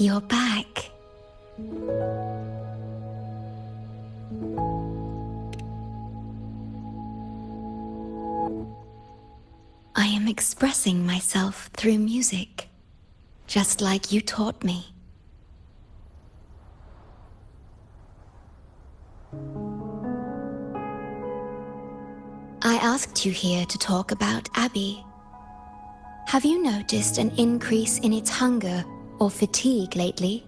You're back. I am expressing myself through music, just like you taught me. I asked you here to talk about Abby. Have you noticed an increase in its hunger or fatigue lately?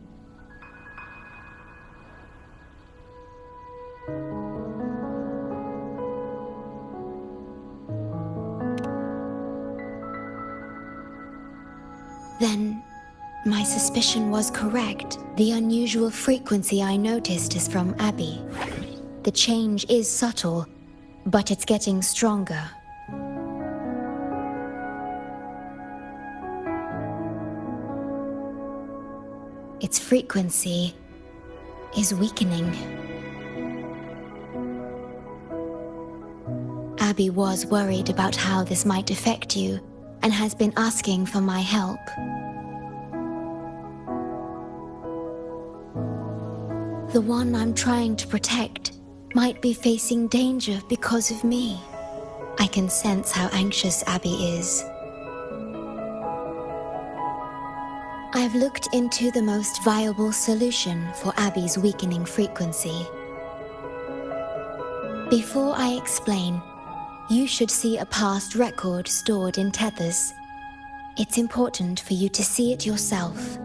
Then, my suspicion was correct. The unusual frequency I noticed is from Abby. The change is subtle, but it's getting stronger. Its frequency is weakening. Abby was worried about how this might affect you and has been asking for my help. The one I'm trying to protect might be facing danger because of me. I can sense how anxious Abby is. I've looked into the most viable solution for Abby's weakening frequency. Before I explain, you should see a past record stored in tethers. It's important for you to see it yourself.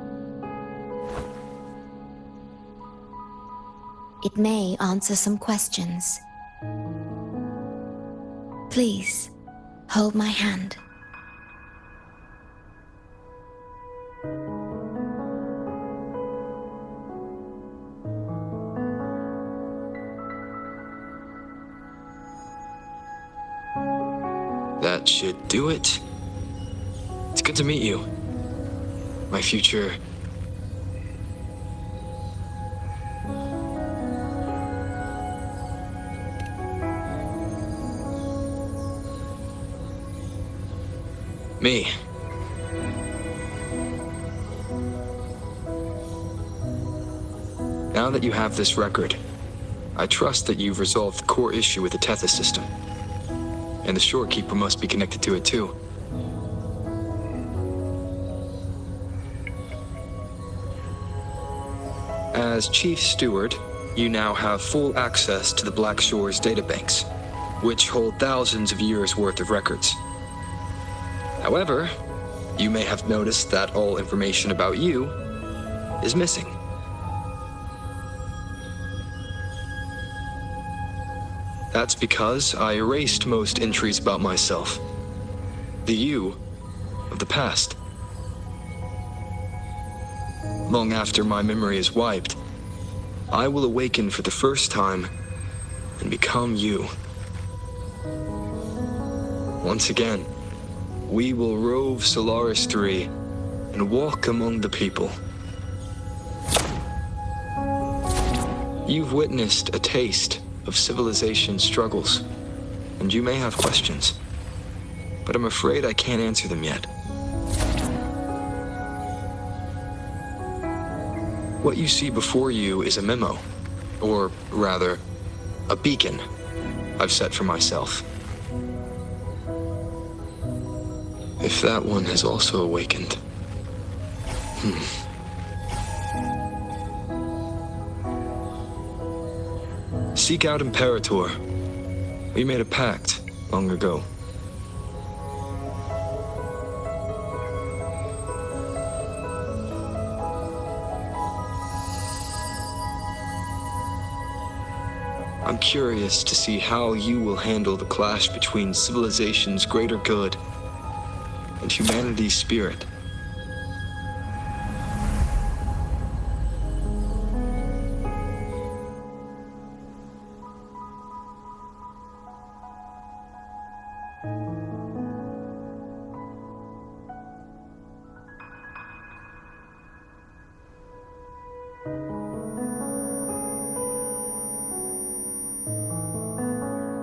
It may answer some questions. Please, hold my hand. That should do it. It's good to meet you. My future... me. Now that you have this record, I trust that you've resolved the core issue with the Tethys system. And the Shorekeeper must be connected to it too. As Chief Steward, you now have full access to the Black Shore's databanks, which hold thousands of years' worth of records. However, you may have noticed that all information about you is missing. That's because I erased most entries about myself. The you of the past. Long after my memory is wiped, I will awaken for the first time and become you. Once again, we will rove Solaris 3 and walk among the people. You've witnessed a taste of civilization's struggles, and you may have questions, but I'm afraid I can't answer them yet. What you see before you is a memo, or rather, a beacon I've set for myself. If that one has also awakened. Seek out Imperator. We made a pact long ago. I'm curious to see how you will handle the clash between civilization's greater good and humanity's spirit.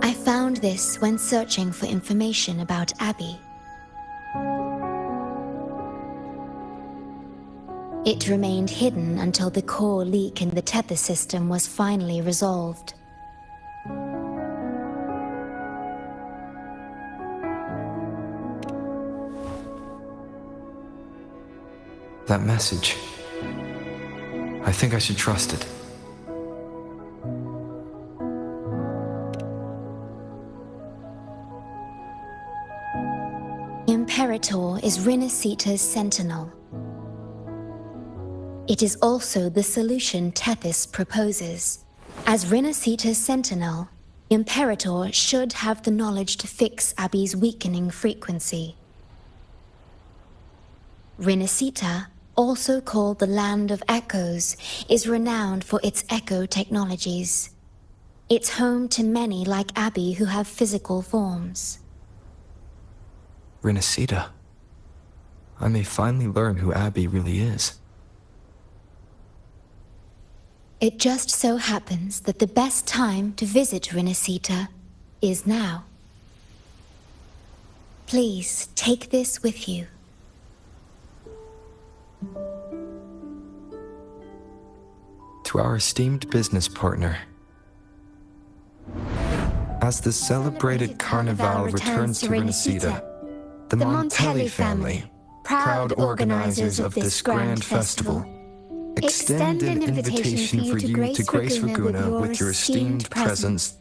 I found this when searching for information about Abby. It remained hidden until the core leak in the tether system was finally resolved. That message. I think I should trust it. Imperator is Rinasita's sentinel. It is also the solution Tethys proposes. As Rinasita's sentinel, Imperator should have the knowledge to fix Abby's weakening frequency. Rinasita, also called the Land of Echoes, is renowned for its echo technologies. It's home to many like Abby who have physical forms. Rinasita. I may finally learn who Abby really is. It just so happens that the best time to visit Rinasita is now. Please take this with you. To our esteemed business partner. As the celebrated Carnival returns to Rinasita, the Montelli family, proud organizers of this grand festival, extend an invitation for you to grace Ragunna with your esteemed presence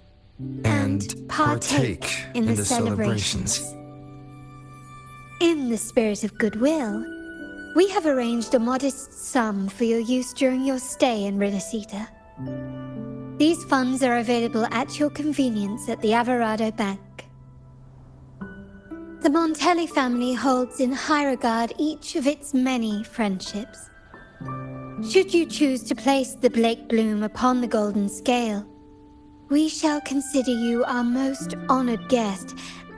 and partake in the celebrations. In the spirit of goodwill, we have arranged a modest sum for your use during your stay in Rinasita. These funds are available at your convenience at the Averado Bank. The Montelli family holds in high regard each of its many friendships. Should you choose to place the Blake Bloom upon the golden scale, we shall consider you our most honored guest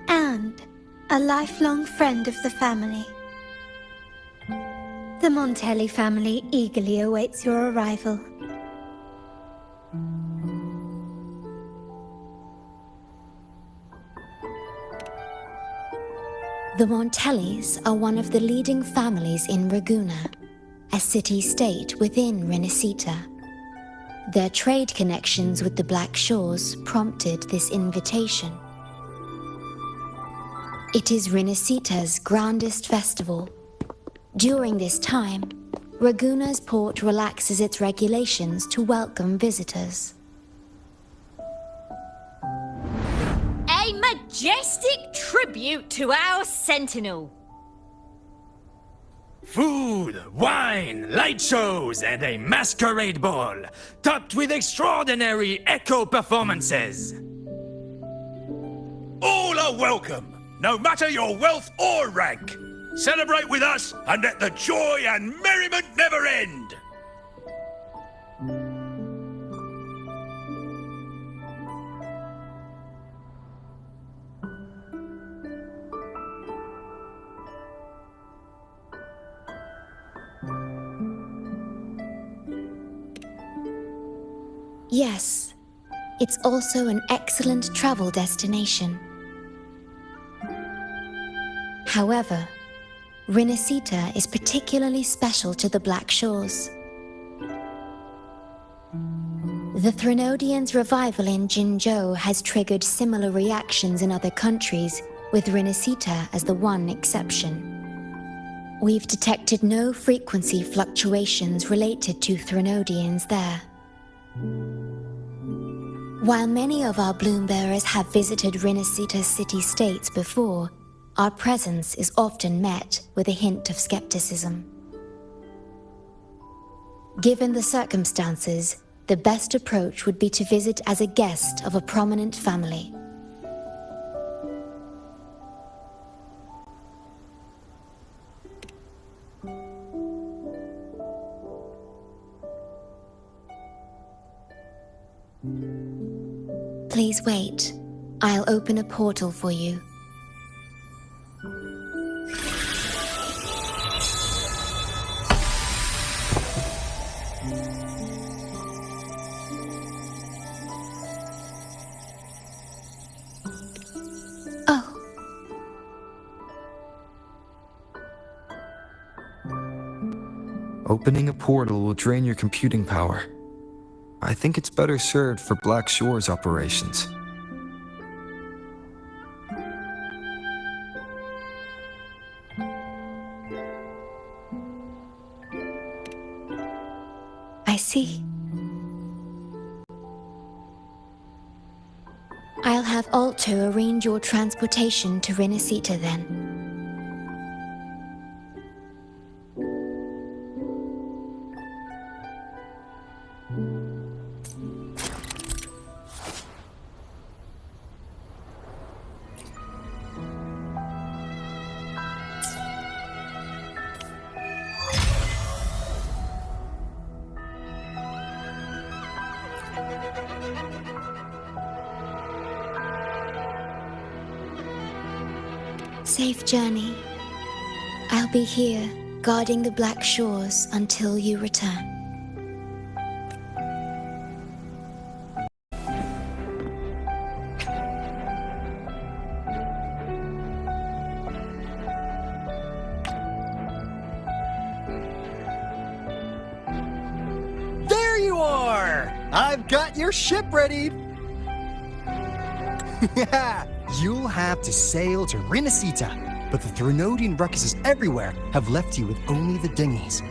and a lifelong friend of the family. The Montelli family eagerly awaits your arrival. The Montellis are one of the leading families in Ragunna, a city-state within Rinasita. Their trade connections with the Black Shores prompted this invitation. It is Rinasita's grandest festival. During this time, Ragunna's port relaxes its regulations to welcome visitors. A majestic tribute to our sentinel. Food, wine, light shows, and a masquerade ball, topped with extraordinary echo performances. All are welcome, no matter your wealth or rank. Celebrate with us and let the joy and merriment never end. Yes, it's also an excellent travel destination. However, Rinasita is particularly special to the Black Shores. The Threnodians' revival in Jinzhou has triggered similar reactions in other countries, with Rinasita as the one exception. We've detected no frequency fluctuations related to Threnodians there. While many of our bloombearers have visited Rinasita's city-states before, our presence is often met with a hint of skepticism. Given the circumstances, the best approach would be to visit as a guest of a prominent family. Please wait. I'll open a portal for you. Opening a portal will drain your computing power. I think it's better served for Black Shore's operations. I see. I'll have Alto arrange your transportation to Renacita then. Safe journey. I'll be here, guarding the Black Shores until you return. There you are! I've got your ship ready! You'll have to sail to Renacita, but the Threnodian ruckuses everywhere have left you with only the dinghies.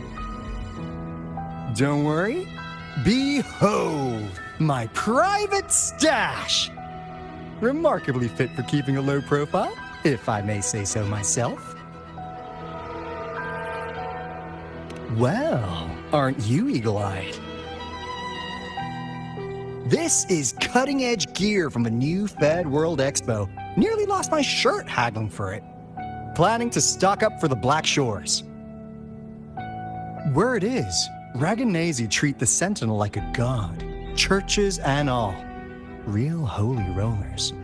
Don't worry. Behold, my private stash! Remarkably fit for keeping a low profile, if I may say so myself. Well, aren't you eagle-eyed? This is cutting-edge gear from the new Fed World Expo. Nearly lost my shirt haggling for it. Planning to stock up for the Black Shores. Word is, Raganazi treat the Sentinel like a god. Churches and all. Real holy rollers.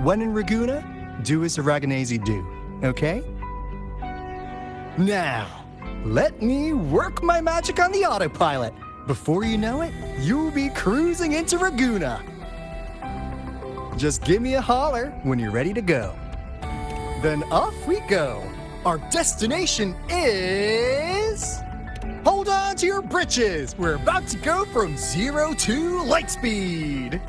When in Raguna, do as the Raganazi do, okay? Now, let me work my magic on the autopilot. Before you know it, you'll be cruising into Raguna. Just give me a holler when you're ready to go. Then off we go. Our destination is... Hold on to your britches. We're about to go from 0 to light speed.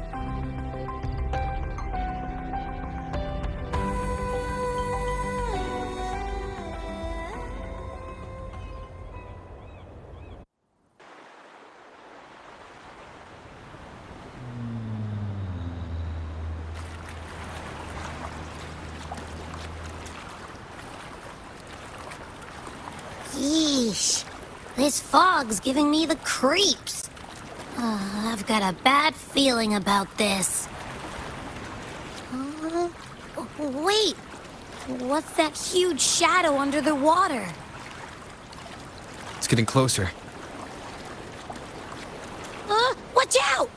Yeesh. This fog's giving me the creeps. I've got a bad feeling about this. Wait! What's that huge shadow under the water? It's getting closer. Watch out!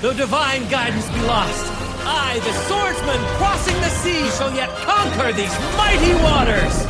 Though divine guidance be lost, I, the swordsman crossing the sea, shall yet conquer these mighty waters!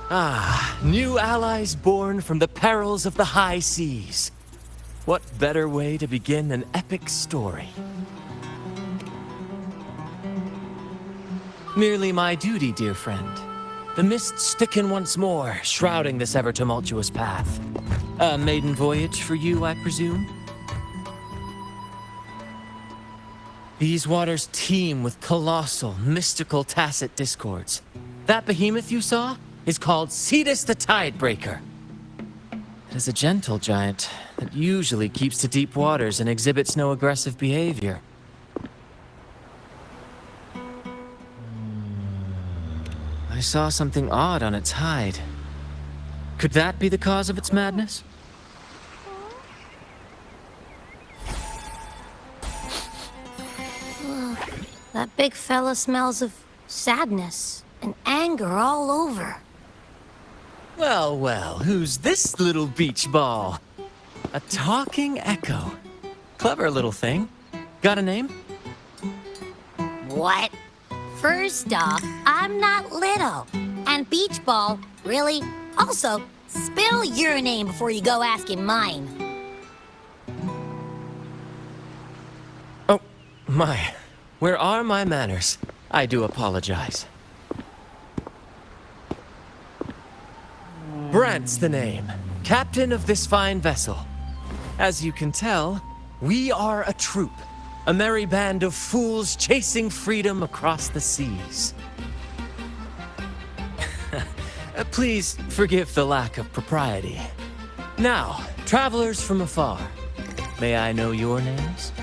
Ah, new allies born from the perils of the high seas. What better way to begin an epic story? Merely my duty, dear friend. The mists thicken once more, shrouding this ever-tumultuous path. A maiden voyage for you, I presume? These waters teem with colossal, mystical, tacit discords. That behemoth you saw is called Cetus the Tidebreaker. It is a gentle giant that usually keeps to deep waters and exhibits no aggressive behavior. I saw something odd on its hide. Could that be the cause of its madness? That big fella smells of sadness and anger all over. Well, well, who's this little beach ball? A talking echo. Clever little thing. Got a name? What? First off, I'm not little. And beach ball, really? Also, spill your name before you go asking mine. Oh, my. Where are my manners? I do apologize. Brant's the name. Captain of this fine vessel. As you can tell, we are a troop. A merry band of fools chasing freedom across the seas. Please forgive the lack of propriety. Now, travelers from afar, may I know your names?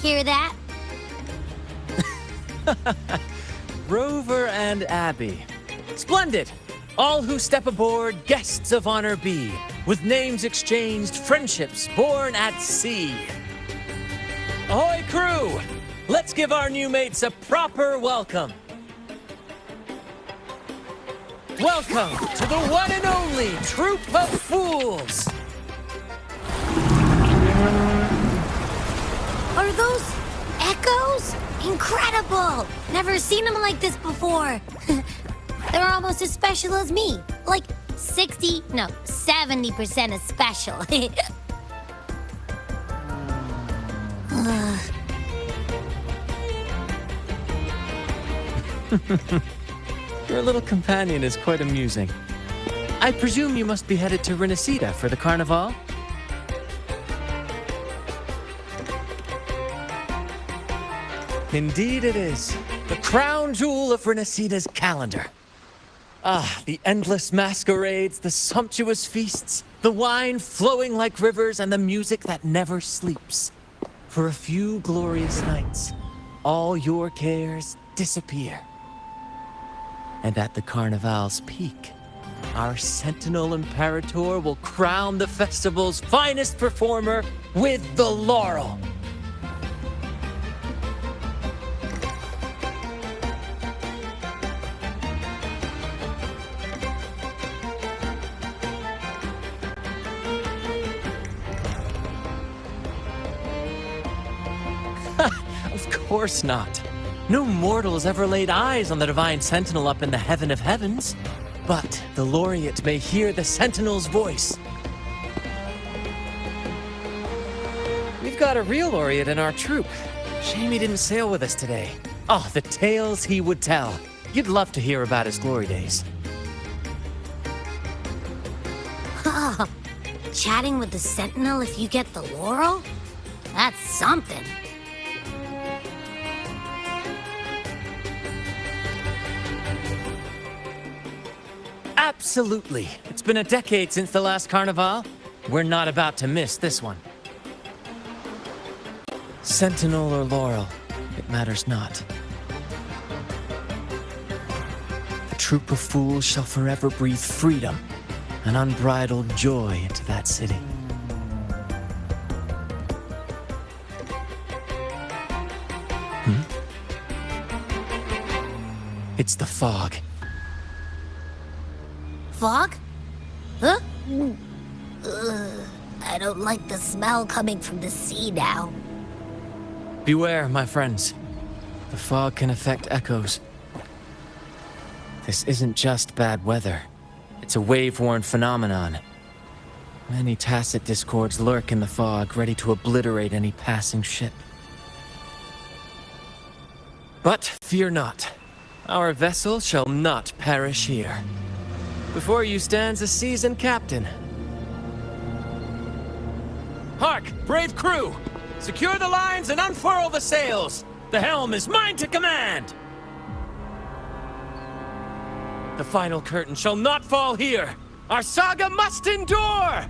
Hear that? Rover and Abby. Splendid! All who step aboard, guests of honor be. With names exchanged, friendships born at sea. Ahoy, crew! Let's give our new mates a proper welcome. Welcome to the one and only Troop of Fools! Are those echoes? Incredible! Never seen them like this before. They're almost as special as me. Like 70% as special. Your little companion is quite amusing. I presume you must be headed to Renacida for the Carnival? Indeed it is. The crown jewel of Renacida's calendar. Ah, the endless masquerades, the sumptuous feasts, the wine flowing like rivers, and the music that never sleeps. For a few glorious nights, all your cares disappear. And at the Carnival's peak, our Sentinel Imperator will crown the festival's finest performer with the laurel. Of course not. No mortal has ever laid eyes on the Divine Sentinel up in the heaven of heavens. But the laureate may hear the Sentinel's voice. We've got a real laureate in our troop. Shame he didn't sail with us today. Oh, the tales he would tell. You'd love to hear about his glory days. Chatting with the Sentinel if you get the laurel? That's something. Absolutely. It's been a decade since the last Carnival. We're not about to miss this one. Sentinel or laurel, it matters not. A troop of fools shall forever breathe freedom and unbridled joy into that city. It's the fog. Fog? Huh? I don't like the smell coming from the sea now. Beware, my friends. The fog can affect echoes. This isn't just bad weather. It's a wave-worn phenomenon. Many tacit discords lurk in the fog, ready to obliterate any passing ship. But fear not. Our vessel shall not perish here. Before you stands a seasoned captain. Hark, brave crew! Secure the lines and unfurl the sails! The helm is mine to command! The final curtain shall not fall here! Our saga must endure!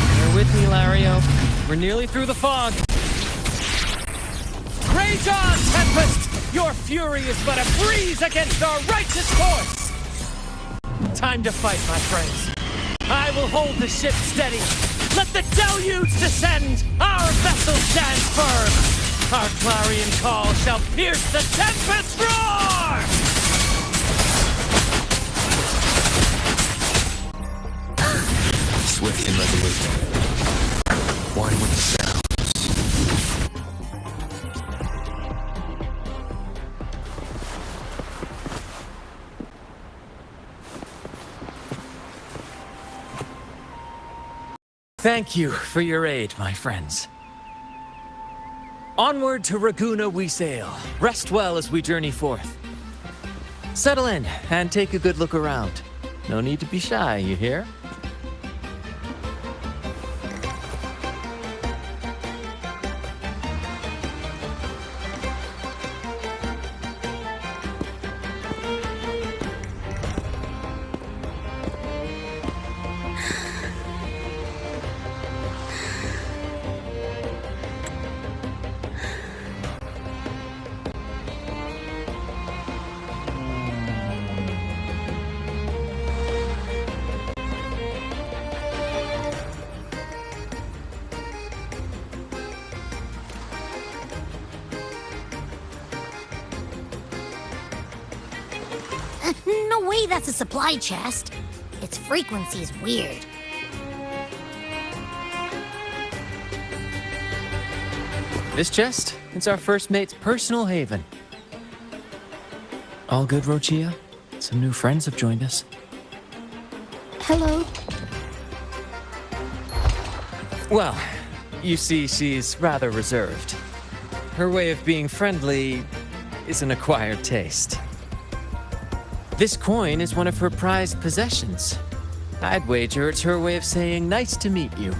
Bear with me, Lario. We're nearly through the fog. Rage on, Tempest! Your fury is but a breeze against our righteous course! Time to fight, my friends. I will hold the ship steady. Let the deluge descend! Our vessel stands firm! Our clarion call shall pierce the tempest roar! Swift and resolute. One with the sounds. Thank you for your aid, my friends. Onward to Raguna we sail. Rest well as we journey forth. Settle in and take a good look around. No need to be shy, you hear? No way that's a supply chest. Its frequency's weird. This chest, it's our first mate's personal haven. All good, Rochia? Some new friends have joined us. Hello. Well, you see, she's rather reserved. Her way of being friendly is an acquired taste. This coin is one of her prized possessions. I'd wager it's her way of saying nice to meet you.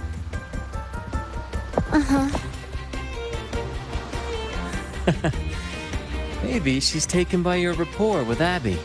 Maybe she's taken by your rapport with Abby.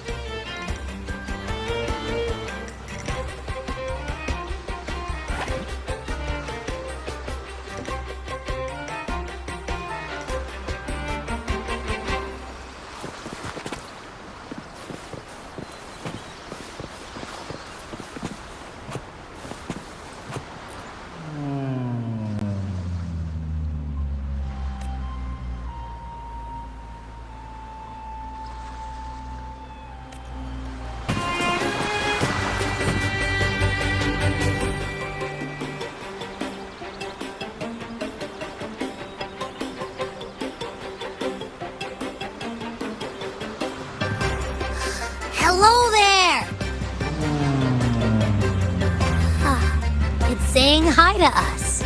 Hello there! It's saying hi to us.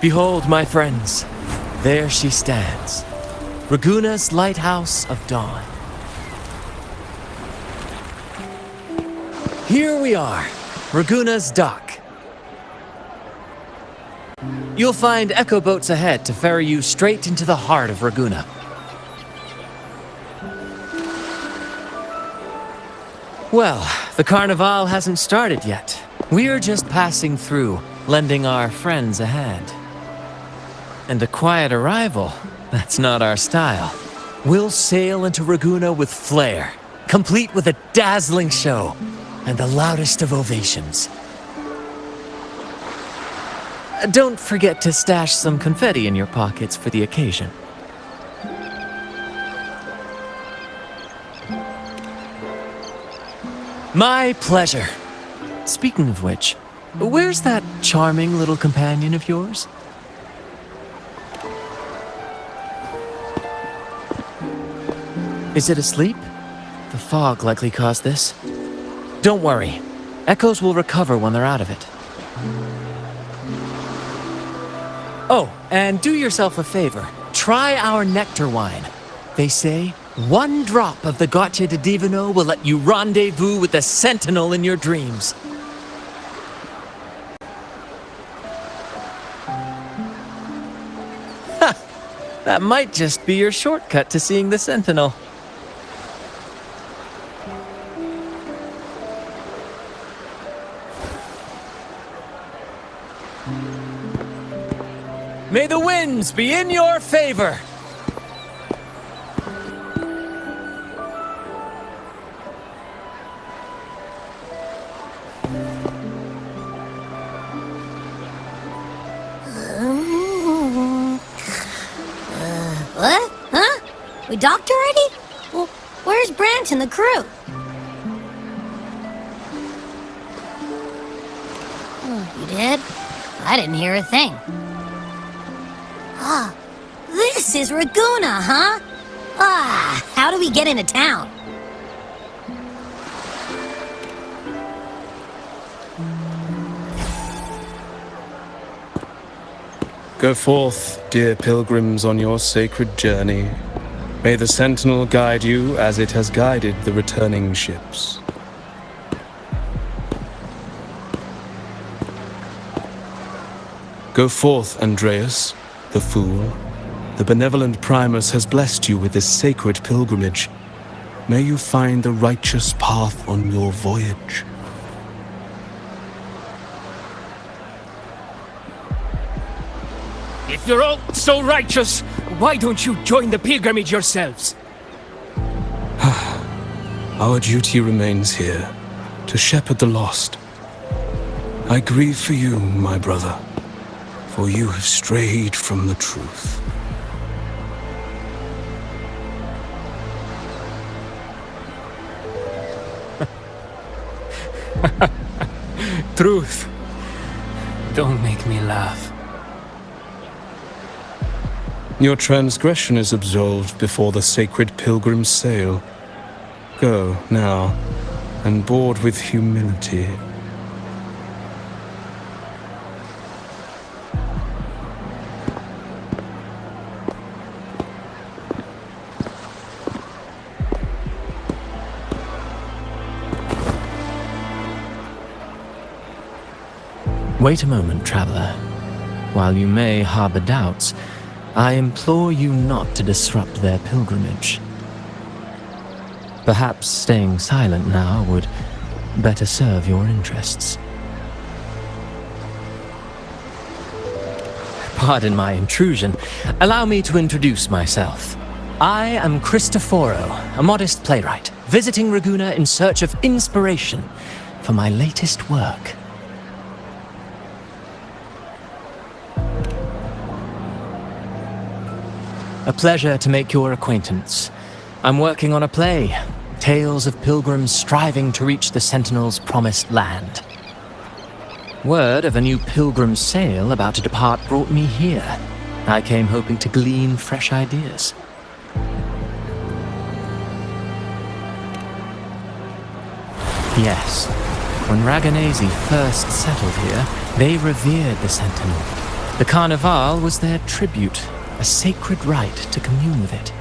Behold, my friends, there she stands, Raguna's Lighthouse of Dawn. Here we are, Raguna's dock. You'll find echo boats ahead to ferry you straight into the heart of Raguna. Well, the Carnival hasn't started yet. We're just passing through, lending our friends a hand. And a quiet arrival, that's not our style. We'll sail into Raguna with flair, complete with a dazzling show and the loudest of ovations. Don't forget to stash some confetti in your pockets for the occasion. My pleasure. Speaking of which, where's that charming little companion of yours? Is it asleep? The fog likely caused this. Don't worry. Echoes will recover when they're out of it. Oh, and do yourself a favor. Try our nectar wine. They say one drop of the Gotcha de Divino will let you rendezvous with the Sentinel in your dreams. Ha! That might just be your shortcut to seeing the Sentinel. May the winds be in your favor! What? Huh? We docked already? Well, where's Brant and the crew? You did? I didn't hear a thing. Ah, this is Raguna, huh? Ah, how do we get into town? Go forth, dear pilgrims, on your sacred journey. May the Sentinel guide you as it has guided the returning ships. Go forth, Andreas, the fool. The benevolent Primus has blessed you with this sacred pilgrimage. May you find the righteous path on your voyage. If you're all so righteous, why don't you join the pilgrimage yourselves? Our duty remains here, to shepherd the lost. I grieve for you, my brother, for you have strayed from the truth. Truth. Don't make me laugh. Your transgression is absolved before the sacred pilgrims sail. Go, now, and board with humility. Wait a moment, traveler. While you may harbor doubts, I implore you not to disrupt their pilgrimage. Perhaps staying silent now would better serve your interests. Pardon my intrusion. Allow me to introduce myself. I am Cristoforo, a modest playwright, visiting Raguna in search of inspiration for my latest work. A pleasure to make your acquaintance. I'm working on a play, tales of pilgrims striving to reach the Sentinel's promised land. Word of a new pilgrim sail about to depart brought me here. I came hoping to glean fresh ideas. Yes, when Raganese first settled here, they revered the Sentinel. The Carnival was their tribute, a sacred right to commune with it.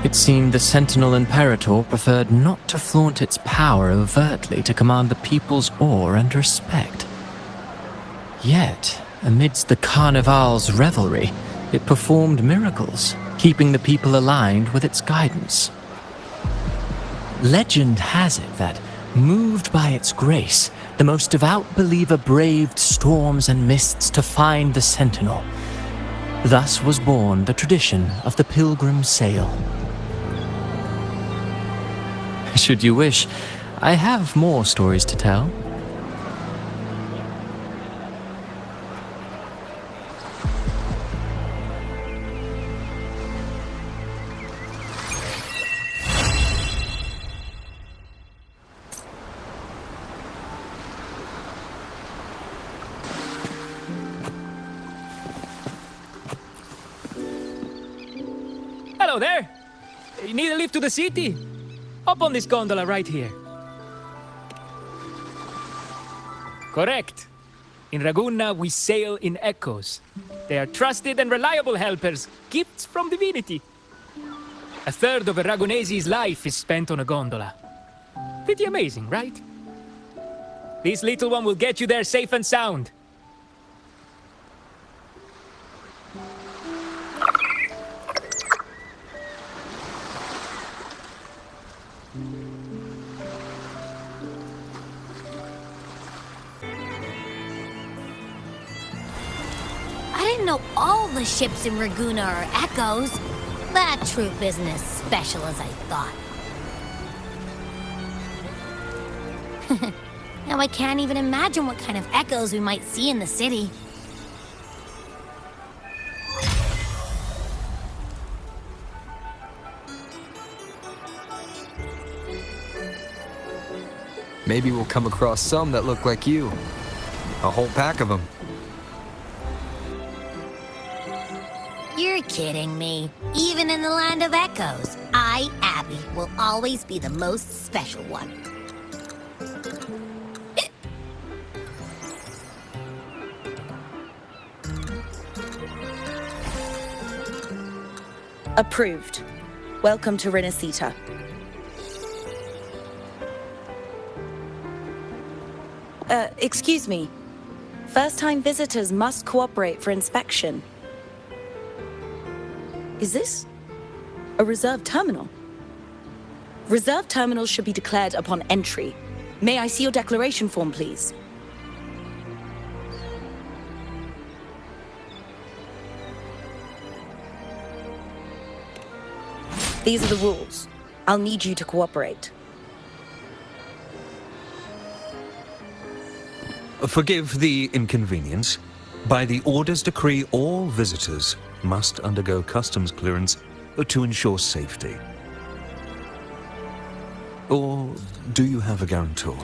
It seemed the Sentinel Imperator preferred not to flaunt its power overtly to command the people's awe and respect. Yet, amidst the Carnival's revelry, it performed miracles, keeping the people aligned with its guidance. Legend has it that, moved by its grace, the most devout believer braved storms and mists to find the Sentinel. Thus was born the tradition of the Pilgrim Sail. Should you wish, I have more stories to tell. Hello there! You need a lift to the city? Hop on this gondola right here. Correct. In Ragunna, we sail in echoes. They are trusted and reliable helpers, gifts from Divinity. A third of a Ragunese's life is spent on a gondola. Pretty amazing, right? This little one will get you there safe and sound. I didn't know all the ships in Ragunna are echoes. That troop isn't as special as I thought. Now I can't even imagine what kind of echoes we might see in the city. Maybe we'll come across some that look like you. A whole pack of them. You're kidding me. Even in the land of echoes, I, Abby, will always be the most special one. Approved. Welcome to Renacita. Excuse me. First-time visitors must cooperate for inspection. Is this a reserved terminal? Reserved terminals should be declared upon entry. May I see your declaration form, please? These are the rules. I'll need you to cooperate. Forgive the inconvenience. By the Order's decree, all visitors must undergo customs clearance to ensure safety. Or do you have a guarantor?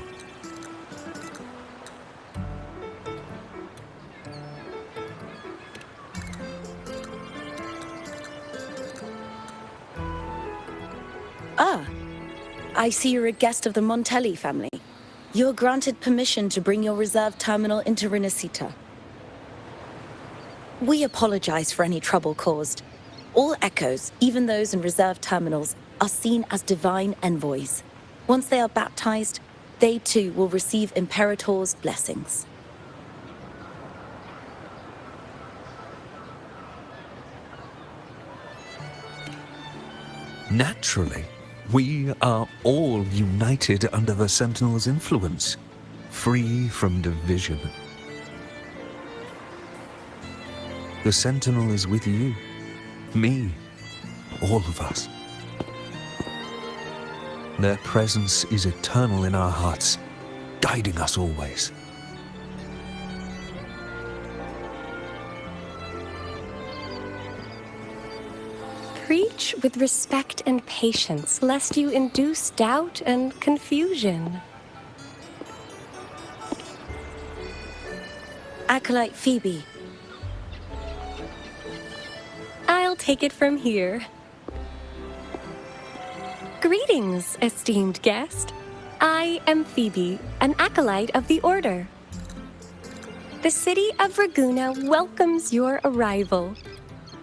Ah, I see you're a guest of the Montelli family. You're granted permission to bring your reserve terminal into Renacita. We apologize for any trouble caused. All echoes, even those in reserve terminals, are seen as divine envoys. Once they are baptized, they too will receive Imperator's blessings. Naturally, we are all united under the Sentinel's influence, free from division. The Sentinel is with you, me, all of us. Their presence is eternal in our hearts, guiding us always. Preach with respect and patience, lest you induce doubt and confusion. Acolyte Phoebe. I'll take it from here. Greetings, esteemed guest. I am Phoebe, an acolyte of the Order. The city of Raguna welcomes your arrival.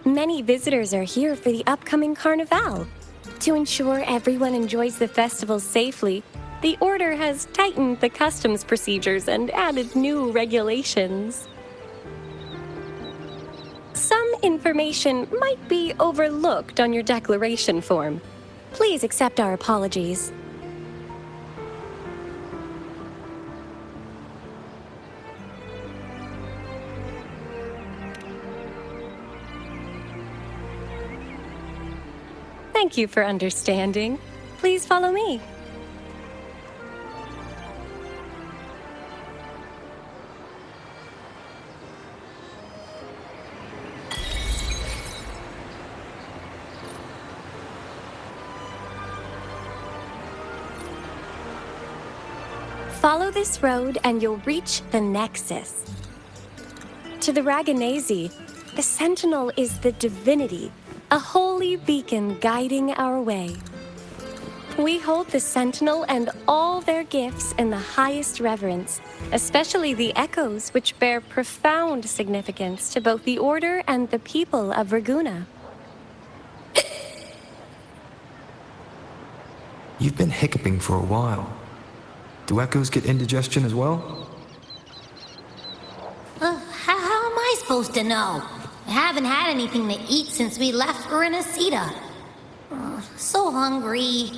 Many visitors are here for the upcoming Carnival. To ensure everyone enjoys the festival safely, the Order has tightened the customs procedures and added new regulations. Some information might be overlooked on your declaration form. Please accept our apologies. Thank you for understanding. Please follow me. Follow this road and you'll reach the Nexus. To the Raganazi, the Sentinel is the Divinity, a holy beacon guiding our way. We hold the Sentinel and all their gifts in the highest reverence, especially the echoes, which bear profound significance to both the Order and the people of Raguna. You've been hiccuping for a while. Do echoes get indigestion as well? How am I supposed to know? I haven't had anything to eat since we left for Inesita. So hungry.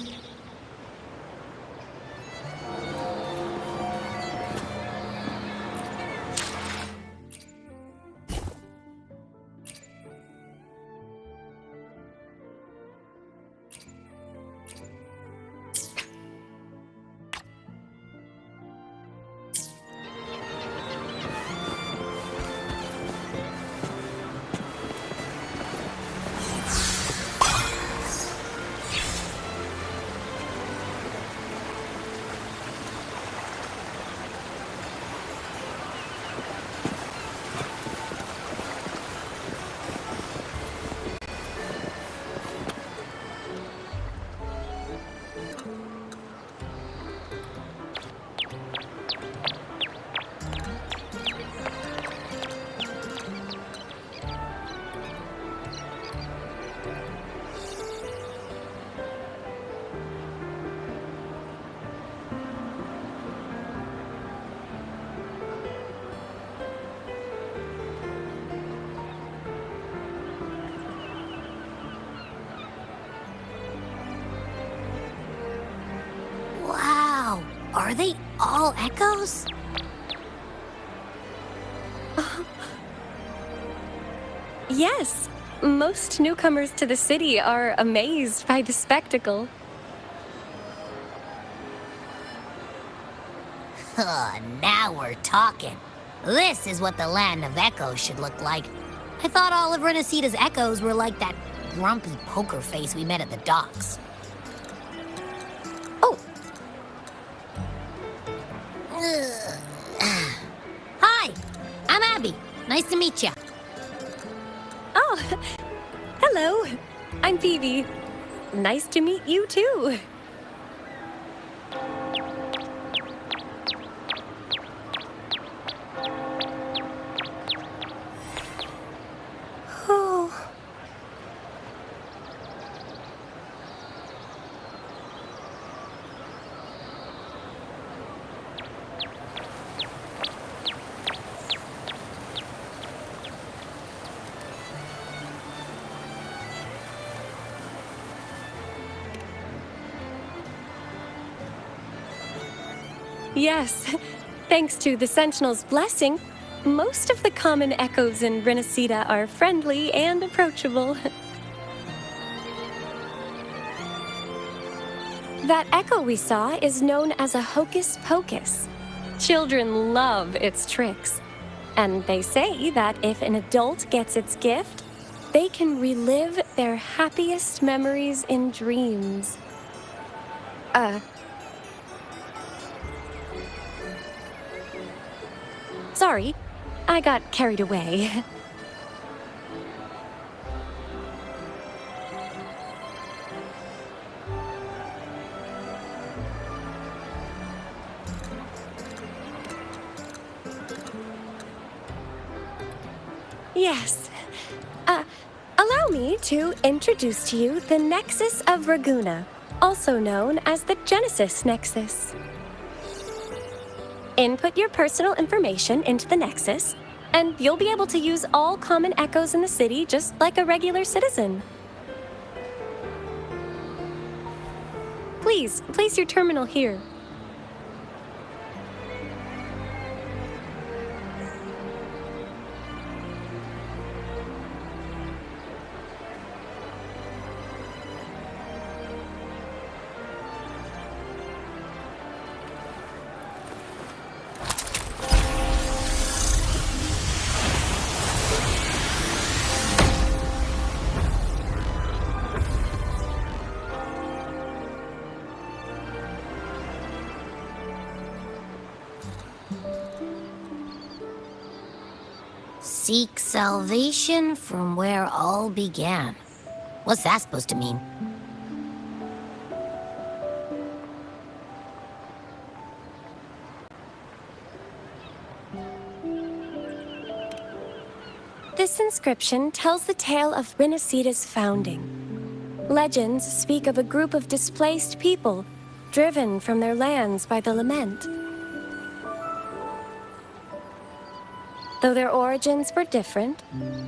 Wow, are they all echoes? Yes, most newcomers to the city are amazed by the spectacle. Now we're talking. This is what the land of echoes should look like. I thought all of Renacita's echoes were like that grumpy poker face we met at the docks. Oh! Hi, I'm Abby. Nice to meet you. Oh, hello. I'm Phoebe. Nice to meet you too. Oh. Yes, thanks to the Sentinel's blessing, most of the common echoes in Renacita are friendly and approachable. That echo we saw is known as a hocus pocus. Children love its tricks, and they say that if an adult gets its gift, they can relive their happiest memories in dreams. Sorry, I got carried away. Yes. Allow me to introduce to you the Nexus of Raguna, also known as the Genesis Nexus. Input your personal information into the Nexus, and you'll be able to use all common echoes in the city just like a regular citizen. Please, place your terminal here. Seek salvation from where all began. What's that supposed to mean? This inscription tells the tale of Renacita's founding. Legends speak of a group of displaced people, driven from their lands by the lament. Though their origins were different,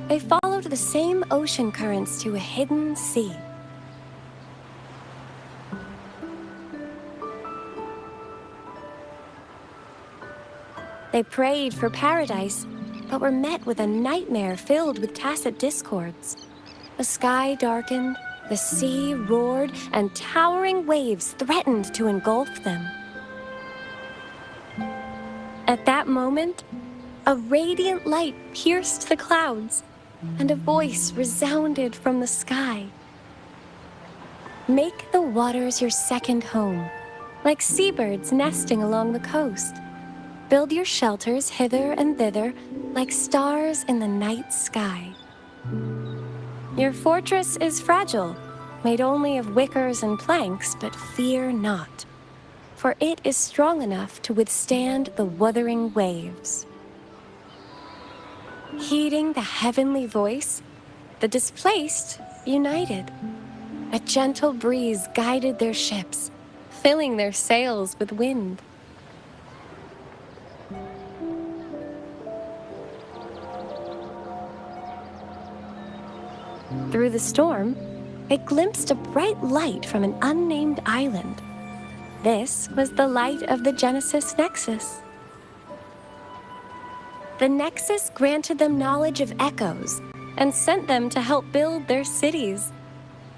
they followed the same ocean currents to a hidden sea. They prayed for paradise, but were met with a nightmare filled with tacit discords. The sky darkened, the sea roared, and towering waves threatened to engulf them. At that moment, a radiant light pierced the clouds, and a voice resounded from the sky. Make the waters your second home, like seabirds nesting along the coast. Build your shelters hither and thither, like stars in the night sky. Your fortress is fragile, made only of wickers and planks, but fear not, for it is strong enough to withstand the wuthering waves. Heeding the heavenly voice, the displaced united. A gentle breeze guided their ships, filling their sails with wind. Through the storm, they glimpsed a bright light from an unnamed island. This was the light of the Genesis Nexus. The Nexus granted them knowledge of echoes and sent them to help build their cities.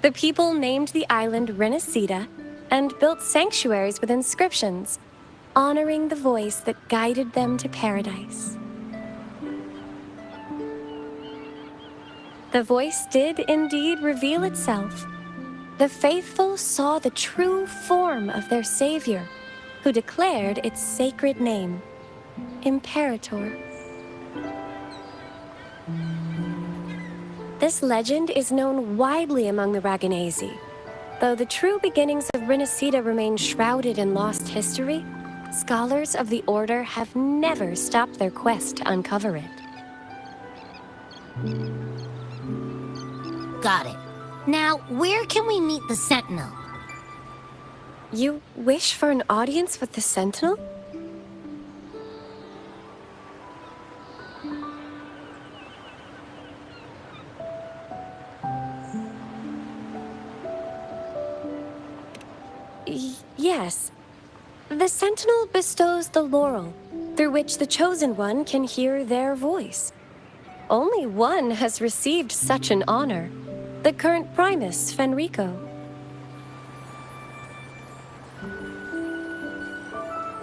The people named the island Renacita and built sanctuaries with inscriptions, honoring the voice that guided them to paradise. The voice did indeed reveal itself. The faithful saw the true form of their savior, who declared its sacred name, Imperator. This legend is known widely among the Raganesi. Though the true beginnings of Renacita remain shrouded in lost history, scholars of the Order have never stopped their quest to uncover it. Got it. Now, where can we meet the Sentinel? You wish for an audience with the Sentinel? Yes. The Sentinel bestows the laurel, through which the Chosen One can hear their voice. Only one has received such an honor, the current Primus, Fenrico.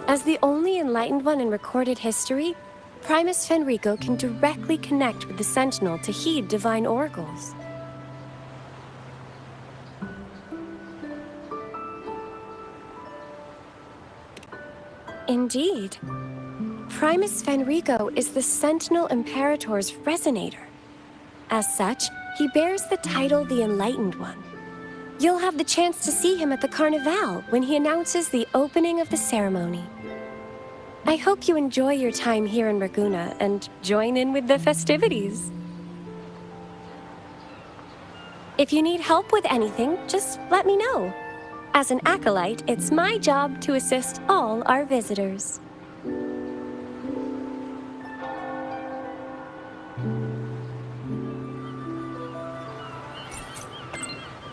As the only enlightened one in recorded history, Primus Fenrico can directly connect with the Sentinel to heed divine oracles. Indeed. Primus Fenrico is the Sentinel Imperator's resonator. As such, he bears the title the Enlightened One. You'll have the chance to see him at the Carnival when he announces the opening of the ceremony. I hope you enjoy your time here in Raguna and join in with the festivities. If you need help with anything, just let me know. As an acolyte, it's my job to assist all our visitors.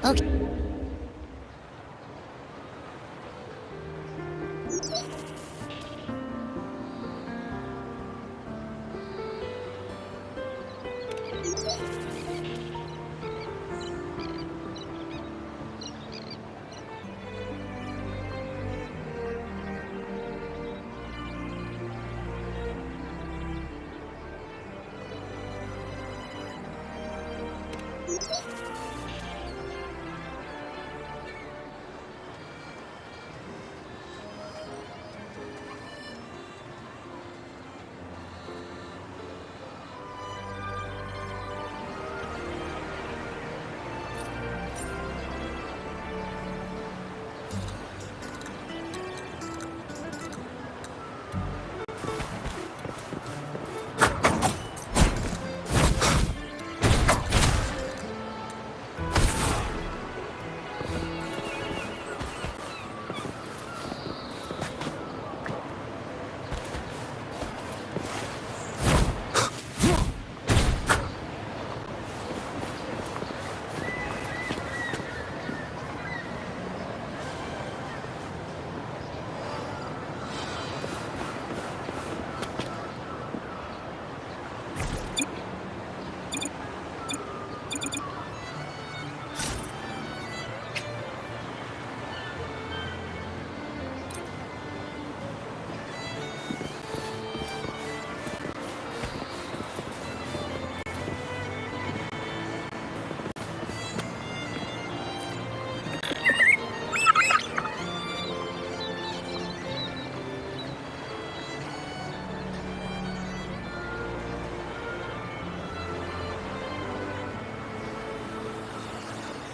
Okay.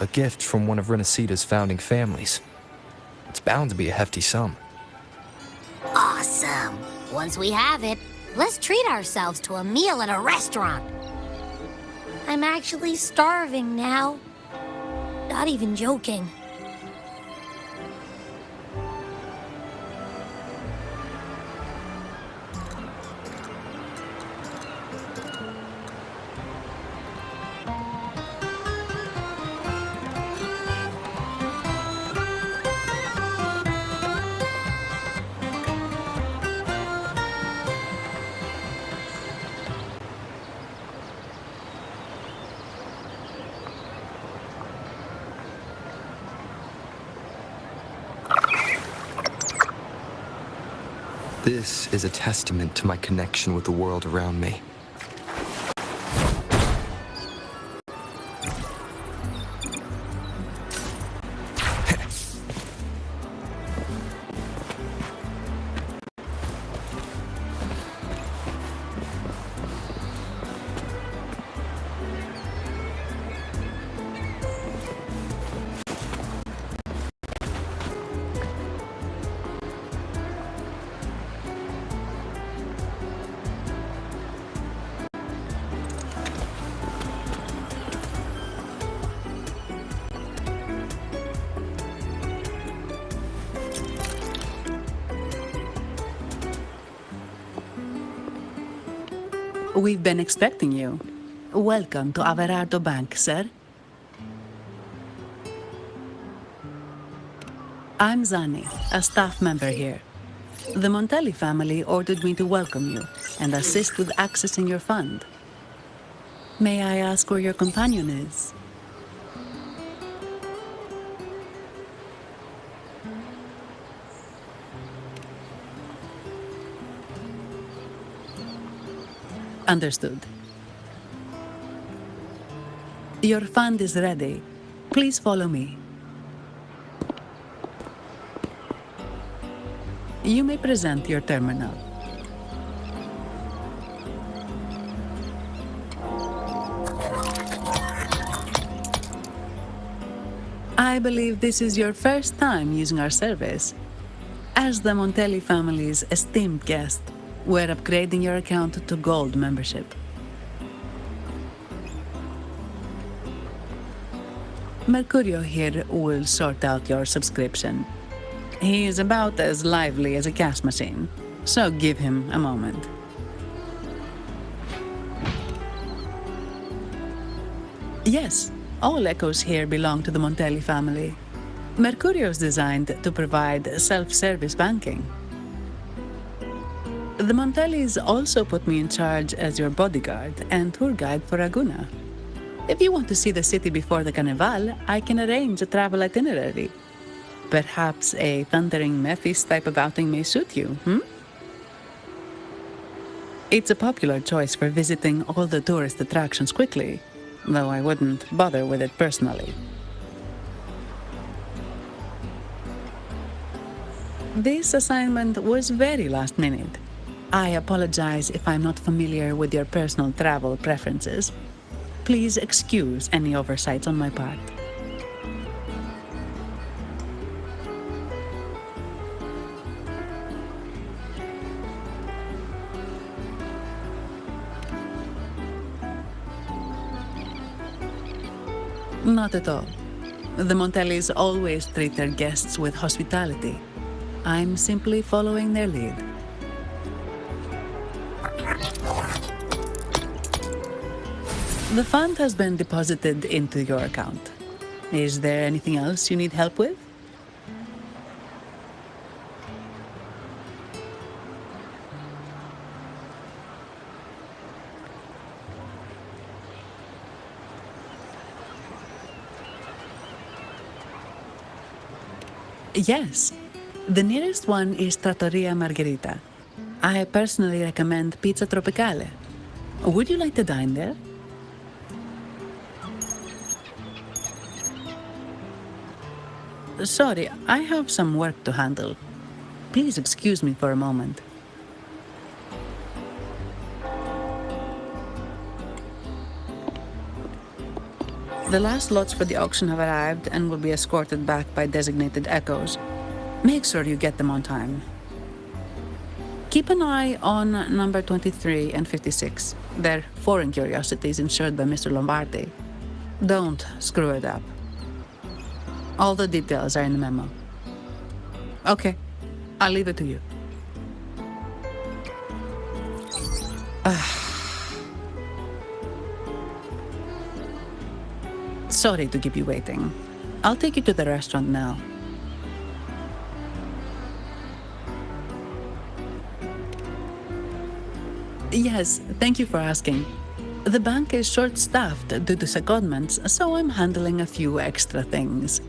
A gift from one of Renacita's founding families. It's bound to be a hefty sum. Awesome. Once we have it, let's treat ourselves to a meal at a restaurant. I'm actually starving now. Not even joking. This is a testament to my connection with the world around me. We've been expecting you. Welcome to Averardo Bank, sir. I'm Zani, a staff member here. The Montelli family ordered me to welcome you and assist with accessing your fund. May I ask where your companion is? Understood. Your fund is ready. Please follow me. You may present your terminal. I believe this is your first time using our service. As the Montelli family's esteemed guest, we're upgrading your account to Gold membership. Mercurio here will sort out your subscription. He is about as lively as a cash machine, so give him a moment. Yes, all echoes here belong to the Montelli family. Mercurio is designed to provide self-service banking. The Montellis also put me in charge as your bodyguard and tour guide for Raguna. If you want to see the city before the Carnival, I can arrange a travel itinerary. Perhaps a thundering Mephis type of outing may suit you, It's a popular choice for visiting all the tourist attractions quickly, though I wouldn't bother with it personally. This assignment was very last minute. I apologize if I'm not familiar with your personal travel preferences. Please excuse any oversights on my part. Not at all. The Montellis always treat their guests with hospitality. I'm simply following their lead. The fund has been deposited into your account. Is there anything else you need help with? Yes. The nearest one is Trattoria Margherita. I personally recommend Pizza Tropicale. Would you like to dine there? Sorry, I have some work to handle. Please excuse me for a moment. The last lots for the auction have arrived and will be escorted back by designated echoes. Make sure you get them on time. Keep an eye on number 23 and 56. They're foreign curiosities insured by Mr. Lombardi. Don't screw it up. All the details are in the memo. Okay, I'll leave it to you. Sorry to keep you waiting. I'll take you to the restaurant now. Yes, thank you for asking. The bank is short-staffed due to secondments, so I'm handling a few extra things.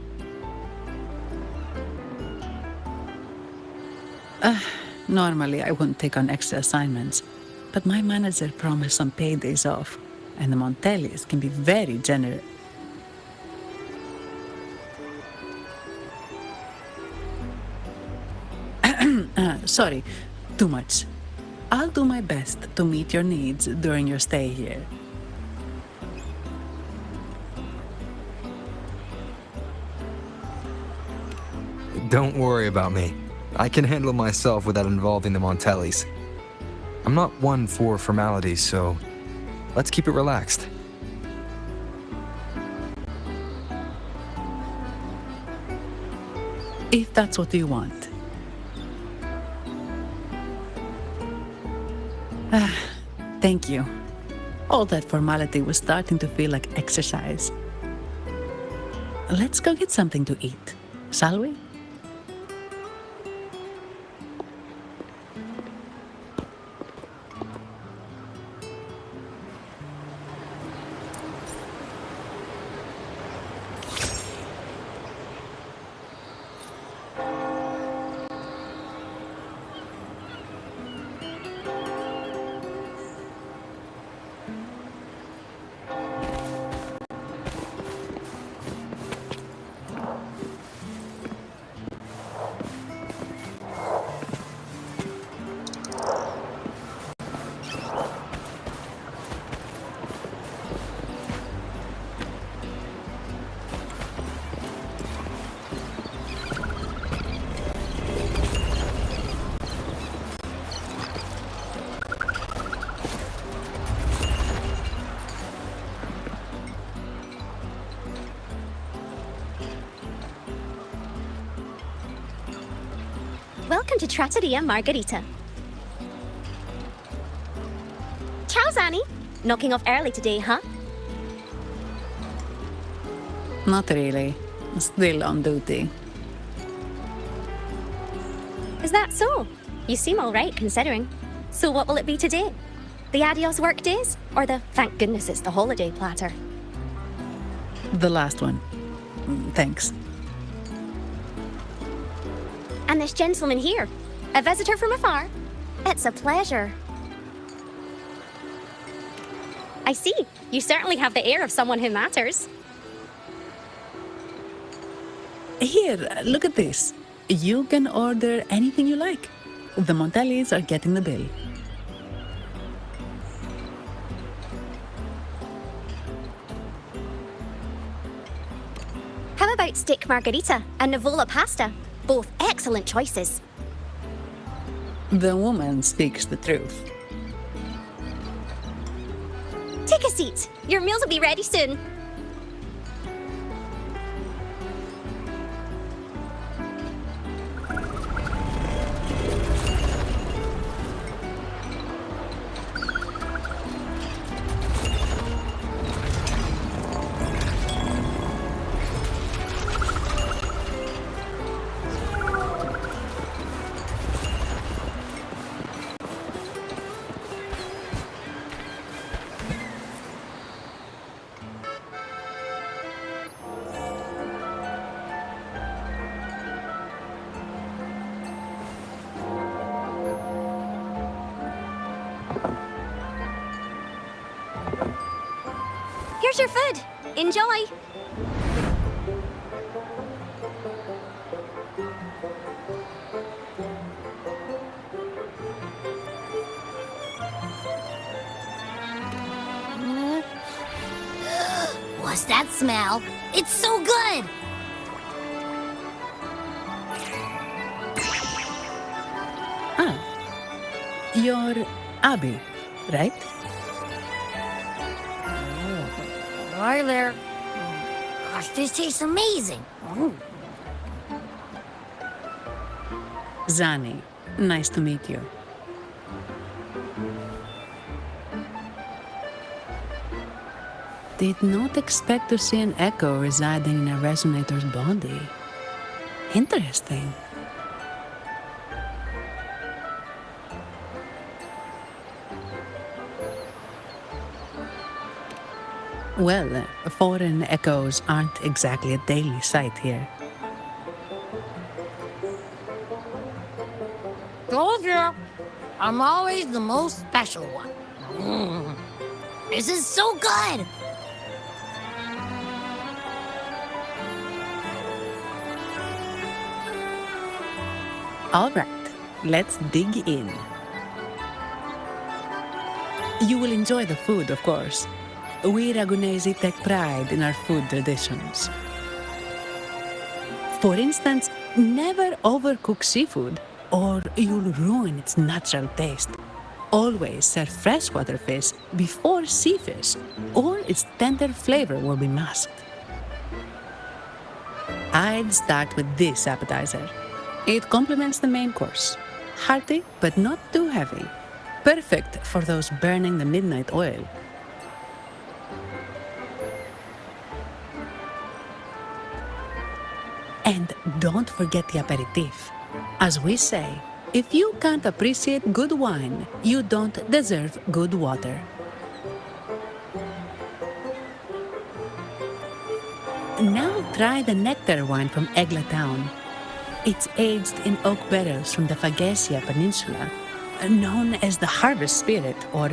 Normally, I wouldn't take on extra assignments, but my manager promised some paid days off, and the Montellis can be very generous. Sorry, too much. I'll do my best to meet your needs during your stay here. Don't worry about me. I can handle myself without involving the Montellis. I'm not one for formalities, so let's keep it relaxed. If that's what you want. Thank you. All that formality was starting to feel like exercise. Let's go get something to eat, shall we? to Trattoria Margherita. Ciao, Zanni. Knocking off early today, huh? Not really. Still on duty. Is that so? You seem all right, considering. So what will it be today? The adios work days? Or the thank goodness it's the holiday platter? The last one. Thanks. And this gentleman here, a visitor from afar? It's a pleasure. I see. You certainly have the air of someone who matters. Here, look at this. You can order anything you like. The Montellis are getting the bill. How about steak margarita and Nivola pasta? Both excellent choices. The woman speaks the truth. Take a seat. Your meals will be ready soon. Here's your food. Enjoy. What's that smell? It's so good! You're Abby, right? Hi there. Gosh, this tastes amazing. Zanni, nice to meet you. Did not expect to see an echo residing in a resonator's body. Interesting. Well, foreign echoes aren't exactly a daily sight here. Told you, I'm always the most special one. This is so good! All right, let's dig in. You will enjoy the food, of course. We Ragunesi take pride in our food traditions. For instance, never overcook seafood, or you'll ruin its natural taste. Always serve freshwater fish before sea fish, or its tender flavor will be masked. I'd start with this appetizer. It complements the main course. Hearty, but not too heavy. Perfect for those burning the midnight oil. And don't forget the aperitif. As we say, if you can't appreciate good wine, you don't deserve good water. Now try the nectar wine from Egla Town. It's aged in oak barrels from the Faghesia Peninsula, known as the Harvest Spirit or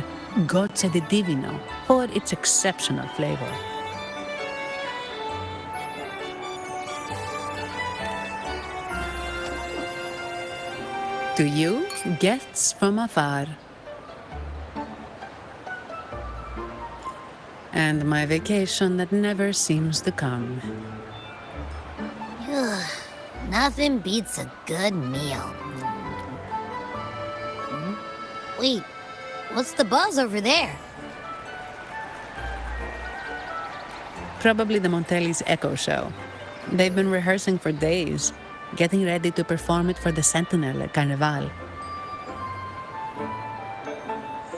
Gocce di Divino for its exceptional flavor. To you, guests from afar. And my vacation that never seems to come. Nothing beats a good meal. Wait, what's the buzz over there? Probably the Montelli's Echo Show. They've been rehearsing for days. getting ready to perform it for the Sentinel at Carnival.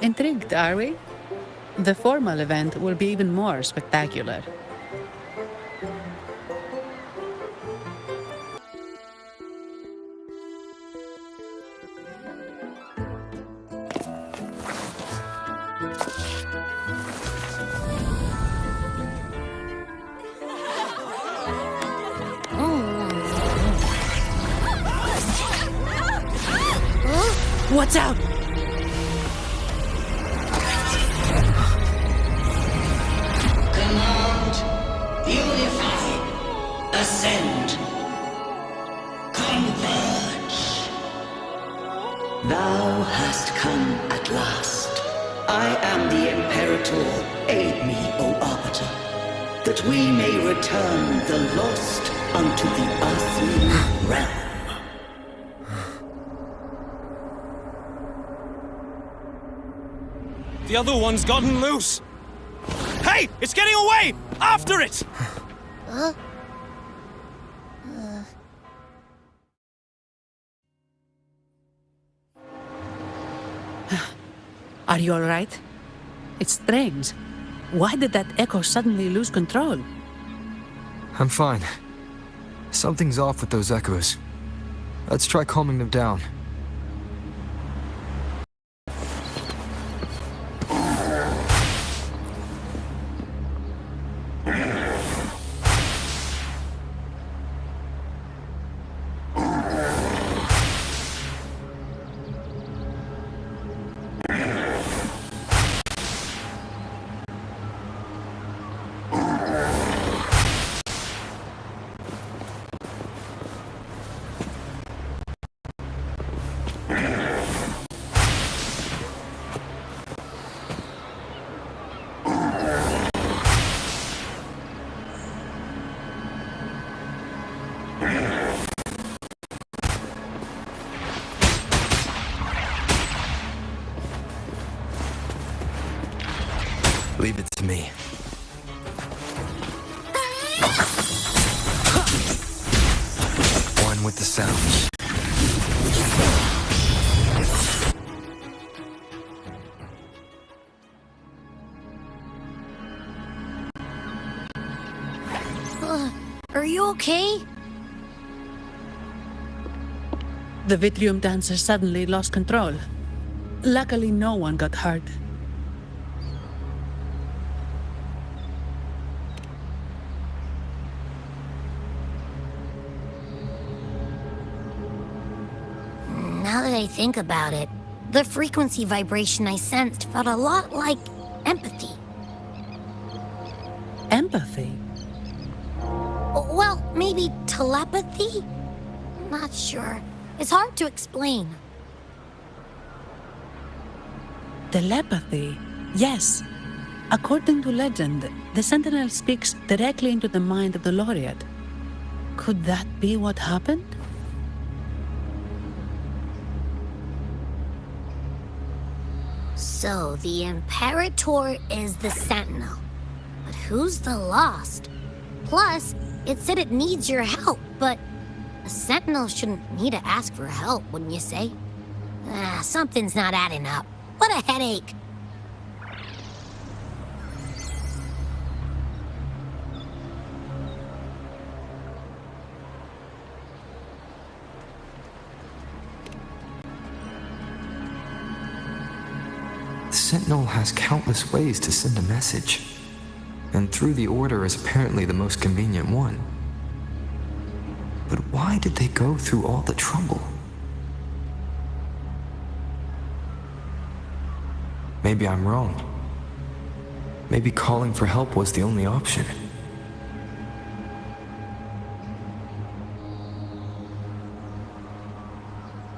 Intrigued, are we? The formal event will be even more spectacular. What's out? Command, unify, ascend, converge. Thou hast come at last. I am the Imperator. Aid me, O Arbiter, that we may return the lost unto the earthly realm. The other one's gotten loose! Hey! It's getting away! After it! Are you all right? It's strange. Why did that echo suddenly lose control? I'm fine. Something's off with those echoes. Let's try calming them down. Leave it to me. One with the sounds. Are you okay? The Vitrium dancer suddenly lost control. Luckily, no one got hurt. Now that I think about it, the frequency vibration I sensed felt a lot like empathy. Empathy? Well, maybe telepathy? Not sure. It's hard to explain. Telepathy? Yes. According to legend, the Sentinel speaks directly into the mind of the Laureate. Could that be what happened? So, the Imperator is the Sentinel. But who's the Lost? Plus, it said it needs your help, but a Sentinel shouldn't need to ask for help, wouldn't you say? Something's not adding up. What a headache. The Sentinel has countless ways to send a message, and through the Order is apparently the most convenient one. But why did they go through all the trouble? Maybe I'm wrong. Maybe calling for help was the only option.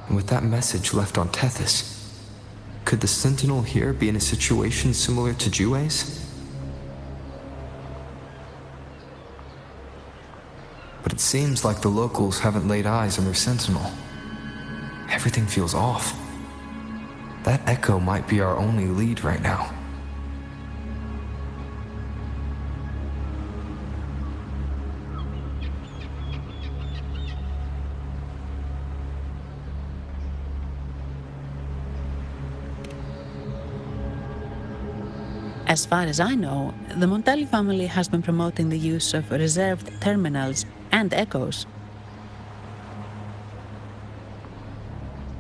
And with that message left on Tethys, could the Sentinel here be in a situation similar to Jue's? But it seems like the locals haven't laid eyes on their Sentinel. Everything feels off. That echo might be our only lead right now. As far as I know, the Montelli family has been promoting the use of reserved terminals and echoes.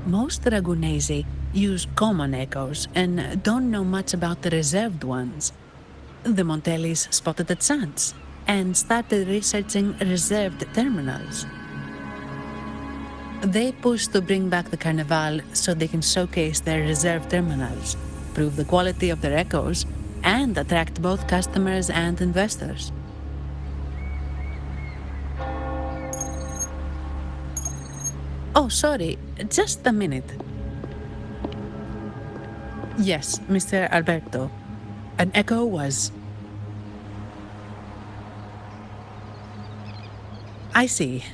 Most Ragunesi use common echoes and don't know much about the reserved ones. The Montellis spotted a chance and started researching reserved terminals. They pushed to bring back the Carnival so they can showcase their reserved terminals, prove the quality of their echoes, and attract both customers and investors. Oh, sorry, just a minute. Yes, Mr. Alberto. An echo was... I see.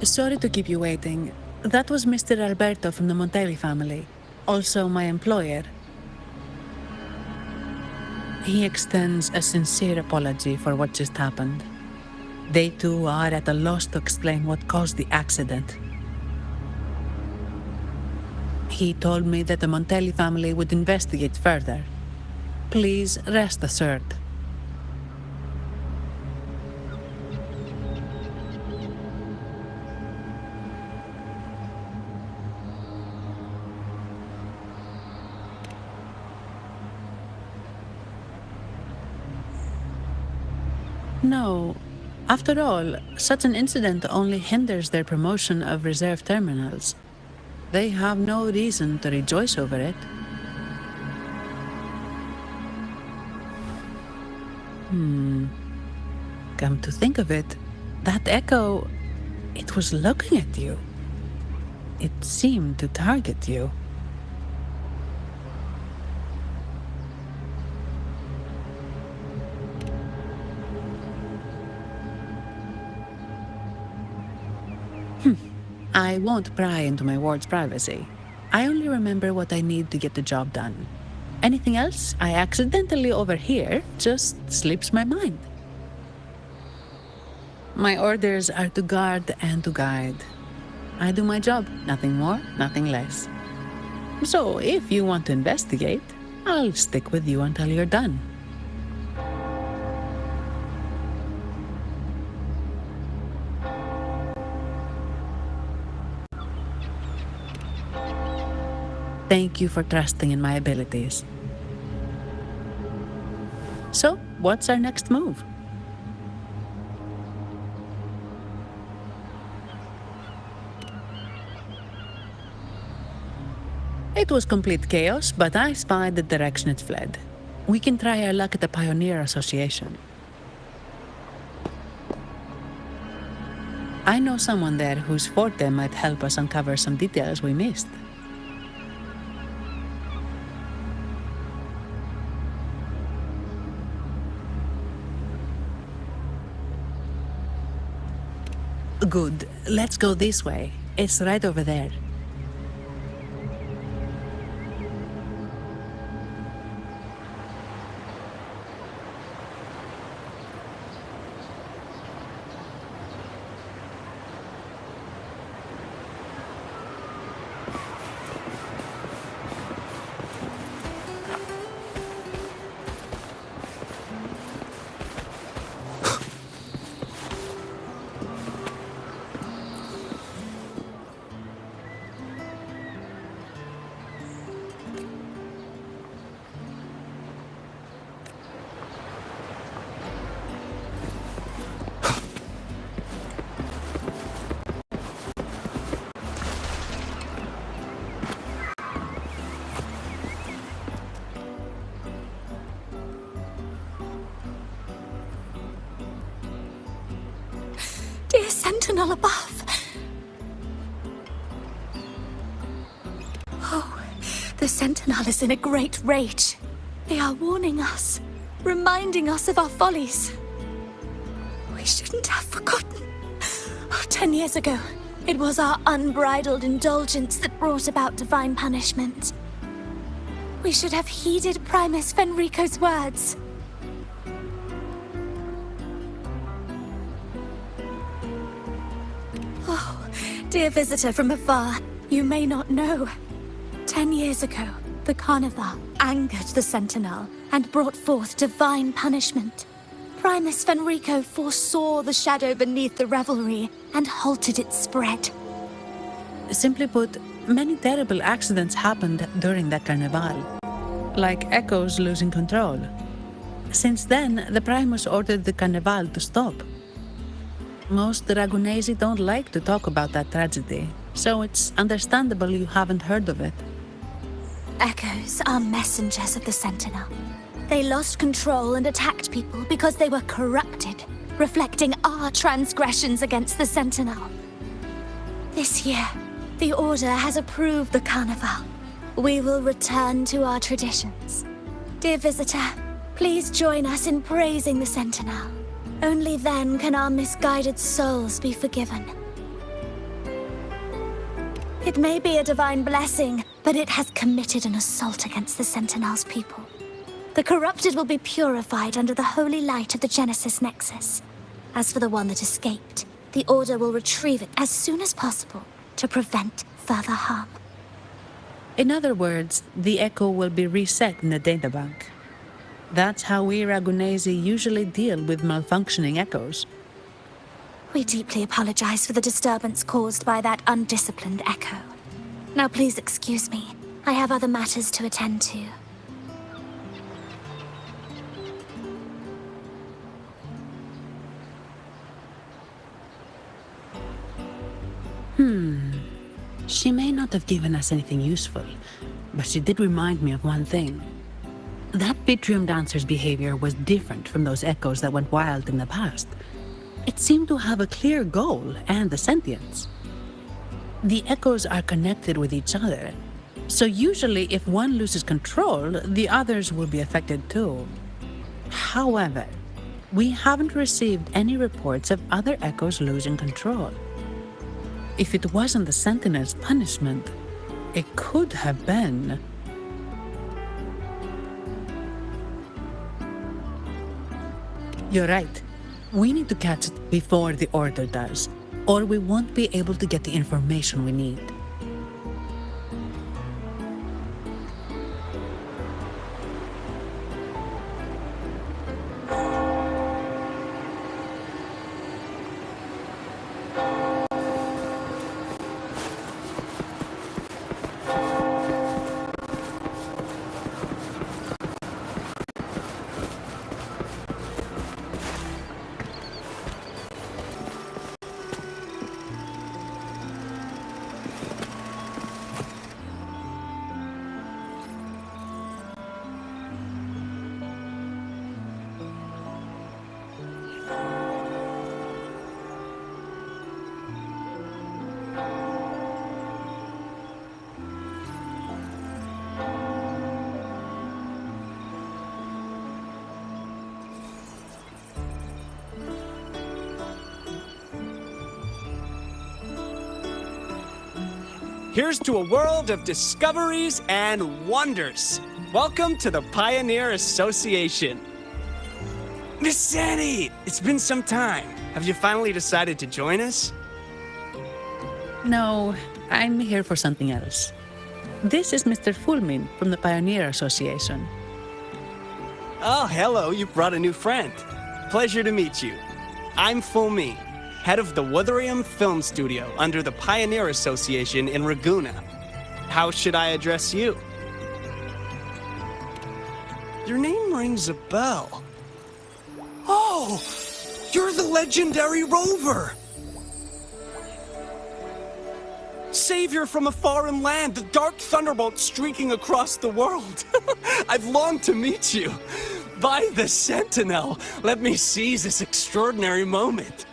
Sorry to keep you waiting. That was Mr. Alberto from the Montelli family, also my employer. He extends a sincere apology for what just happened. They too are at a loss to explain what caused the accident. He told me that the Montelli family would investigate further. Please rest assured. No. After all, such an incident only hinders their promotion of reserve terminals. They have no reason to rejoice over it. Come to think of it, that echo, it was looking at you. It seemed to target you. I won't pry into my ward's privacy. I only remember what I need to get the job done. Anything else I accidentally overhear just slips my mind. My orders are to guard and to guide. I do my job, nothing more, nothing less. So if you want to investigate, I'll stick with you until you're done. Thank you for trusting in my abilities. So, what's our next move? It was complete chaos, but I spied the direction it fled. We can try our luck at the Pioneer Association. I know someone there whose forte might help us uncover some details we missed. Good. Let's go this way. It's right over there. Dear Sentinel above. Oh, the Sentinel is in a great rage. They are warning us, reminding us of our follies. We shouldn't have forgotten. 10 years ago, it was our unbridled indulgence that brought about divine punishment. We should have heeded Primus Fenrico's words. Dear visitor from afar, you may not know. 10 years ago, The Carnival angered the Sentinel and brought forth divine punishment. Primus Fenrico foresaw the shadow beneath the revelry and halted its spread. Simply put, many terrible accidents happened during that carnival, like Echoes losing control. Since then, the Primus ordered the carnival to stop. Most Dragonesi don't like to talk about that tragedy, so it's understandable you haven't heard of it. Echoes are messengers of the Sentinel. They lost control and attacked people because they were corrupted, reflecting our transgressions against the Sentinel. This year, the Order has approved the Carnival. We will return to our traditions. Dear visitor, please join us in praising the Sentinel. Only then can our misguided souls be forgiven. It may be a divine blessing, but it has committed an assault against the Sentinel's people. The corrupted will be purified under the holy light of the Genesis Nexus. As for the one that escaped, the Order will retrieve it as soon as possible to prevent further harm. In other words, the Echo will be reset in the databank. That's how we Ragunesi usually deal with malfunctioning Echoes. We deeply apologize for the disturbance caused by that undisciplined Echo. Now please excuse me. I have other matters to attend to. She may not have given us anything useful, but she did remind me of one thing. That Vitrium dancer's behavior was different from those Echoes that went wild in the past. It seemed to have a clear goal and a sentience. The Echoes are connected with each other, so usually if one loses control, the others will be affected too. However, we haven't received any reports of other Echoes losing control. If it wasn't the Sentinel's punishment, it could have been... You're right. We need to catch it before the Order does, or we won't be able to get the information we need. Here's to a world of discoveries and wonders. Welcome to the Pioneer Association. Miss Zanny, it's been some time. Have you finally decided to join us? No, I'm here for something else. This is Mr. Fulmin from the Pioneer Association. Oh, hello, you brought a new friend. Pleasure to meet you. I'm Fulmin, head of the Wuthering Film Studio under the Pioneer Association in Ragunna. How should I address you? Your name rings a bell. Oh, you're the legendary Rover! Savior from a foreign land, the dark thunderbolt streaking across the world. I've longed to meet you. By the Sentinel, let me seize this extraordinary moment.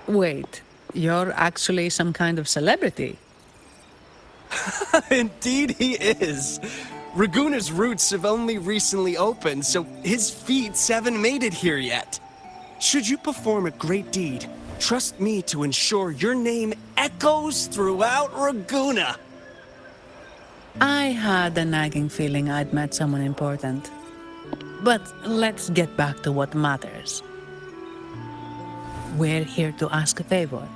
Wait, you're actually some kind of celebrity? Indeed he is. Ragunna's roots have only recently opened, so his feats haven't made it here yet. Should you perform a great deed, trust me to ensure your name echoes throughout Ragunna. I had a nagging feeling I'd met someone important. But let's get back to what matters. We're here to ask a favor.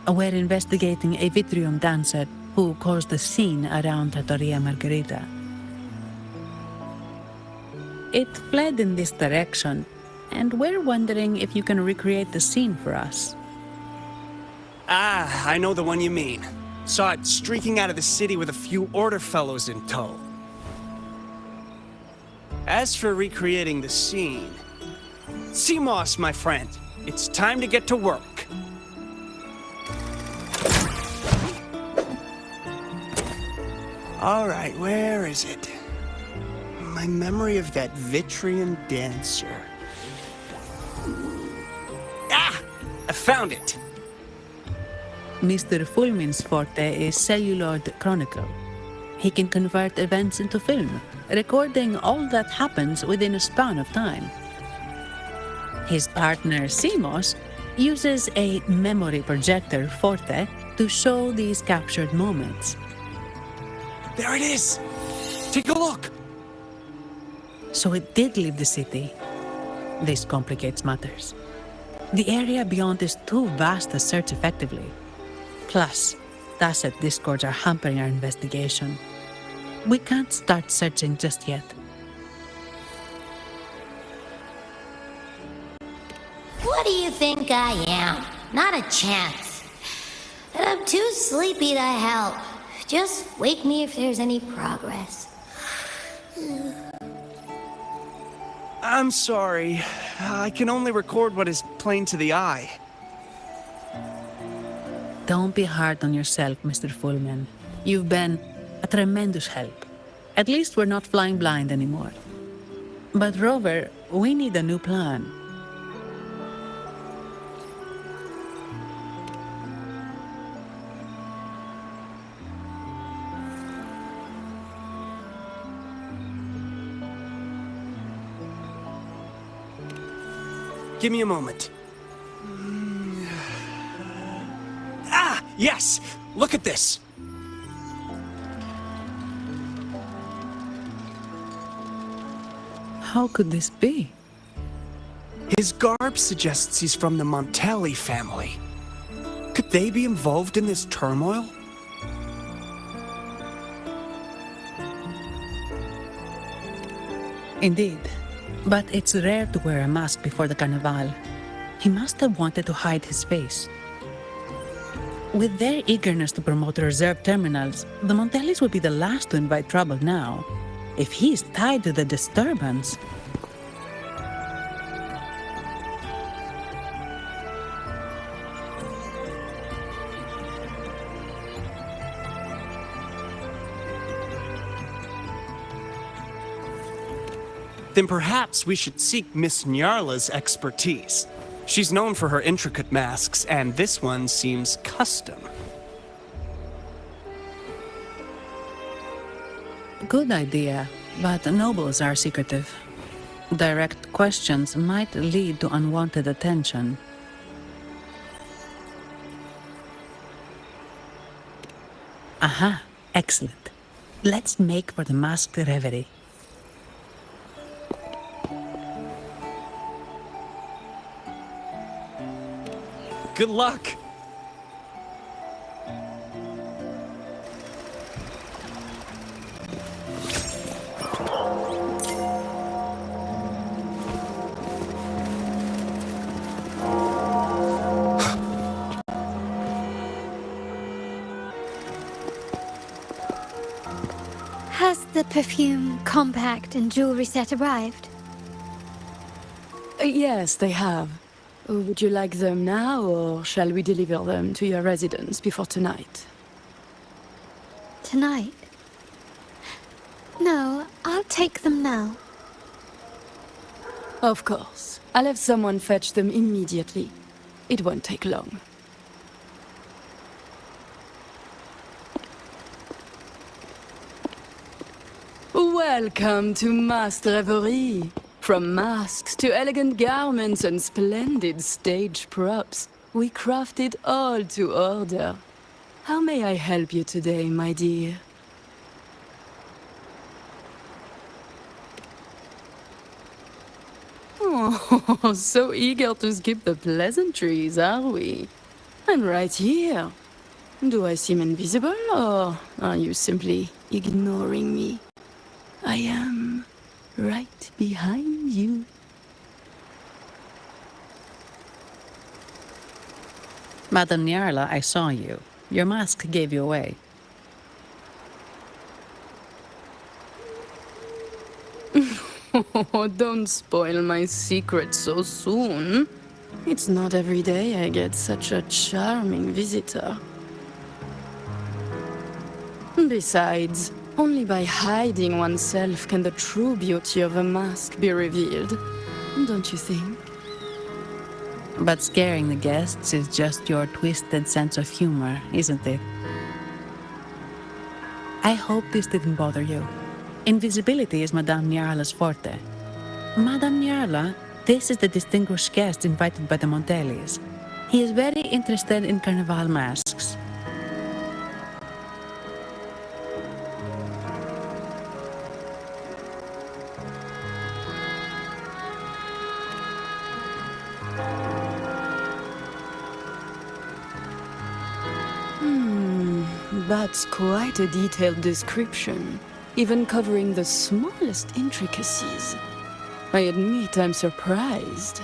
We're investigating a Vitrium dancer who caused a scene around Trattoria Margherita. It fled in this direction, and we're wondering if you can recreate the scene for us. Ah, I know the one you mean. Saw it streaking out of the city with a few order fellows in tow. As for recreating the scene... Seamoss, my friend, it's time to get to work. All right, where is it? My memory of that Vitrian dancer. Ah! I found it! Mr. Fulmin's forte is celluloid chronicle. He can convert events into film, recording all that happens within a span of time. His partner, Seamoss, uses a memory projector forte to show these captured moments. There it is! Take a look! So it did leave the city. This complicates matters. The area beyond is too vast to search effectively. Plus, Tacet discords are hampering our investigation. We can't start searching just yet. What do you think I am? Not a chance. And I'm too sleepy to help. Just wake me if there's any progress. I'm sorry. I can only record what is plain to the eye. Don't be hard on yourself, Mr. Fulmin. You've been a tremendous help. At least we're not flying blind anymore. But Rover, we need a new plan. Give me a moment. Ah, yes! Look at this! How could this be? His garb suggests he's from the Montelli family. Could they be involved in this turmoil? Indeed. But it's rare to wear a mask before the Carnival. He must have wanted to hide his face. With their eagerness to promote reserve terminals, the Montellis would be the last to invite trouble now. If he's tied to the disturbance... Then perhaps we should seek Miss Nyarla's expertise. She's known for her intricate masks, and this one seems custom. Good idea, but nobles are secretive. Direct questions might lead to unwanted attention. Aha, excellent. Let's make for the masked reverie. Good luck! Has the perfume, compact, and jewelry set arrived? Yes, they have. Would you like them now, or shall we deliver them to your residence before tonight? Tonight? No, I'll take them now. Of course. I'll have someone fetch them immediately. It won't take long. Welcome to Masked Reverie. From masks to elegant garments and splendid stage props, we craft it all to order. How may I help you today, my dear? Oh, so eager to skip the pleasantries, are we? I'm right here. Do I seem invisible, or are you simply ignoring me? I am right behind you. Madame Nyarla, I saw you. Your mask gave you away. Oh, don't spoil my secret so soon. It's not every day I get such a charming visitor. Besides, only by hiding oneself can the true beauty of a mask be revealed. Don't you think? But scaring the guests is just your twisted sense of humor, isn't it? I hope this didn't bother you. Invisibility is Madame Nyarla's forte. Madame Nyarla, this is the distinguished guest invited by the Montellis. He is very interested in carnival masks. That's quite a detailed description, even covering the smallest intricacies. I admit I'm surprised.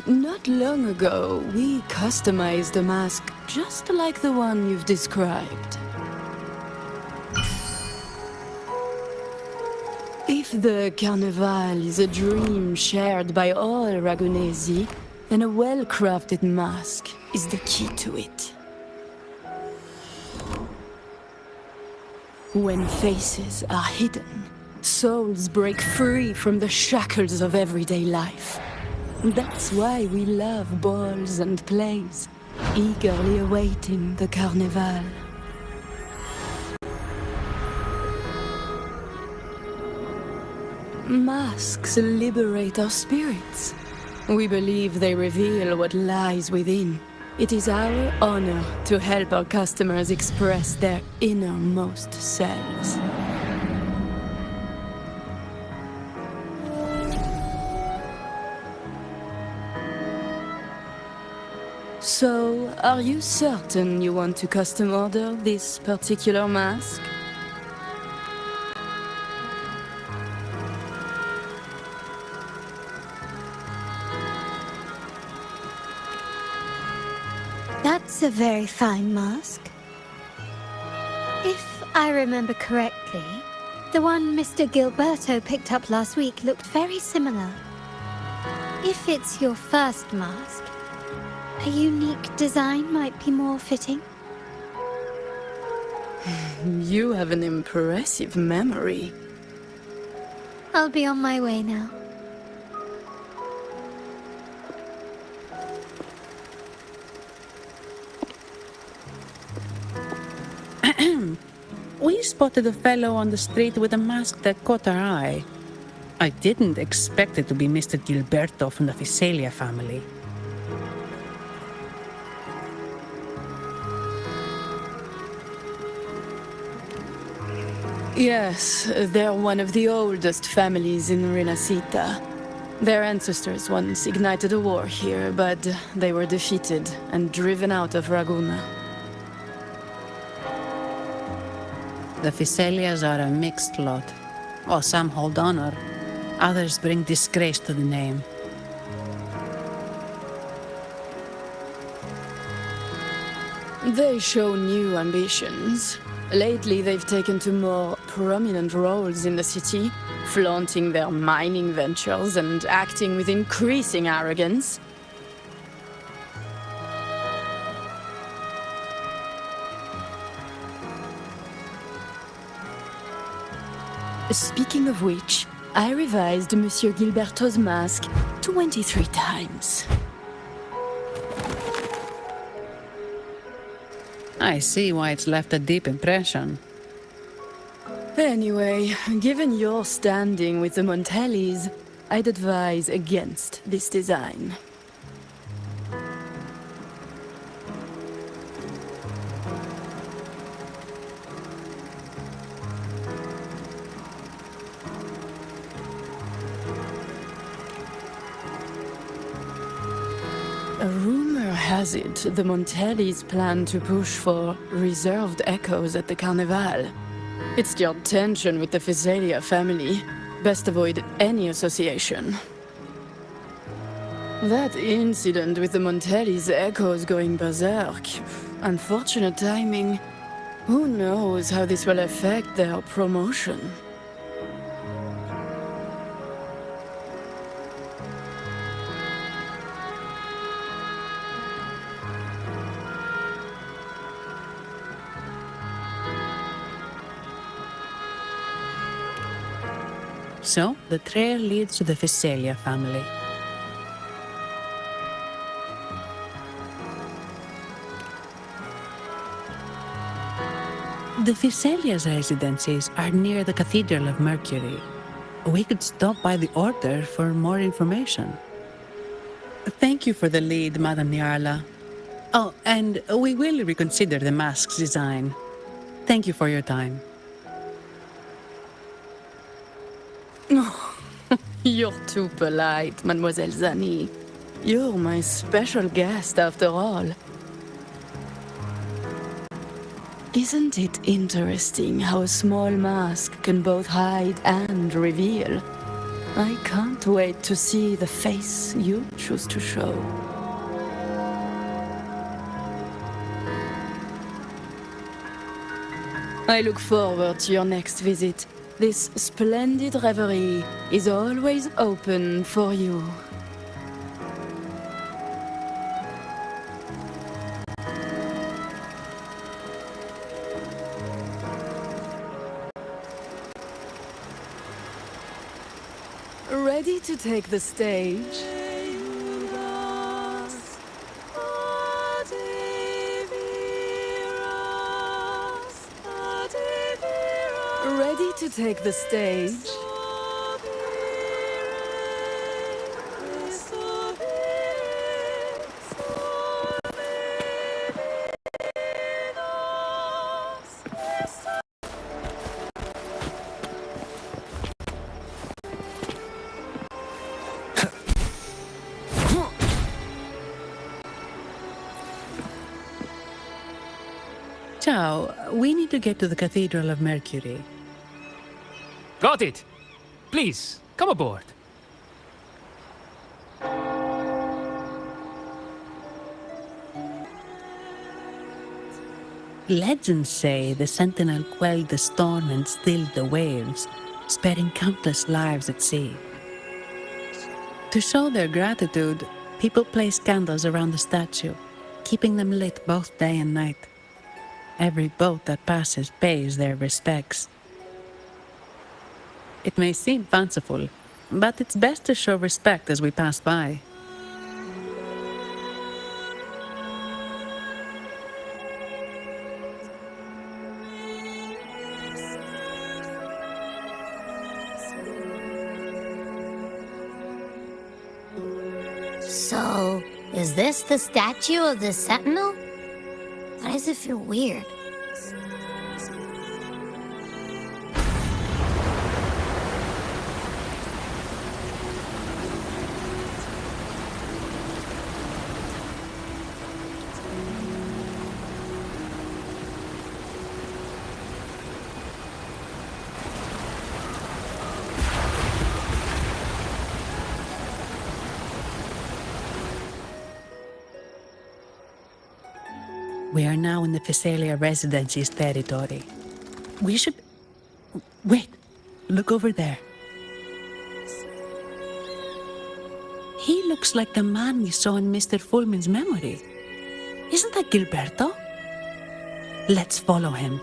Not long ago, we customized a mask just like the one you've described. If the Carnival is a dream shared by all Ragunesi, then a well-crafted mask is the key to it. When faces are hidden, souls break free from the shackles of everyday life. That's why we love balls and plays, eagerly awaiting the Carnival. Masks liberate our spirits. We believe they reveal what lies within. It is our honor to help our customers express their innermost selves. So, are you certain you want to custom order this particular mask? That's a very fine mask. If I remember correctly, the one Mr. Gilberto picked up last week looked very similar. If it's your first mask, a unique design might be more fitting. You have an impressive memory. I'll be on my way now. We spotted a fellow on the street with a mask that caught our eye. I didn't expect it to be Mr. Gilberto from the Fisalia family. Yes, they're one of the oldest families in Renacita. Their ancestors once ignited a war here, but they were defeated and driven out of Ragunna. The Fisalias are a mixed lot. While some hold honor, others bring disgrace to the name. They show new ambitions. Lately, they've taken to more prominent roles in the city, flaunting their mining ventures and acting with increasing arrogance. Speaking of which, I revised Monsieur Gilberto's mask 23 times. I see why it's left a deep impression. Anyway, given your standing with the Montellis, I'd advise against this design. A rumor has it the Montellis plan to push for reserved echoes at the Carnival. It's your tension with the Physalia family. Best avoid any association. That incident with the Montellis' echoes going berserk. Unfortunate timing. Who knows how this will affect their promotion? So, the trail leads to the Physalia family. The Physalia's residencies are near the Cathedral of Mercury. We could stop by the Order for more information. Thank you for the lead, Madame Niarla. Oh, and we will reconsider the mask's design. Thank you for your time. You're too polite, Mademoiselle Zani. You're my special guest, after all. Isn't it interesting how a small mask can both hide and reveal? I can't wait to see the face you choose to show. I look forward to your next visit. This splendid reverie is always open for you. Ready to take the stage? Ready to take the stage? Ciao, we need to get to the Cathedral of Mercury. Got it! Please, come aboard. Legends say the Sentinel quelled the storm and stilled the waves, sparing countless lives at sea. To show their gratitude, people place candles around the statue, keeping them lit both day and night. Every boat that passes pays their respects. It may seem fanciful, but it's best to show respect as we pass by. So, is this the statue of the Sentinel? Why does it feel weird? We are now in the Physalia Residency's territory. We should... Wait! Look over there. He looks like the man we saw in Mr. Fulmin's memory. Isn't that Gilberto? Let's follow him.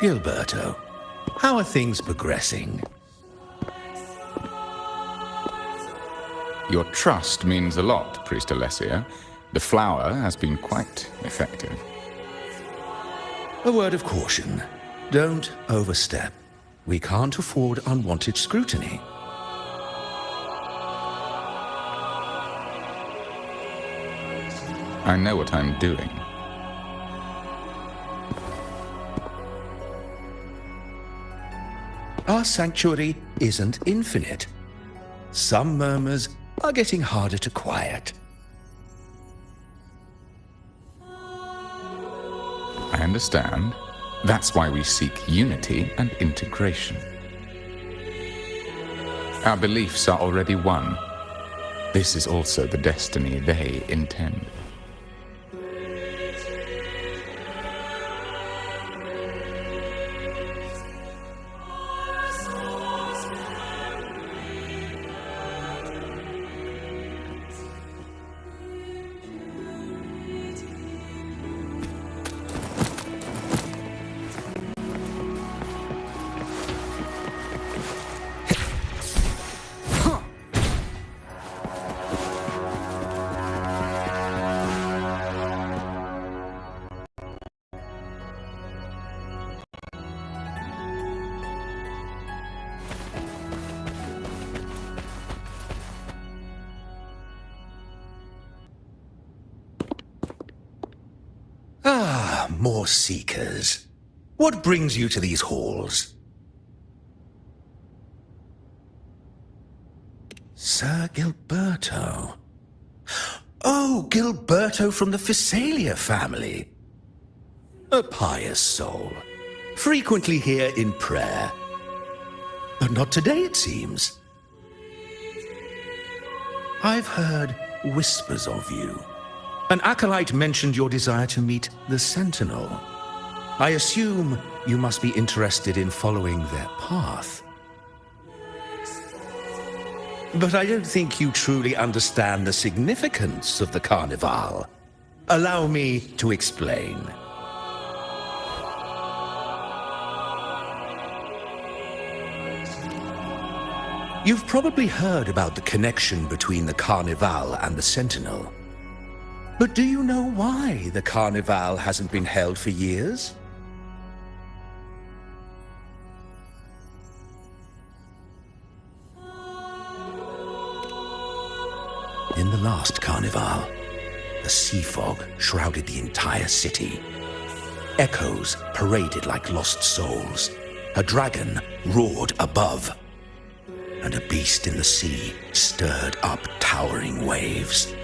Gilberto, how are things progressing? Your trust means a lot, Priest Alessio. The flower has been quite effective. A word of caution. Don't overstep. We can't afford unwanted scrutiny. I know what I'm doing. Our sanctuary isn't infinite. Some murmurs are getting harder to quiet. I understand. That's why we seek unity and integration. Our beliefs are already one. This is also the destiny they intend. Ah, more seekers. What brings you to these halls? Sir Gilberto. Oh, Gilberto from the Physalia family. A pious soul. Frequently here in prayer. But not today, it seems. I've heard whispers of you. An acolyte mentioned your desire to meet the Sentinel. I assume you must be interested in following their path. But I don't think you truly understand the significance of the Carnival. Allow me to explain. You've probably heard about the connection between the Carnival and the Sentinel. But do you know why the Carnival hasn't been held for years? In the last Carnival, the sea fog shrouded the entire city. Echoes paraded like lost souls. A dragon roared above. And a beast in the sea stirred up towering waves.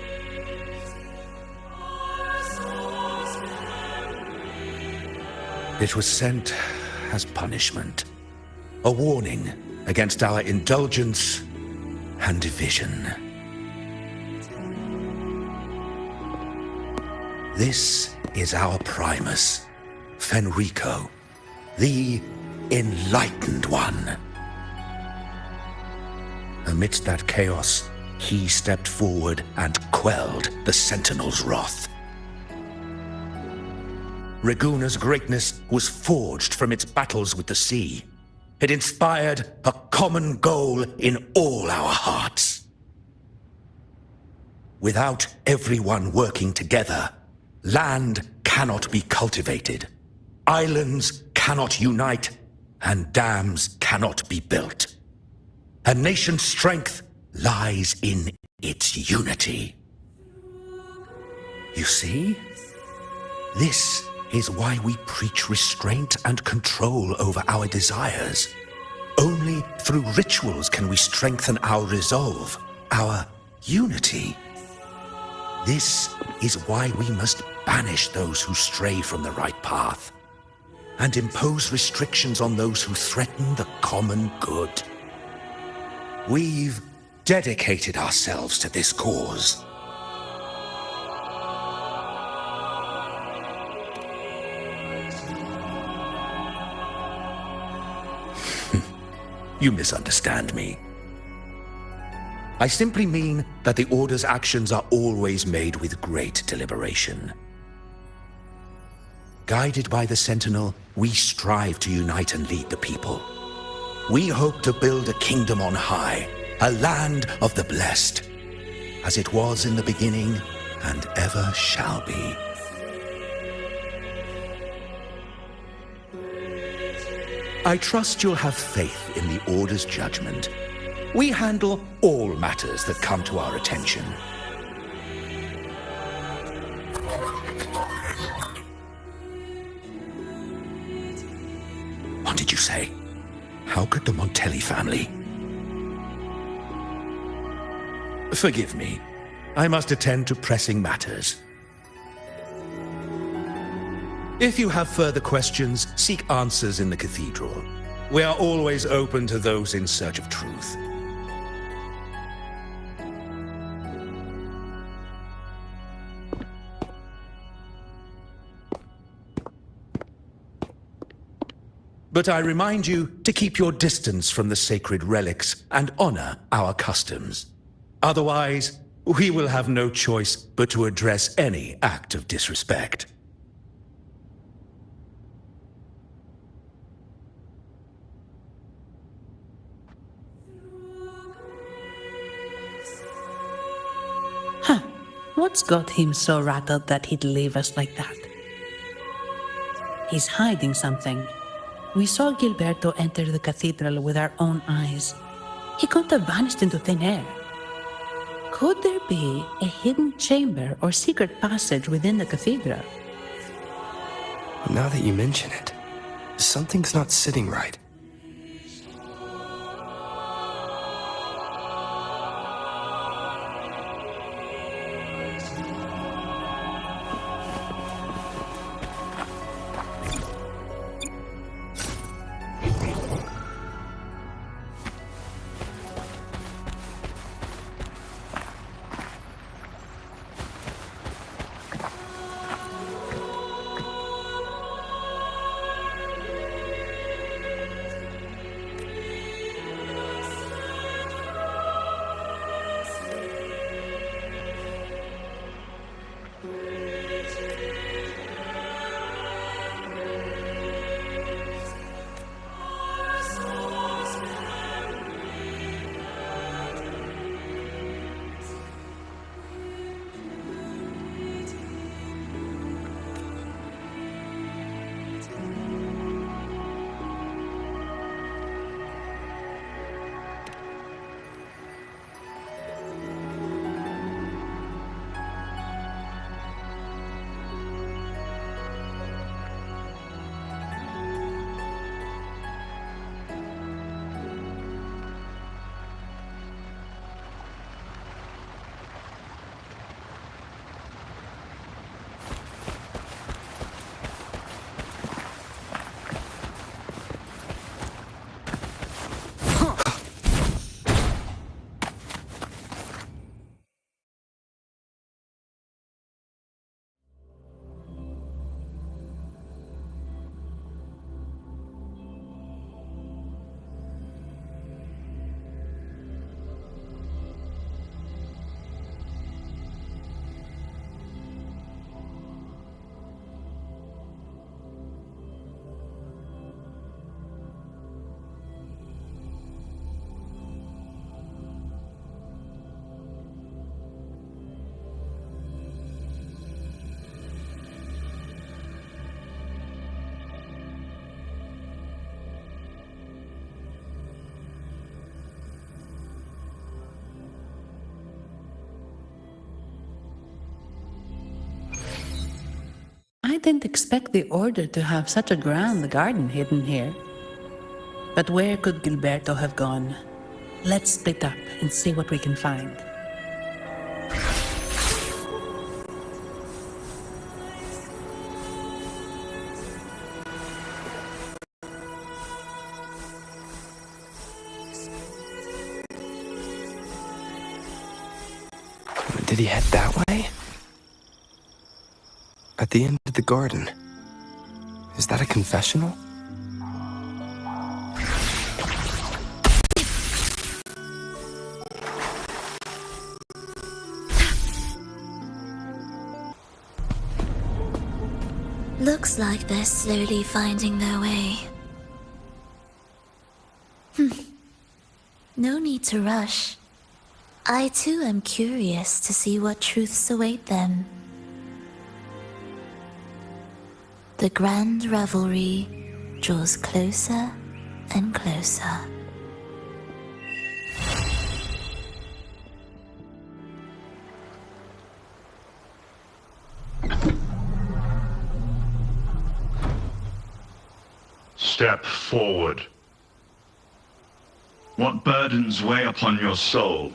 It was sent as punishment. A warning against our indulgence and division. This is our Primus, Fenrico, the Enlightened One. Amidst that chaos, he stepped forward and quelled the Sentinel's wrath. Raguna's greatness was forged from its battles with the sea. It inspired a common goal in all our hearts. Without everyone working together, land cannot be cultivated, islands cannot unite, and dams cannot be built. A nation's strength lies in its unity. You see? This is why we preach restraint and control over our desires. Only through rituals can we strengthen our resolve, our unity. This is why we must banish those who stray from the right path, and impose restrictions on those who threaten the common good. We've dedicated ourselves to this cause. You misunderstand me. I simply mean that the Order's actions are always made with great deliberation. Guided by the Sentinel, we strive to unite and lead the people. We hope to build a kingdom on high, a land of the blessed, as it was in the beginning and ever shall be. I trust you'll have faith in the Order's judgment. We handle all matters that come to our attention. What did you say? How could the Montelli family? Forgive me. I must attend to pressing matters. If you have further questions, seek answers in the cathedral. We are always open to those in search of truth. But I remind you to keep your distance from the sacred relics and honor our customs. Otherwise, we will have no choice but to address any act of disrespect. What's got him so rattled that he'd leave us like that? He's hiding something. We saw Gilberto enter the cathedral with our own eyes. He couldn't have vanished into thin air. Could there be a hidden chamber or secret passage within the cathedral? Now that you mention it, something's not sitting right. I didn't expect the Order to have such a grand garden hidden here. But where could Gilberto have gone? Let's split up and see what we can find. Did he head that way? At the end of the garden. Is that a confessional? Looks like they're slowly finding their way. No need to rush. I too am curious to see what truths await them. The grand revelry draws closer and closer. Step forward. What burdens weigh upon your soul?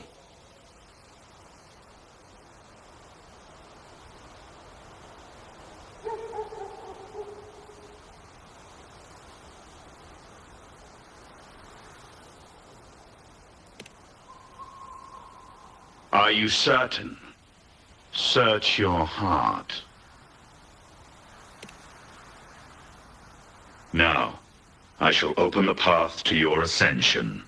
Are you certain? Search your heart. Now, I shall open the path to your ascension.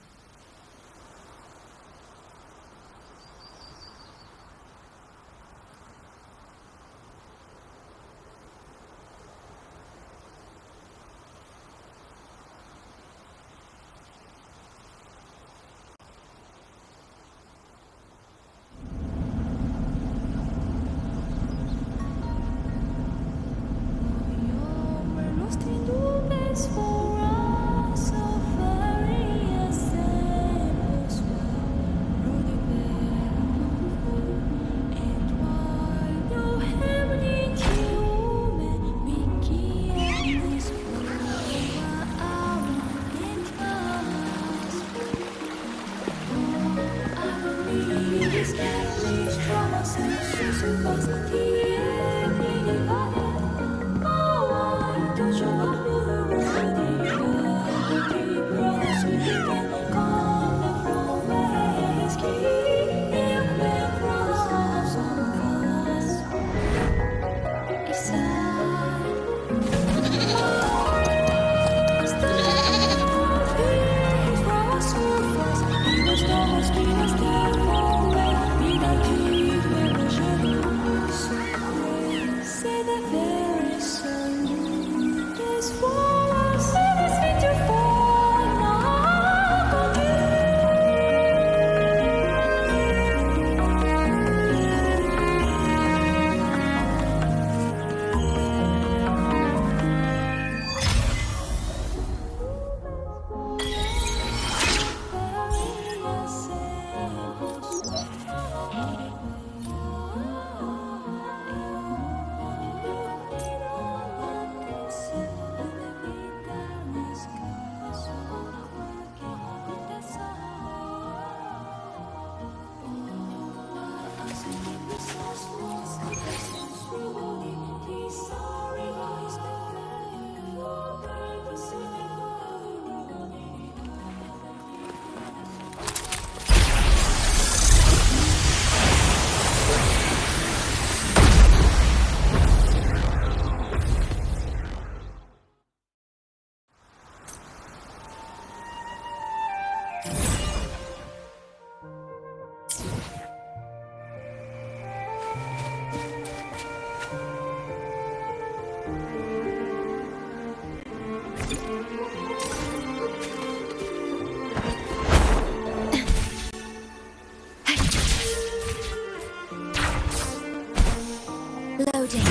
Loading.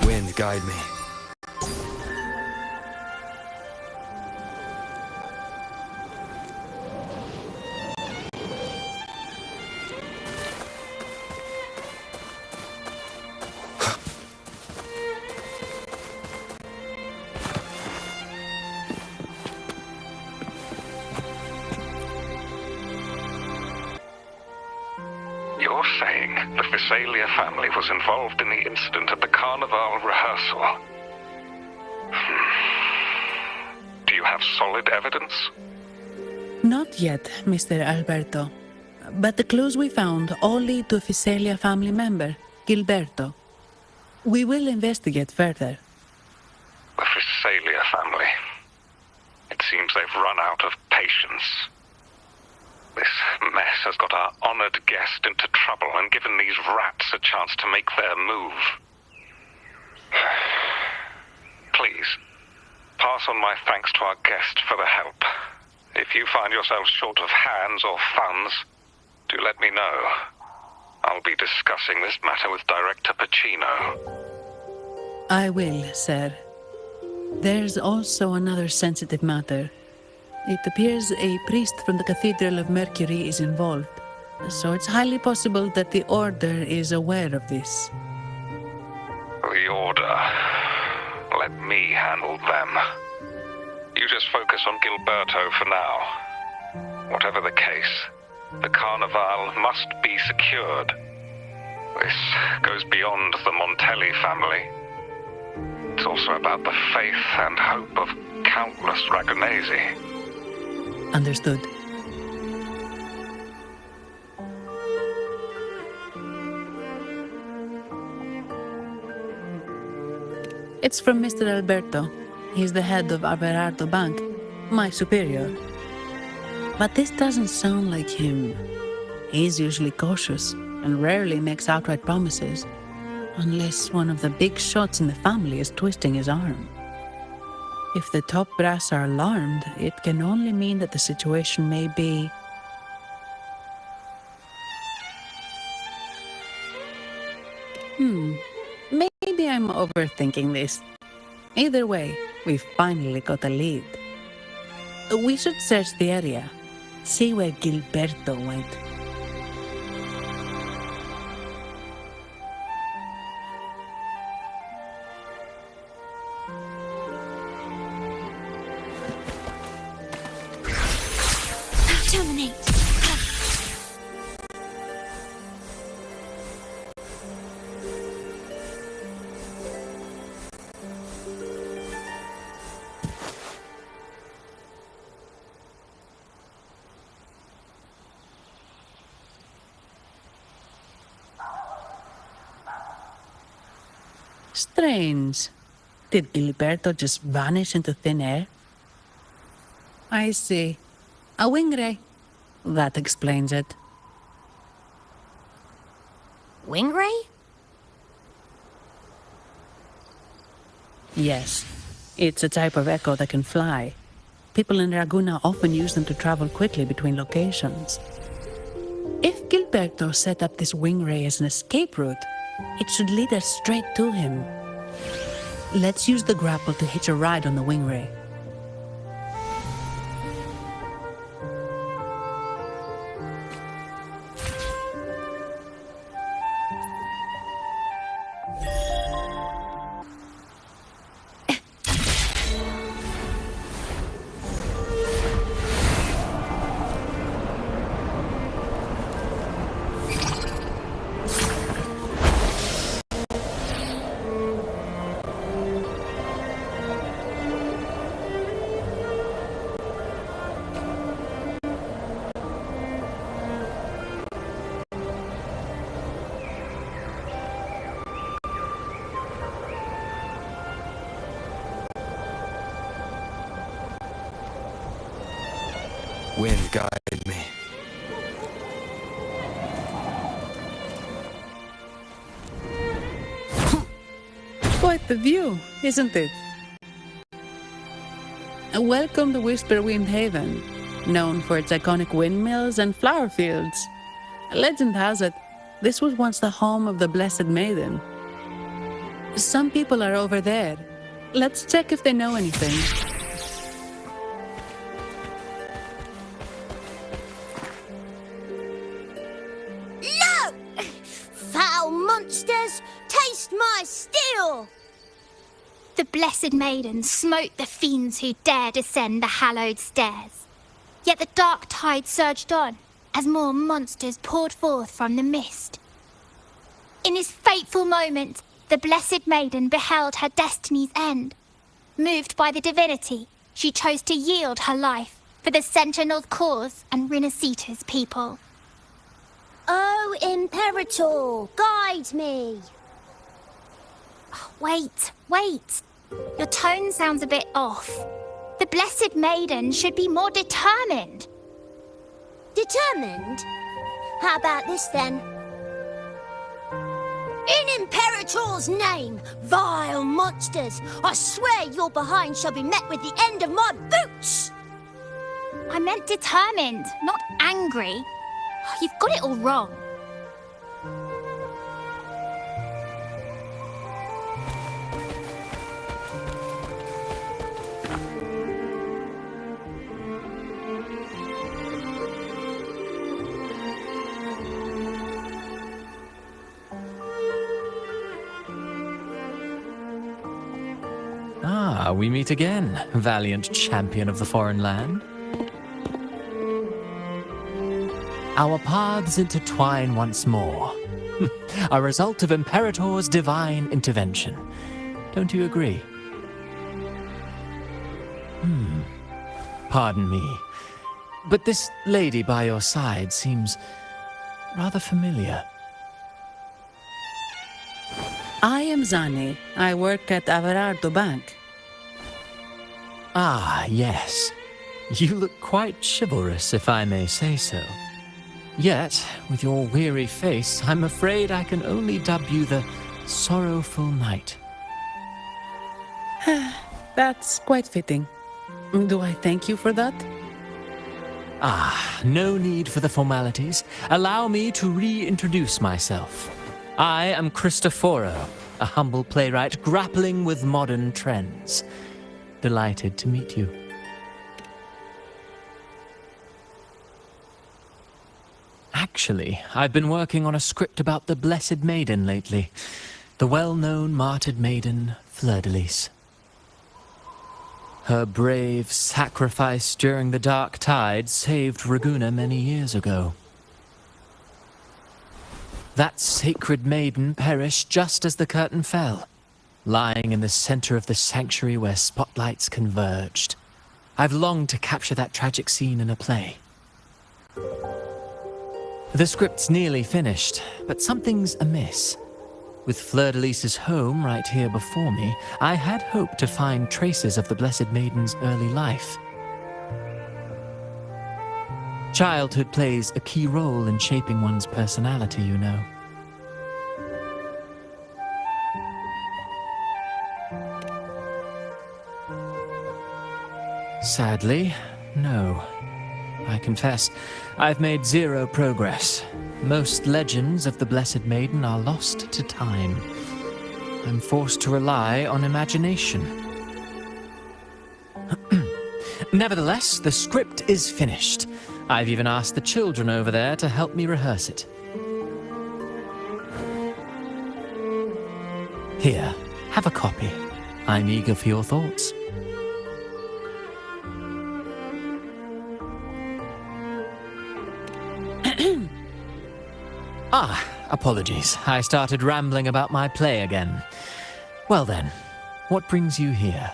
Wind, guide me. You're saying the Visalia family was involved in the incident at the Carnival rehearsal? Do you have solid evidence? Not yet, Mr. Alberto. But the clues we found all lead to a Visalia family member, Gilberto. We will investigate further. The Visalia family. It seems they've run out of patience. This mess has got our honored guest into trouble and given these rats a chance to make their move. Please, pass on my thanks to our guest for the help. If you find yourselves short of hands or funds, do let me know. I'll be discussing this matter with Director Pacino. I will, sir. There's also another sensitive matter. It appears a priest from the Cathedral of Mercury is involved, so it's highly possible that the Order is aware of this. The Order. Let me handle them. You just focus on Gilberto for now. Whatever the case, the Carnival must be secured. This goes beyond the Montelli family. It's also about the faith and hope of countless Ragonesi. Understood. It's from Mr. Alberto. He's the head of Averardo Bank, my superior. But this doesn't sound like him. He's usually cautious and rarely makes outright promises, unless one of the big shots in the family is twisting his arm. If the top brass are alarmed, it can only mean that the situation may be... Maybe I'm overthinking this. Either way, we've finally got a lead. We should search the area, see where Gilberto went. Terminate. Strange. Did Gilberto just vanish into thin air? I see. A wing ray. That explains it. Wing ray? Yes. It's a type of echo that can fly. People in Raguna often use them to travel quickly between locations. If Gilberto set up this wing ray as an escape route, it should lead us straight to him. Let's use the grapple to hitch a ride on the wing ray. Wind guide me. Quite the view, isn't it? Welcome to Whisperwind Haven, known for its iconic windmills and flower fields. Legend has it, this was once the home of the Blessed Maiden. Some people are over there. Let's check if they know anything. No! Foul monsters, taste my steel! The Blessed Maiden smote the fiends who dare descend the hallowed stairs. Yet the dark tide surged on as more monsters poured forth from the mist. In this fateful moment, the Blessed Maiden beheld her destiny's end. Moved by the divinity, she chose to yield her life for the Sentinel's cause and Rinasita's people. Oh, Imperator, guide me! Wait. Your tone sounds a bit off. The Blessed Maiden should be more determined. Determined? How about this then? In Imperator's name, vile monsters, I swear your behind shall be met with the end of my boots! I meant determined, not angry. You've got it all wrong. Ah, we meet again, valiant champion of the foreign land. Our paths intertwine once more. A result of Imperator's divine intervention. Don't you agree? Pardon me, but this lady by your side seems rather familiar. I am Zani. I work at Averardo Bank. Ah, yes. You look quite chivalrous, if I may say so. Yet, with your weary face, I'm afraid I can only dub you the Sorrowful Knight. That's quite fitting. Do I thank you for that? Ah, no need for the formalities. Allow me to reintroduce myself. I am Cristoforo, a humble playwright grappling with modern trends. Delighted to meet you. Actually, I've been working on a script about the Blessed Maiden lately. The well-known martyred maiden, Fleur-de-Lis. Her brave sacrifice during the Dark Tide saved Raguna many years ago. That sacred maiden perished just as the curtain fell, lying in the center of the sanctuary where spotlights converged. I've longed to capture that tragic scene in a play. The script's nearly finished, but something's amiss. With Fleur-de-Lis's home right here before me, I had hoped to find traces of the Blessed Maiden's early life. Childhood plays a key role in shaping one's personality, you know. Sadly, no. I confess, I've made zero progress. Most legends of the Blessed Maiden are lost to time. I'm forced to rely on imagination. Nevertheless, the script is finished. I've even asked the children over there to help me rehearse it. Here, have a copy. I'm eager for your thoughts. Apologies. I started rambling about my play again. Well then, what brings you here?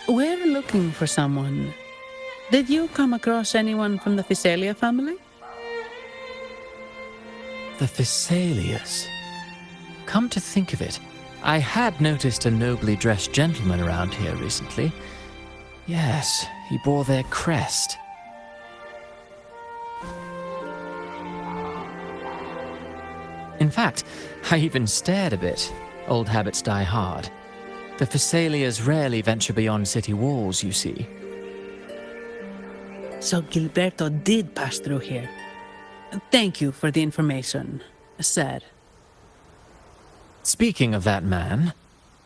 We're looking for someone. Did you come across anyone from the Physalia family? The Physalias. Come to think of it, I had noticed a nobly dressed gentleman around here recently. Yes, he bore their crest. In fact, I even stared a bit. Old habits die hard. The Physalias rarely venture beyond city walls, you see. So Gilberto did pass through here. Thank you for the information, sir. Speaking of that man,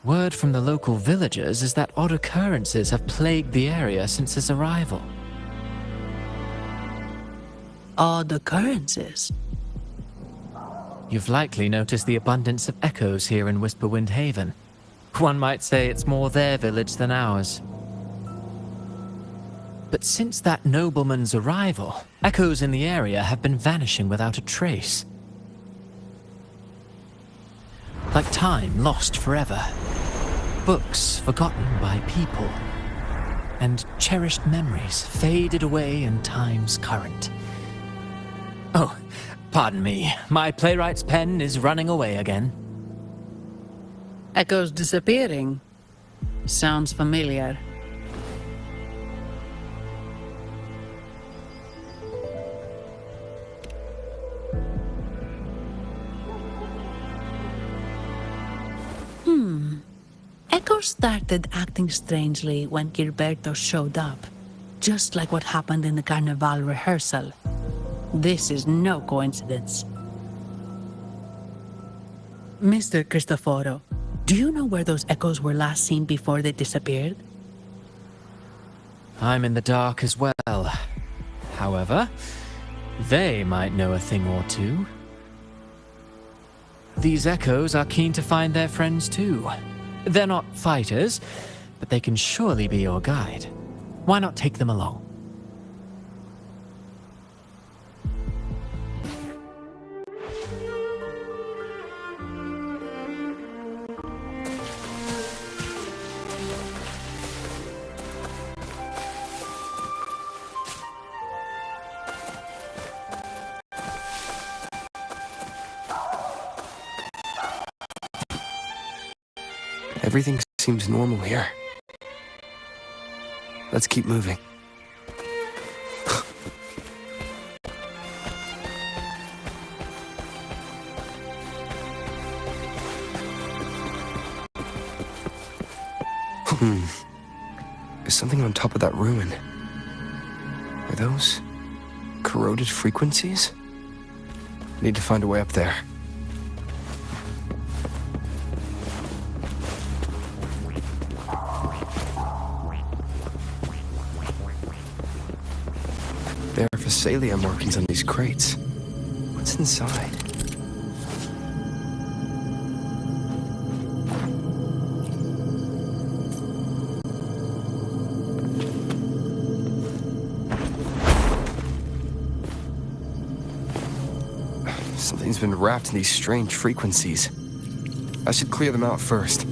word from the local villagers is that odd occurrences have plagued the area since his arrival. Odd occurrences? You've likely noticed the abundance of echoes here in Whisperwind Haven. One might say it's more their village than ours. But since that nobleman's arrival, echoes in the area have been vanishing without a trace. Like time lost forever. Books forgotten by people. And cherished memories faded away in time's current. Oh, Pardon me, my playwright's pen is running away again. Echoes disappearing. Sounds familiar. Echoes started acting strangely when Gilberto showed up, just like what happened in the Carnival rehearsal. This is no coincidence. Mr. Cristoforo, do you know where those echoes were last seen before they disappeared? I'm in the dark as well. However, they might know a thing or two. These echoes are keen to find their friends too. They're not fighters, but they can surely be your guide. Why not take them along? Everything seems normal here. Let's keep moving. There's something on top of that ruin. Are those corroded frequencies? Need to find a way up there. There are Phasalia markings on these crates. What's inside? Something's been wrapped in these strange frequencies. I should clear them out first.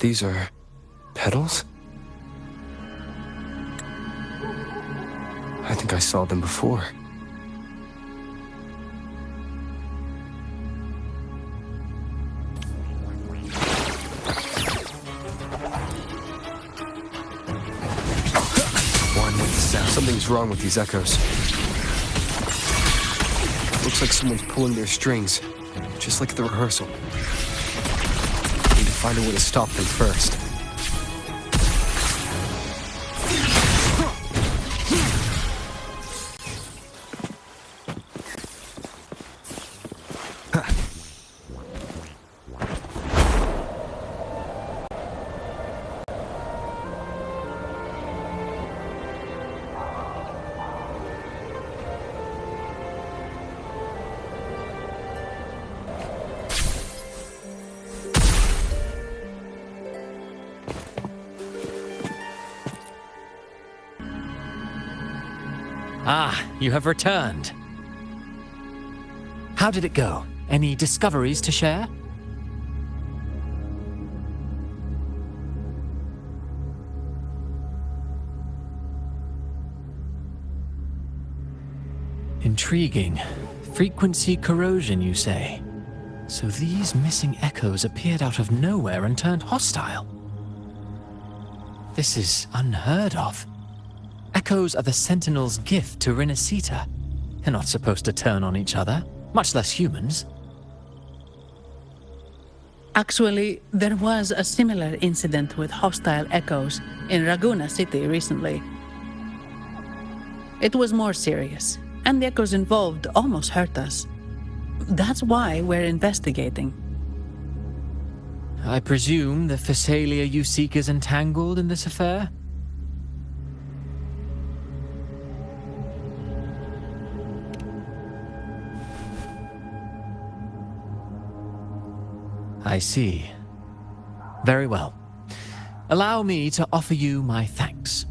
These are petals? I think I saw them before. Something's wrong with these echoes. Looks like someone's pulling their strings, just like at the rehearsal. Need to find a way to stop them first. Ah, you have returned. How did it go? Any discoveries to share? Intriguing. Frequency corrosion, you say? So these missing echoes appeared out of nowhere and turned hostile. This is unheard of. Echoes are the Sentinel's gift to Renacita. They're not supposed to turn on each other, much less humans. Actually, there was a similar incident with hostile echoes in Raguna City recently. It was more serious, and the echoes involved almost hurt us. That's why we're investigating. I presume the Phasalia you seek is entangled in this affair? I see. Very well. Allow me to offer you my thanks.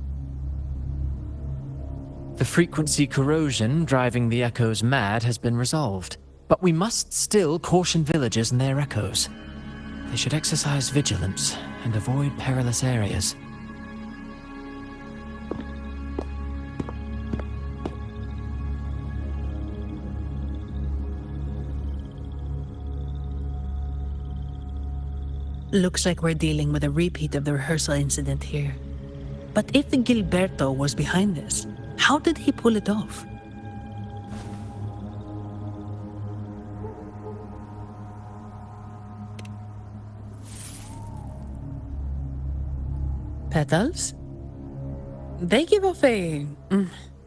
The frequency corrosion driving the echoes mad has been resolved, but we must still caution villagers and their echoes. They should exercise vigilance and avoid perilous areas. Looks like we're dealing with a repeat of the rehearsal incident here. But if Gilberto was behind this, how did he pull it off? Petals? They give off a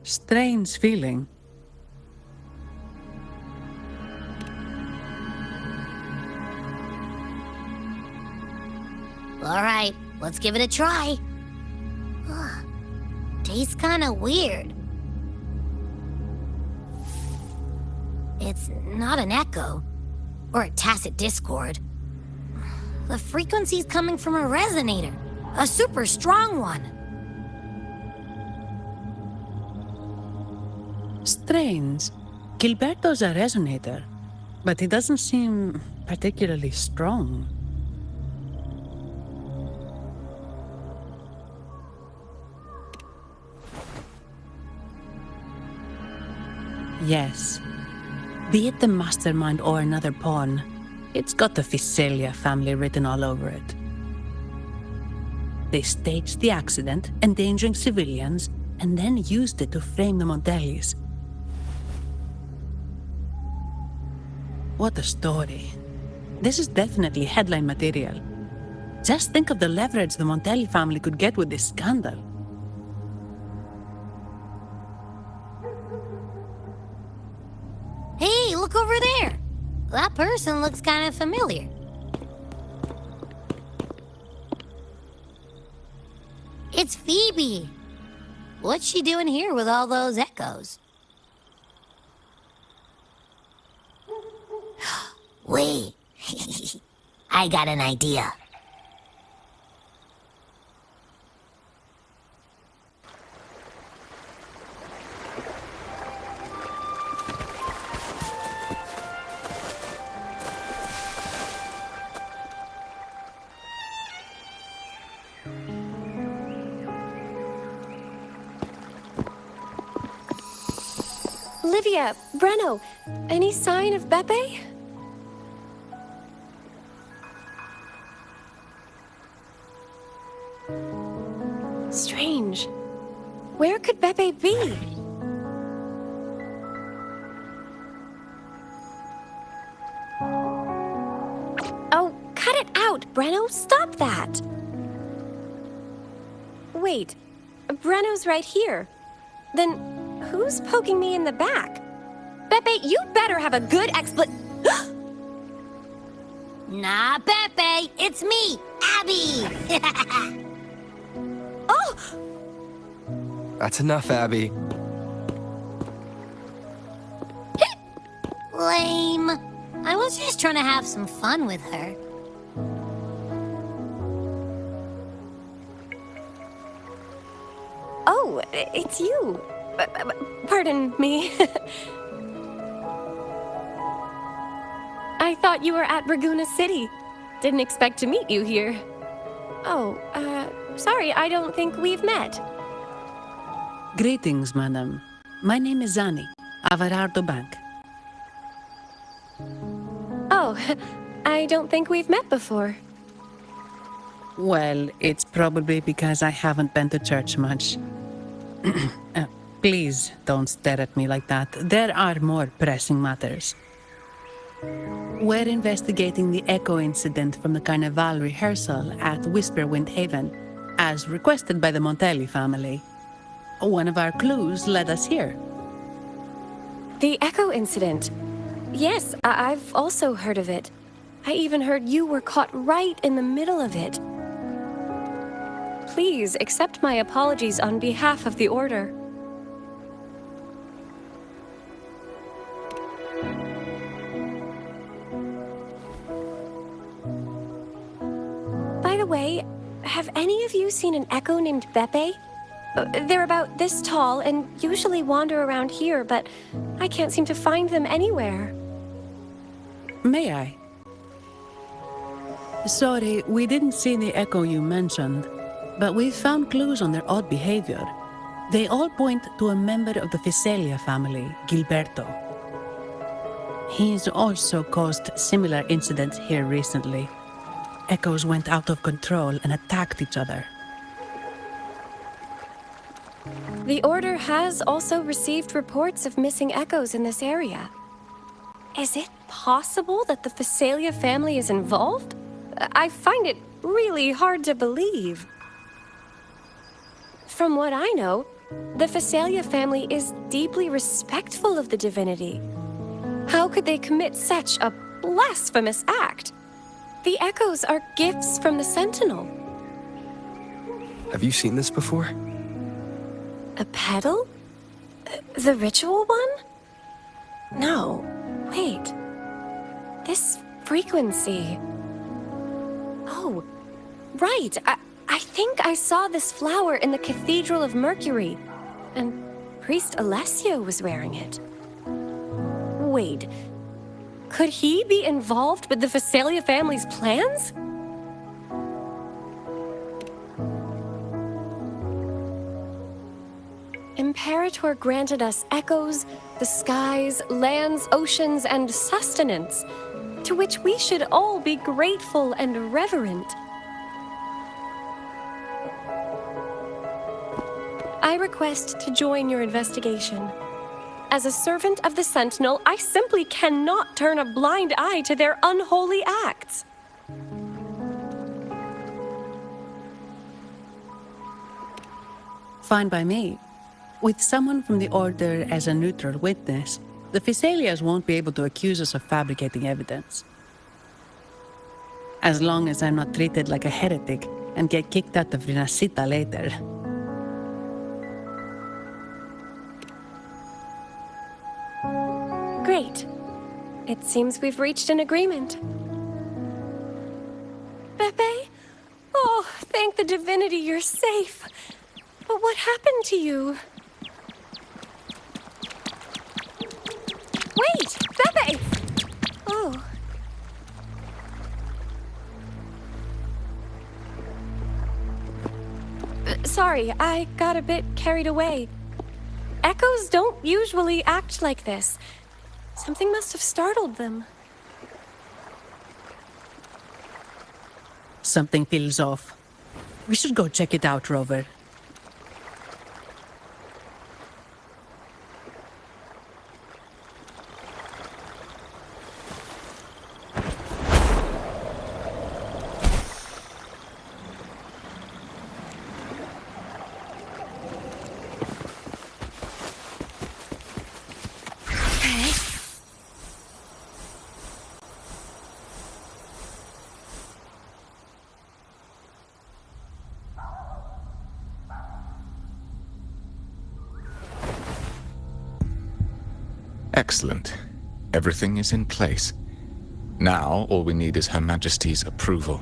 strange feeling. All right, let's give it a try. Tastes kind of weird. It's not an echo or a tacit discord. The frequency's coming from a resonator, a super strong one. Strange. Gilberto's a resonator, but he doesn't seem particularly strong. Yes. Be it the mastermind or another pawn, it's got the Phasalia family written all over it. They staged the accident, endangering civilians, and then used it to frame the Montellis. What a story. This is definitely headline material. Just think of the leverage the Montelli family could get with this scandal. Hey, look over there. That person looks kind of familiar. It's Phoebe. What's she doing here with all those echoes? Wait. I got an idea. Olivia, Breno, any sign of Beppe? Strange. Where could Beppe be? Oh, cut it out, Breno. Stop that. Wait, Breno's right here. Then who's poking me in the back? Beppe, you better have a good Nah, Beppe, it's me, Abby. Oh! That's enough, Abby. Lame. I was just trying to have some fun with her. Oh, it's you. Pardon me. I thought you were at Raguna City. Didn't expect to meet you here. Oh, sorry, I don't think we've met. Greetings, madam. My name is Zani. Averardo Bank. Oh, I don't think we've met before. Well, it's probably because I haven't been to church much. Please don't stare at me like that. There are more pressing matters. We're investigating the echo incident from the Carnival rehearsal at Whisperwind Haven, as requested by the Montelli family. One of our clues led us here. The Echo incident. Yes, I've also heard of it. I even heard you were caught right in the middle of it. Please accept my apologies on behalf of the Order. By the way, have any of you seen an echo named Beppe? They're about this tall and usually wander around here, but I can't seem to find them anywhere. May I? Sorry, we didn't see the echo you mentioned, but we found clues on their odd behavior. They all point to a member of the Physalia family, Gilberto. He's also caused similar incidents here recently. Echoes went out of control and attacked each other. The Order has also received reports of missing echoes in this area. Is it possible that the Physalia family is involved? I find it really hard to believe. From what I know, the Physalia family is deeply respectful of the Divinity. How could they commit such a blasphemous act? The echoes are gifts from the Sentinel. Have you seen this before? A pedal? The ritual one? No. Wait. This frequency. Oh, right. I think I saw this flower in the Cathedral of Mercury, and Priest Alessio was wearing it. Wait. Could he be involved with the Physalia family's plans? Imperator granted us echoes, the skies, lands, oceans, and sustenance, to which we should all be grateful and reverent. I request to join your investigation. As a servant of the Sentinel, I simply cannot turn a blind eye to their unholy acts. Fine by me. With someone from the Order as a neutral witness, the Physalias won't be able to accuse us of fabricating evidence. As long as I'm not treated like a heretic and get kicked out of Renasita later. Great. It seems we've reached an agreement. Beppe? Oh, thank the Divinity you're safe. But what happened to you? Wait! Beppe! Oh. Sorry, I got a bit carried away. Echoes don't usually act like this. Something must have startled them. Something feels off. We should go check it out, Rover. Excellent. Everything is in place. Now, all we need is Her Majesty's approval.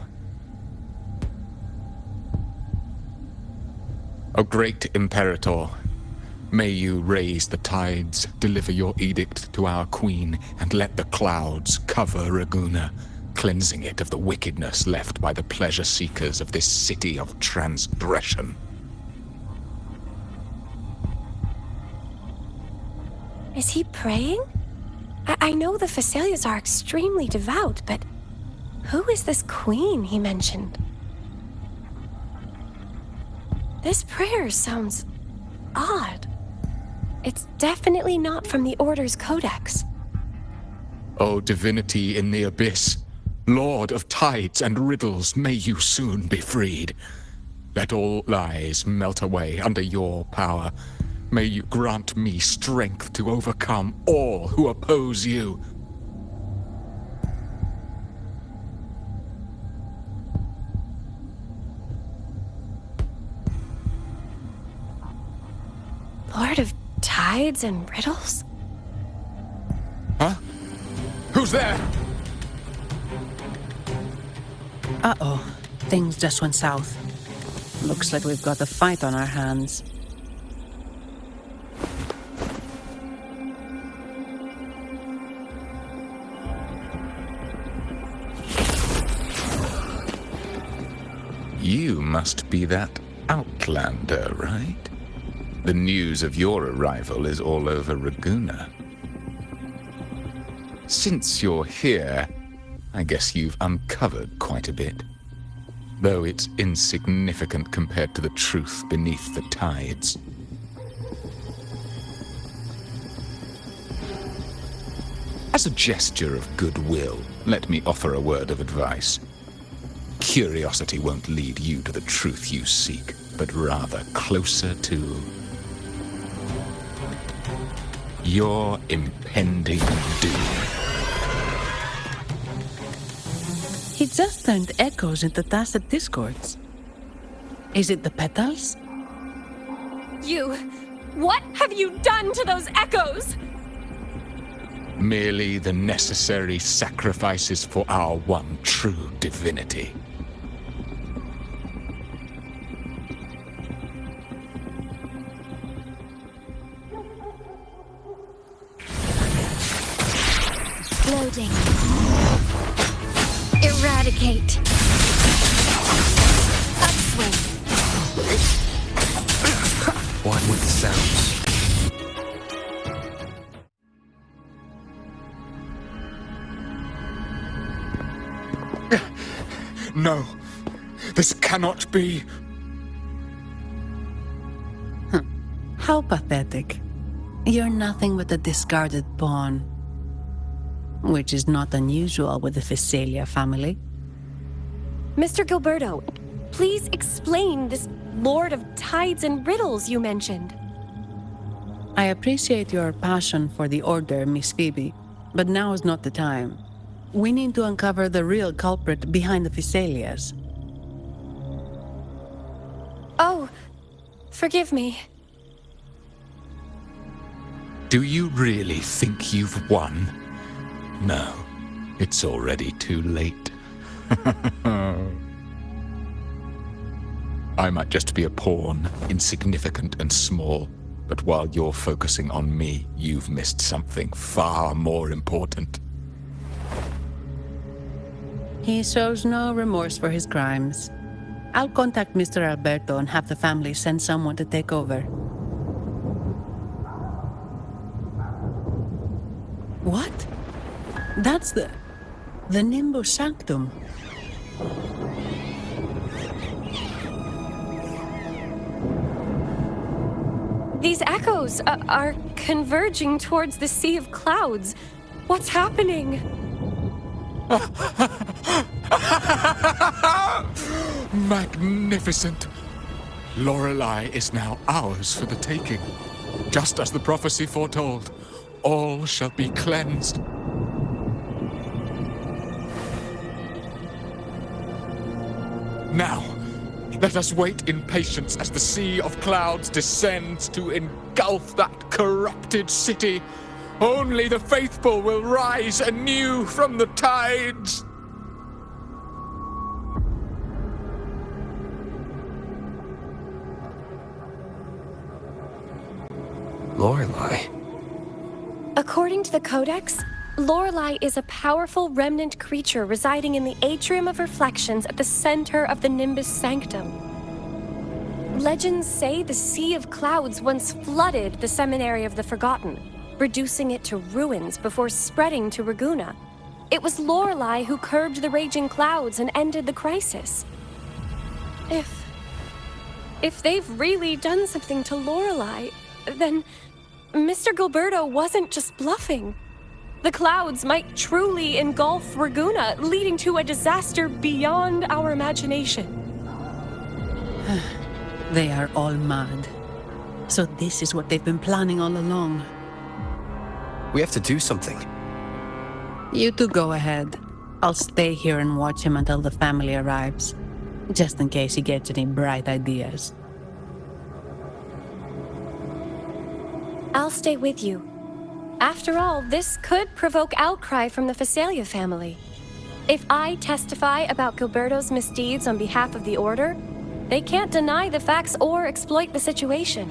O great Imperator, may you raise the tides, deliver your edict to our queen, and let the clouds cover Raguna, cleansing it of the wickedness left by the pleasure seekers of this city of transgression. Is he praying? I know the Facilias are extremely devout, but who is this queen he mentioned? This prayer sounds odd. It's definitely not from the Order's codex. O divinity in the abyss, Lord of tides and riddles, may you soon be freed. Let all lies melt away under your power. May you grant me strength to overcome all who oppose you. Lord of tides and riddles? Huh? Who's there? Uh-oh. Things just went south. Looks like we've got a fight on our hands. You must be that outlander, right? The news of your arrival is all over Ragunna. Since you're here, I guess you've uncovered quite a bit. Though it's insignificant compared to the truth beneath the tides. As a gesture of goodwill, let me offer a word of advice. Curiosity won't lead you to the truth you seek, but rather closer to your impending doom. He just turned echoes into tacit discords. Is it the petals? What have you done to those echoes? Merely the necessary sacrifices for our one true divinity. Loading. Eradicate. Upswing. What with the sounds? No, this cannot be. How pathetic. You're nothing but a discarded pawn. Which is not unusual with the Physalia family. Mr. Gilberto, please explain this Lord of Tides and Riddles you mentioned. I appreciate your passion for the Order, Miss Phoebe, but now is not the time. We need to uncover the real culprit behind the Physalias. Oh, forgive me. Do you really think you've won? No, it's already too late. I might just be a pawn, insignificant and small, but while you're focusing on me, you've missed something far more important. He shows no remorse for his crimes. I'll contact Mr. Alberto and have the family send someone to take over. What? That's the Nimbus Sanctum. These echoes are converging towards the Sea of Clouds. What's happening? Magnificent! Lorelei is now ours for the taking. Just as the prophecy foretold, all shall be cleansed. Now, let us wait in patience as the Sea of Clouds descends to engulf that corrupted city. Only the faithful will rise anew from the tides. Lorelei. According to the Codex, Lorelei is a powerful remnant creature residing in the Atrium of Reflections at the center of the Nimbus Sanctum. Legends say the Sea of Clouds once flooded the Seminary of the Forgotten, reducing it to ruins before spreading to Raguna. It was Lorelei who curbed the raging clouds and ended the crisis. If they've really done something to Lorelei, then Mr. Gilberto wasn't just bluffing. The clouds might truly engulf Raguna, leading to a disaster beyond our imagination. They are all mad. So this is what they've been planning all along. We have to do something. You two go ahead. I'll stay here and watch him until the family arrives, just in case he gets any bright ideas. I'll stay with you. After all, this could provoke outcry from the Phasalia family. If I testify about Gilberto's misdeeds on behalf of the Order, they can't deny the facts or exploit the situation.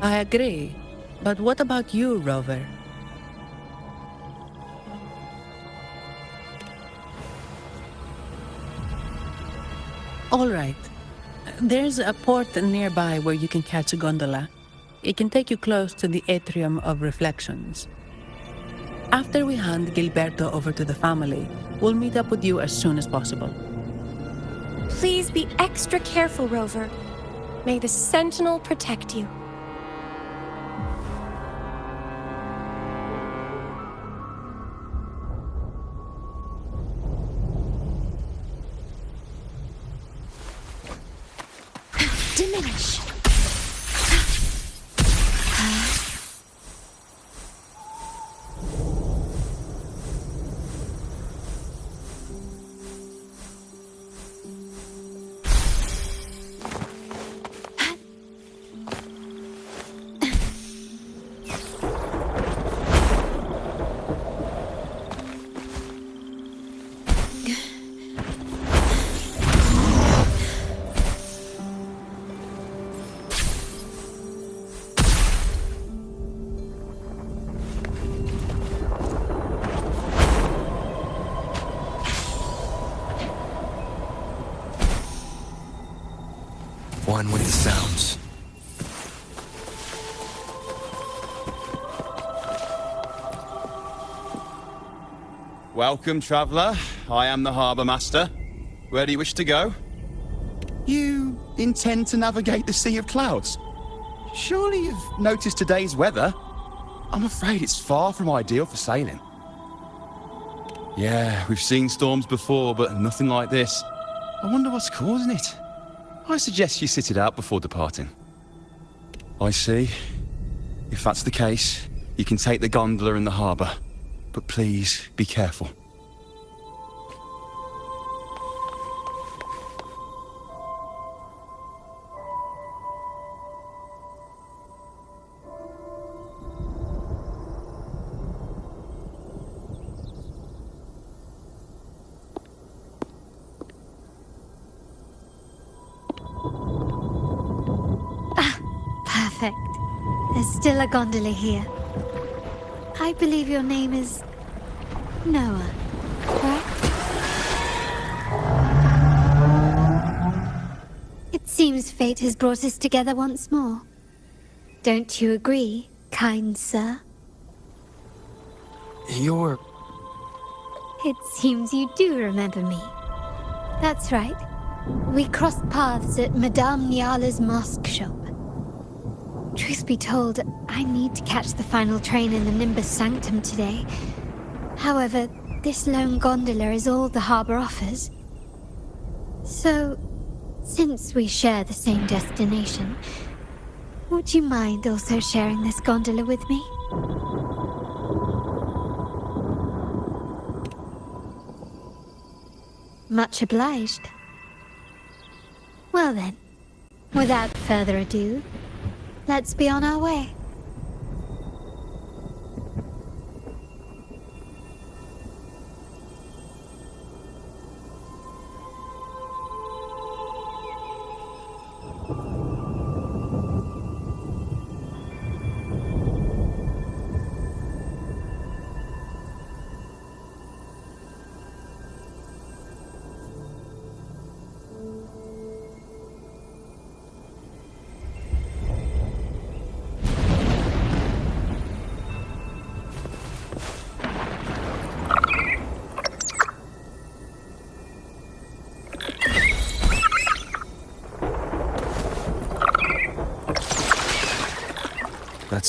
I agree. But what about you, Rover? All right. There's a port nearby where you can catch a gondola. It can take you close to the Atrium of Reflections. After we hand Gilberto over to the family, we'll meet up with you as soon as possible. Please be extra careful, Rover. May the Sentinel protect you. Diminish. One with the sounds. Welcome, traveller. I am the Harbour Master. Where do you wish to go? You intend to navigate the Sea of Clouds? Surely you've noticed today's weather? I'm afraid it's far from ideal for sailing. Yeah, we've seen storms before, but nothing like this. I wonder what's causing it. I suggest you sit it out before departing. I see. If that's the case, you can take the gondola in the harbour. But please, be careful. Perfect. There's still a gondola here. I believe your name is Noah, right? It seems fate has brought us together once more. Don't you agree, kind sir? You're... It seems you do remember me. That's right. We crossed paths at Madame Niala's mask shop. Truth be told, I need to catch the final train in the Nimbus Sanctum today. However, this lone gondola is all the harbour offers. So, since we share the same destination, would you mind also sharing this gondola with me? Much obliged. Well then, without further ado, let's be on our way.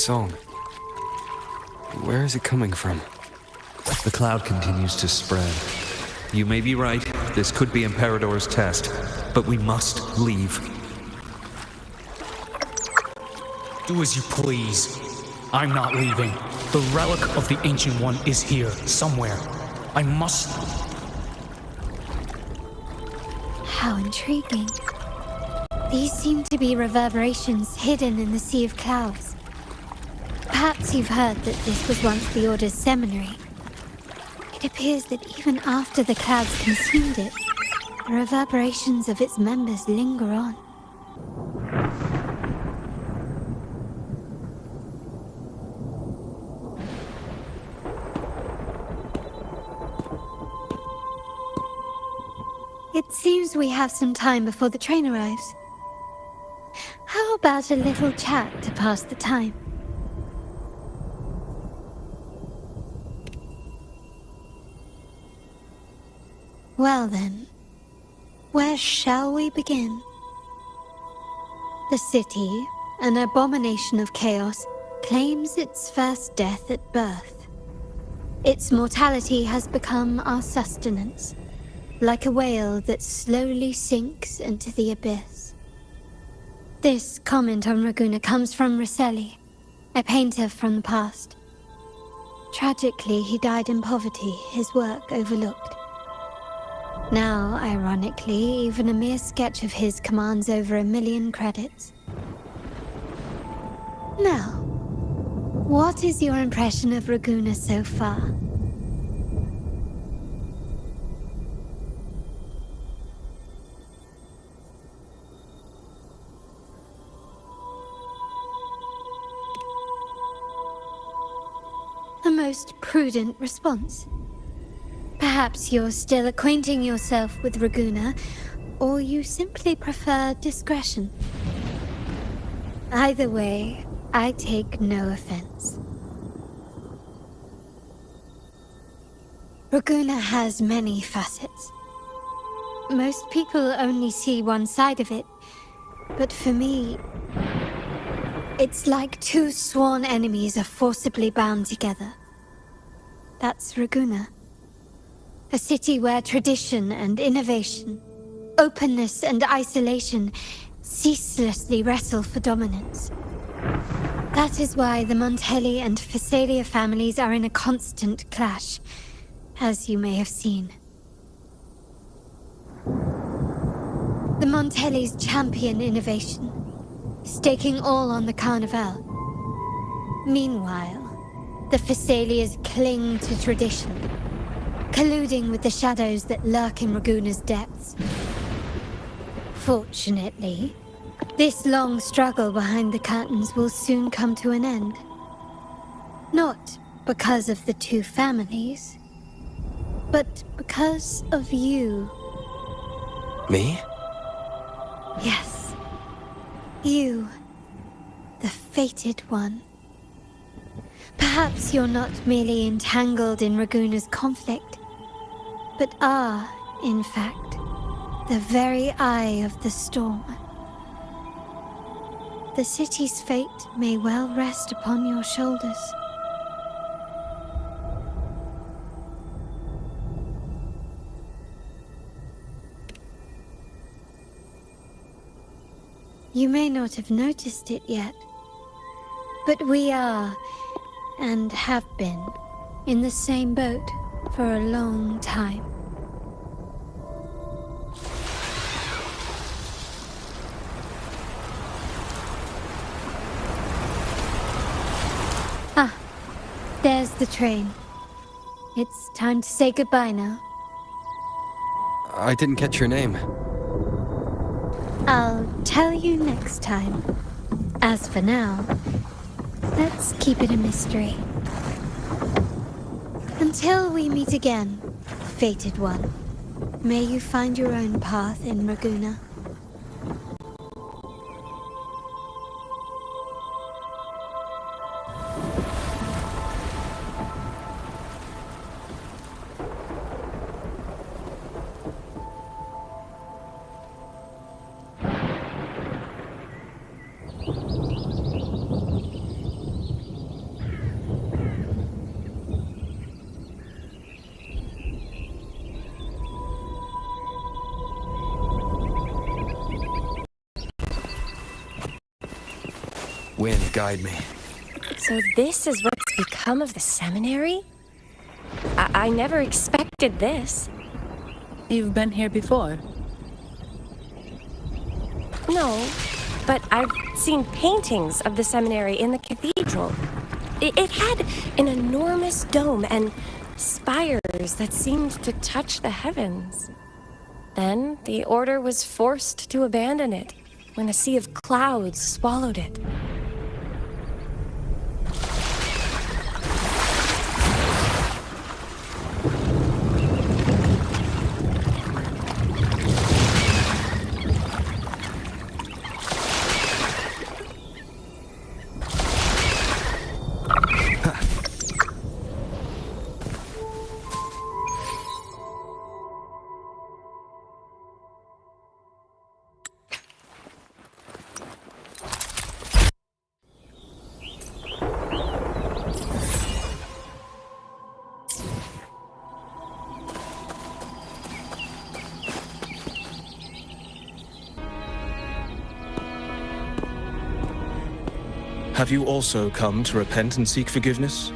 song? Where is it coming from? The cloud continues to spread. You may be right, this could be Imperador's test, but we must leave. Do as you please. I'm not leaving. The relic of the Ancient One is here, somewhere. I must... How intriguing. These seem to be reverberations hidden in the sea of clouds. Perhaps you've heard that this was once the Order's seminary. It appears that even after the clouds consumed it, the reverberations of its members linger on. It seems we have some time before the train arrives. How about a little chat to pass the time? Well then, where shall we begin? The city, an abomination of chaos, claims its first death at birth. Its mortality has become our sustenance, like a whale that slowly sinks into the abyss. This comment on Raguna comes from Rosselli, a painter from the past. Tragically, he died in poverty, his work overlooked. Now, ironically, even a mere sketch of his commands over 1 million credits. Now, what is your impression of Raguna so far? A most prudent response. Perhaps you're still acquainting yourself with Raguna, or you simply prefer discretion. Either way, I take no offense. Raguna has many facets. Most people only see one side of it, but for me, it's like two sworn enemies are forcibly bound together. That's Raguna. A city where tradition and innovation, openness and isolation ceaselessly wrestle for dominance. That is why the Montelli and Phasalia families are in a constant clash, as you may have seen. The Montellis champion innovation, staking all on the Carnival. Meanwhile, the Phasalias cling to tradition, colluding with the shadows that lurk in Raguna's depths. Fortunately, this long struggle behind the curtains will soon come to an end. Not because of the two families, but because of you. Me? Yes. You, the fated one. Perhaps you're not merely entangled in Raguna's conflict, but are, in fact, the very eye of the storm. The city's fate may well rest upon your shoulders. You may not have noticed it yet, but we are, and have been, in the same boat for a long time. Ah, there's the train. It's time to say goodbye now. I didn't catch your name. I'll tell you next time. As for now, let's keep it a mystery. Until we meet again, fated one, may you find your own path in Raguna. Wind, guide me. So this is what's become of the seminary? I never expected this. You've been here before? No, but I've seen paintings of the seminary in the cathedral. It had an enormous dome and spires that seemed to touch the heavens. Then the order was forced to abandon it when a sea of clouds swallowed it. Have you also come to repent and seek forgiveness?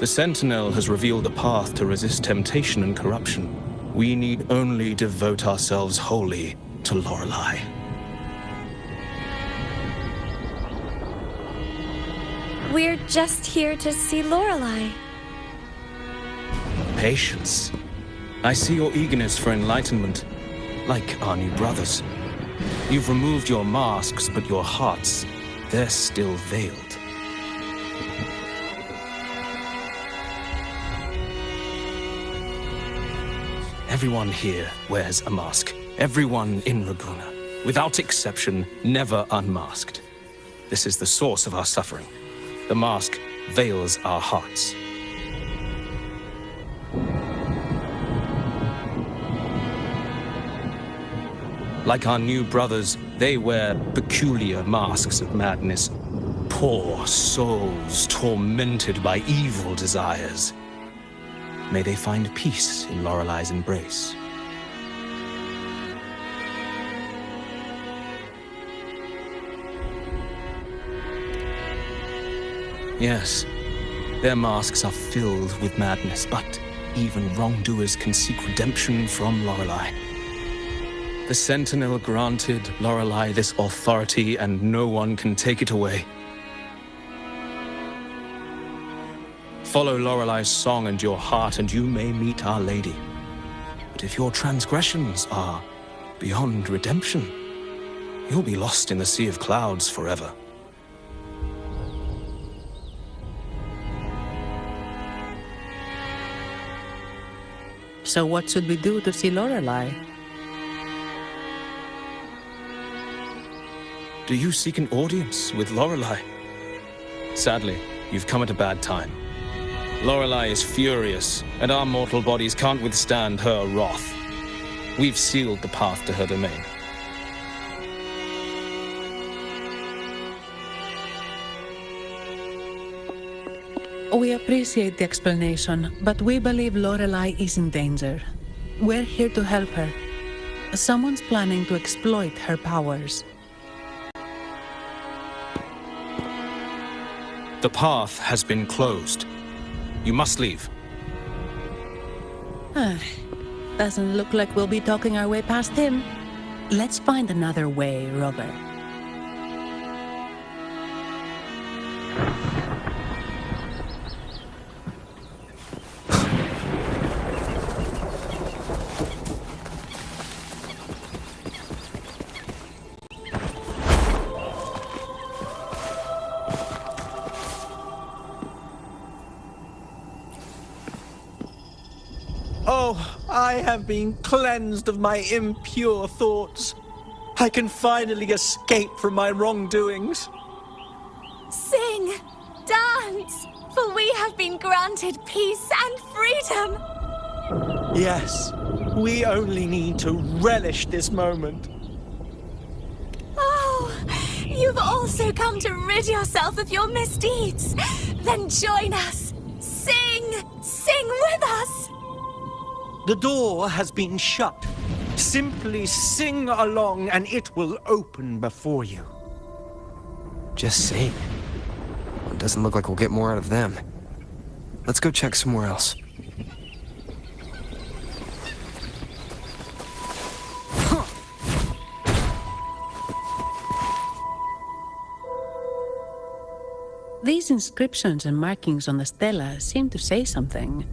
The Sentinel has revealed a path to resist temptation and corruption. We need only devote ourselves wholly to Lorelei. We're just here to see Lorelei. Patience. I see your eagerness for enlightenment, like our new brothers. You've removed your masks, but your hearts, they're still veiled. Everyone here wears a mask. Everyone in Ragunna, without exception, never unmasked. This is the source of our suffering. The mask veils our hearts. Like our new brothers, they wear peculiar masks of madness. Poor souls tormented by evil desires. May they find peace in Lorelei's embrace. Yes, their masks are filled with madness, but even wrongdoers can seek redemption from Lorelei. The Sentinel granted Lorelei this authority, and no one can take it away. Follow Lorelei's song and your heart, and you may meet Our Lady. But if your transgressions are beyond redemption, you'll be lost in the sea of clouds forever. So what should we do to see Lorelei? Do you seek an audience with Lorelei? Sadly, you've come at a bad time. Lorelei is furious, and our mortal bodies can't withstand her wrath. We've sealed the path to her domain. We appreciate the explanation, but we believe Lorelei is in danger. We're here to help her. Someone's planning to exploit her powers. The path has been closed. You must leave. Doesn't look like we'll be talking our way past him. Let's find another way, Rover. Oh, I have been cleansed of my impure thoughts. I can finally escape from my wrongdoings. Sing, dance, for we have been granted peace and freedom. Yes, we only need to relish this moment. Oh, you've also come to rid yourself of your misdeeds. Then join us. Sing with us. The door has been shut. Simply sing along and it will open before you. Just sing. It doesn't look like we'll get more out of them. Let's go check somewhere else. These inscriptions and markings on the stela seem to say something.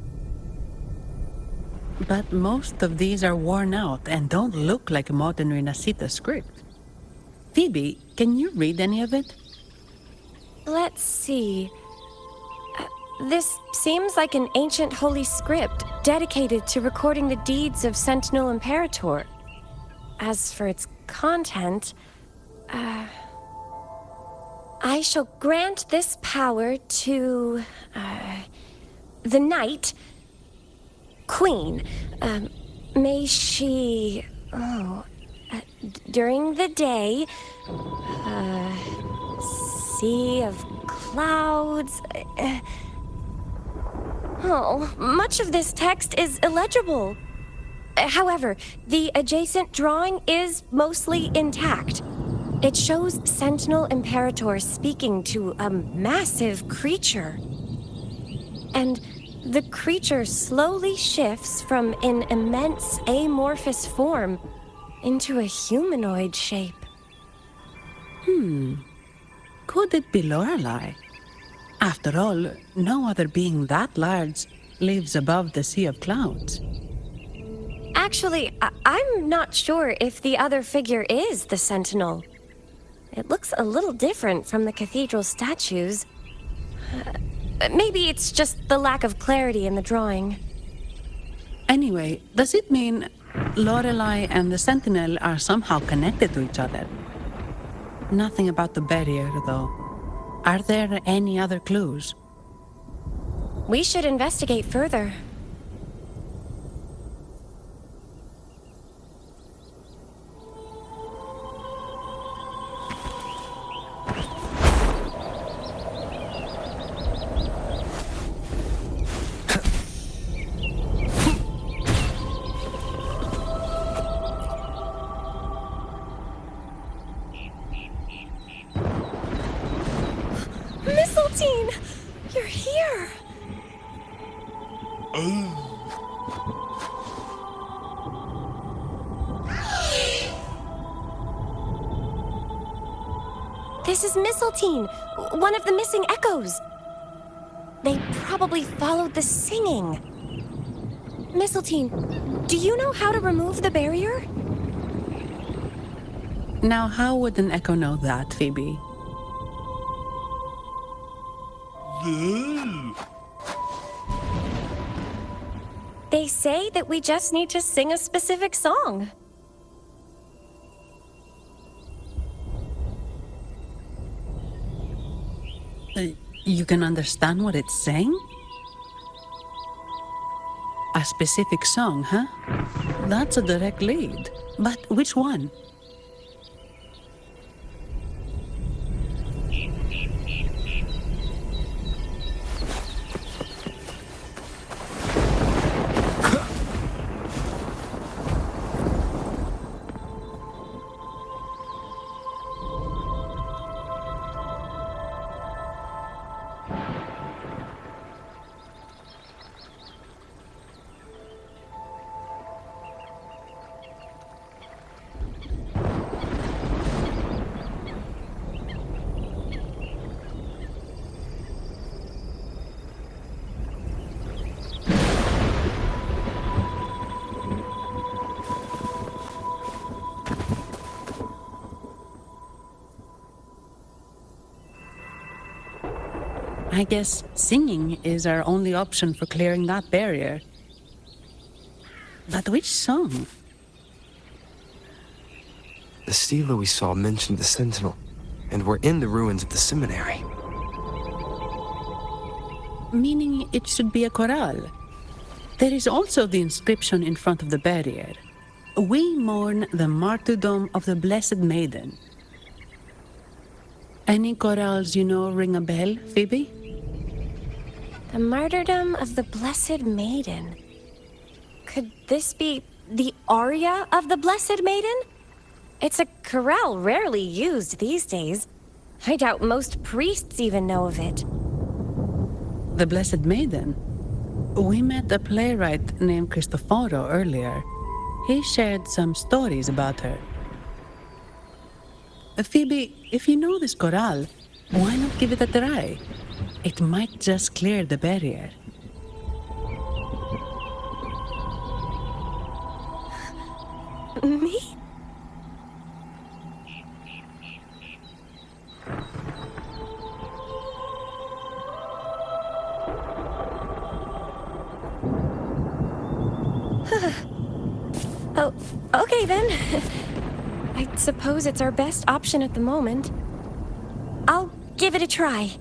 But most of these are worn out and don't look like modern Renacita script. Phoebe, can you read any of it? Let's see. This seems like an ancient holy script dedicated to recording the deeds of Sentinel Imperator. As for its content, I shall grant this power to the Knight Queen. May she, during the day, sea of clouds. Much of this text is illegible. However, the adjacent drawing is mostly intact. It shows Sentinel Imperator speaking to a massive creature. And the creature slowly shifts from an immense amorphous form into a humanoid shape. Could it be Lorelei? After all, no other being that large lives above the sea of clouds. Actually, I'm not sure if the other figure is the Sentinel. It looks a little different from the cathedral statues. Maybe it's just the lack of clarity in the drawing. Anyway, does it mean Lorelei and the Sentinel are somehow connected to each other? Nothing about the barrier, though. Are there any other clues? We should investigate further. Mistletoe! You're here! This is Mistletoe, one of the missing echoes. They probably followed the singing. Mistletoe, do you know how to remove the barrier? Now, how would an echo know that, Phoebe? They say that we just need to sing a specific song. You can understand what it's saying? A specific song, huh? That's a direct lead. But which one? I guess singing is our only option for clearing that barrier. But which song? The stela we saw mentioned the Sentinel, and we're in the ruins of the seminary. Meaning it should be a chorale. There is also the inscription in front of the barrier. We mourn the martyrdom of the Blessed Maiden. Any chorales you know ring a bell, Phoebe? The martyrdom of the Blessed Maiden. Could this be the aria of the Blessed Maiden? It's a chorale rarely used these days. I doubt most priests even know of it. The Blessed Maiden? We met a playwright named Cristoforo earlier. He shared some stories about her. Phoebe, if you know this chorale, why not give it a try? It might just clear the barrier. Me? Oh, okay then. I suppose it's our best option at the moment. I'll give it a try.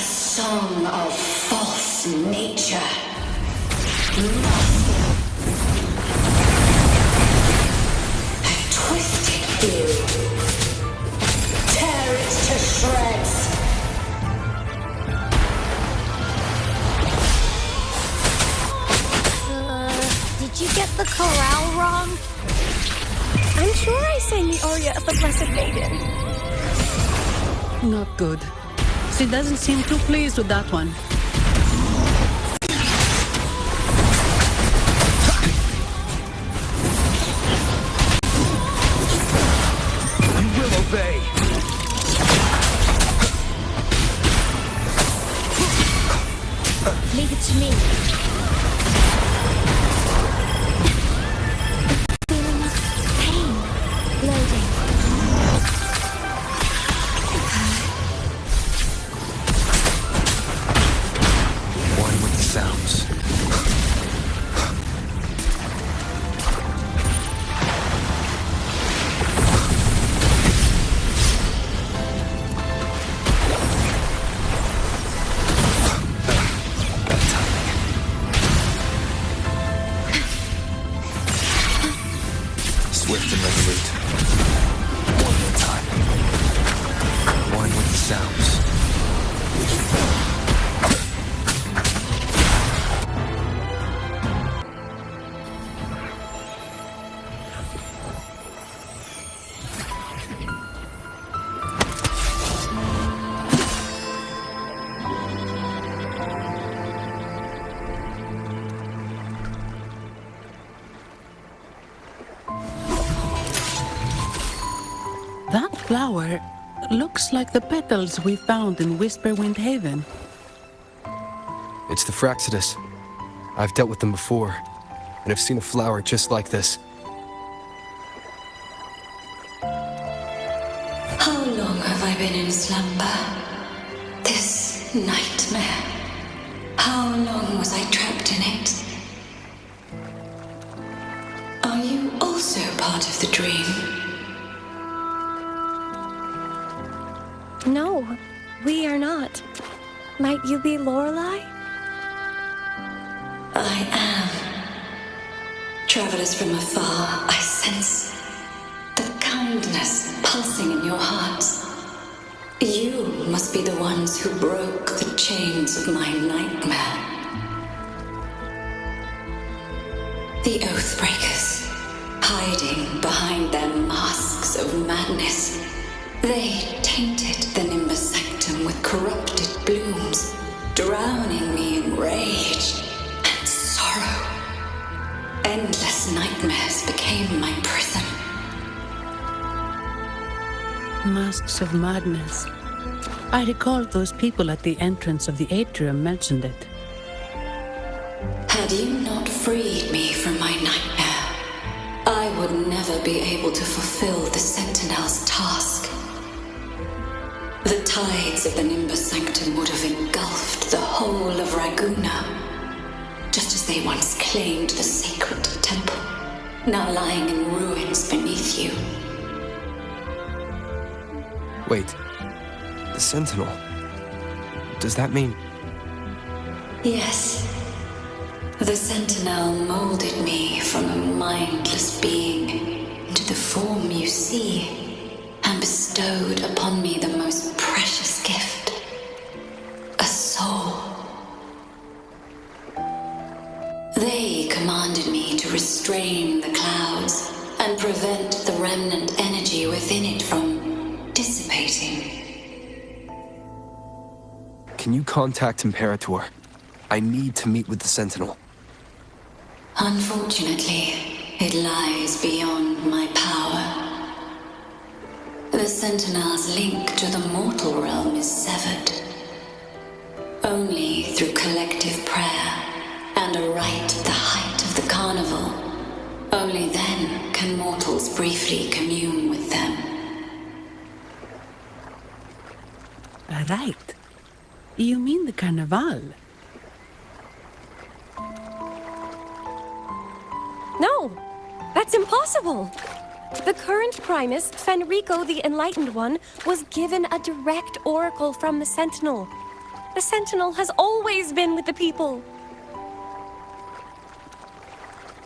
Song of false nature. A twisted view. Tear it to shreds. Did you get the chorale wrong? I'm sure I sang the aria of the Blessed Maiden. Not good. She doesn't seem too pleased with that one. You will obey. Leave it to me. Feeling of pain loading. Sounds. Swift and resolute. One more time. One with the sounds. That flower looks like the petals we found in Whisperwind Haven. It's the Fraxidus. I've dealt with them before, and I've seen a flower just like this. How long have I been in slumber? This nightmare. How long was I trapped in it? Are you also part of the dream? No, we are not. Might you be Lorelei? I am. Travelers from afar, I sense the kindness pulsing in your hearts. You must be the ones who broke the chains of my nightmare. The Oathbreakers, hiding behind their masks of madness. They tainted the Nimbus Sanctum with corrupted blooms, drowning me in rage and sorrow. Endless nightmares became my prison. Masks of madness. I recall those people at the entrance of the atrium mentioned it. Had you not freed me from my nightmare, I would never be able to fulfill the Sentinel's task. The tides of the Nimbus Sanctum would have engulfed the whole of Raguna, just as they once claimed the sacred temple, now lying in ruins beneath you. Wait. The Sentinel. Does that mean... Yes. The Sentinel molded me from a mindless being into the form you see, and bestowed upon me the most precious gift, a soul. They commanded me to restrain the clouds and prevent the remnant energy within it from dissipating. Can you contact Imperator? I need to meet with the Sentinel. Unfortunately, it lies beyond my power. The Sentinel's link to the mortal realm is severed. Only through collective prayer and a rite at the height of the carnival, only then can mortals briefly commune with them. Right. You mean the Carnival? No! That's impossible! The current Primus, Fenrico the Enlightened One, was given a direct oracle from the Sentinel. The Sentinel has always been with the people.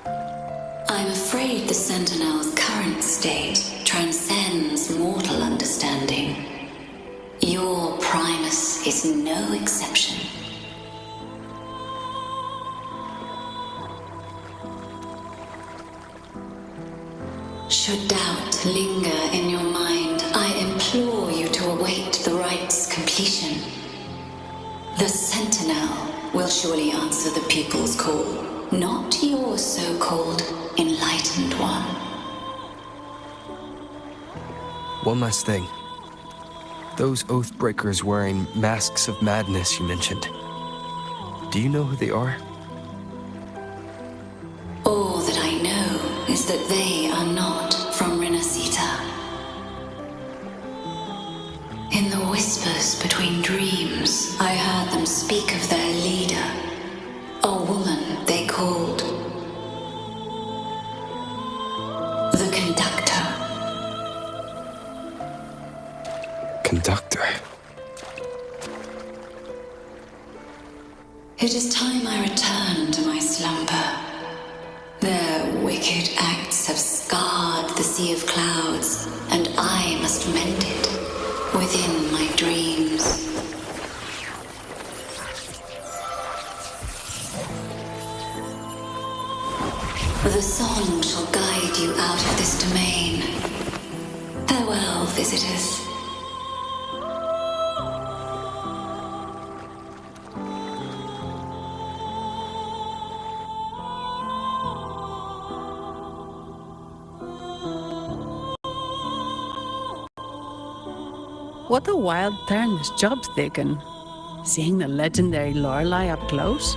I'm afraid the Sentinel's current state transcends mortal understanding. Your Primus is no exception. Should doubt linger in your mind, I implore you to await the rite's completion. The Sentinel will surely answer the people's call, not your so-called Enlightened One. One last thing. Those Oathbreakers wearing masks of madness you mentioned. Do you know who they are? All that I know is that they are not from Renacita. In the whispers between dreams, I heard them speak of their leader, a woman they called the Conductor. Conductor. It is time I return to my slumber. Their wicked acts have scarred the sea of clouds, and I must mend it within my dreams. The song shall guide you out of this domain. Farewell, visitors. What a wild turn this job's taken. Seeing the legendary Lorelei up close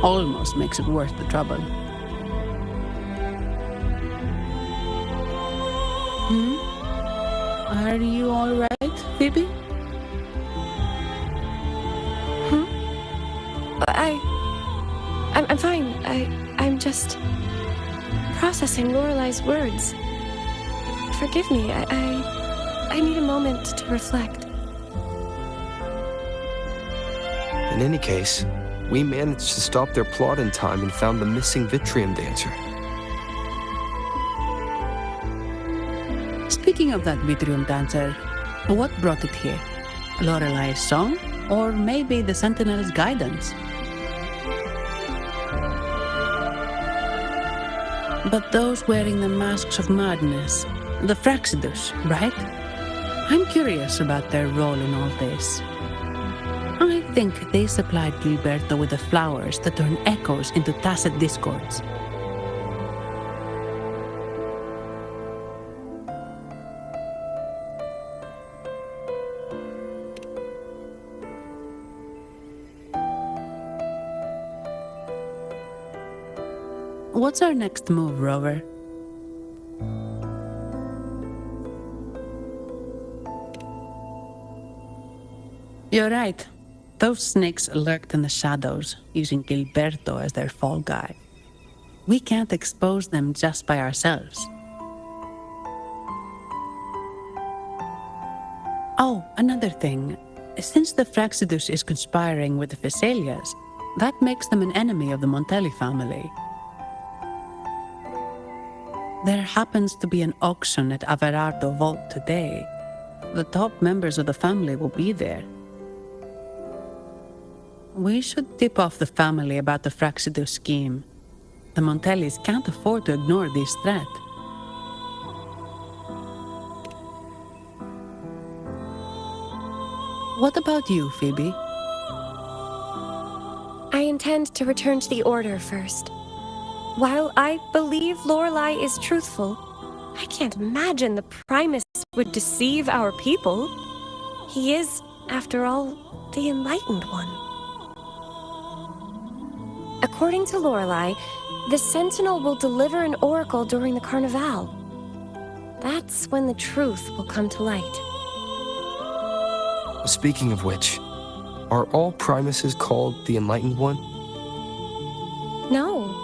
almost makes it worth the trouble. Are you all right, Phoebe? I'm fine. I'm just processing Lorelei's words. Forgive me. I need a moment to reflect. In any case, we managed to stop their plot in time and found the missing Vitrium dancer. Speaking of that Vitrium dancer, what brought it here? Lorelei's song? Or maybe the Sentinel's guidance? But those wearing the masks of madness, the Fraxidus, right? I'm curious about their role in all this. I think they supplied Gilberto with the flowers that turn echoes into tacit discords. What's our next move, Rover? You're right. Those snakes lurked in the shadows, using Gilberto as their fall guy. We can't expose them just by ourselves. Oh, another thing. Since the Fraxidus is conspiring with the Phassalias, that makes them an enemy of the Montelli family. There happens to be an auction at Averardo Vault today. The top members of the family will be there. We should tip off the family about the Fraxidus scheme. The Montellis can't afford to ignore this threat. What about you, Phoebe? I intend to return to the Order first. While I believe Lorelei is truthful, I can't imagine the Primus would deceive our people. He is, after all, the Enlightened One. According to Lorelei, the Sentinel will deliver an oracle during the Carnival. That's when the truth will come to light. Speaking of which, are all Primuses called the Enlightened One? No.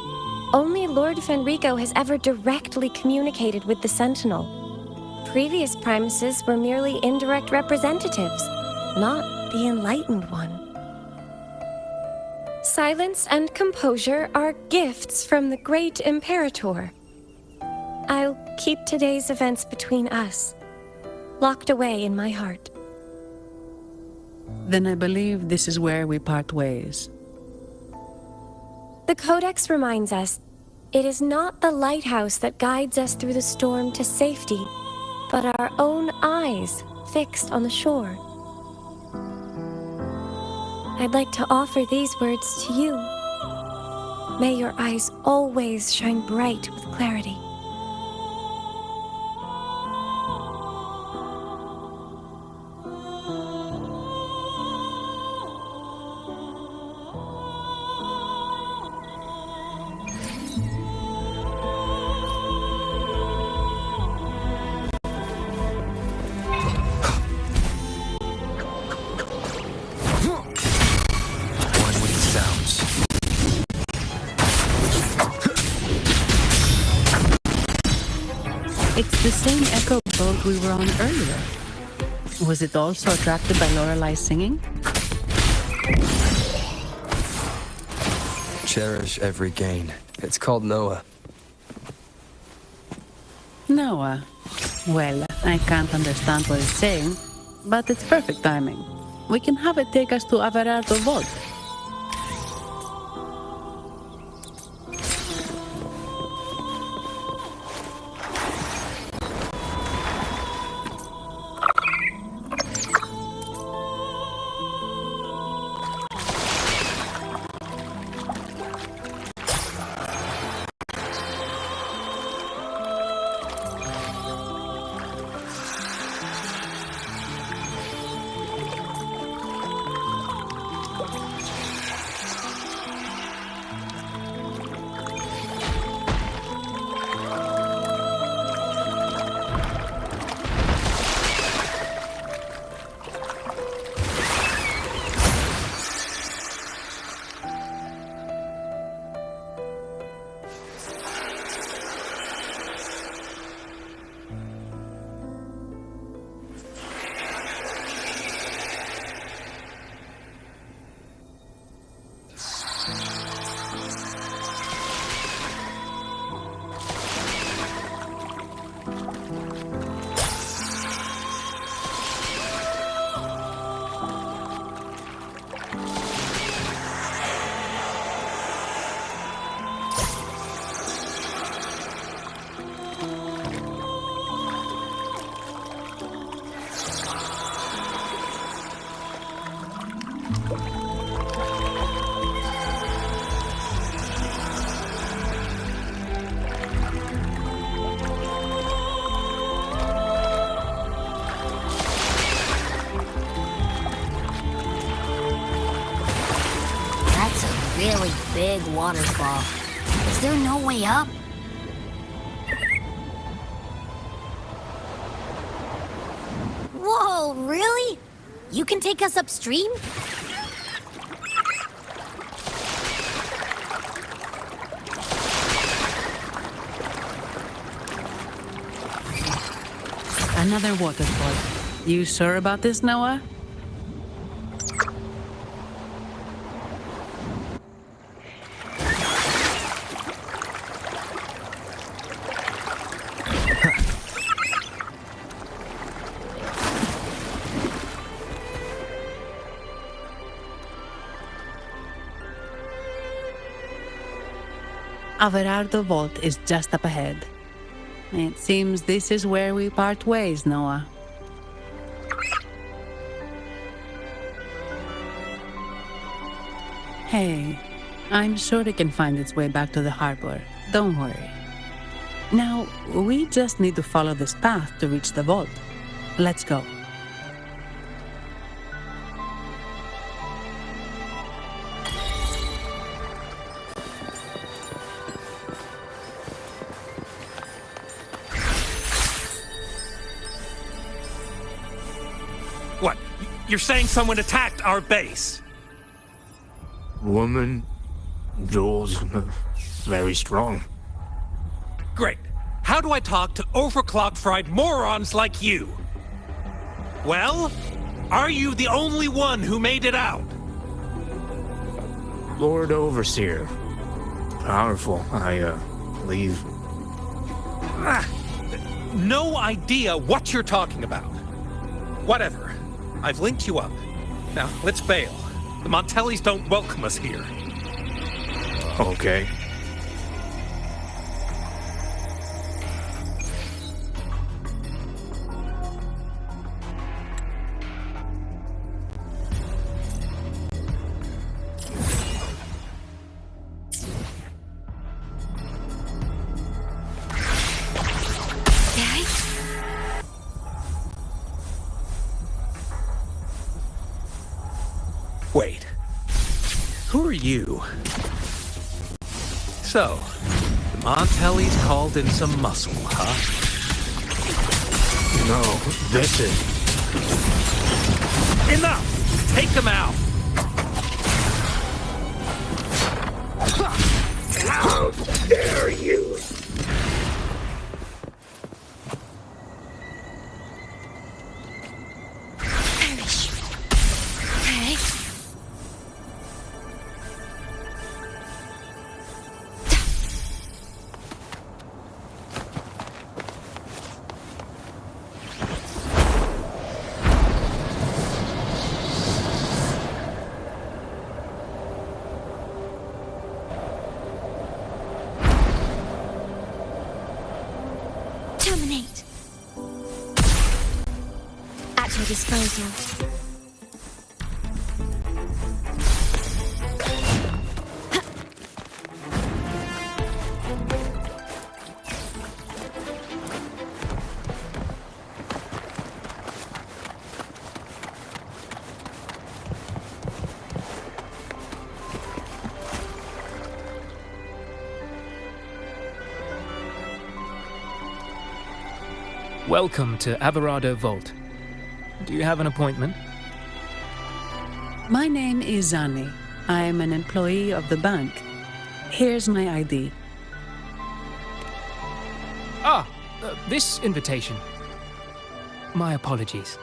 Only Lord Fenrico has ever directly communicated with the Sentinel. Previous Primuses were merely indirect representatives, not the Enlightened One. Silence and composure are gifts from the great Imperator. I'll keep today's events between us, locked away in my heart. Then I believe this is where we part ways. The Codex reminds us, it is not the lighthouse that guides us through the storm to safety, but our own eyes fixed on the shore. I'd like to offer these words to you. May your eyes always shine bright with clarity. It's the same echo boat we were on earlier. Was it also attracted by Lorelei's singing? Cherish every gain. It's called Noah. Noah. Well, I can't understand what it's saying, but it's perfect timing. We can have it take us to Averardo Vault. That's a really big waterfall. Is there no way up? Whoa, really? You can take us upstream? Another waterfall. You sure about this, Noah? Averardo Vault is just up ahead. It seems this is where we part ways, Noah. Hey, I'm sure it can find its way back to the harbor. Don't worry. Now, we just need to follow this path to reach the vault. Let's go. What? You're saying someone attacked our base? Woman, Jules, very strong. Great. How do I talk to overclock-fried morons like you? Well, are you the only one who made it out? Lord Overseer. Powerful, I believe. No idea what you're talking about. Whatever. I've linked you up. Now, let's bail. The Montellis don't welcome us here. Okay. Wait. Who are you? So, the Montellis called in some muscle, huh? No, this is... Enough! Take them out! How dare you! Terminate. At your disposal. Welcome to Averardo Vault. Do you have an appointment? My name is Zani. I am an employee of the bank. Here's my ID. This invitation. My apologies.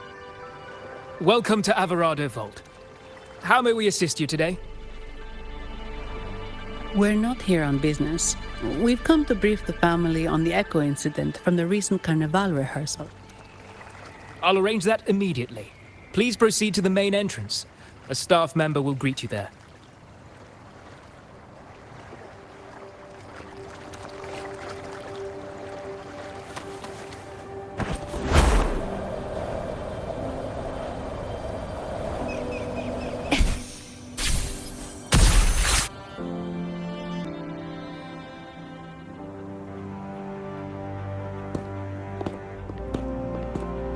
Welcome to Averardo Vault. How may we assist you today? We're not here on business. We've come to brief the family on the Echo incident from the recent Carnival rehearsal. I'll arrange that immediately. Please proceed to the main entrance. A staff member will greet you there.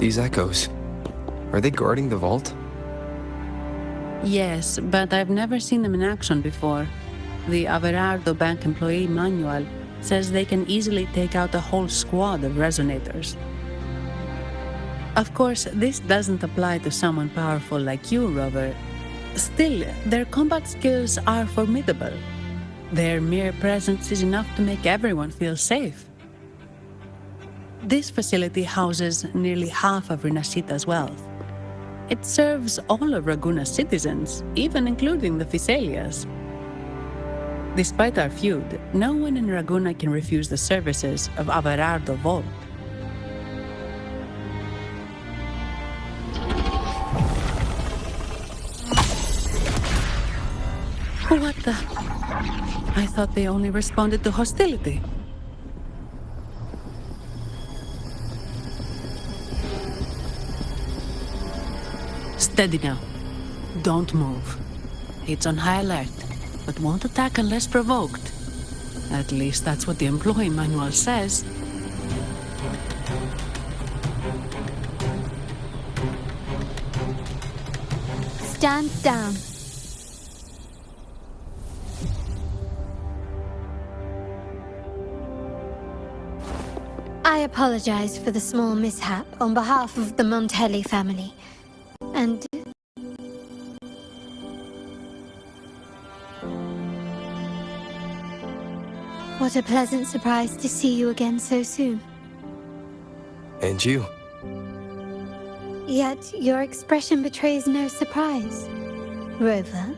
These echoes, are they guarding the vault? Yes, but I've never seen them in action before. The Averardo Bank employee manual says they can easily take out a whole squad of resonators. Of course, this doesn't apply to someone powerful like you, Rover. Still, their combat skills are formidable. Their mere presence is enough to make everyone feel safe. This facility houses nearly half of Renacita's wealth. It serves all of Raguna's citizens, even including the Physaelias. Despite our feud, no one in Raguna can refuse the services of Averardo Vault. What the? I thought they only responded to hostility. Steady now. Don't move. It's on high alert, but won't attack unless provoked. At least that's what the employee manual says. Stand down. I apologize for the small mishap on behalf of the Montelli family. And... what a pleasant surprise to see you again so soon. And you. Yet your expression betrays no surprise. Rover,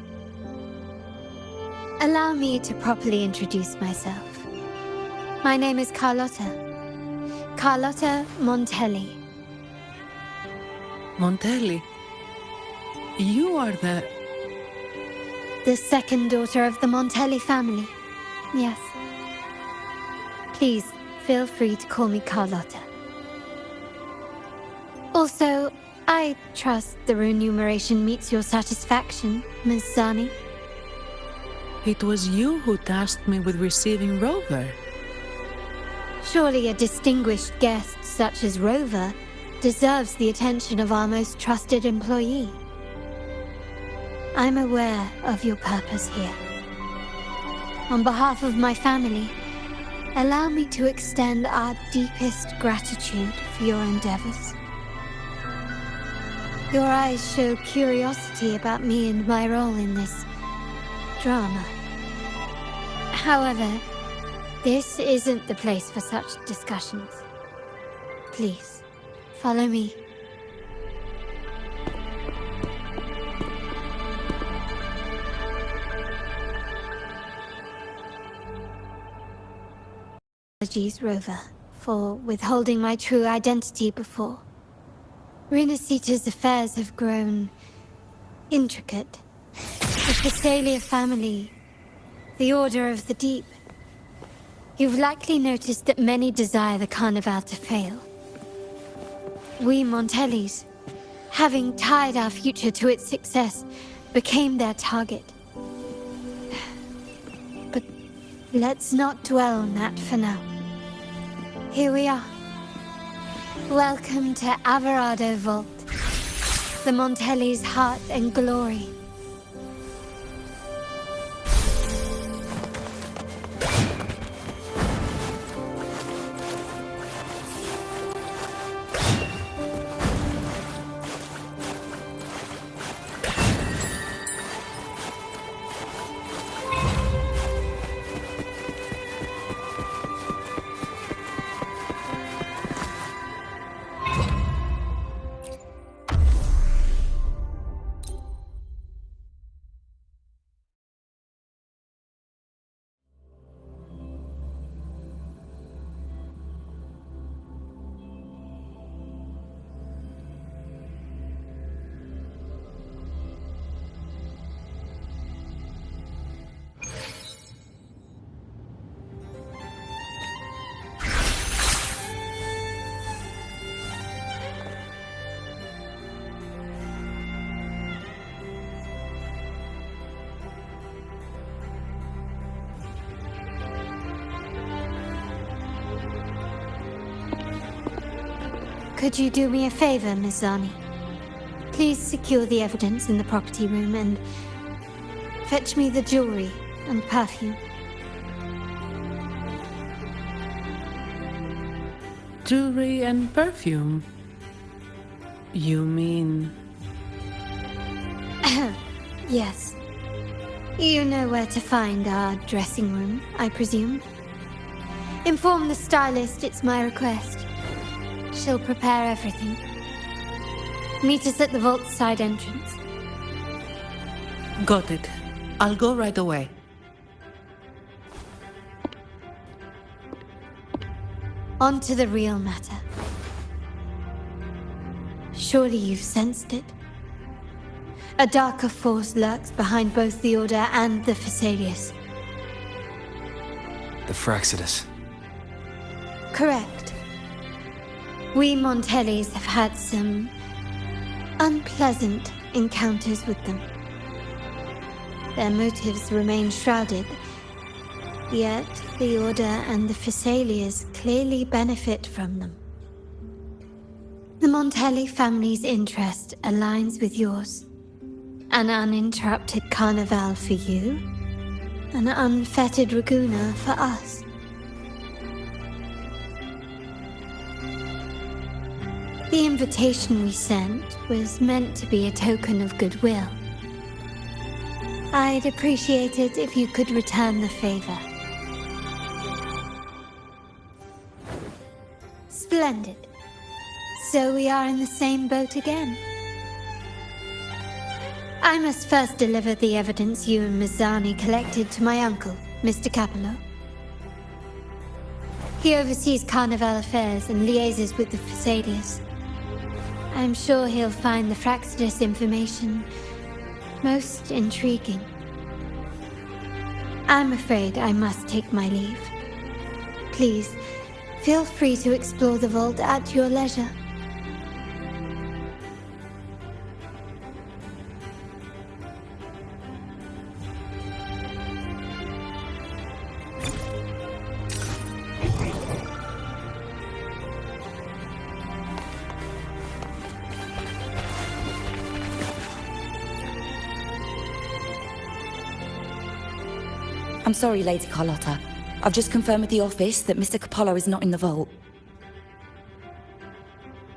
allow me to properly introduce myself. My name is Carlotta. Carlotta Montelli. Montelli? You are the second daughter of the Montelli family. Yes. Please, feel free to call me Carlotta. Also, I trust the remuneration meets your satisfaction, Ms. Zani. It was you who tasked me with receiving Rover. Surely a distinguished guest such as Rover deserves the attention of our most trusted employee. I'm aware of your purpose here. On behalf of my family, allow me to extend our deepest gratitude for your endeavors. Your eyes show curiosity about me and my role in this drama. However, this isn't the place for such discussions. Please, follow me. Apologies, Rover, for withholding my true identity before. Renacita's affairs have grown intricate. The Physaelia family, the Order of the Deep. You've likely noticed that many desire the Carnival to fail. We Montellis, having tied our future to its success, became their target. But let's not dwell on that for now. Here we are. Welcome to Averardo Vault, the Montelli's heart and glory. Could you do me a favor, Miss Zani? Please secure the evidence in the property room and fetch me the jewelry and perfume. Jewelry and perfume? You mean... Yes. You know where to find our dressing room, I presume. Inform the stylist it's my request. She'll prepare everything. Meet us at the vault's side entrance. Got it. I'll go right away. On to the real matter. Surely you've sensed it. A darker force lurks behind both the Order and the Phasaelius. The Fraxidus. Correct. We Montellis have had some unpleasant encounters with them. Their motives remain shrouded, yet the Order and the Phasaelius clearly benefit from them. The Montelli family's interest aligns with yours. An uninterrupted carnival for you, an unfettered Raguna for us. The invitation we sent was meant to be a token of goodwill. I'd appreciate it if you could return the favor. Splendid. So we are in the same boat again. I must first deliver the evidence you and Miss Zani collected to my uncle, Mr. Capello. He oversees Carnival affairs and liaises with the Phasaelius. I'm sure he'll find the Fraxidus information most intriguing. I'm afraid I must take my leave. Please, feel free to explore the vault at your leisure. I'm sorry, Lady Carlotta. I've just confirmed with the office that Mr. Capello is not in the vault.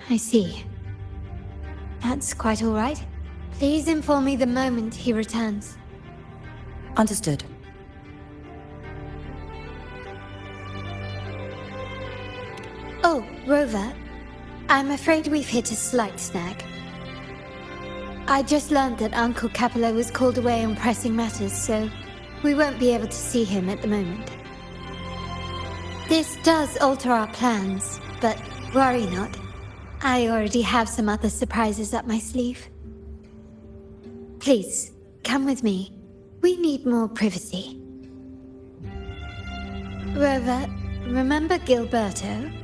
I see. That's quite all right. Please inform me the moment he returns. Understood. Oh, Rover. I'm afraid we've hit a slight snag. I just learned that Uncle Capello was called away on pressing matters, so we won't be able to see him at the moment. This does alter our plans, but worry not. I already have some other surprises up my sleeve. Please, come with me. We need more privacy. Rover, remember Gilberto?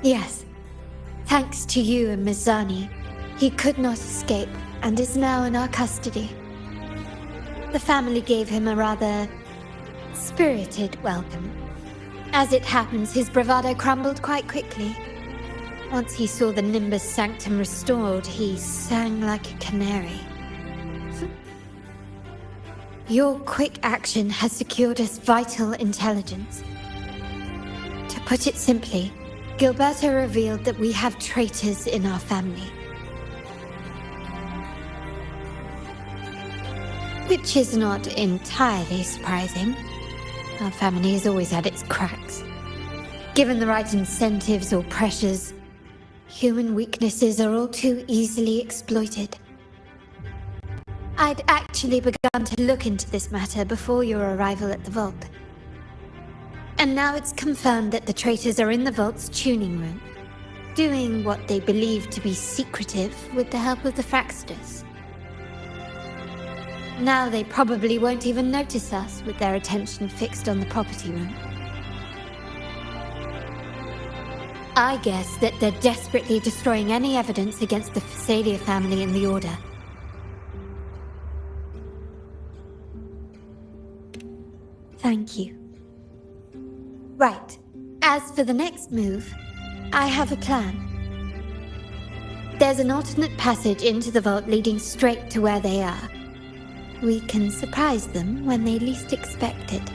Yes. Thanks to you and Miss Zani, he could not escape and is now in our custody. The family gave him a rather spirited welcome. As it happens, his bravado crumbled quite quickly. Once he saw the Nimbus Sanctum restored, he sang like a canary. Your quick action has secured us vital intelligence. To put it simply, Gilberto revealed that we have traitors in our family. Which is not entirely surprising. Our family has always had its cracks. Given the right incentives or pressures, human weaknesses are all too easily exploited. I'd actually begun to look into this matter before your arrival at the vault. And now it's confirmed that the traitors are in the vault's tuning room. doing what they believe to be secretive with the help of the Fraxters. Now they probably won't even notice us with their attention fixed on the property room. I guess that they're desperately destroying any evidence against the Phasalia family and the Order. Thank you. Right. As for the next move, I have a plan. There's an alternate passage into the vault leading straight to where they are. We can surprise them when they least expect it.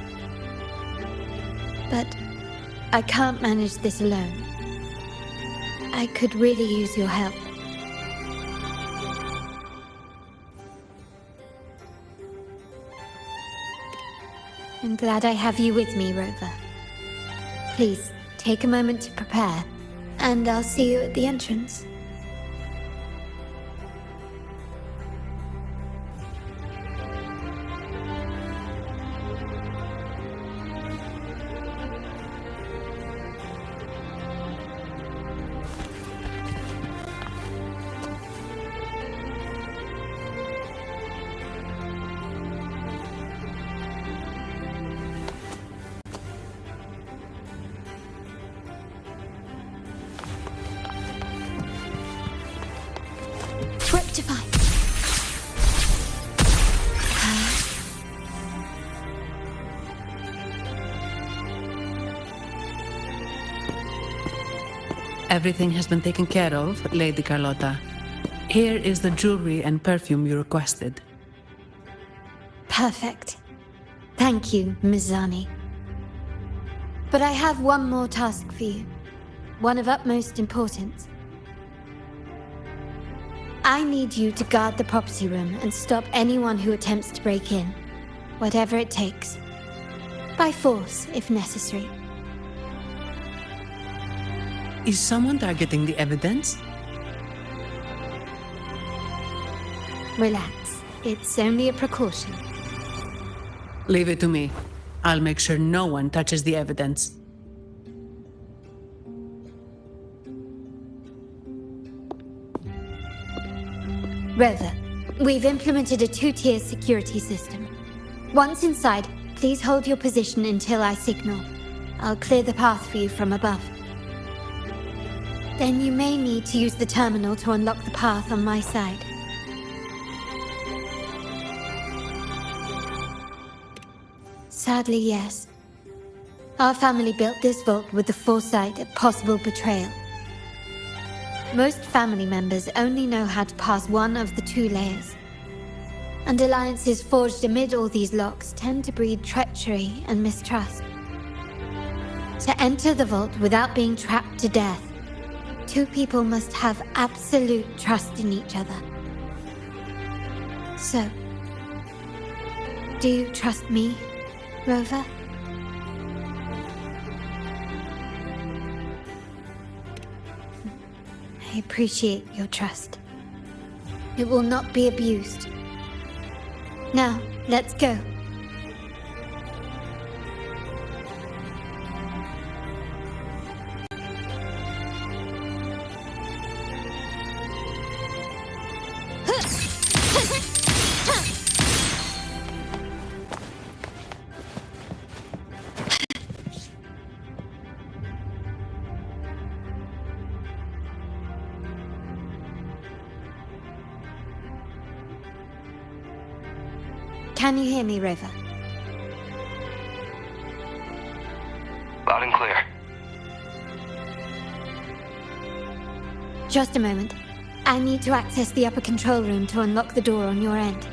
But I can't manage this alone. I could really use your help. I'm glad I have you with me, Rover. Please, take a moment to prepare, and I'll see you at the entrance. Rectify. Everything has been taken care of, Lady Carlotta. Here is the jewelry and perfume you requested. Perfect. Thank you, Mizani. But I have one more task for you. One of utmost importance. I need you to guard the property room and stop anyone who attempts to break in. Whatever it takes. By force, if necessary. Is someone targeting the evidence? Relax. It's only a precaution. Leave it to me. I'll make sure no one touches the evidence. Rover, we've implemented a two-tier security system. Once inside, please hold your position until I signal. I'll clear the path for you from above. Then you may need to use the terminal to unlock the path on my side. Sadly, yes. Our family built this vault with the foresight of possible betrayal. Most family members only know how to pass one of the two layers. And alliances forged amid all these locks tend to breed treachery and mistrust. To enter the vault without being trapped to death, two people must have absolute trust in each other. So, do you trust me, Rover? I appreciate your trust. It will not be abused. Now, let's go. Can you hear me, Rover? Loud and clear. Just a moment. I need to access the upper control room to unlock the door on your end.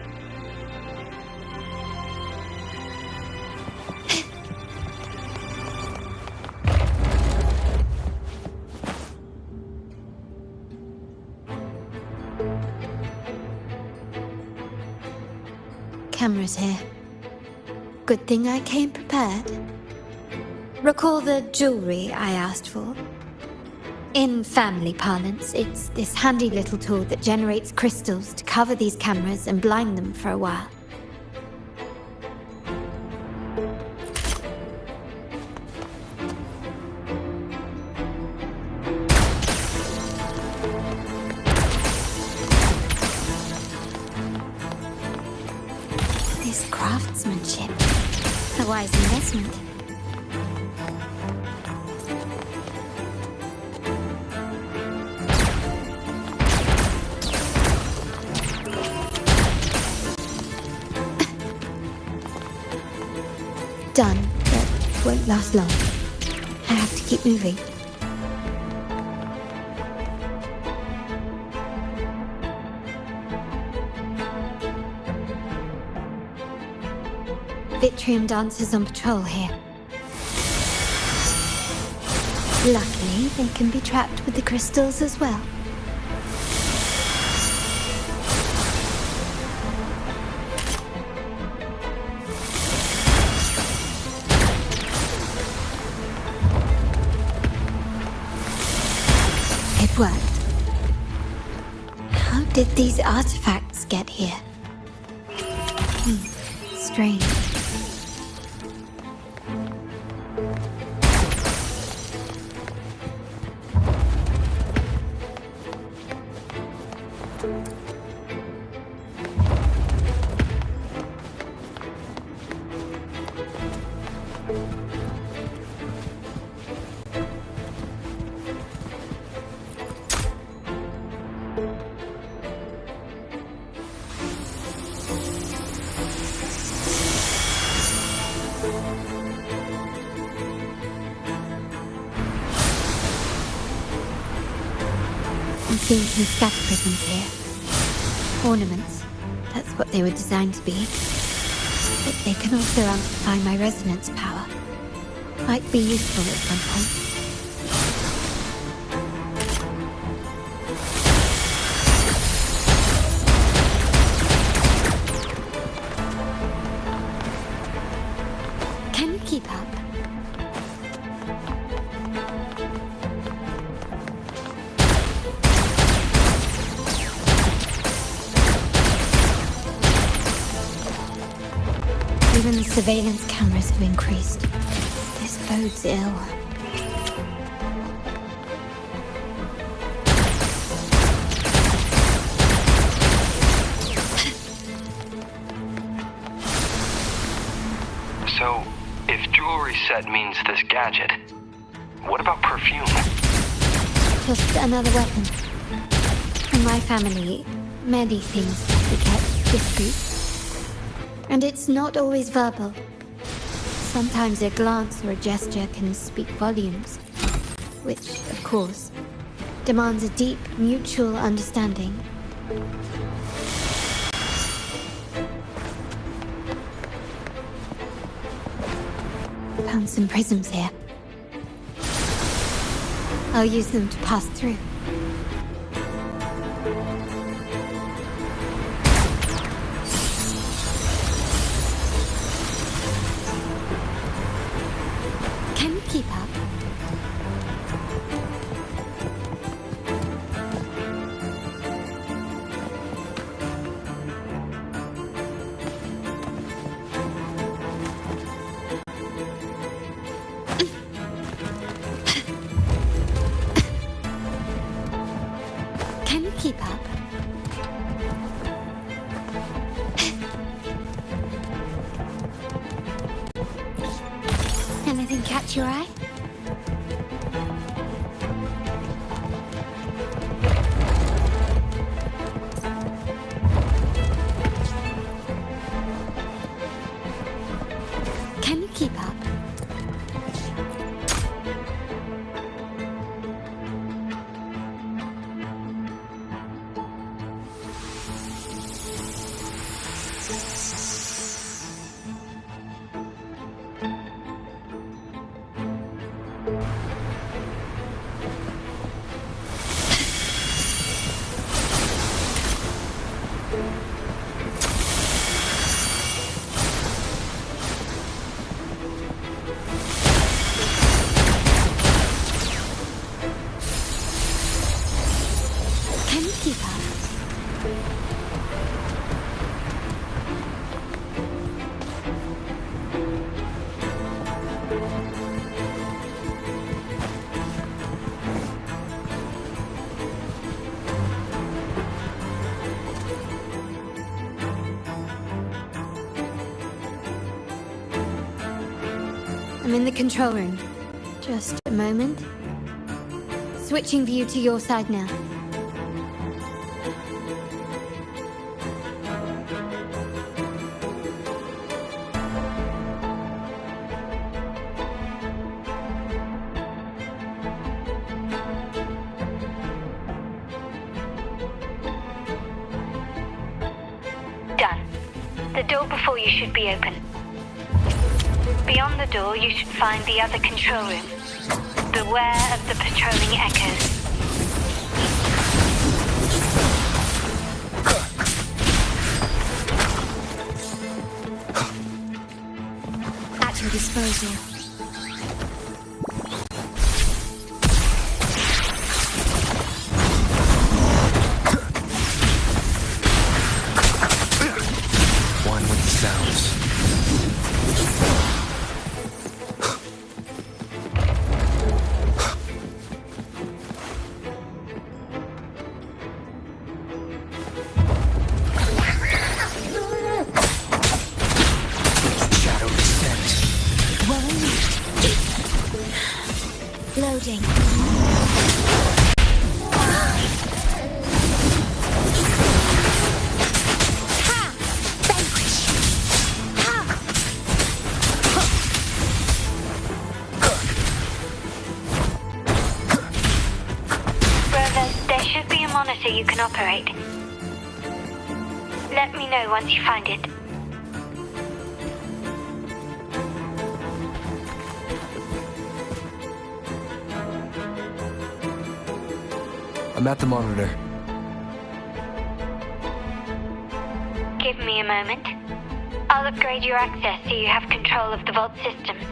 Cameras here. Good thing I came prepared. Recall the jewelry I asked for? In family parlance, it's this handy little tool that generates crystals to cover these cameras and blind them for a while. craftsmanship. A wise investment. Done, but won't last long. I have to keep moving. Vitrium dancers on patrol here. Luckily, they can be trapped with the crystals as well. It worked. How did these artifacts get here? Strange. I'm seeing some scatter prisms here. Ornaments. That's what they were designed to be. But they can also amplify my resonance power. Might be useful at some point. Can you keep up? Even the surveillance cameras have increased. This bodes ill. So, if jewelry set means this gadget, what about perfume? Just another weapon. In my family, many things have to be kept discreet. And it's not always verbal. Sometimes a glance or a gesture can speak volumes. Which, of course, demands a deep mutual understanding. Found some prisms here. I'll use them to pass through. Can you keep up? Can you keep up? Anything catch your eye? Can you keep up? Can you keep up? I'm in the control room. Just a moment. Switching view to your side now. Done. The door before you should be open. Beyond the door, you should find the other control room. Beware of the patrolling echoes. At your disposal. One with the sounds. Shadow descent. Loading. Rover, there should be a monitor you can operate. Let me know once you find it. I'm at the monitor. Give me a moment. I'll upgrade your access so you have control of the vault systems.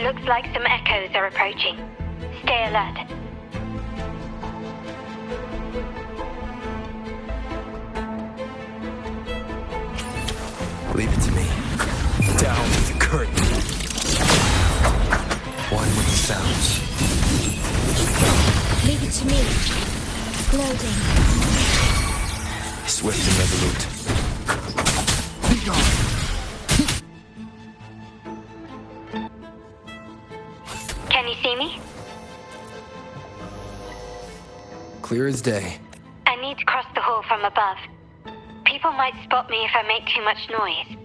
Looks like some echoes are approaching. Stay alert. Leave it to me. Down with the curtain. One with the sounds. Leave it to me. Loading. Swift and resolute. Be gone. Can you see me? Clear as day. I need to cross the hall from above. People might spot me if I make too much noise.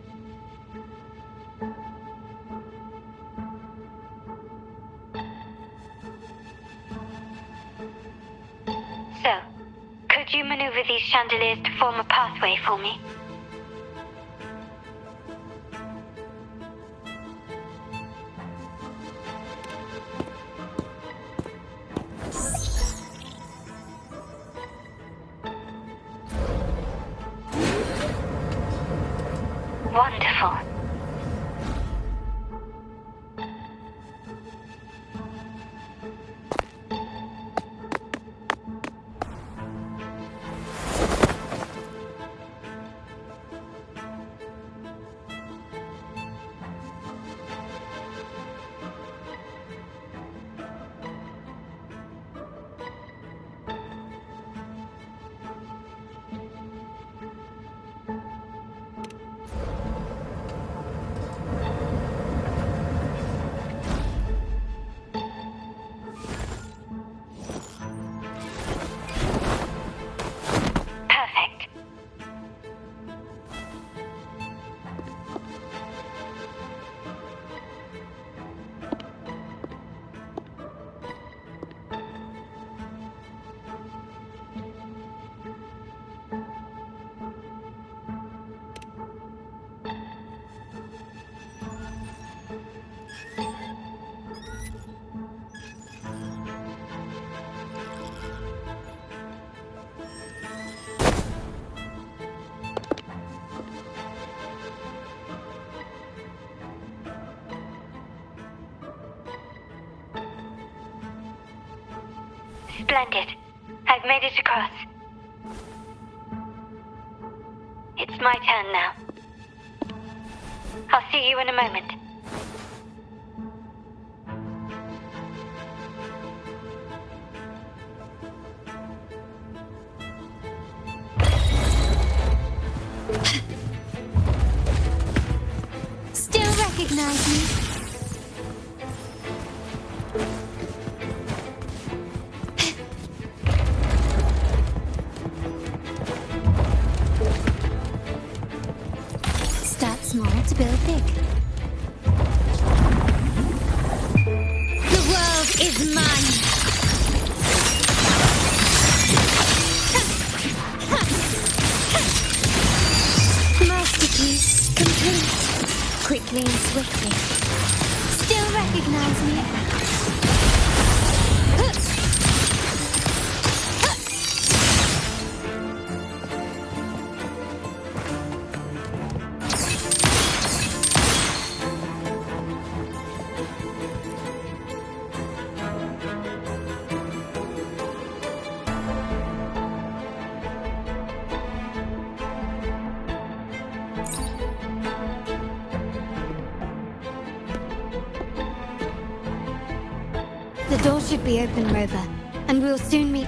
So, could you maneuver these chandeliers to form a pathway for me? Wonderful. Perfect. Splendid. I've made it across. It's my turn now. I'll see you in a moment. Still recognize me? to build big. The world is mine! Masterpiece complete. Quickly and swiftly. Still recognize me? The door should be open, Rover, and we'll soon meet.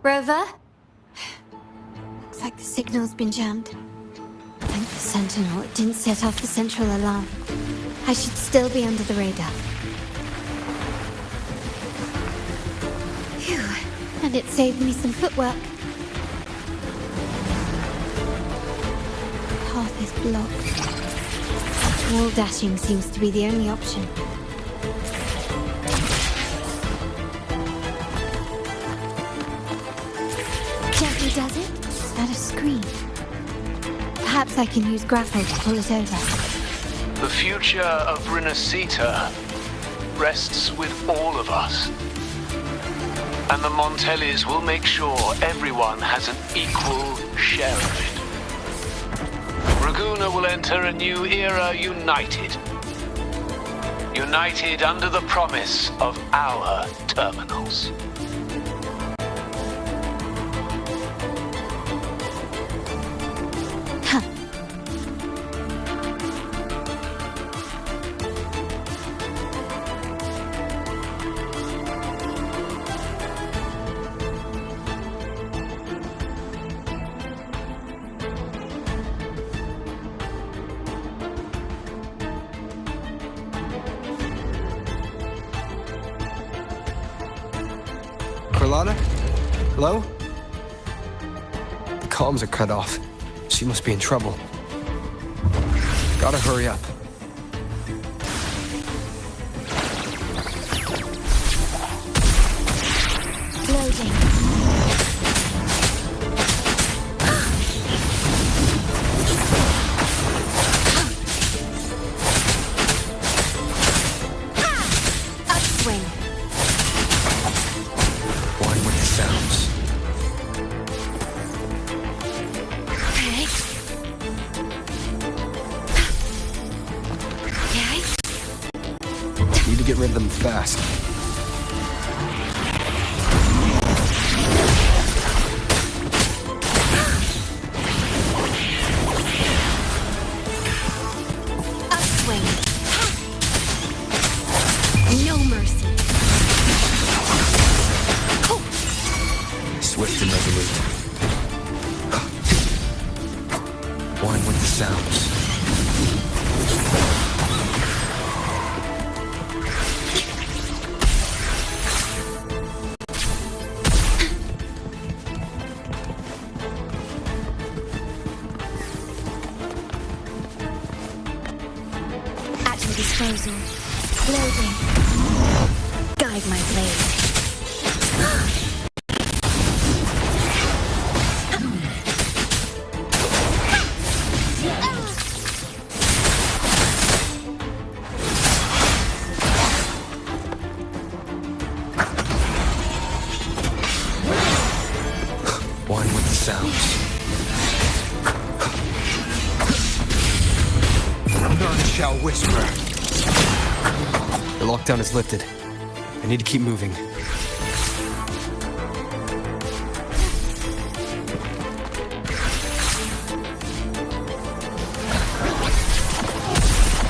Rover? Looks like the signal's been jammed. Thank the Sentinel, it didn't set off the central alarm. I should still be under the radar. Phew, and it saved me some footwork. The path is blocked. Wall dashing seems to be the only option. Gently does it? Is that a screen? Perhaps I can use grapple to pull it over. The future of Renacita rests with all of us. And the Montellis will make sure everyone has an equal share of it. Raguna will enter a new era united. United under the promise of our terminals. Carlotta? Hello? The comms are cut off. She must be in trouble. Gotta hurry up. Loading. Upswing. Wine with the sounds. Need to get rid of them fast. Upswing. No mercy. Swift and resolute. Wine with the sounds. At your disposal. Loading. Guide my blade. Wine with the sounds. None shall whisper. The lockdown is lifted. I need to keep moving.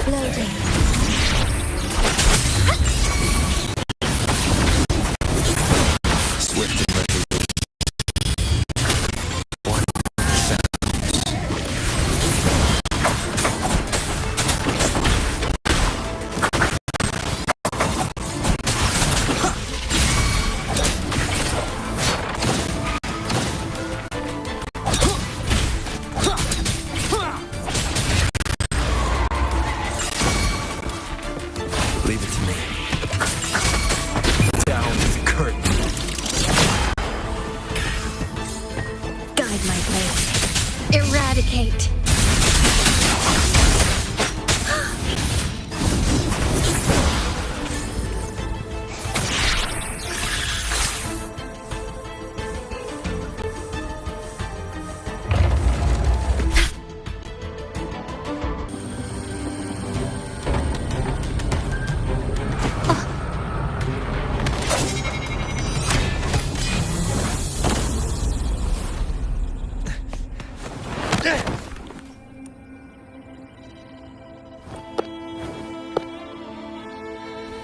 Loading. Swift and resolute. Wine with the sounds. Guide my blade. Eradicate.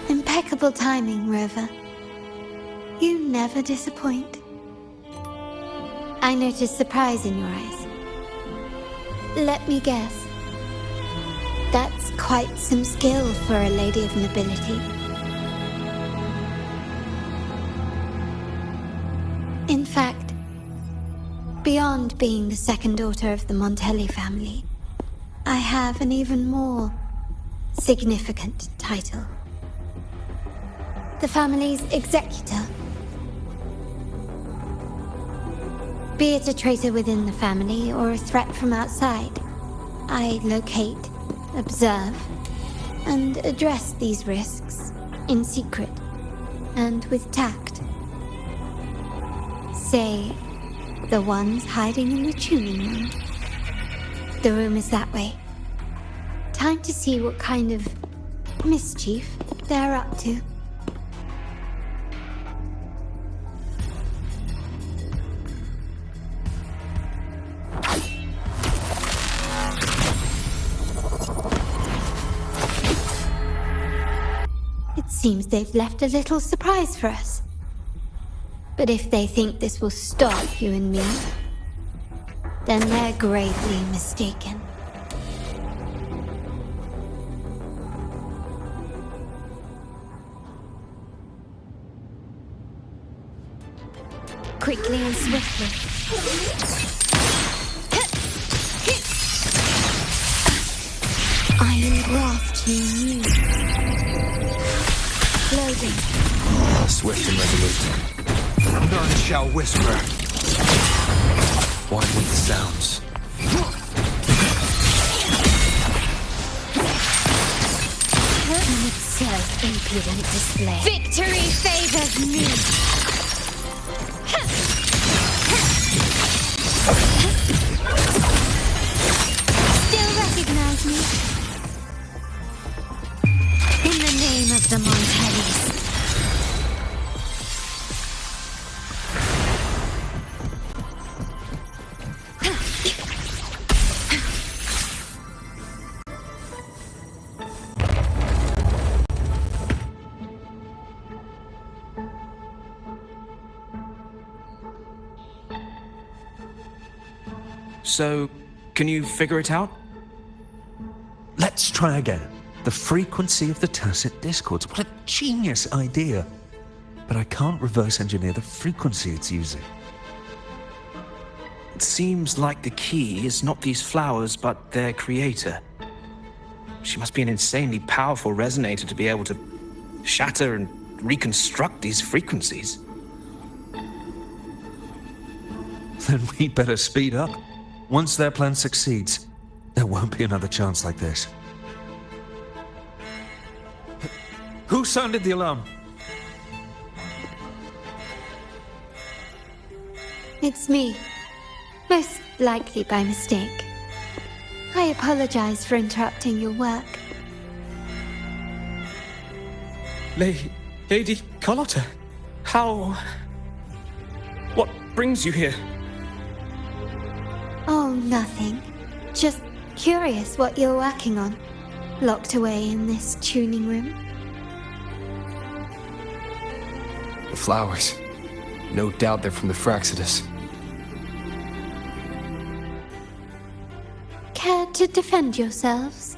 Impeccable timing, Rover. You never disappoint. I noticed surprise in your eyes. Let me guess. That's quite some skill for a lady of nobility. In fact, beyond being the second daughter of the Montelli family, I have an even more significant title. The family's executor. Be it a traitor within the family or a threat from outside, I locate, observe, and address these risks in secret and with tact. Say, the ones hiding in the tuning room. The room is that way. Time to see what kind of mischief they're up to. Seems they've left a little surprise for us. But if they think this will stop you and me, then they're gravely mistaken. Quickly and swiftly. I am grafting you. Loading. Swift and resolute. None shall whisper. One with the sounds. An absurd, impudent display. Victory favors me! Still recognize me? In the name of the Montellis. So, can you figure it out? Let's try again. The frequency of the tacit discords. What a genius idea. But I can't reverse engineer the frequency it's using. It seems like the key is not these flowers, but their creator. She must be an insanely powerful resonator to be able to shatter and reconstruct these frequencies. Then we'd better speed up. Once their plan succeeds, there won't be another chance like this. Who sounded the alarm? It's me. Most likely by mistake. I apologize for interrupting your work. Lady Carlotta, how... What brings you here? Oh, nothing. Just curious what you're working on. Locked away in this tuning room. The flowers. No doubt they're from the Fraxidus. Care to defend yourselves?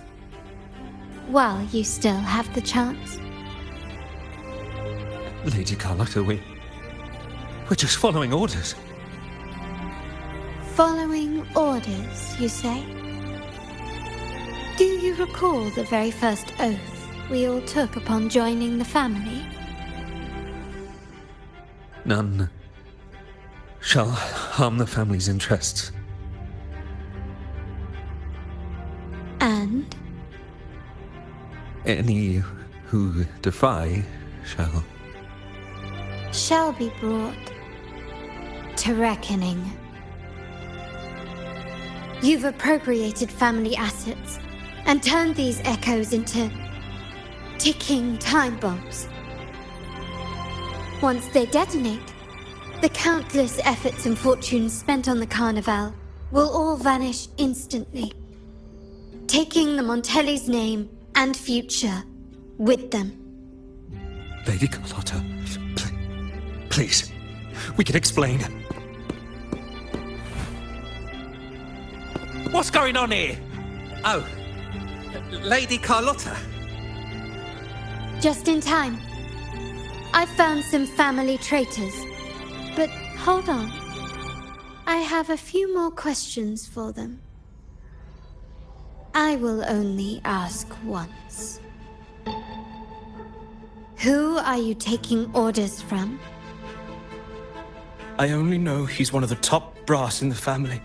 While you still have the chance. Lady Carlotta, we're just following orders. Following orders, you say? Do you recall the very first oath we all took upon joining the family? None shall harm the family's interests. And? Any who defy shall be brought to reckoning. You've appropriated family assets and turned these echoes into ticking time bombs. Once they detonate, the countless efforts and fortunes spent on the Carnival will all vanish instantly, taking the Montelli's name and future with them. Lady Carlotta, please, we can explain. What's going on here? Oh, Lady Carlotta. Just in time. I found some family traitors. But hold on. I have a few more questions for them. I will only ask once. Who are you taking orders from? I only know he's one of the top brass in the family.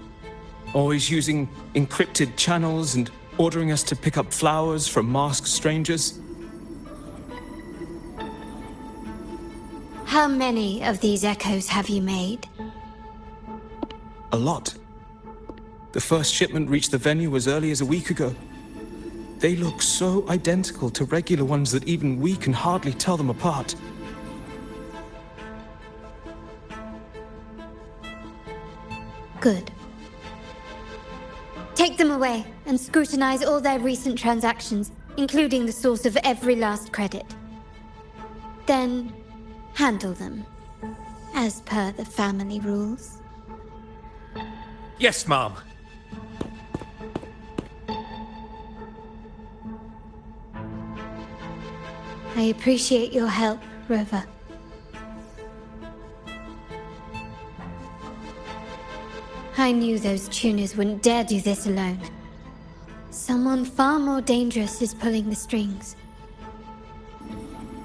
Always using encrypted channels and ordering us to pick up flowers from masked strangers. How many of these echoes have you made? A lot. The first shipment reached the venue as early as a week ago. They look so identical to regular ones that even we can hardly tell them apart. Good. Take them away and scrutinize all their recent transactions, including the source of every last credit. Then, handle them, as per the family rules. Yes, Mom. I appreciate your help, Rover. I knew those tuners wouldn't dare do this alone. Someone far more dangerous is pulling the strings.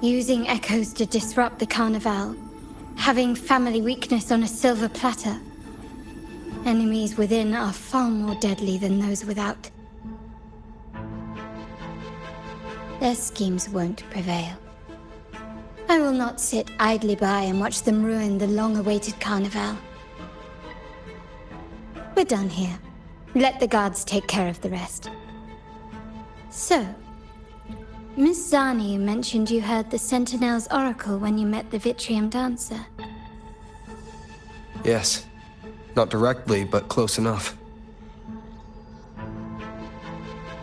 Using echoes to disrupt the Carnival. Having family weakness on a silver platter. Enemies within are far more deadly than those without. Their schemes won't prevail. I will not sit idly by and watch them ruin the long-awaited Carnival. We're done here. Let the guards take care of the rest. So, Miss Zani mentioned you heard the Sentinel's oracle when you met the Vitrium dancer. Yes. Not directly, but close enough.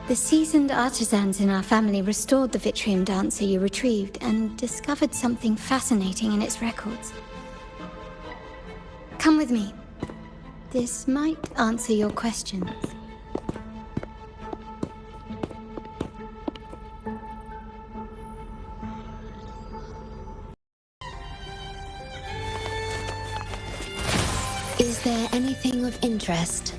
The seasoned artisans in our family restored the Vitrium dancer you retrieved and discovered something fascinating in its records. Come with me. This might answer your questions. Is there anything of interest?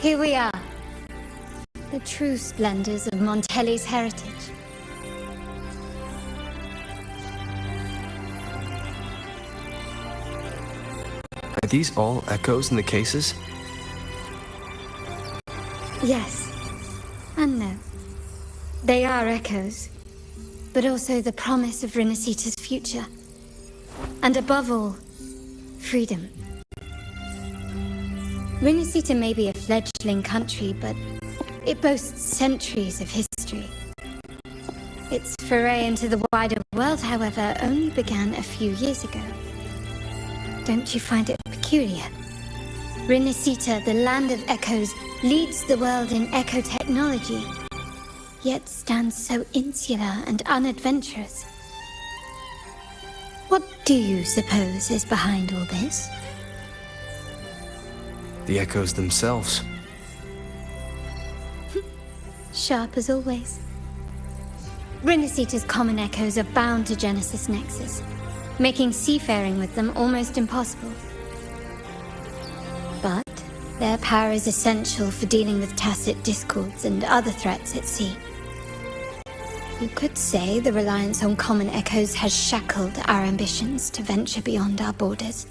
Here we are. The true splendors of Montelli's heritage. Are these all echoes in the cases? Yes. And no. They are echoes, but also the promise of Renacita's future. And above all, freedom. Renacita may be a fledgling country, but it boasts centuries of history. Its foray into the wider world, however, only began a few years ago. Don't you find it peculiar? Renacita, the land of echoes, leads the world in echo technology, yet stands so insular and unadventurous. What do you suppose is behind all this? The echoes themselves. Sharp as always. Renacita's common echoes are bound to Genesis Nexus, making seafaring with them almost impossible. But their power is essential for dealing with tacit discords and other threats at sea. You could say the reliance on common echoes has shackled our ambitions to venture beyond our borders.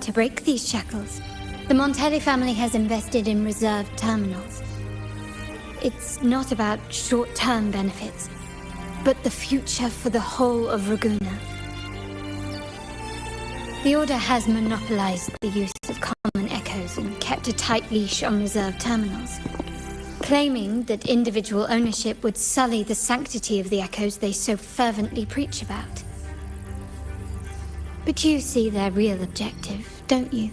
To break these shackles, the Montelli family has invested in reserved terminals. It's not about short-term benefits, but the future for the whole of Raguna. The Order has monopolized the use of common echoes and kept a tight leash on reserved terminals, claiming that individual ownership would sully the sanctity of the echoes they so fervently preach about. But you see their real objective, don't you?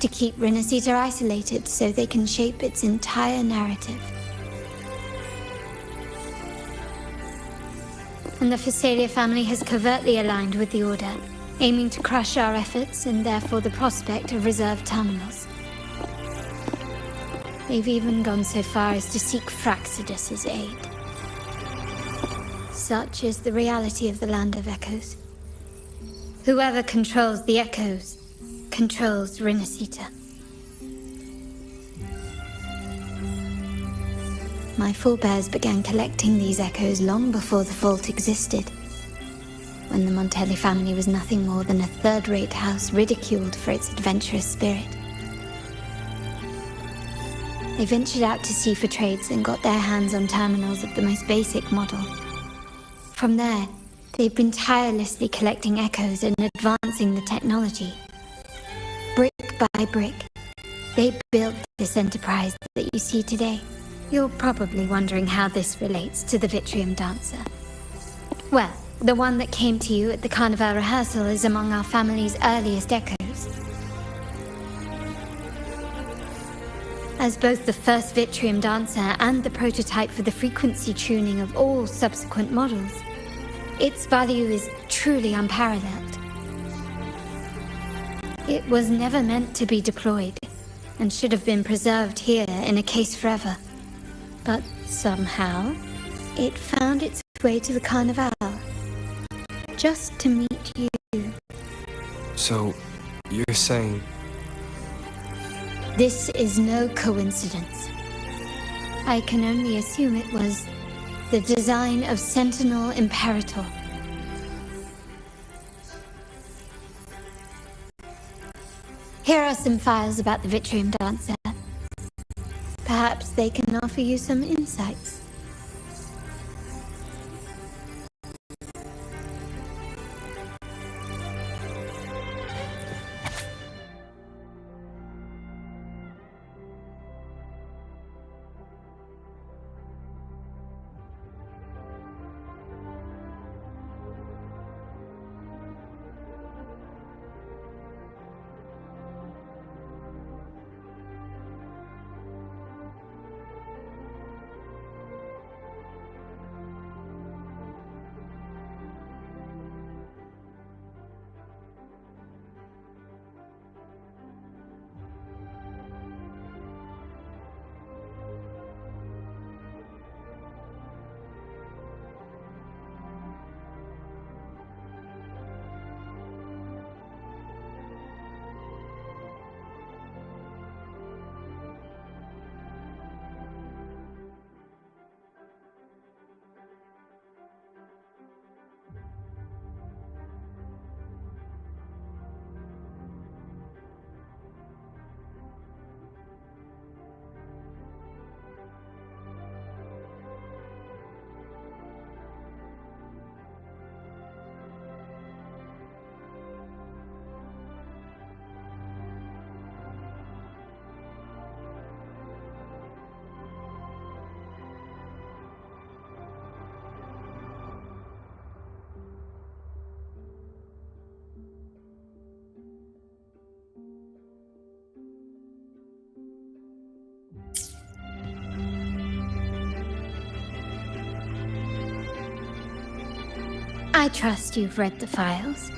To keep Renacita isolated so they can shape its entire narrative. And the Phasalia family has covertly aligned with the Order, aiming to crush our efforts and therefore the prospect of reserved terminals. They've even gone so far as to seek Fraxidus's aid. Such is the reality of the Land of Echoes. Whoever controls the Echoes controls Renacita. My forebears began collecting these echoes long before the vault existed, when the Montelli family was nothing more than a third-rate house ridiculed for its adventurous spirit. They ventured out to sea for trades and got their hands on terminals of the most basic model. From there, they've been tirelessly collecting echoes and advancing the technology. Brick by brick, they built this enterprise that you see today. You're probably wondering how this relates to the Vitrium Dancer. Well, the one that came to you at the Carnival rehearsal is among our family's earliest echoes. As both the first Vitrium Dancer and the prototype for the frequency tuning of all subsequent models, its value is truly unparalleled. It was never meant to be deployed, and should have been preserved here in a case forever. But somehow, it found its way to the Carnival, just to meet you. So, you're saying... This is no coincidence. I can only assume it was the design of Sentinel Imperator. Here are some files about the Vitrium Dancer. Perhaps they can offer you some insights. I trust you've read the files.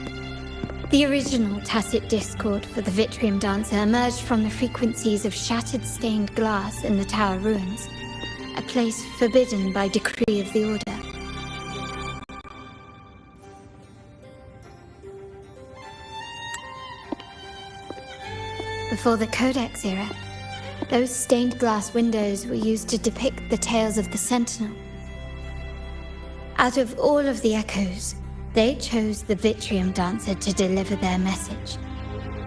The original tacit discord for the Vitrium Dancer emerged from the frequencies of shattered stained glass in the tower ruins, a place forbidden by decree of the Order. Before the Codex era, those stained glass windows were used to depict the tales of the Sentinel. Out of all of the echoes, they chose the Vitrium Dancer to deliver their message.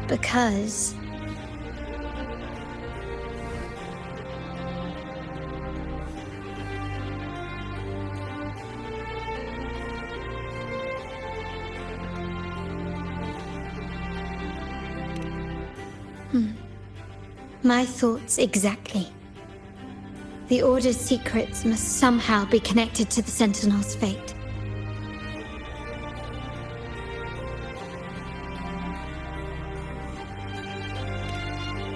Because... My thoughts exactly. The Order's secrets must somehow be connected to the Sentinel's fate.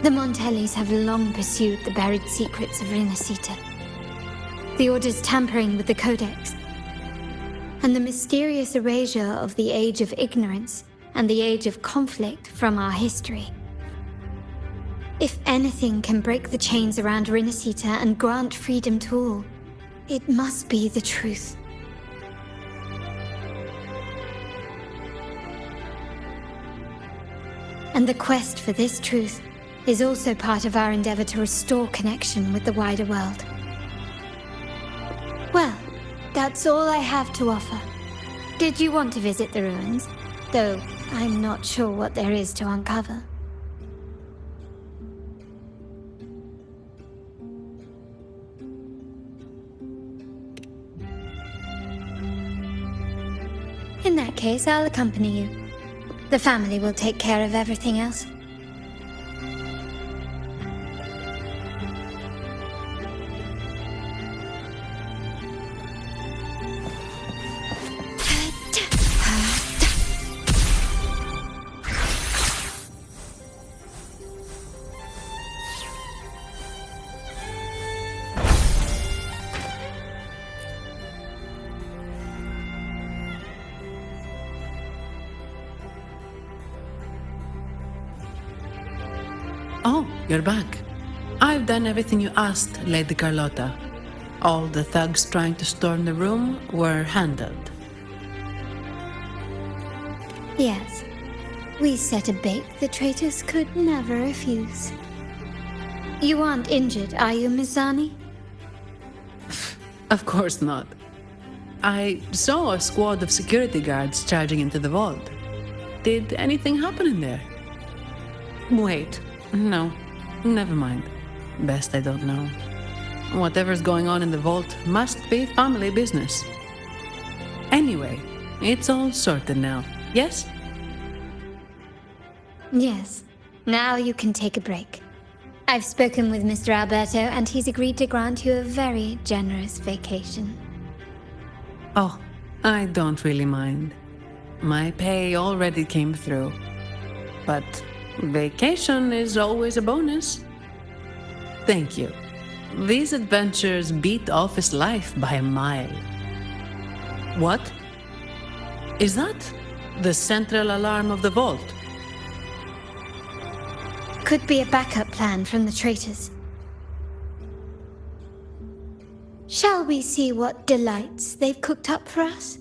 The Montellis have long pursued the buried secrets of Renacita. The Order's tampering with the Codex, and the mysterious erasure of the Age of Ignorance and the Age of Conflict from our history. If anything can break the chains around Renacita and grant freedom to all, it must be the truth. And the quest for this truth is also part of our endeavor to restore connection with the wider world. Well, that's all I have to offer. Did you want to visit the ruins? Though I'm not sure what there is to uncover. In that case, I'll accompany you. The family will take care of everything else. Oh, you're back. I've done everything you asked, Lady Carlotta. All the thugs trying to storm the room were handled. Yes. We set a bait the traitors could never refuse. You aren't injured, are you, Mizani? Of course not. I saw a squad of security guards charging into the vault. Did anything happen in there? Wait, no, never mind. Best I don't know. Whatever's going on in the vault must be family business. Anyway, it's all sorted now, yes? Yes. Now you can take a break. I've spoken with Mr. Alberto, and he's agreed to grant you a very generous vacation. Oh, I don't really mind. My pay already came through. But vacation is always a bonus. Thank you. These adventures beat office life by a mile. What? Is that the central alarm of the vault? Could be a backup plan from the traitors. Shall we see what delights they've cooked up for us?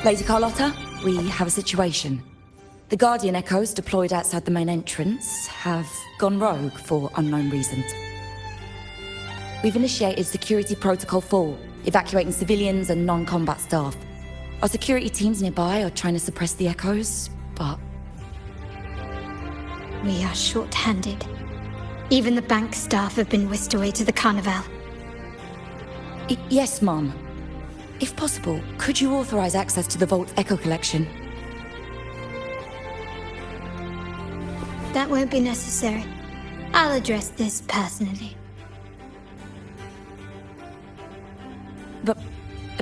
Lady Carlotta, we have a situation. The Guardian Echoes deployed outside the main entrance have gone rogue for unknown reasons. We've initiated Security Protocol 4, evacuating civilians and non-combat staff. Our security teams nearby are trying to suppress the Echoes, but... We are short-handed. Even the bank staff have been whisked away to the Carnival. Yes, Mom. If possible, could you authorize access to the Vault's Echo Collection? That won't be necessary. I'll address this personally.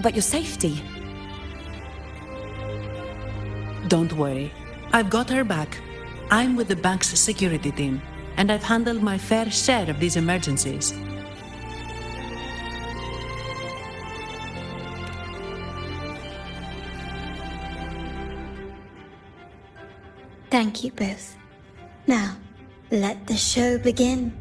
about your safety. Don't worry. I've got her back. I'm with the bank's security team, and I've handled my fair share of these emergencies. Thank you both. Now, let the show begin.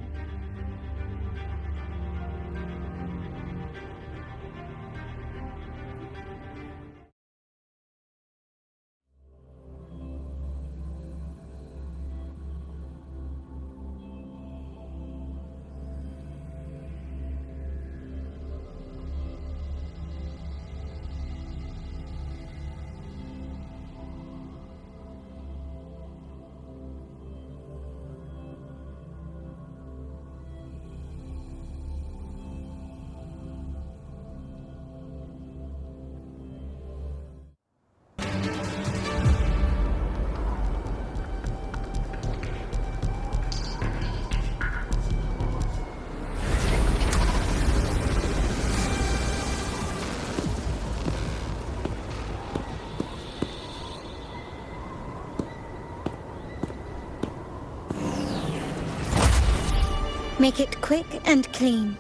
Make it quick and clean.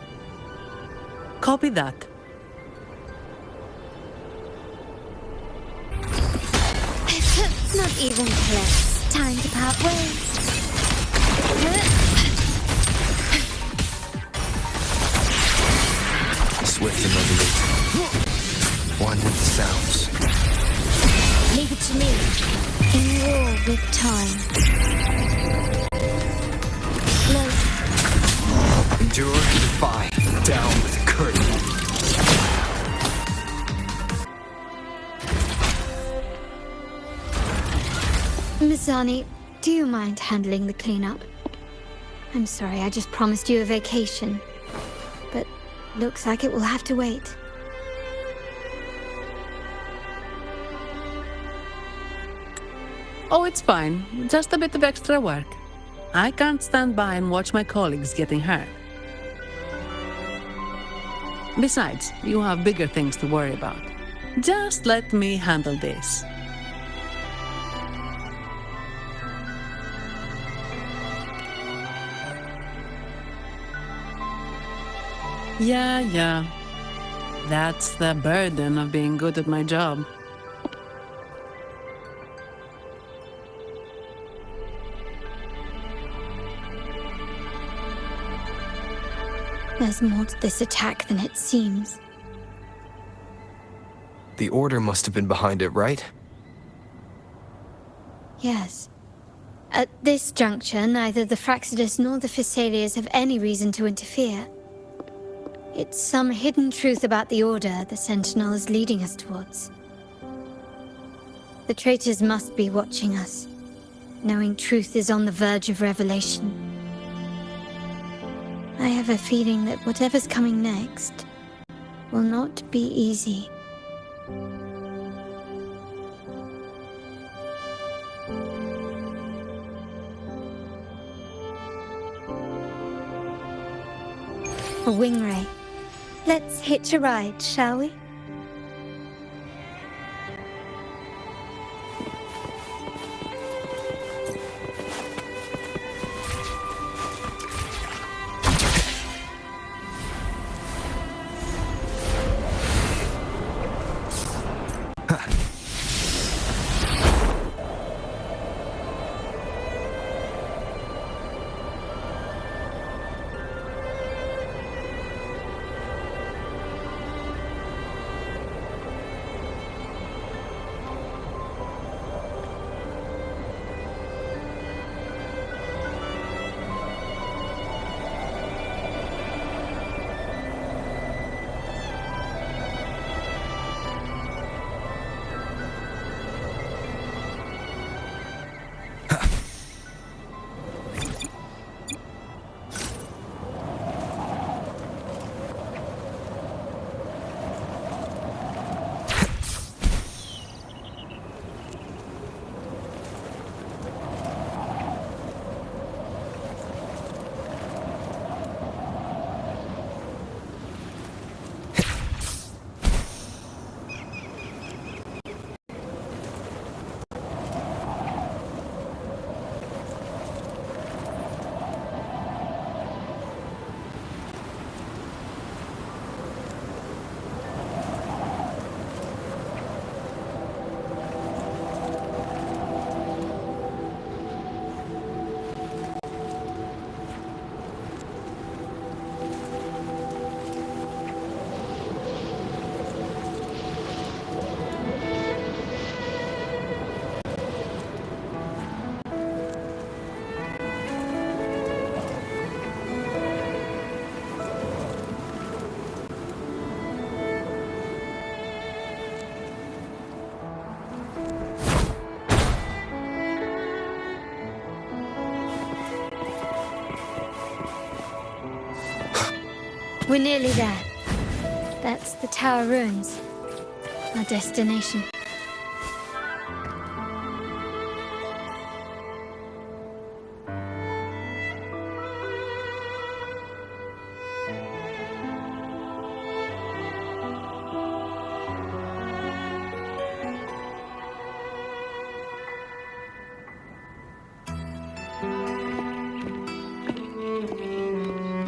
Copy that. Not even close. Time to part ways. Swift and resolute. One with the sounds. Leave it to me. In war with time. Close. Endure and defy. Down with the curtain. Mizani, do you mind handling the cleanup? I'm sorry, I just promised you a vacation. But looks like it will have to wait. Oh, it's fine. Just a bit of extra work. I can't stand by and watch my colleagues getting hurt. Besides, you have bigger things to worry about. Just let me handle this. Yeah. That's the burden of being good at my job. There's more to this attack than it seems. The Order must have been behind it, right? Yes. At this juncture, neither the Fraxidus nor the Physaelians have any reason to interfere. It's some hidden truth about the Order the Sentinel is leading us towards. The traitors must be watching us, knowing truth is on the verge of revelation. I have a feeling that whatever's coming next will not be easy. A wing ray. Let's hitch a ride, shall we? We're nearly there. That's the Tower Ruins. Our destination.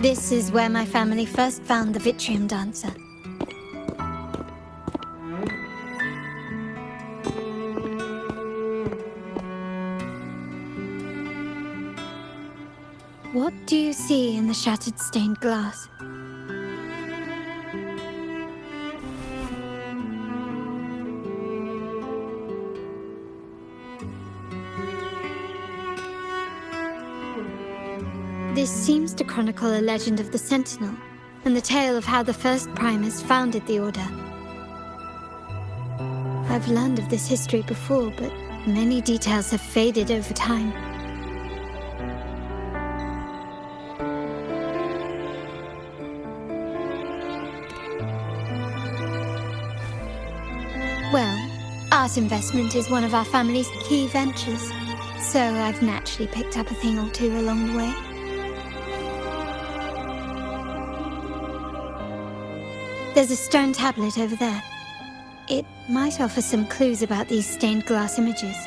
This is where my family first found the Vitrium Dancer. What do you see in the shattered stained glass? This seems to chronicle a legend of the Sentinel, and the tale of how the first Primus founded the Order. I've learned of this history before, but many details have faded over time. Well, art investment is one of our family's key ventures, so I've naturally picked up a thing or two along the way. There's a stone tablet over there. It might offer some clues about these stained glass images.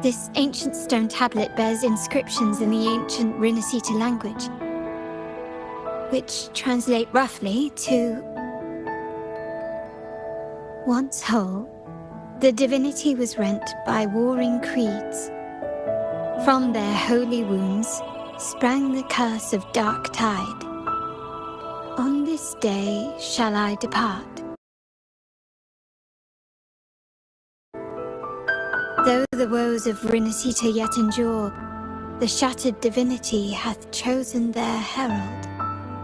This ancient stone tablet bears inscriptions in the ancient Rinascita language, which translate roughly to... Once whole, the divinity was rent by warring creeds. From their holy wounds sprang the curse of dark tide. On this day shall I depart. Though the woes of Rinascita yet endure, the shattered divinity hath chosen their herald.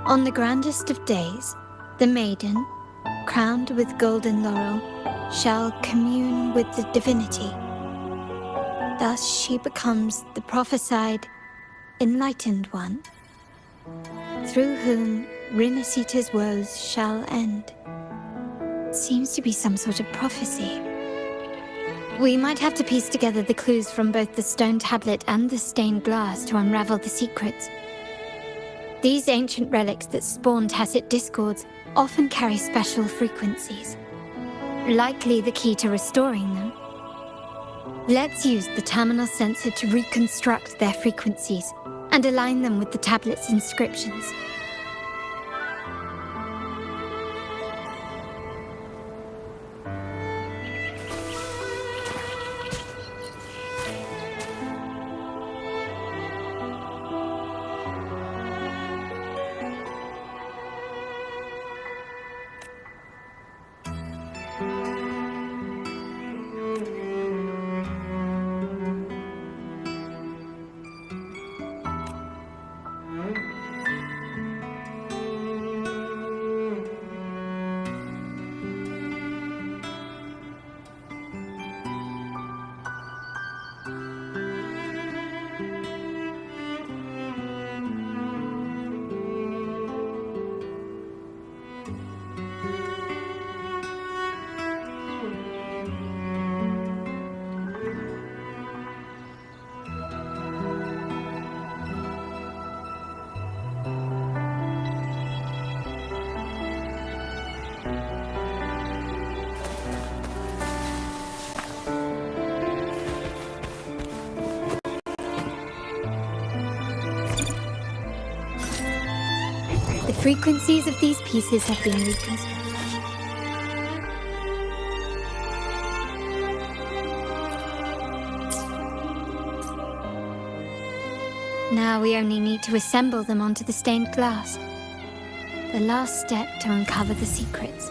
On the grandest of days, the maiden, crowned with golden laurel, shall commune with the divinity. Thus she becomes the prophesied, enlightened one, through whom Rinascita's woes shall end. It seems to be some sort of prophecy. We might have to piece together the clues from both the stone tablet and the stained glass to unravel the secrets. These ancient relics that spawn tacit discords often carry special frequencies, likely the key to restoring them. Let's use the terminal sensor to reconstruct their frequencies and align them with the tablet's inscriptions. The frequencies of these pieces have been reconstructed. Now we only need to assemble them onto the stained glass. The last step to uncover the secrets.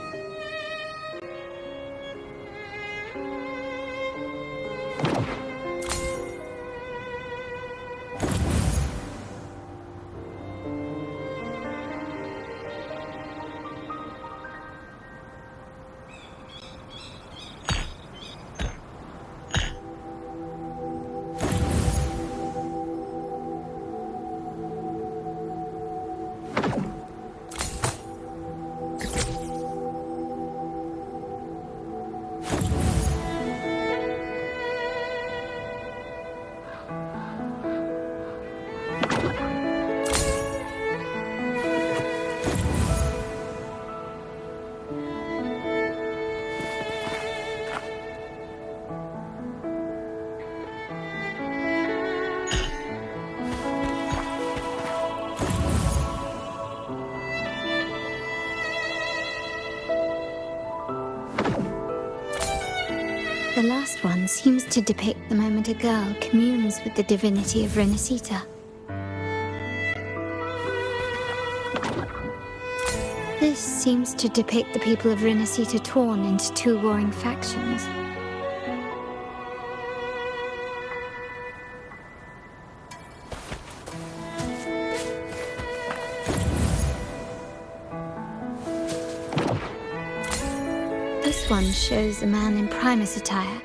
The last one seems to depict the moment a girl communes with the divinity of Renacita. This seems to depict the people of Renacita torn into two warring factions. This one shows a man in Primus attire,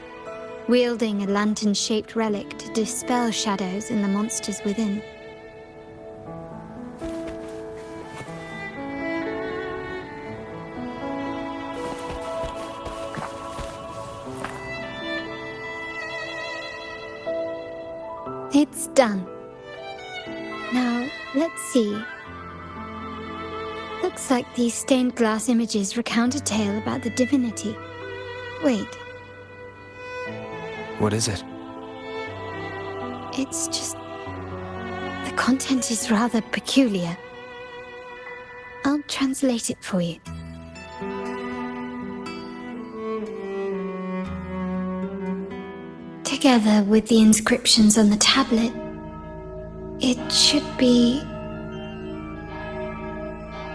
wielding a lantern-shaped relic to dispel shadows in the monsters within. It's done. Now, let's see. Looks like these stained glass images recount a tale about the divinity. Wait. What is it? It's just... the content is rather peculiar. I'll translate it for you. Together with the inscriptions on the tablet, it should be...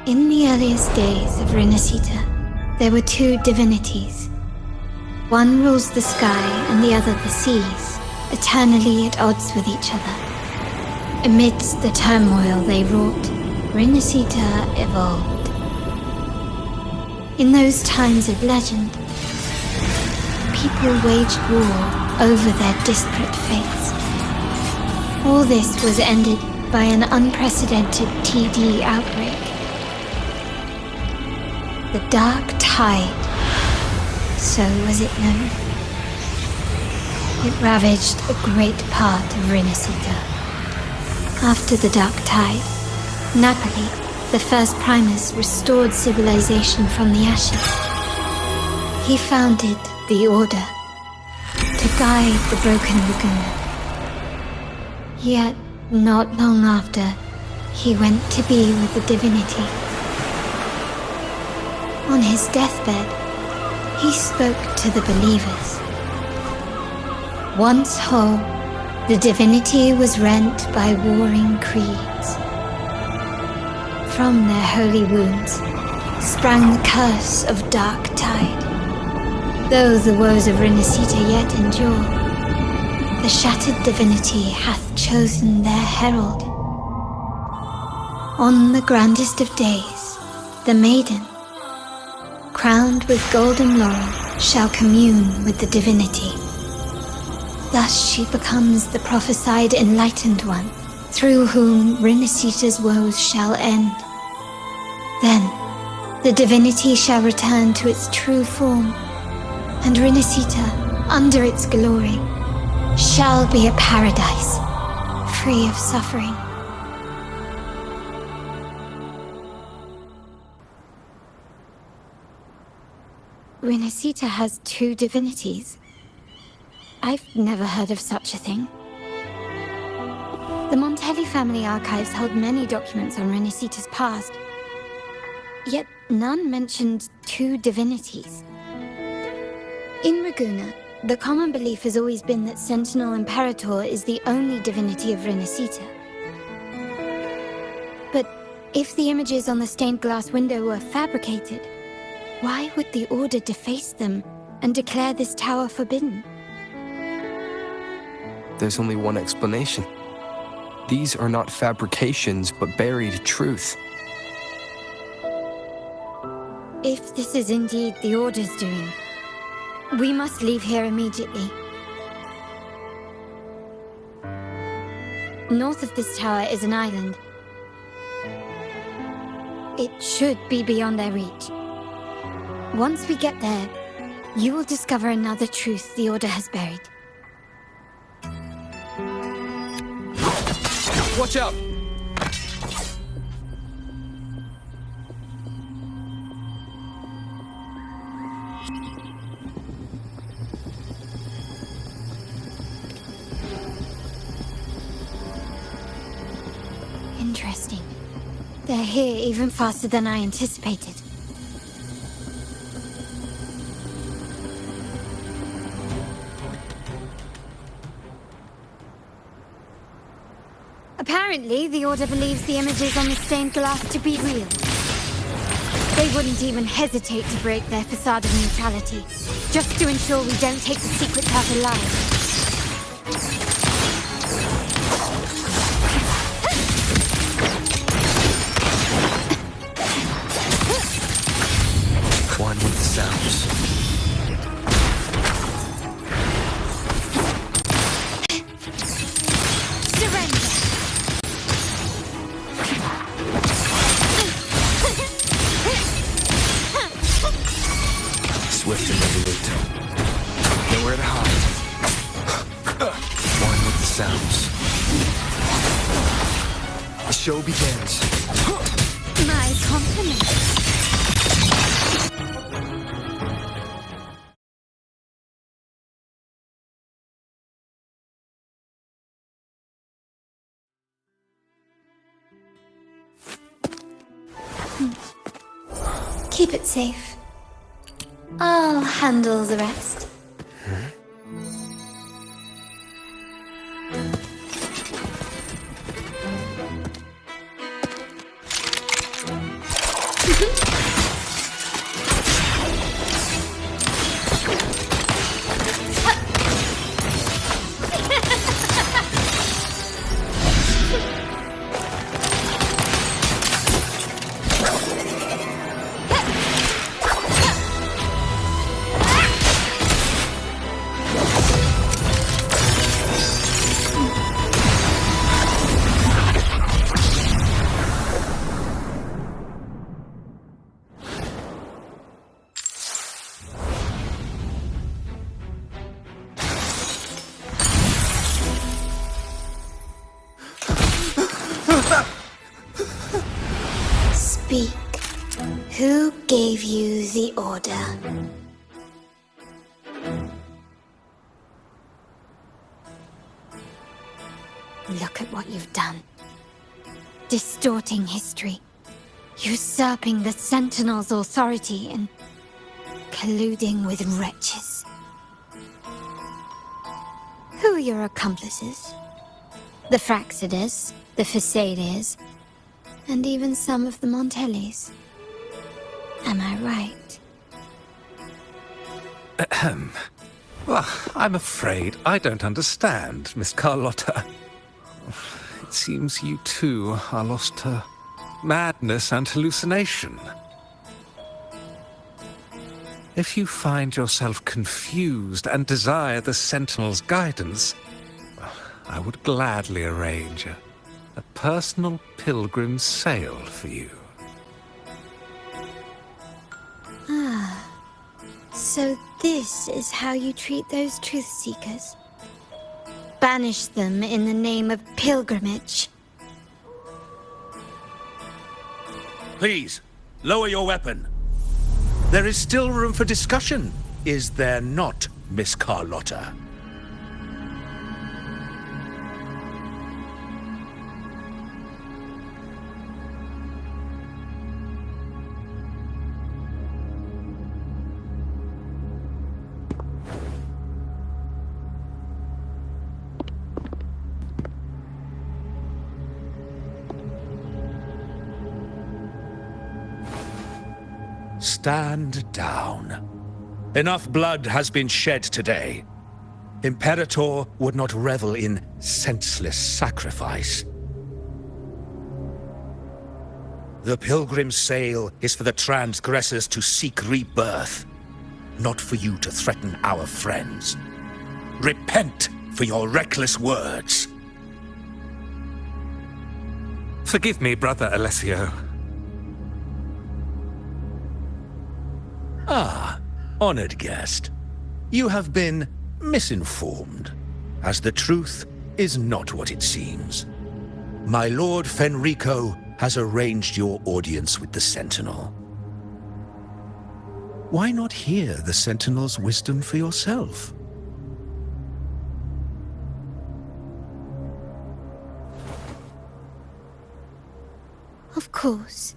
In the earliest days of Renacita, there were two divinities. One rules the sky and the other the seas, eternally at odds with each other. Amidst the turmoil they wrought, Renacita evolved. In those times of legend, people waged war over their disparate fates. All this was ended by an unprecedented TD outbreak. The Dark Tide, so was it known. It ravaged a great part of Renacita. After the Dark Tide, Napoli, the first Primus, restored civilization from the ashes. He founded the Order to guide the broken Laguna. Yet, not long after, he went to be with the divinity. On his deathbed, he spoke to the believers. Once whole, the divinity was rent by warring creeds. From their holy wounds sprang the curse of Dark Tide. Though the woes of Renacita yet endure, the shattered divinity hath chosen their herald. On the grandest of days, the maiden, crowned with golden laurel, shall commune with the divinity. Thus she becomes the prophesied enlightened one, through whom Renacita's woes shall end. Then, the divinity shall return to its true form, and Renacita, under its glory, shall be a paradise, free of suffering. Renacita has two divinities. I've never heard of such a thing. The Montelli family archives hold many documents on Renacita's past, yet none mentioned two divinities. In Ragusa, the common belief has always been that Sentinel Imperator is the only divinity of Renacita. If the images on the stained glass window were fabricated, why would the Order deface them and declare this tower forbidden? There's only one explanation. These are not fabrications, but buried truth. If this is indeed the Order's doing, we must leave here immediately. North of this tower is an island. It should be beyond their reach. Once we get there, you will discover another truth the Order has buried. Watch out! Interesting. They're here even faster than I anticipated. Apparently, the Order believes the images on the stained glass to be real. They wouldn't even hesitate to break their facade of neutrality, just to ensure we don't take the secrets out alive. One with the sounds. Swift and resolute. Nowhere to hide. One with the sounds. The show begins. My compliments. Keep it safe. I'll handle the rest. Speak. Who gave you the order? Look at what you've done. Distorting history. Usurping the Sentinel's authority and colluding with wretches. Who are your accomplices? The Fraxidus, the Facades, and even some of the Montellis. Am I right? Ahem. Well, I'm afraid I don't understand, Miss Carlotta. It seems you too are lost to madness and hallucination. If you find yourself confused and desire the Sentinel's guidance, I would gladly arrange a personal pilgrim's sail for you. Ah, so this is how you treat those truth seekers. Banish them in the name of pilgrimage. Please, lower your weapon. There is still room for discussion, is there not, Miss Carlotta? Stand down. Enough blood has been shed today. Imperator would not revel in senseless sacrifice. The pilgrim's sail is for the transgressors to seek rebirth, not for you to threaten our friends. Repent for your reckless words. Forgive me, Brother Alessio. Ah, honored guest. You have been misinformed, as the truth is not what it seems. My Lord Fenrico has arranged your audience with the Sentinel. Why not hear the Sentinel's wisdom for yourself? Of course.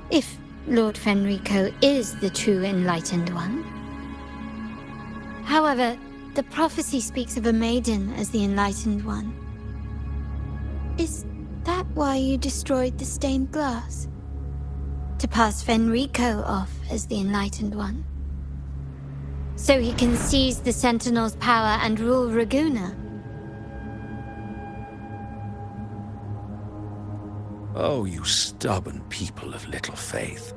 If Lord Fenrico is the true Enlightened One. However, the prophecy speaks of a maiden as the Enlightened One. Is that why you destroyed the stained glass? To pass Fenrico off as the Enlightened One? So he can seize the Sentinel's power and rule Raguna? Oh, you stubborn people of little faith.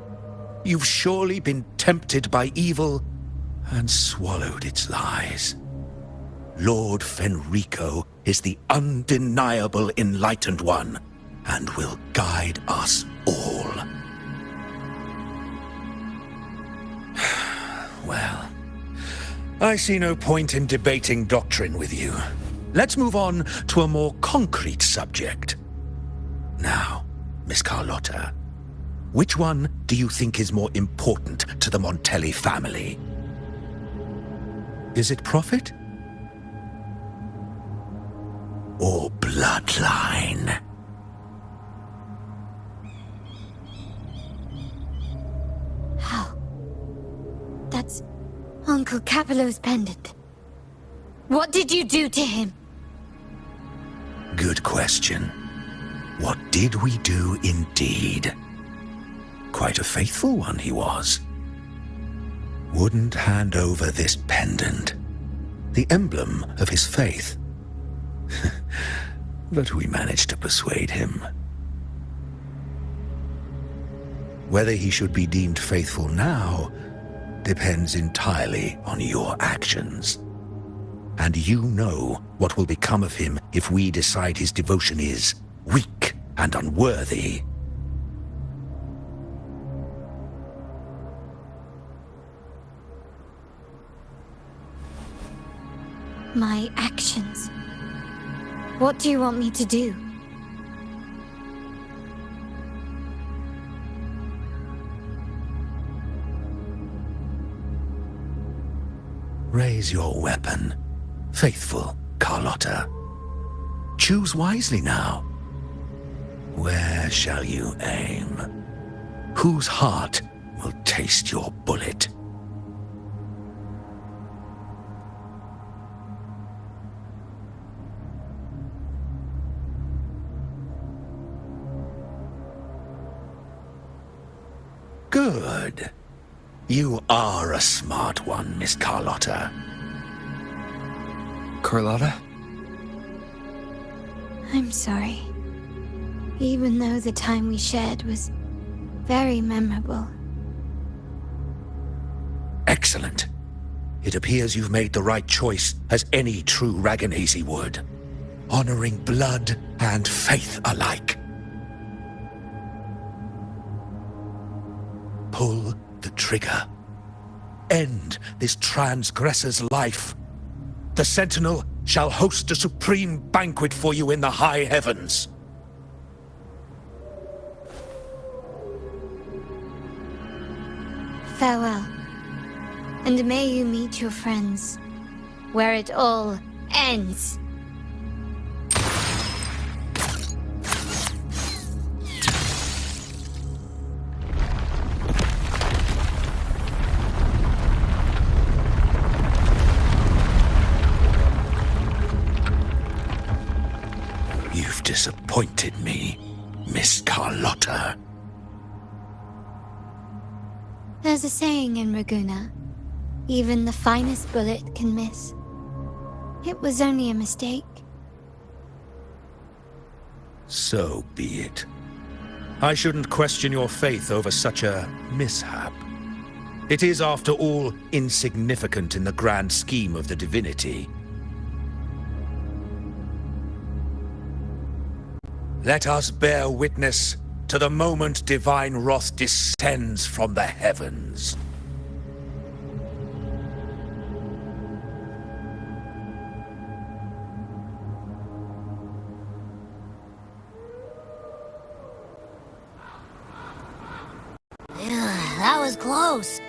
You've surely been tempted by evil and swallowed its lies. Lord Fenrico is the undeniable Enlightened One and will guide us all. Well, I see no point in debating doctrine with you. Let's move on to a more concrete subject. Now, Miss Carlotta, which one do you think is more important to the Montelli family? Is it profit? Or bloodline? How? That's Uncle Capello's pendant. What did you do to him? Good question. What did we do indeed? Quite a faithful one he was. Wouldn't hand over this pendant, the emblem of his faith. But we managed to persuade him. Whether he should be deemed faithful now depends entirely on your actions. And you know what will become of him if we decide his devotion is weak and unworthy. My actions. What do you want me to do? Raise your weapon, faithful Carlotta. Choose wisely now. Where shall you aim? Whose heart will taste your bullet? Good. You are a smart one, Miss Carlotta. Carlotta? I'm sorry. Even though the time we shared was very memorable. Excellent. It appears you've made the right choice, as any true Raganese would. Honoring blood and faith alike. Pull the trigger. End this transgressor's life. The Sentinel shall host a supreme banquet for you in the high heavens. Farewell. And may you meet your friends where it all ends. You've disappointed me, Miss Carlotta. There's a saying in Raguna, even the finest bullet can miss. It was only a mistake. So be it. I shouldn't question your faith over such a mishap. It is, after all, insignificant in the grand scheme of the Divinity. Let us bear witness to the moment divine wrath descends from the heavens. That was close.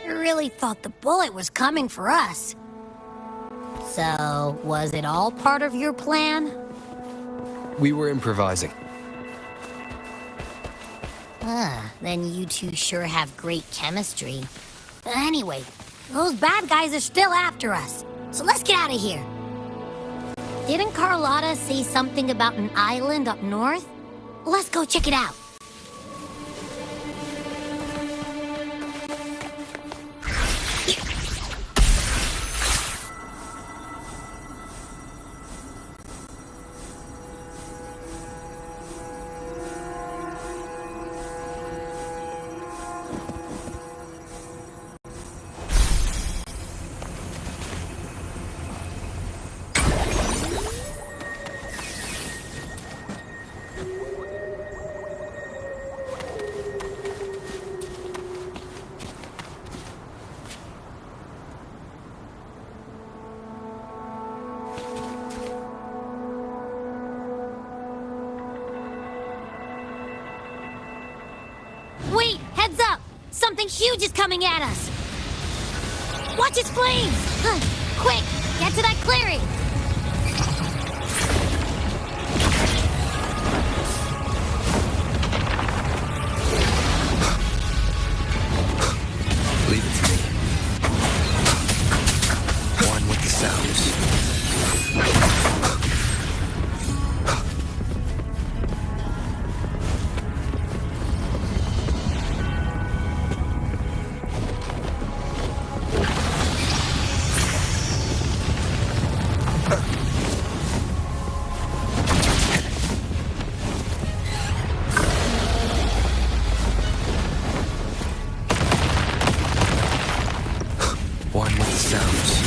I really thought the bullet was coming for us. So, was it all part of your plan? We were improvising. Then you two sure have great chemistry. Anyway, those bad guys are still after us. So let's get out of here. Didn't Carlotta say something about an island up north? Let's go check it out. Wait, heads up! Something huge is coming at us! Watch its flames! Quick, get to that clearing! Leave it to me. One with the sounds. One with the sounds.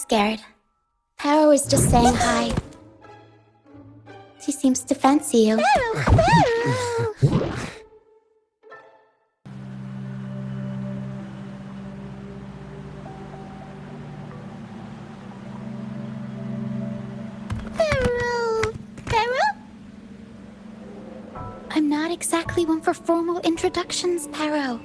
scared. Paro is just saying hi. She seems to fancy you. I'm not exactly one for formal introductions, Paro.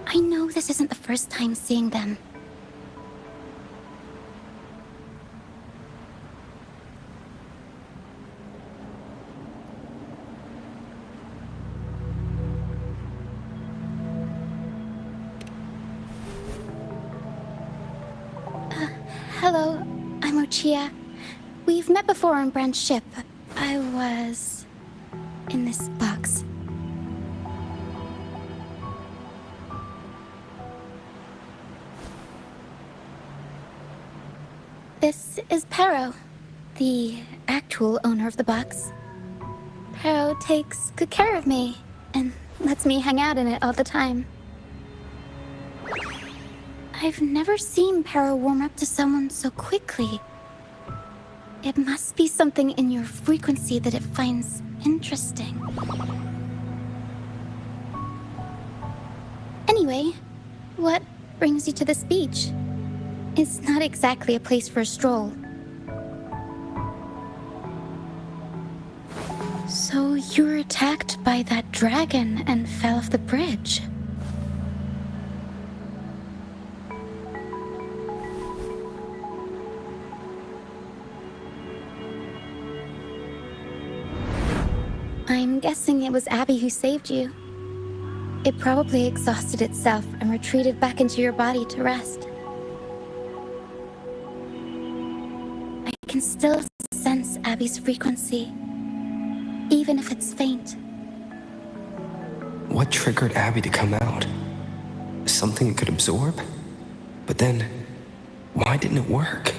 I know this isn't the first time seeing them. Hello, I'm Ochia. We've met before on Brand's ship. I was in this box. This is Paro, the actual owner of the box. Paro takes good care of me and lets me hang out in it all the time. I've never seen Paro warm up to someone so quickly. It must be something in your frequency that it finds interesting. Anyway, what brings you to this beach? It's not exactly a place for a stroll. So you were attacked by that dragon and fell off the bridge. I'm guessing it was Abby who saved you. It probably exhausted itself and retreated back into your body to rest. I can still sense Abby's frequency, even if it's faint. What triggered Abby to come out? Something it could absorb? But then, why didn't it work?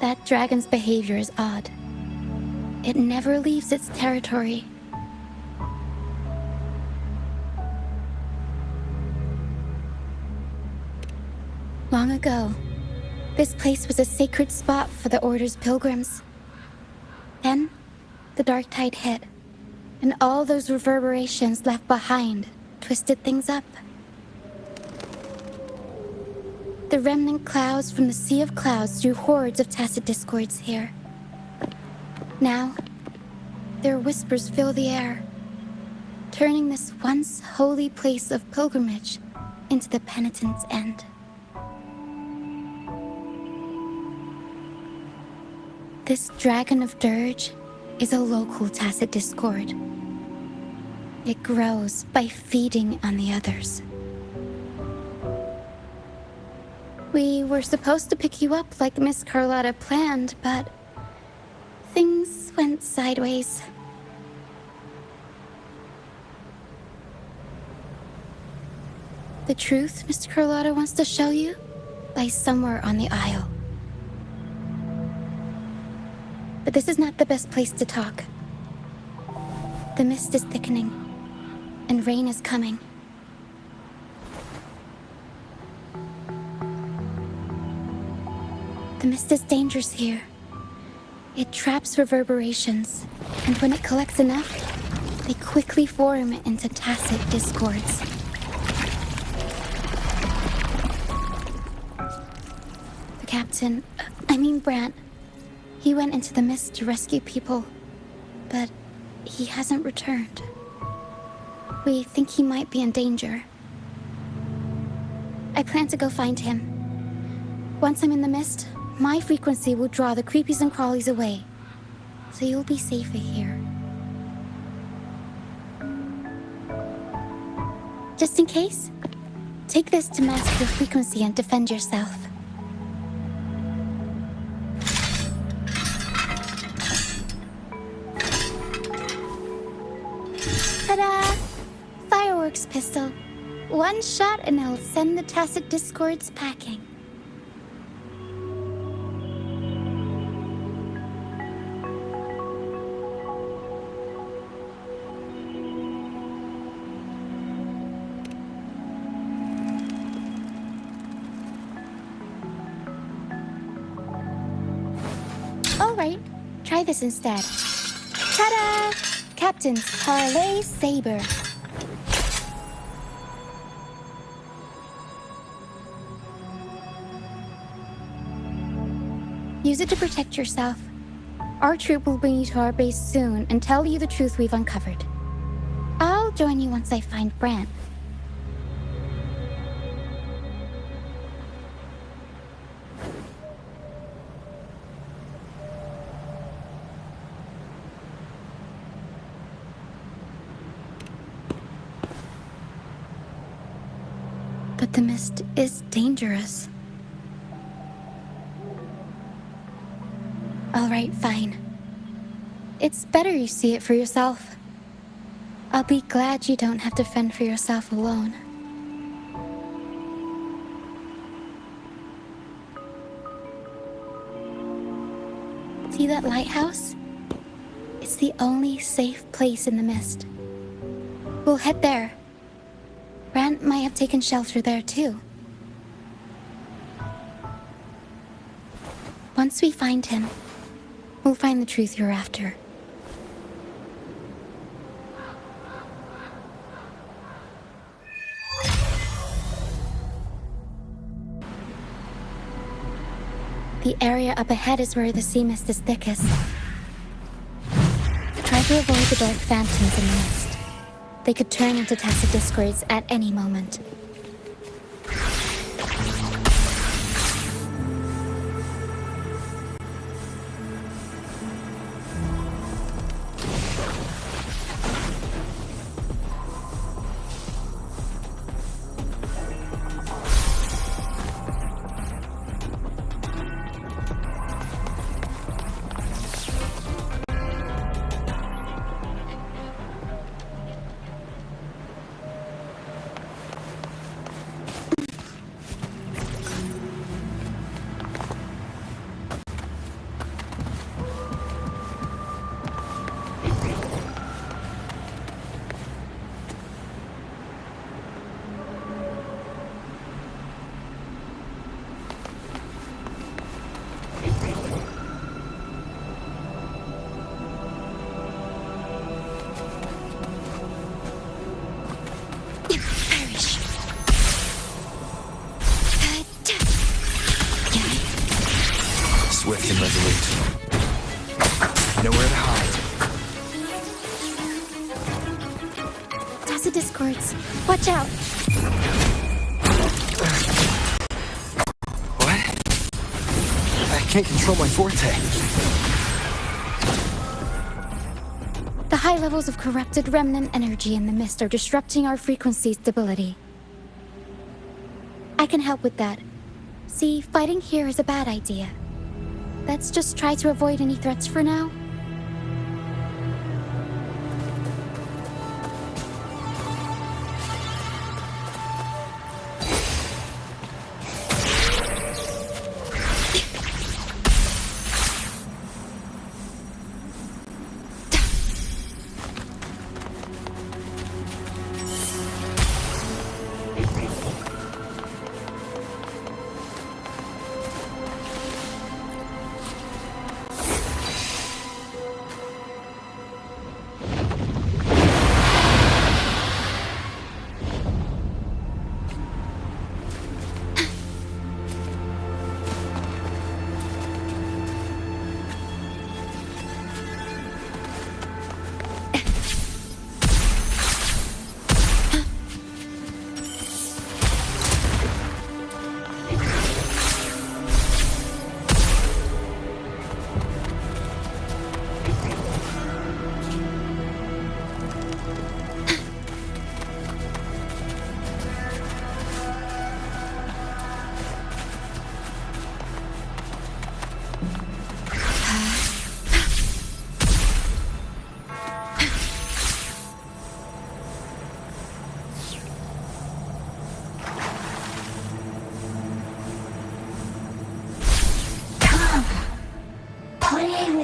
That dragon's behavior is odd. It never leaves its territory. Long ago, this place was a sacred spot for the Order's pilgrims. Then, the dark tide hit, and all those reverberations left behind twisted things up. The remnant clouds from the Sea of Clouds drew hordes of tacit discords here. Now, their whispers fill the air, turning this once holy place of pilgrimage into the penitent's end. This Dragon of Dirge is a local tacit discord. It grows by feeding on the others. We were supposed to pick you up like Miss Carlotta planned, but things went sideways. The truth Mr. Carlotta wants to show you lies somewhere on the Isle. But this is not the best place to talk. The mist is thickening, and rain is coming. The mist is dangerous here. It traps reverberations, and when it collects enough, they quickly form into tacit discords. The captain, Brant, he went into the mist to rescue people, but he hasn't returned. We think he might be in danger. I plan to go find him. Once I'm in the mist, my frequency will draw the creepies and crawlies away, so you'll be safer here. Just in case, take this to mask your frequency and defend yourself. Ta-da! works, Pistol. One shot and it'll send the Tacit Discords packing. Alright, try this instead. Ta-da! Captain's Parlay Saber. Use it to protect yourself. Our troop will bring you to our base soon and tell you the truth we've uncovered. I'll join you once I find Brant. But the mist is dangerous. Alright, fine. It's better you see it for yourself. I'll be glad you don't have to fend for yourself alone. See that lighthouse? It's the only safe place in the mist. We'll head there. Brant might have taken shelter there too. Once we find him, we'll find the truth you're after. The area up ahead is where the sea mist is thickest. Try to avoid the dark phantoms in the mist. They could turn into Tacit Discords at any moment. Swift and resolute. Nowhere to hide. Tacit Discords, watch out! What? I can't control my forte. The high levels of corrupted remnant energy in the mist are disrupting our frequency stability. I can help with that. See, fighting here is a bad idea. Let's just try to avoid any threats for now.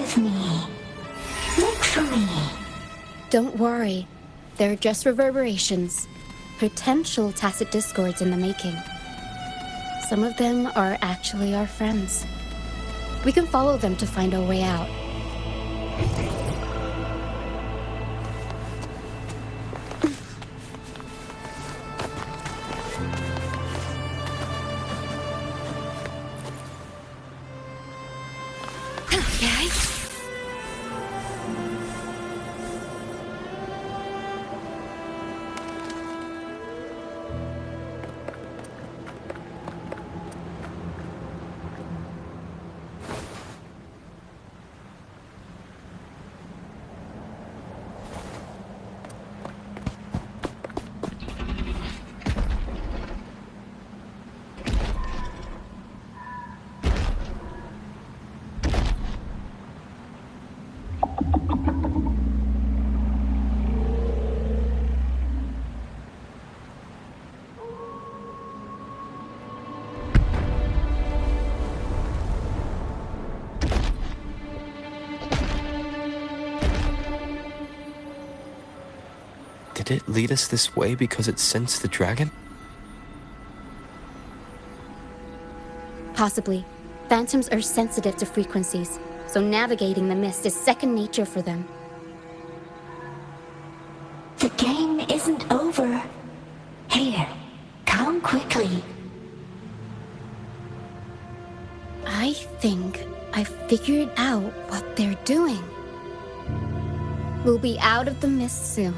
with me. Look for me. Don't worry. They're just reverberations. Potential tacit discords in the making. Some of them are actually our friends. We can follow them to find our way out. Okay. Did it lead us this way because it sensed the dragon? Possibly. Phantoms are sensitive to frequencies, so navigating the mist is second nature for them. The game isn't over. Here, come quickly. I think I figured out what they're doing. We'll be out of the mist soon.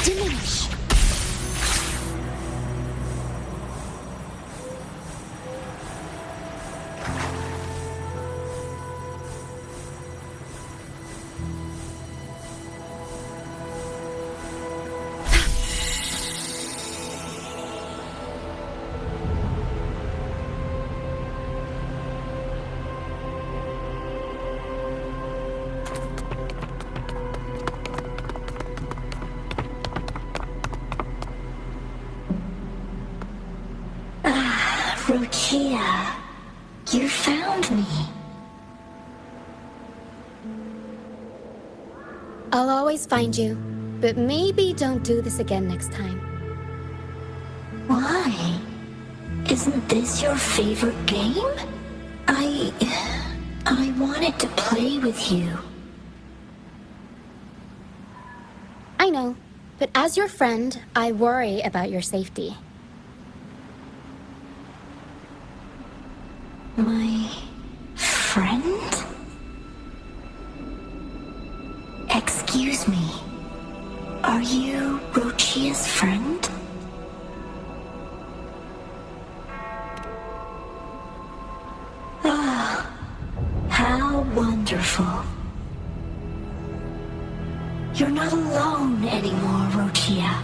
Diminish. Rochia, you found me. I'll always find you, but maybe don't do this again next time. Why? Isn't this your favorite game? I wanted to play with you. I know, but as your friend, I worry about your safety. My friend? Excuse me. Are you Rochia's friend? Ah, how wonderful. You're not alone anymore, Rochia.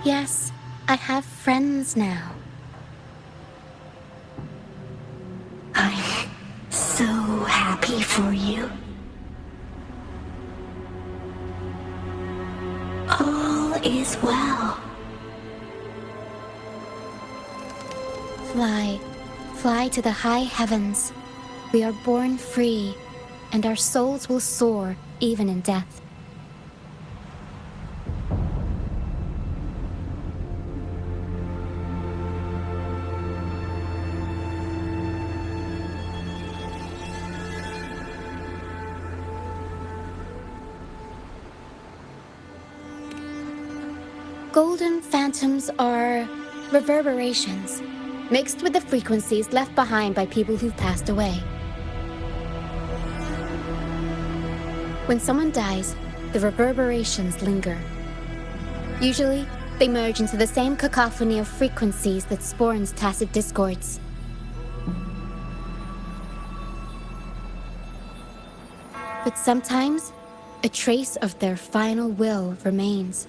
Yes, I have friends now. I'm so happy for you. All is well. Fly to the high heavens. We are born free, and our souls will soar even in death. Golden phantoms are reverberations, mixed with the frequencies left behind by people who've passed away. When someone dies, the reverberations linger. Usually, they merge into the same cacophony of frequencies that spawns tacit discords. But sometimes, a trace of their final will remains,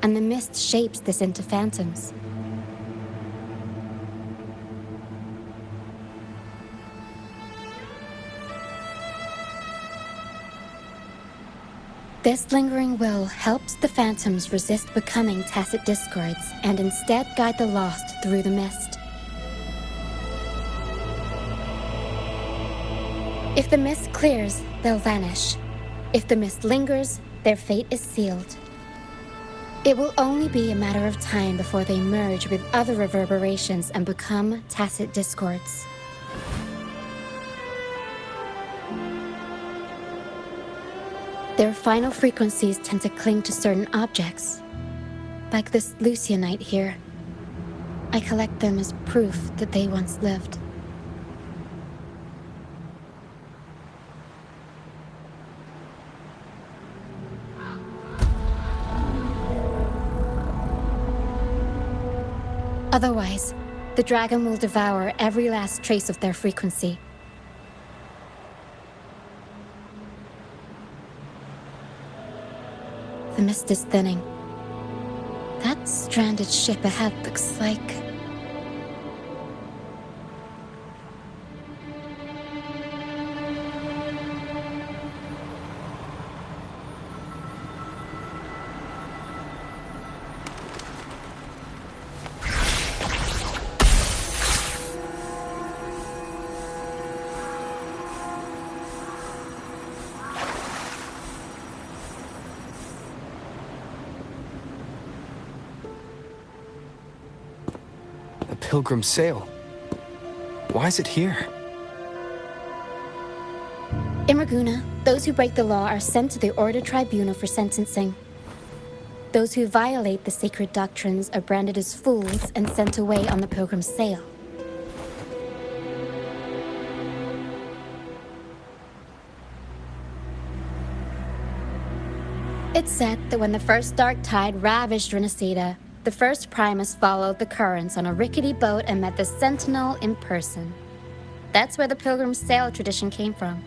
and the mist shapes this into phantoms. This lingering will helps the phantoms resist becoming tacit discords and instead guide the lost through the mist. If the mist clears, they'll vanish. If the mist lingers, their fate is sealed. It will only be a matter of time before they merge with other reverberations and become tacit discords. Their final frequencies tend to cling to certain objects, like this Lucianite here. I collect them as proof that they once lived. Otherwise, the dragon will devour every last trace of their frequency. The mist is thinning. That stranded ship ahead looks like... Pilgrim sail. Why is it here? In Raguna, those who break the law are sent to the Order Tribunal for sentencing. Those who violate the sacred doctrines are branded as fools and sent away on the Pilgrim sail. It's said that when the first dark tide ravaged Renacida, the first Primus followed the currents on a rickety boat and met the Sentinel in person. That's where the Pilgrim sail tradition came from.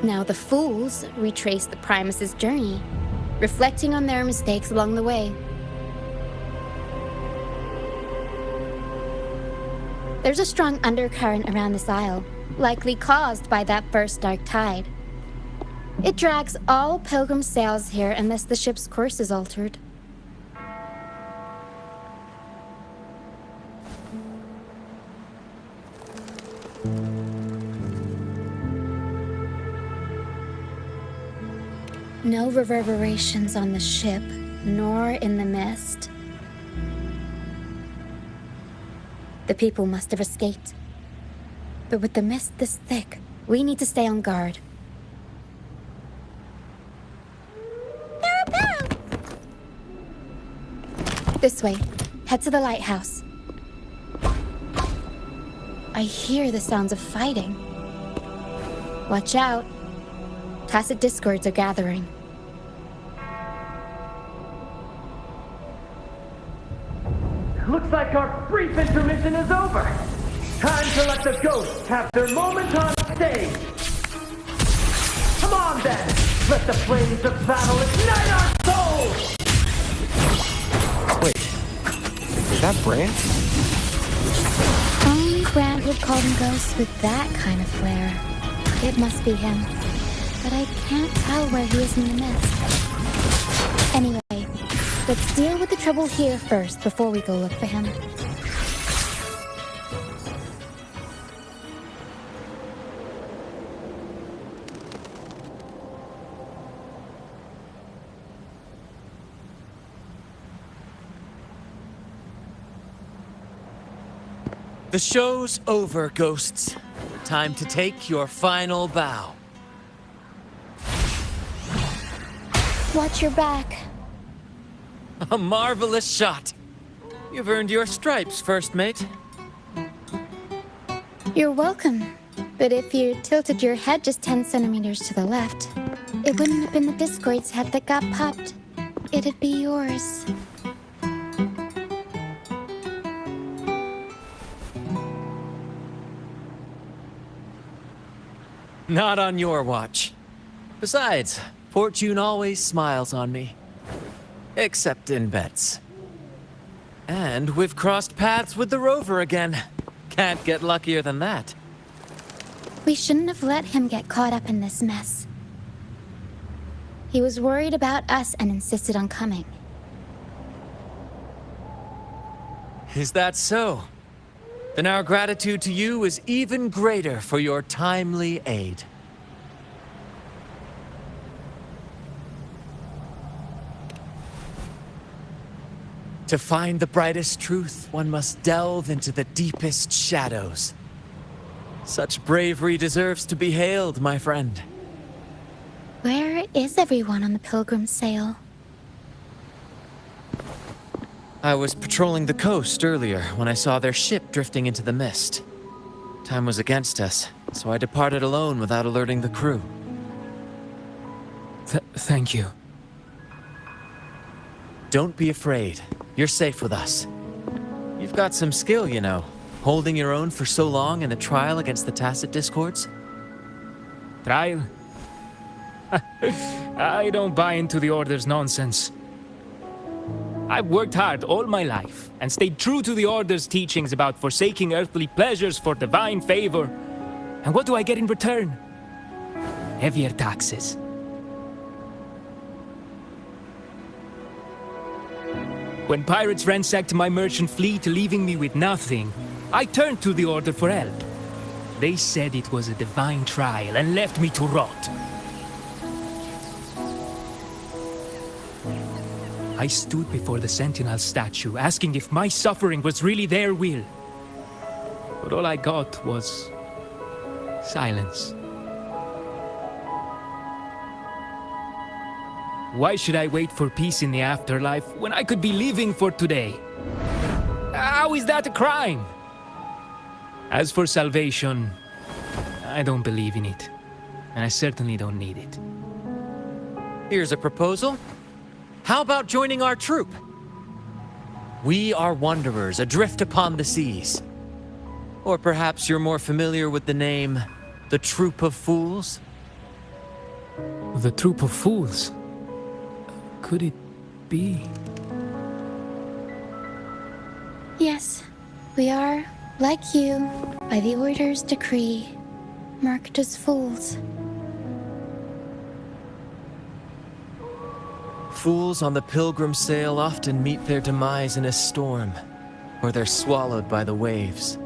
Now the fools retrace the Primus's journey, reflecting on their mistakes along the way. There's a strong undercurrent around this isle, likely caused by that first dark tide. It drags all Pilgrim sails here unless the ship's course is altered. No reverberations on the ship, nor in the mist. The people must have escaped. But with the mist this thick, we need to stay on guard. This way. Head to the lighthouse. I hear the sounds of fighting. Watch out. Tacit discords are gathering. Looks like our brief intermission is over. Time to let the ghosts have their moment on stage. Come on then. Let the flames of battle ignite our souls. Wait, is that Brand? Only Grant would call them ghosts with that kind of flair. It must be him. But I can't tell where he is in the mist. Anyway, let's deal with the trouble here first before we go look for him. The show's over, ghosts. Time to take your final bow. Watch your back. A marvelous shot. You've earned your stripes, first mate. You're welcome. But if you tilted your head just 10 centimeters to the left, it wouldn't have been the Discord's head that got popped. It'd be yours. Not on your watch. Besides, fortune always smiles on me. Except in bets. And we've crossed paths with the rover again. Can't get luckier than that. We shouldn't have let him get caught up in this mess. He was worried about us and insisted on coming. Is that so? Then our gratitude to you is even greater for your timely aid. To find the brightest truth, one must delve into the deepest shadows. Such bravery deserves to be hailed, my friend. Where is everyone on the Pilgrim sail? I was patrolling the coast earlier when I saw their ship drifting into the mist. Time was against us, so I departed alone without alerting the crew. Thank you. Don't be afraid. You're safe with us. You've got some skill, you know, holding your own for so long in the trial against the Tacit Discords. Trial? I don't buy into the Order's nonsense. I've worked hard all my life and stayed true to the Order's teachings about forsaking earthly pleasures for divine favor. And what do I get in return? Heavier taxes. When pirates ransacked my merchant fleet, leaving me with nothing, I turned to the Order for help. They said it was a divine trial and left me to rot. I stood before the Sentinel statue, asking if my suffering was really their will. But all I got was silence. Why should I wait for peace in the afterlife when I could be living for today? How is that a crime? As for salvation, I don't believe in it. And I certainly don't need it. Here's a proposal. How about joining our troop? We are wanderers adrift upon the seas. Or perhaps you're more familiar with the name, the Troop of Fools? The Troop of Fools? Could it be? Yes, we are, like you, by the Order's decree, marked as fools. Fools on the Pilgrim sail often meet their demise in a storm, or they're swallowed by the waves.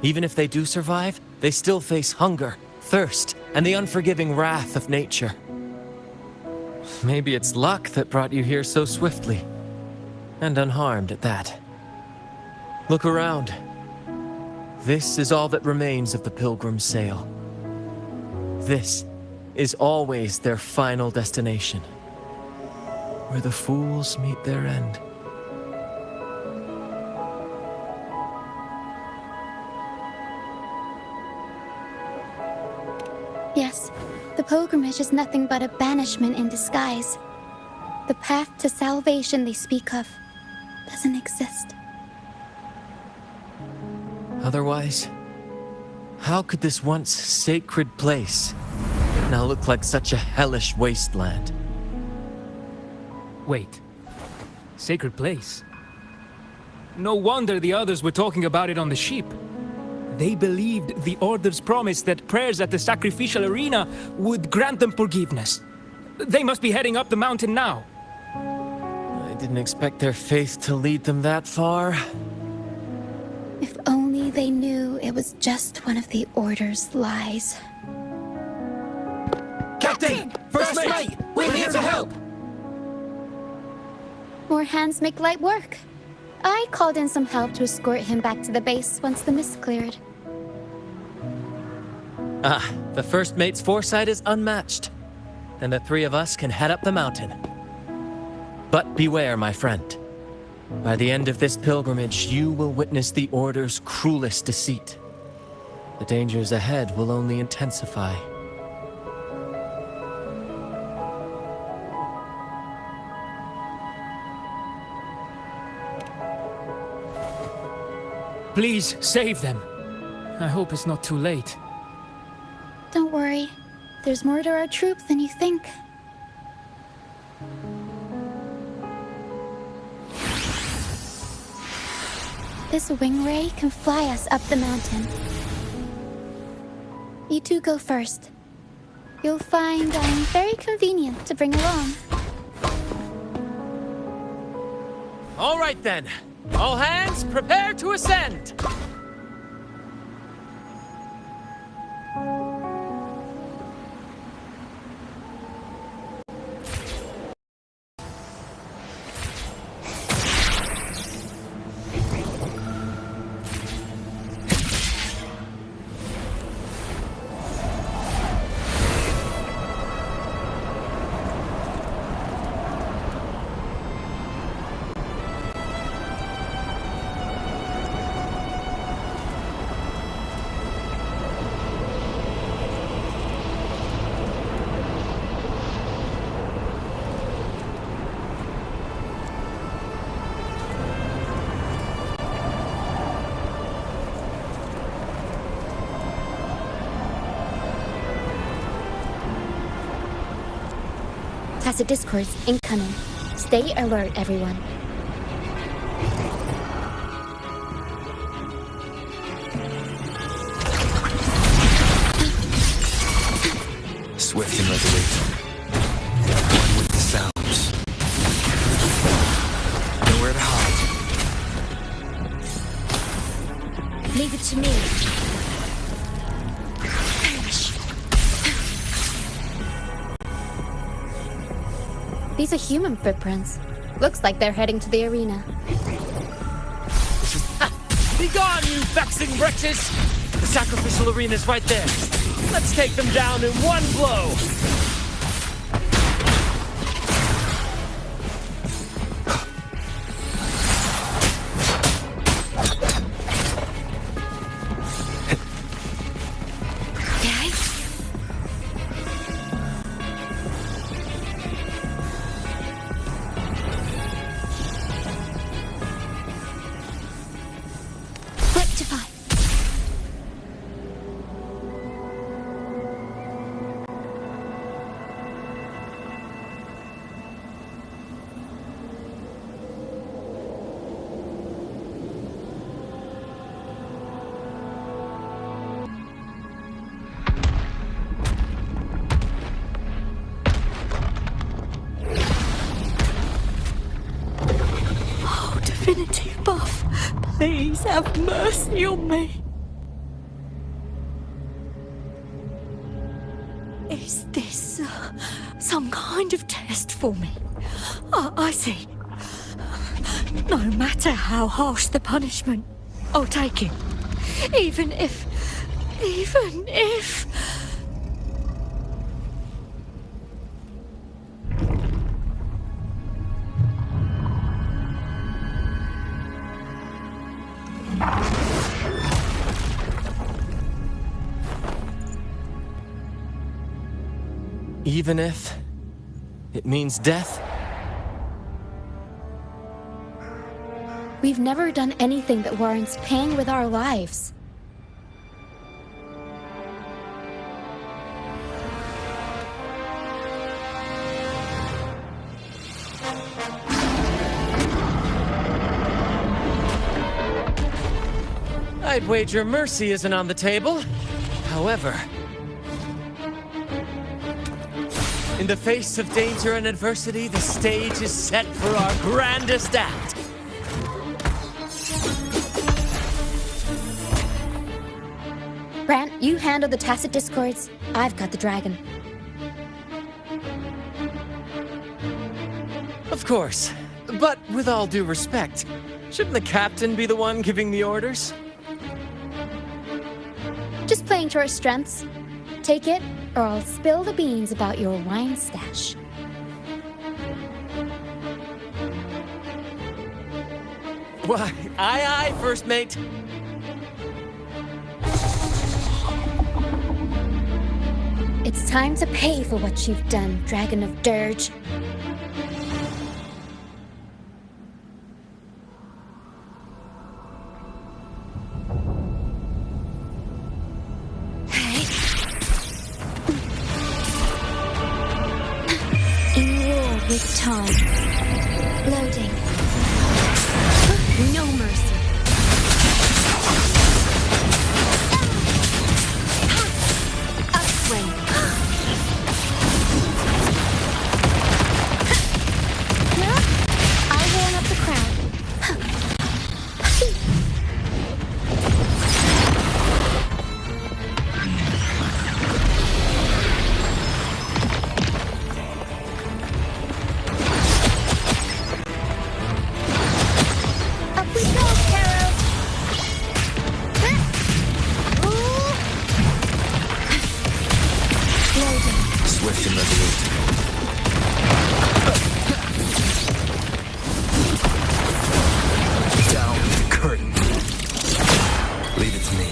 Even if they do survive, they still face hunger, thirst, and the unforgiving wrath of nature. Maybe it's luck that brought you here so swiftly, and unharmed at that. Look around. This is all that remains of the Pilgrim sail. This is always their final destination, where the fools meet their end. Yes, the pilgrimage is nothing but a banishment in disguise. The path to salvation they speak of doesn't exist. Otherwise, how could this once sacred place now look like such a hellish wasteland? Wait. Sacred place? No wonder the others were talking about it on the ship. They believed the Order's promise that prayers at the sacrificial arena would grant them forgiveness. They must be heading up the mountain now. I didn't expect their faith to lead them that far. If only they knew it was just one of the Order's lies. Captain! First mate! We're here to help! More hands make light work. I called in some help to escort him back to the base once the mist cleared. The first mate's foresight is unmatched. Then the three of us can head up the mountain. But beware, my friend. By the end of this pilgrimage, you will witness the Order's cruelest deceit. The dangers ahead will only intensify. Please, save them. I hope it's not too late. Don't worry. There's more to our troop than you think. This wing ray can fly us up the mountain. you two go first. You'll find I'm very convenient to bring along. All right then. All hands, prepare to ascend! Tacit discords incoming. Stay alert, everyone. Swift and resolute. One with the sounds. Nowhere to hide. Leave it to me. These are human footprints. Looks like they're heading to the arena. Be gone, you vexing wretches! The sacrificial arena's right there. Let's take them down in one blow! Divinity buff, please have mercy on me. Is this some kind of test for me? I see. No matter how harsh the punishment, I'll take it. Even if... Even if it means death? We've never done anything that warrants paying with our lives. I'd wager mercy isn't on the table. However, in the face of danger and adversity, the stage is set for our grandest act. Brant, you handle the tacit discords. I've got the dragon. Of course. But with all due respect, shouldn't the captain be the one giving the orders? Just playing to our strengths. Take it, or I'll spill the beans about your wine stash. Why, aye, first mate. It's time to pay for what you've done, Dragon of Dirge. With time. Loading. No mercy. Swift and resolute. Down the curtain. Leave it to me.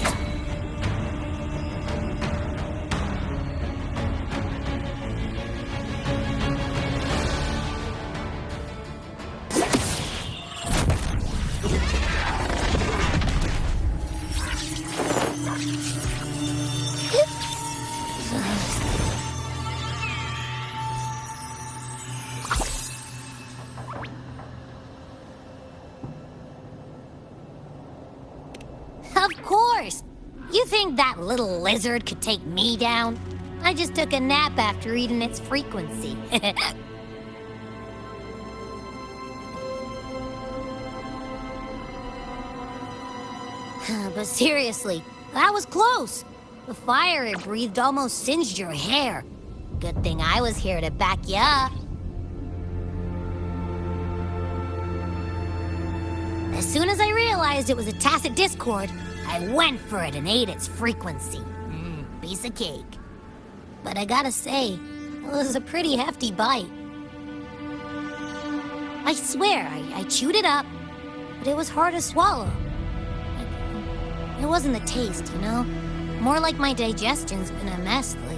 Of course! You think that little lizard could take me down? I just took a nap after eating its frequency. But seriously, that was close. The fire it breathed almost singed your hair. Good thing I was here to back you up. As soon as I realized it was a tacit discord, I went for it and ate its frequency. Piece of cake. But I gotta say, it was a pretty hefty bite. I swear, I chewed it up, but it was hard to swallow. It wasn't the taste, you know? More like my digestion's been a mess lately.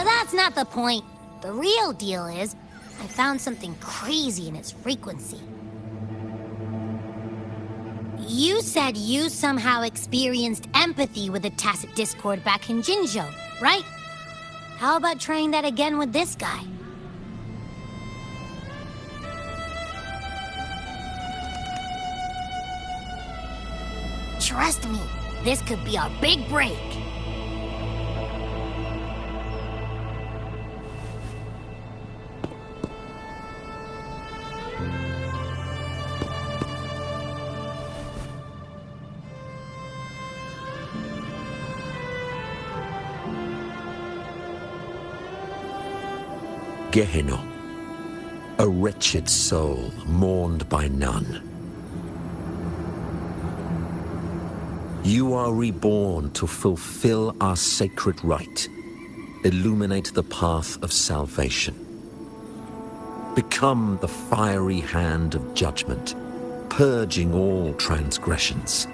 That's not the point. The real deal is, I found something crazy in its frequency. You said you somehow experienced empathy with the tacit discord back in Jinzhou, right? How about trying that again with this guy? Trust me, this could be our big break. Gehenna, a wretched soul mourned by none. You are reborn to fulfill our sacred rite, illuminate the path of salvation. Become the fiery hand of judgment, purging all transgressions.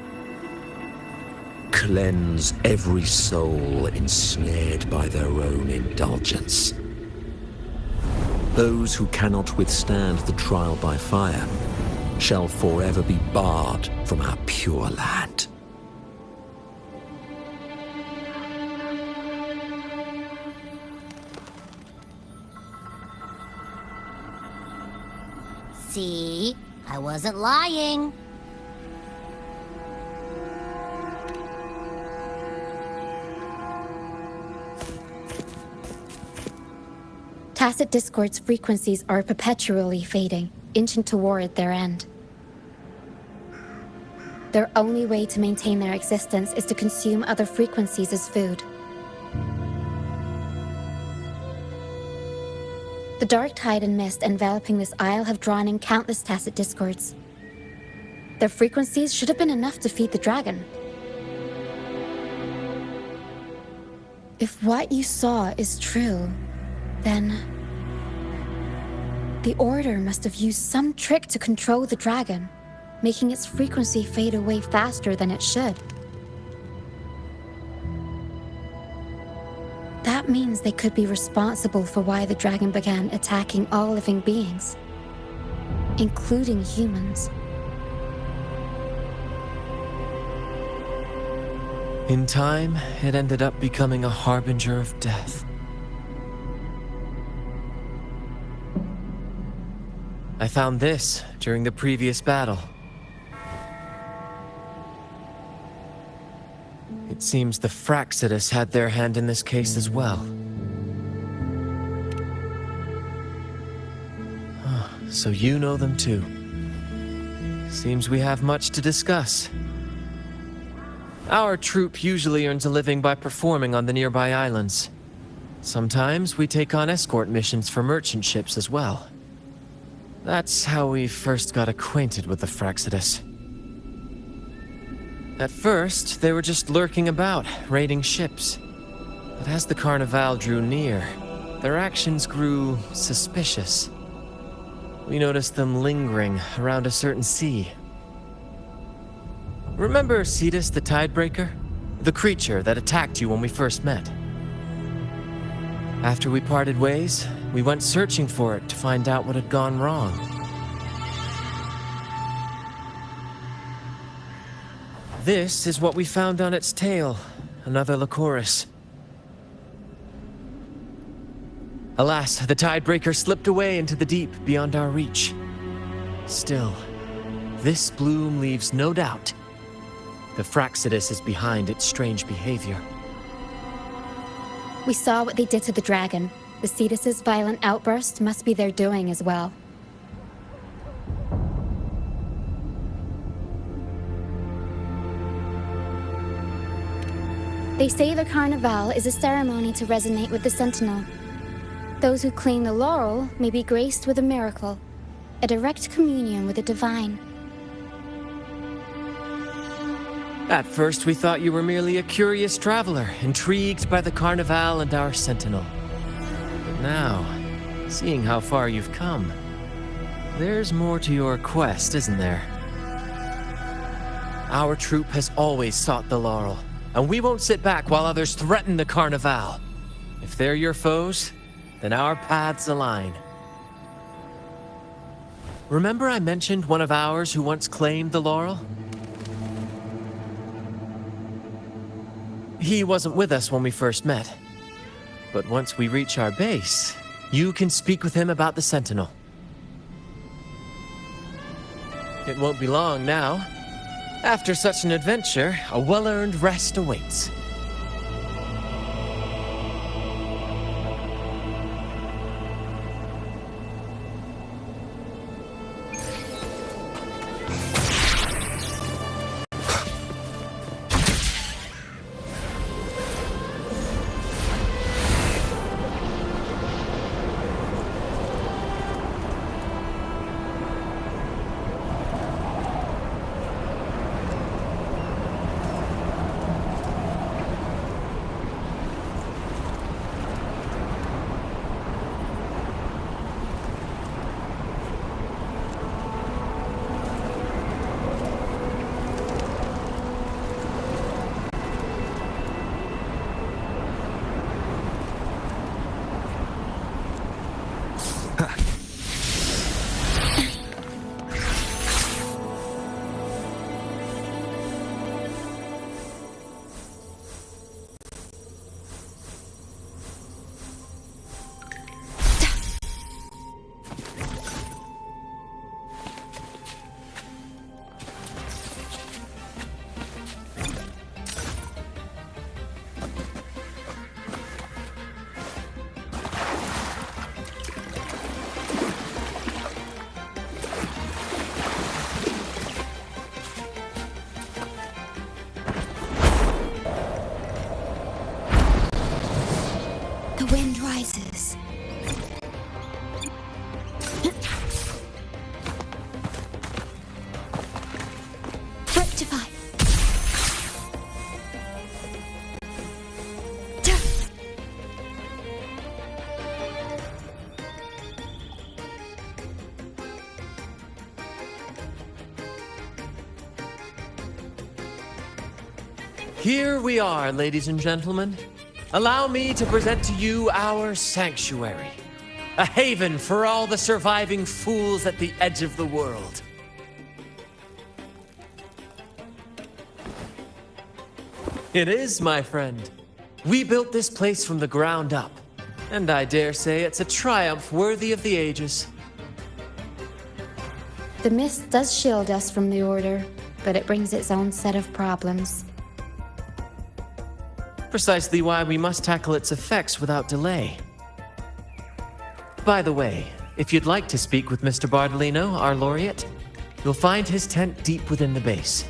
Cleanse every soul ensnared by their own indulgence. Those who cannot withstand the trial by fire shall forever be barred from our pure land. See? I wasn't lying. Tacit discord's frequencies are perpetually fading, inching toward their end. Their only way to maintain their existence is to consume other frequencies as food. The dark tide and mist enveloping this isle have drawn in countless tacit discords. Their frequencies should have been enough to feed the dragon. If what you saw is true, then the Order must have used some trick to control the dragon, making its frequency fade away faster than it should. That means they could be responsible for why the dragon began attacking all living beings, including humans. In time, it ended up becoming a harbinger of death. I found this during the previous battle. It seems the Fraxidus had their hand in this case as well. So you know them too. Seems we have much to discuss. Our troop usually earns a living by performing on the nearby islands. Sometimes we take on escort missions for merchant ships as well. That's how we first got acquainted with the Fraxidus. At first, they were just lurking about, raiding ships. But as the Carnival drew near, their actions grew suspicious. We noticed them lingering around a certain sea. Remember Cetus the Tidebreaker? The creature that attacked you when we first met? After we parted ways, we went searching for it to find out what had gone wrong. This is what we found on its tail, another Lycoris. Alas, the Tidebreaker slipped away into the deep beyond our reach. Still, this bloom leaves no doubt. The Fraxidus is behind its strange behavior. We saw what they did to the dragon. The Cetus's violent outburst must be their doing as well. They say the Carnival is a ceremony to resonate with the Sentinel. Those who claim the laurel may be graced with a miracle, a direct communion with the divine. At first, we thought you were merely a curious traveler, intrigued by the Carnival and our Sentinel. But now, seeing how far you've come, there's more to your quest, isn't there? Our troop has always sought the laurel, and we won't sit back while others threaten the Carnival. If they're your foes, then our paths align. Remember I mentioned one of ours who once claimed the laurel? He wasn't with us when we first met. But once we reach our base, you can speak with him about the Sentinel. It won't be long now. After such an adventure, a well-earned rest awaits. The wind rises. Rectify. Here we are, ladies and gentlemen. Allow me to present to you our sanctuary. A haven for all the surviving fools at the edge of the world. It is, my friend. We built this place from the ground up, and I dare say it's a triumph worthy of the ages. The mist does shield us from the Order, but it brings its own set of problems. Precisely why we must tackle its effects without delay. By the way, if you'd like to speak with Mr. Bardolino, our laureate, you'll find his tent deep within the base.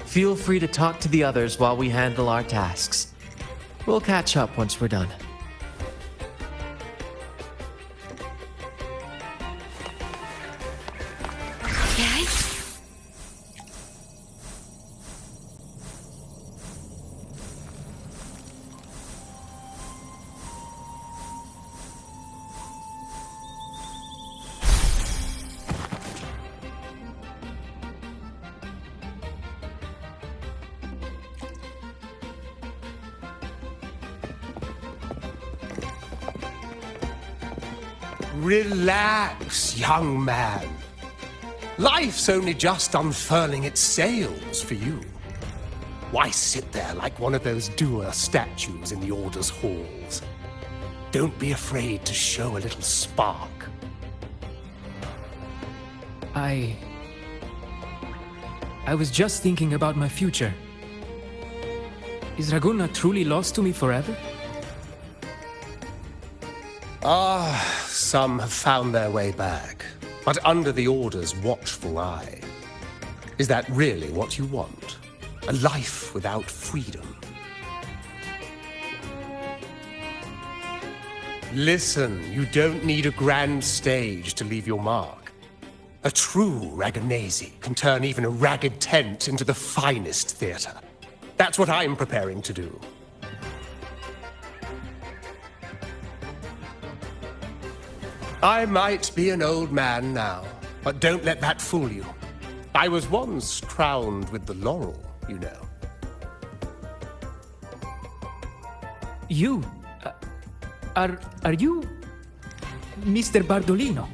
Feel free to talk to the others while we handle our tasks. We'll catch up once we're done. Relax, young man. Life's only just unfurling its sails for you. Why sit there like one of those dour statues in the Order's halls? Don't be afraid to show a little spark. I was just thinking about my future. Is Raguna truly lost to me forever? Some have found their way back, but under the Order's watchful eye. Is that really what you want? A life without freedom? Listen, you don't need a grand stage to leave your mark. A true Ragganese can turn even a ragged tent into the finest theater. That's what I'm preparing to do. I might be an old man now, but don't let that fool you. I was once crowned with the laurel, you know. You? Are you Mr. Bardolino?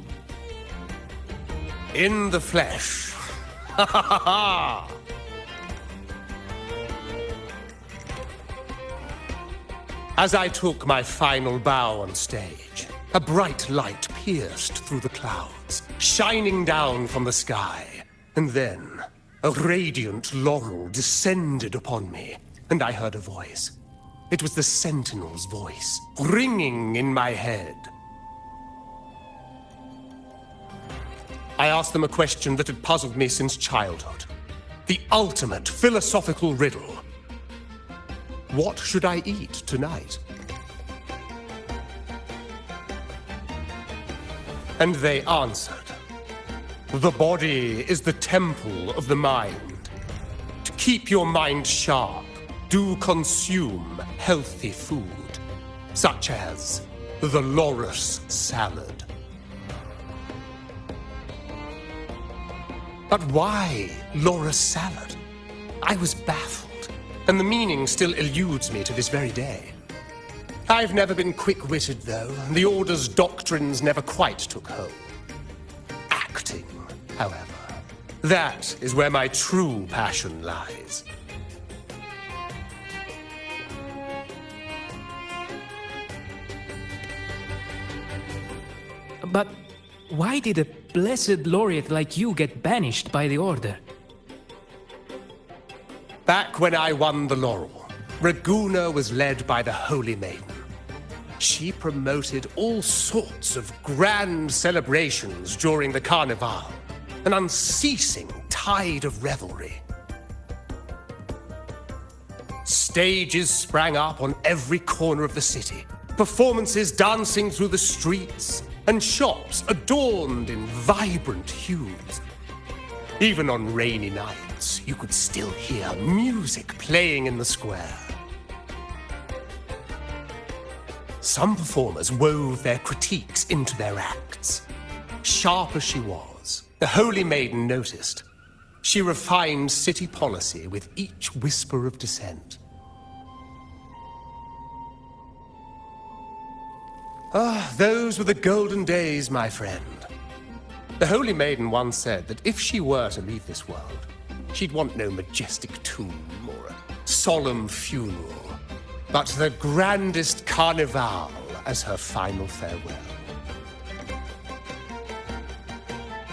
In the flesh. Ha ha ha ha! As I took my final bow on stage, a bright light pierced through the clouds, shining down from the sky. And then, a radiant laurel descended upon me, and I heard a voice. It was the Sentinel's voice, ringing in my head. I asked them a question that had puzzled me since childhood. The ultimate philosophical riddle. What should I eat tonight? And they answered. The body is the temple of the mind. To keep your mind sharp, do consume healthy food, such as the loris salad. But why loris salad? I was baffled, and the meaning still eludes me to this very day. I've never been quick-witted, though. The Order's doctrines never quite took hold. Acting, however, that is where my true passion lies. But why did a blessed laureate like you get banished by the Order? Back when I won the laurel, Raguna was led by the Holy Maiden. She promoted all sorts of grand celebrations during the Carnival, an unceasing tide of revelry. Stages sprang up on every corner of the city, performances dancing through the streets, and shops adorned in vibrant hues. Even on rainy nights, you could still hear music playing in the square. Some performers wove their critiques into their acts. Sharp as she was, the Holy Maiden noticed. She refined city policy with each whisper of dissent. Those were the golden days, my friend. The Holy Maiden once said that if she were to leave this world, she'd want no majestic tomb or a solemn funeral, but the grandest carnival as her final farewell.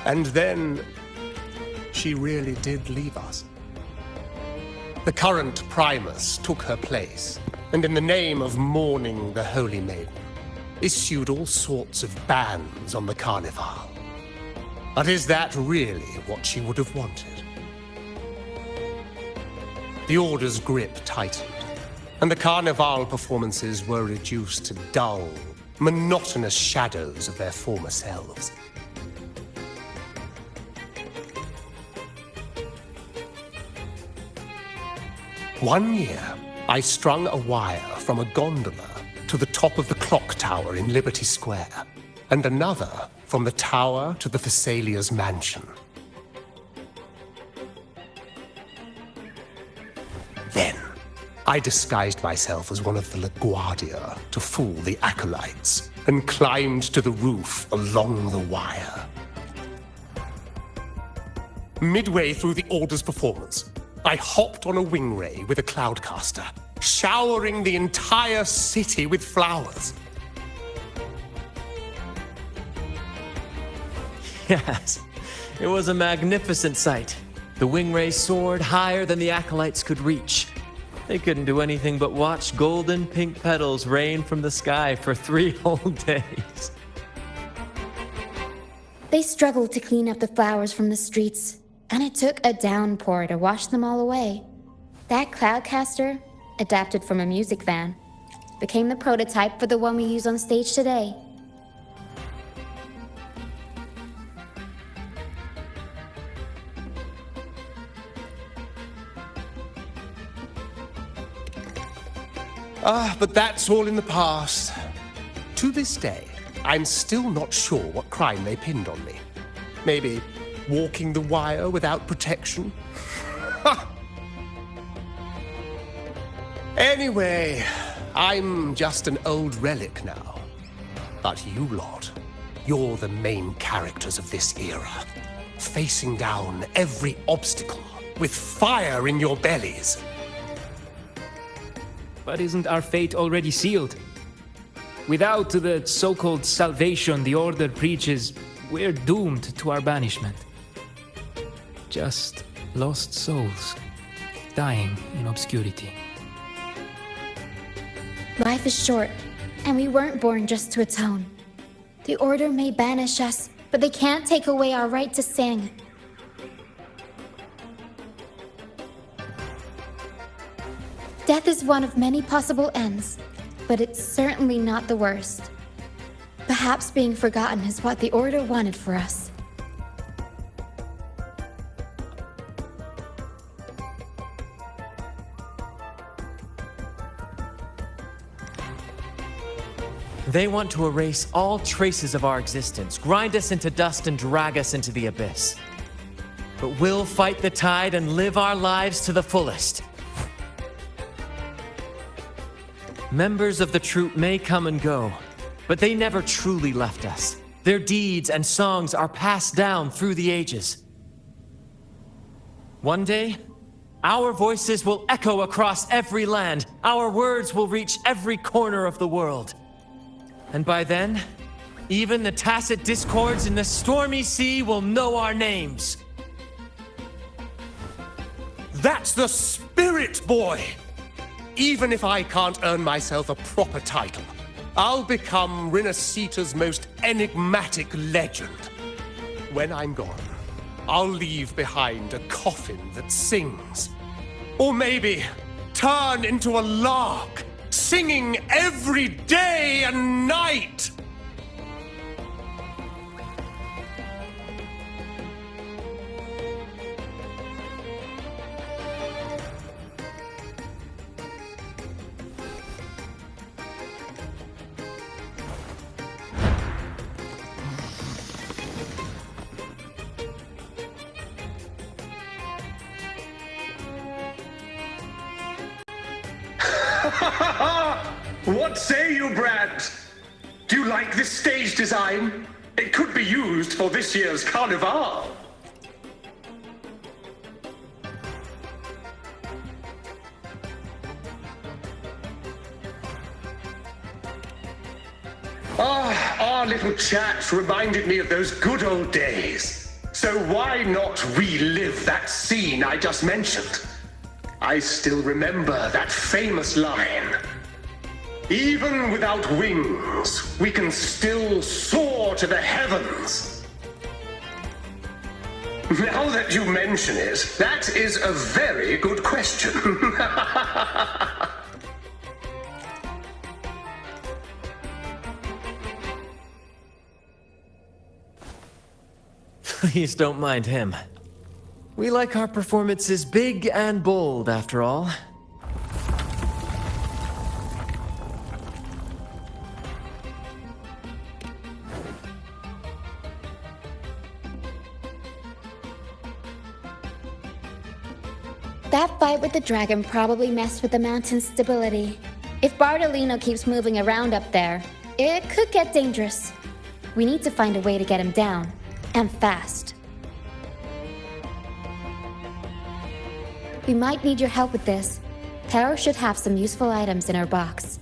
And then, she really did leave us. The current Primus took her place, and in the name of mourning the Holy Maiden, issued all sorts of bans on the Carnival. But is that really what she would have wanted? The Order's grip tightened, and the Carnival performances were reduced to dull, monotonous shadows of their former selves. One year, I strung a wire from a gondola to the top of the clock tower in Liberty Square, and another from the tower to the Thessalia's mansion. Then, I disguised myself as one of the LaGuardia to fool the acolytes, and climbed to the roof along the wire. Midway through the Order's performance, I hopped on a wing ray with a cloudcaster, showering the entire city with flowers. Yes, it was a magnificent sight. The wing rays soared higher than the acolytes could reach. They couldn't do anything but watch golden pink petals rain from the sky for 3 whole days. They struggled to clean up the flowers from the streets, and it took a downpour to wash them all away. That cloudcaster, adapted from a music van, became the prototype for the one we use on stage today. But that's all in the past. To this day, I'm still not sure what crime they pinned on me. Maybe walking the wire without protection? Anyway, I'm just an old relic now. But you lot, you're the main characters of this era, facing down every obstacle with fire in your bellies. But isn't our fate already sealed? Without the so-called salvation the Order preaches, we're doomed to our banishment. Just lost souls, dying in obscurity. Life is short, and we weren't born just to atone. The Order may banish us, but they can't take away our right to sing. Death is one of many possible ends, but it's certainly not the worst. Perhaps being forgotten is what the Order wanted for us. They want to erase all traces of our existence, grind us into dust and drag us into the abyss. But we'll fight the tide and live our lives to the fullest. Members of the troupe may come and go, but they never truly left us. Their deeds and songs are passed down through the ages. One day, our voices will echo across every land. Our words will reach every corner of the world. And by then, even the tacit discords in the stormy sea will know our names. That's the spirit, boy! Even if I can't earn myself a proper title, I'll become Rinasita's most enigmatic legend. When I'm gone, I'll leave behind a coffin that sings. Or maybe turn into a lark, singing every day and night! What say you, Brad? Do you like this stage design? It could be used for this year's carnival. Our little chat reminded me of those good old days. So why not relive that scene I just mentioned? I still remember that famous line. Even without wings, we can still soar to the heavens. Now that you mention it, that is a very good question. Please don't mind him. We like our performances big and bold, after all. That fight with the dragon probably messed with the mountain's stability. If Bardolino keeps moving around up there, it could get dangerous. We need to find a way to get him down, and fast. We might need your help with this. Taro should have some useful items in her box.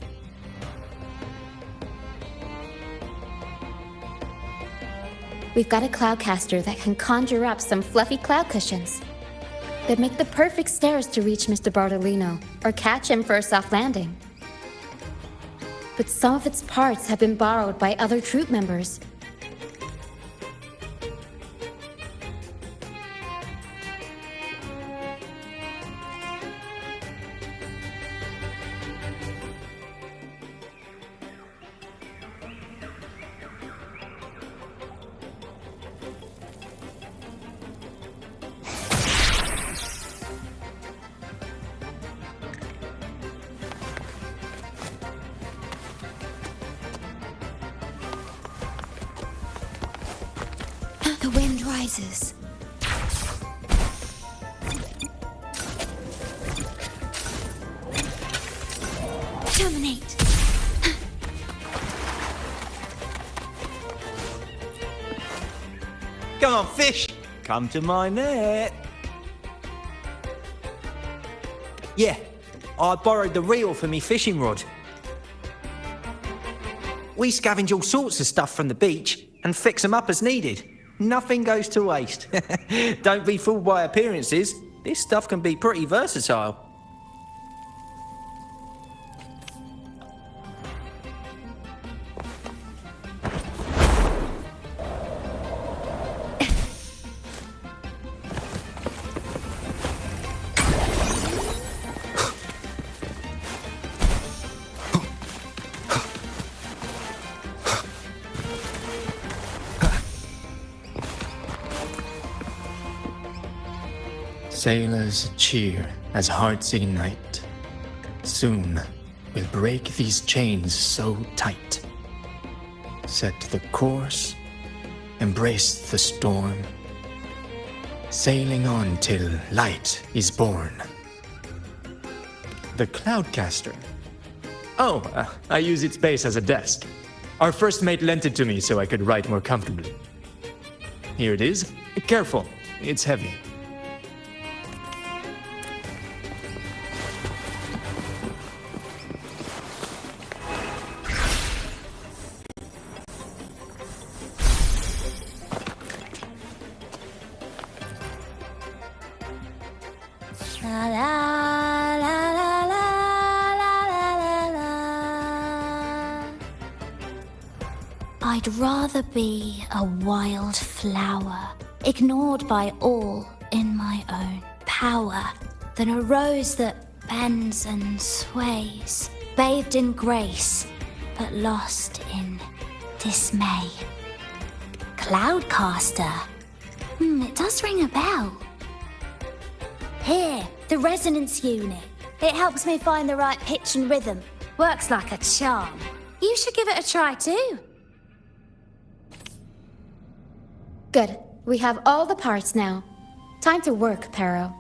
We've got a cloudcaster that can conjure up some fluffy cloud cushions. They'd make the perfect stairs to reach Mr. Bardolino, or catch him for a soft landing. But some of its parts have been borrowed by other troop members. The wind rises. Terminate. Come on, fish! Come to my net. Yeah, I borrowed the reel for me fishing rod. We scavenge all sorts of stuff from the beach and fix them up as needed. Nothing goes to waste. Don't be fooled by appearances. This stuff can be pretty versatile. Sailors cheer as hearts ignite. Soon we'll break these chains so tight. Set the course, embrace the storm, sailing on till light is born. The Cloudcaster. Oh, I use its base as a desk. Our first mate lent it to me so I could write more comfortably. Here it is. Careful, it's heavy. I'd rather be a wild flower, ignored by all in my own power, than a rose that bends and sways, bathed in grace, but lost in dismay. Cloudcaster. It does ring a bell. Here, the resonance unit. It helps me find the right pitch and rhythm. Works like a charm. You should give it a try too. Good. We have all the parts now. Time to work, Pero.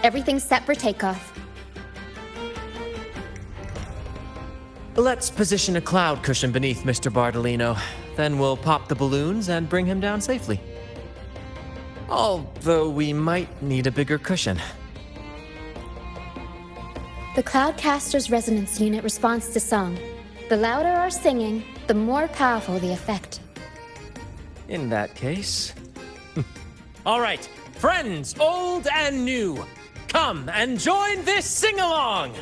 Everything's set for takeoff. Let's position a cloud cushion beneath Mr. Bardolino. Then we'll pop the balloons and bring him down safely. Although we might need a bigger cushion. The Cloudcaster's resonance unit responds to song. The louder our singing, the more powerful the effect. In that case... All right, friends, old and new, come and join this sing-along!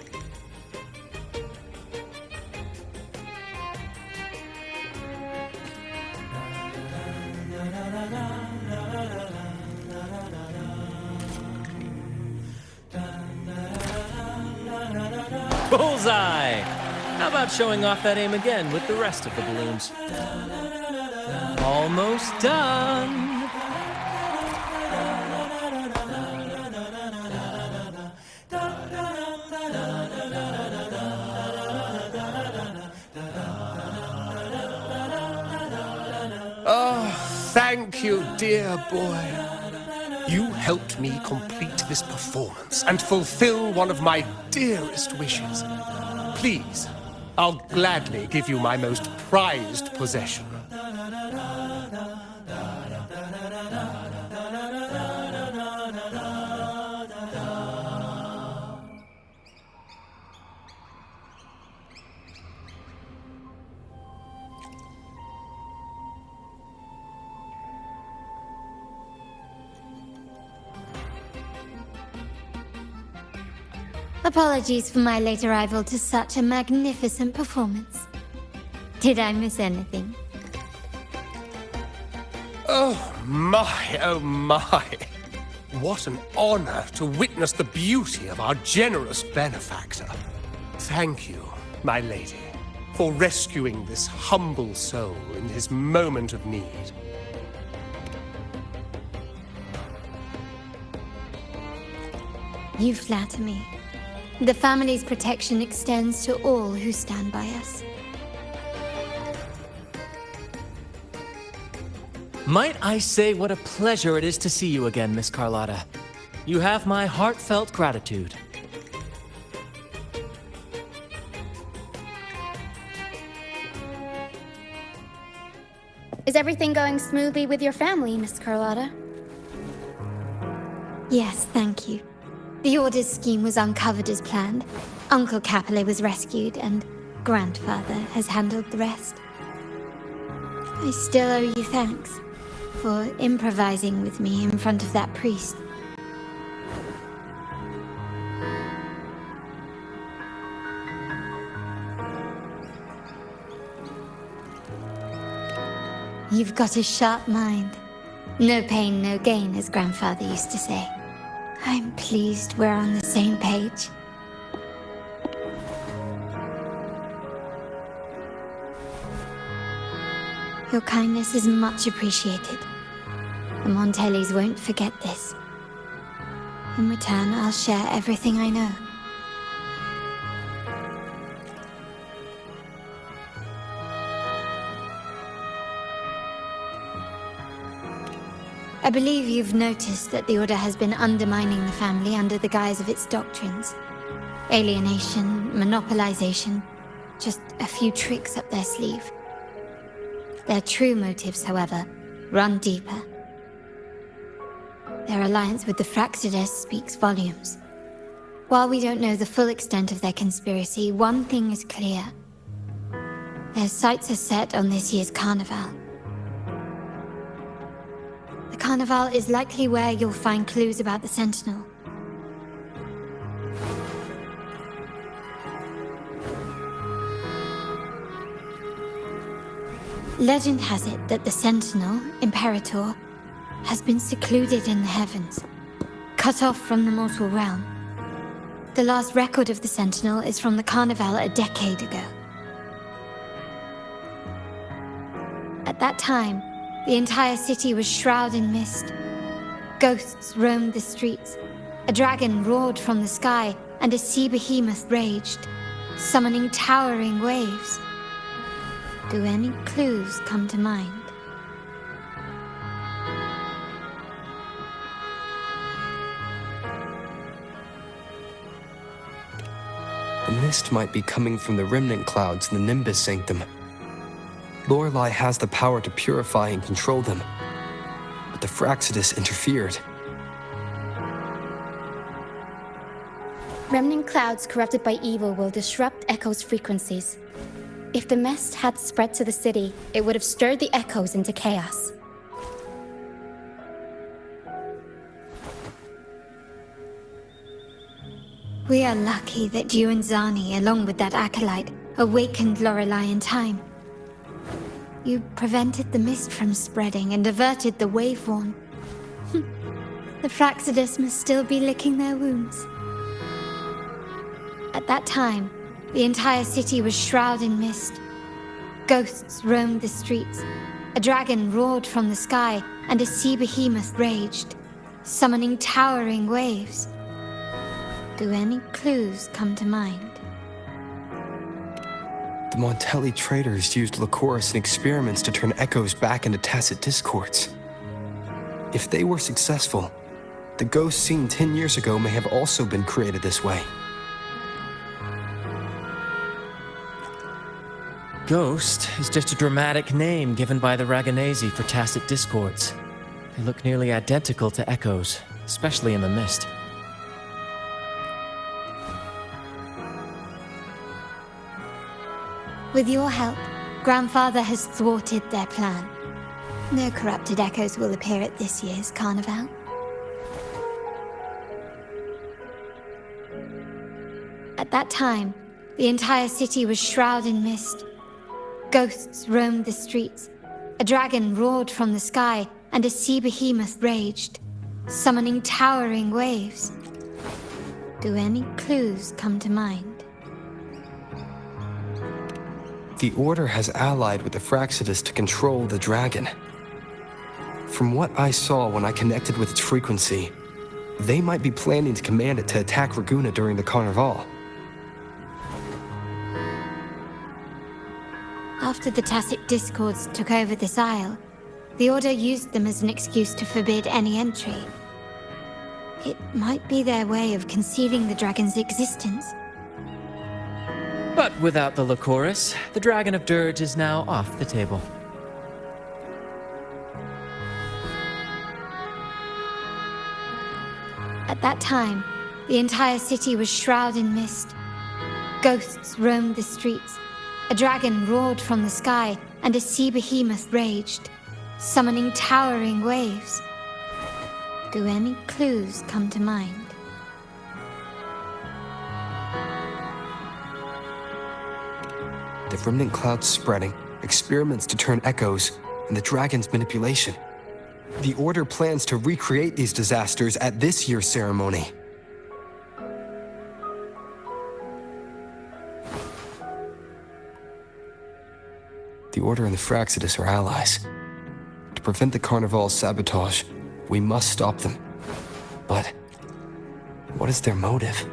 Bullseye! How about showing off that aim again with the rest of the balloons? Almost done. Oh, thank you, dear boy. You helped me complete this performance and fulfill one of my dearest wishes. Please, I'll gladly give you my most prized possession. Apologies for my late arrival to such a magnificent performance. Did I miss anything? Oh my, oh my. What an honor to witness the beauty of our generous benefactor. Thank you, my lady, for rescuing this humble soul in his moment of need. You flatter me. The family's protection extends to all who stand by us. Might I say what a pleasure it is to see you again, Miss Carlotta. You have my heartfelt gratitude. Is everything going smoothly with your family, Miss Carlotta? Yes, thank you. The Order's scheme was uncovered as planned. Uncle Capulet was rescued, and Grandfather has handled the rest. I still owe you thanks for improvising with me in front of that priest. You've got a sharp mind. No pain, no gain, as Grandfather used to say. I'm pleased we're on the same page. Your kindness is much appreciated. The Montellis won't forget this. In return, I'll share everything I know. I believe you've noticed that the Order has been undermining the family under the guise of its doctrines. Alienation, monopolization, just a few tricks up their sleeve. Their true motives, however, run deeper. Their alliance with the Fraxides speaks volumes. While we don't know the full extent of their conspiracy, one thing is clear. Their sights are set on this year's carnival. The carnival is likely where you'll find clues about the Sentinel. Legend has it that the Sentinel, Imperator, has been secluded in the heavens, cut off from the mortal realm. The last record of the Sentinel is from the Carnival a decade ago. At that time, the entire city was shrouded in mist. Ghosts roamed the streets, a dragon roared from the sky, and a sea behemoth raged, summoning towering waves. Do any clues come to mind? The mist might be coming from the remnant clouds in the Nimbus Sanctum. Lorelei has the power to purify and control them, but the Fraxides interfered. Remnant clouds corrupted by evil will disrupt Echo's frequencies. If the mist had spread to the city, it would have stirred the echoes into chaos. We are lucky that you and Zani, along with that acolyte, awakened Lorelei in time. You prevented the mist from spreading and averted the waveform. The Fraxides must still be licking their wounds. At that time, the entire city was shrouded in mist. Ghosts roamed the streets, a dragon roared from the sky, and a sea behemoth raged, summoning towering waves. Do any clues come to mind? The Montelli traders used Lycoris in experiments to turn echoes back into tacit discords. If they were successful, the ghost seen 10 years ago may have also been created this way. Ghost is just a dramatic name given by the Raganesi for tacit discords. They look nearly identical to echoes, especially in the mist. With your help, Grandfather has thwarted their plan. No corrupted echoes will appear at this year's carnival. At that time, the entire city was shrouded in mist. Ghosts roamed the streets, a dragon roared from the sky, and a sea behemoth raged, summoning towering waves. Do any clues come to mind? The Order has allied with the Fraxidus to control the dragon. From what I saw when I connected with its frequency, they might be planning to command it to attack Raguna during the Carnival. After the tacit discords took over this isle, the Order used them as an excuse to forbid any entry. It might be their way of concealing the dragon's existence. But without the Lycoris, the Dragon of Dirge is now off the table. At that time, the entire city was shrouded in mist. Ghosts roamed the streets, a dragon roared from the sky, and a sea behemoth raged, summoning towering waves. Do any clues come to mind? The remnant clouds spreading, experiments to turn echoes, and the dragon's manipulation. The Order plans to recreate these disasters at this year's ceremony. The Order and the Fraxidus are allies. To prevent the Carnival's sabotage, we must stop them. But what is their motive?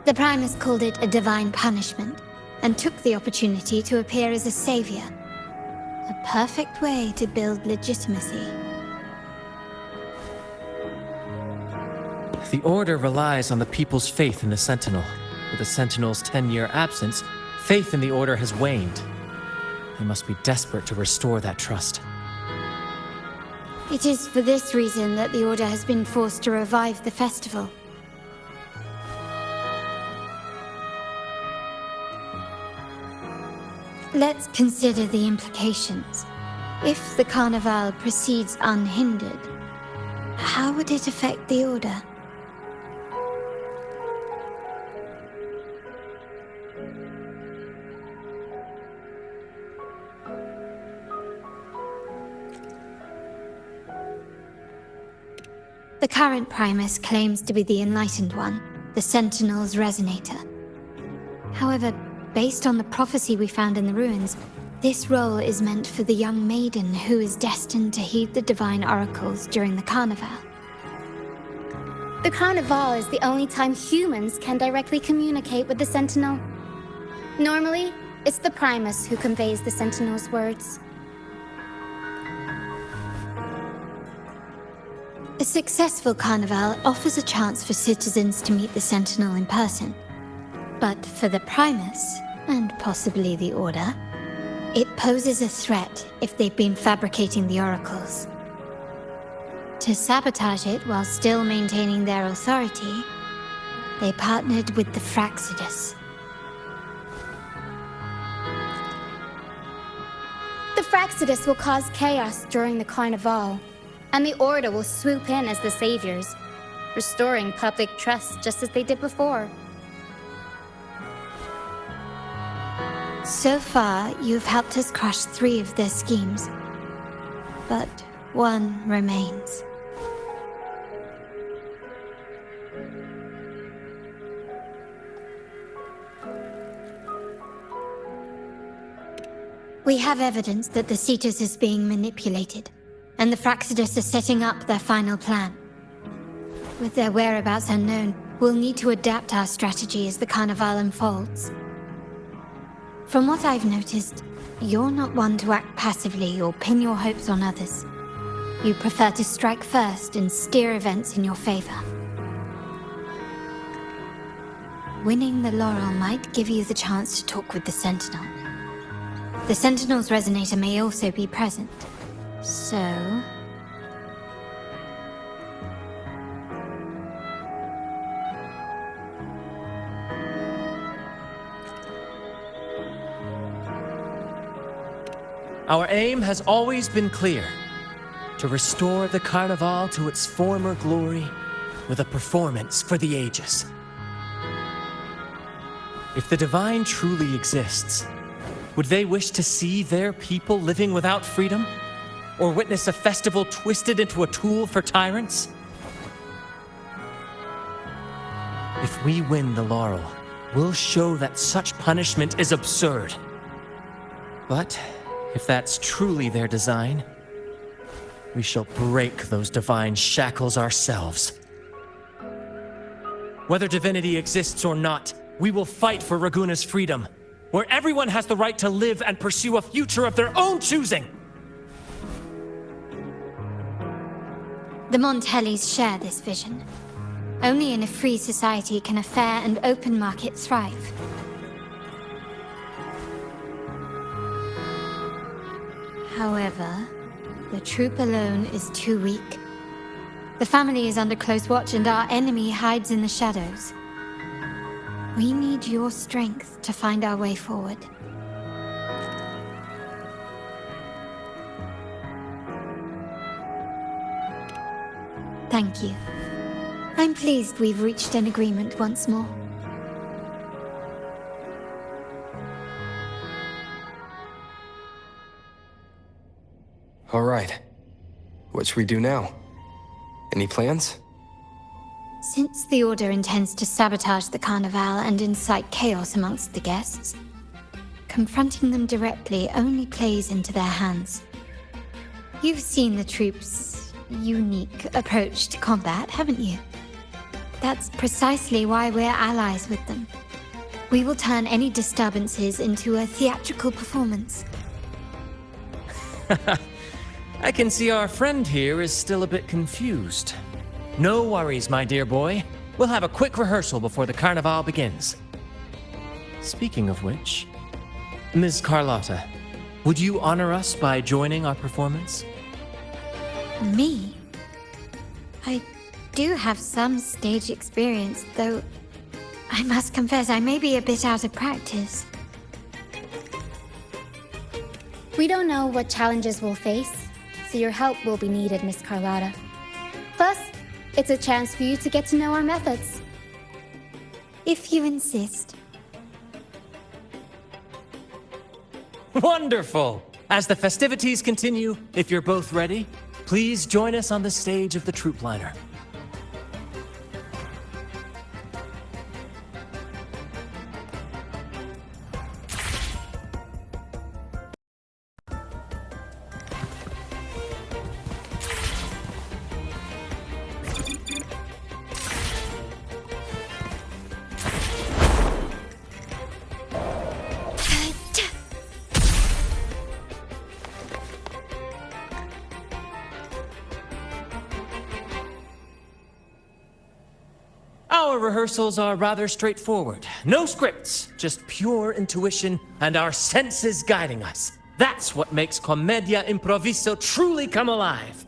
The Primus called it a divine punishment, and took the opportunity to appear as a savior. A perfect way to build legitimacy. The Order relies on the people's faith in the Sentinel. With the Sentinel's 10-year absence, faith in the Order has waned. They must be desperate to restore that trust. It is for this reason that the Order has been forced to revive the festival. Let's consider the implications. If the Carnival proceeds unhindered, how would it affect the Order? The current Primus claims to be the Enlightened One, the Sentinel's Resonator. However, based on the prophecy we found in the ruins, this role is meant for the young maiden who is destined to heed the divine oracles during the Carnival. The Carnival is the only time humans can directly communicate with the Sentinel. Normally, it's the Primus who conveys the Sentinel's words. A successful Carnival offers a chance for citizens to meet the Sentinel in person. But for the Primus, and possibly the Order, it poses a threat if they've been fabricating the oracles. To sabotage it while still maintaining their authority, they partnered with the Fraxidus. The Fraxidus will cause chaos during the Carnival, and the Order will swoop in as the saviors, restoring public trust just as they did before. So far, you've helped us crush 3 of their schemes. But one remains. We have evidence that the Cetus is being manipulated, and the Fraxidus are setting up their final plan. With their whereabouts unknown, we'll need to adapt our strategy as the Carnival unfolds. From what I've noticed, you're not one to act passively or pin your hopes on others. You prefer to strike first and steer events in your favor. Winning the Laurel might give you the chance to talk with the Sentinel. The Sentinel's resonator may also be present, so... Our aim has always been clear: to restore the Carnival to its former glory with a performance for the ages. If the Divine truly exists, would they wish to see their people living without freedom? Or witness a festival twisted into a tool for tyrants? If we win the Laurel, we'll show that such punishment is absurd. But if that's truly their design, we shall break those divine shackles ourselves. Whether Divinity exists or not, we will fight for Raguna's freedom, where everyone has the right to live and pursue a future of their own choosing! The Montellis share this vision. Only in a free society can a fair and open market thrive. However, the troop alone is too weak. The family is under close watch and our enemy hides in the shadows. We need your strength to find our way forward. Thank you. I'm pleased we've reached an agreement once more. All right. What should we do now? Any plans? Since the Order intends to sabotage the Carnival and incite chaos amongst the guests, confronting them directly only plays into their hands. You've seen the troops' unique approach to combat, haven't you? That's precisely why we're allies with them. We will turn any disturbances into a theatrical performance. I can see our friend here is still a bit confused. No worries, my dear boy. We'll have a quick rehearsal before the Carnival begins. Speaking of which, Ms. Carlotta, would you honor us by joining our performance? Me? I do have some stage experience, though I must confess I may be a bit out of practice. We don't know what challenges we'll face, so your help will be needed, Miss Carlotta. Plus, it's a chance for you to get to know our methods. If you insist. Wonderful! As the festivities continue, if you're both ready, please join us on the stage of the troop liner. Our rehearsals are rather straightforward. No scripts, just pure intuition and our senses guiding us. That's what makes Commedia Improviso truly come alive.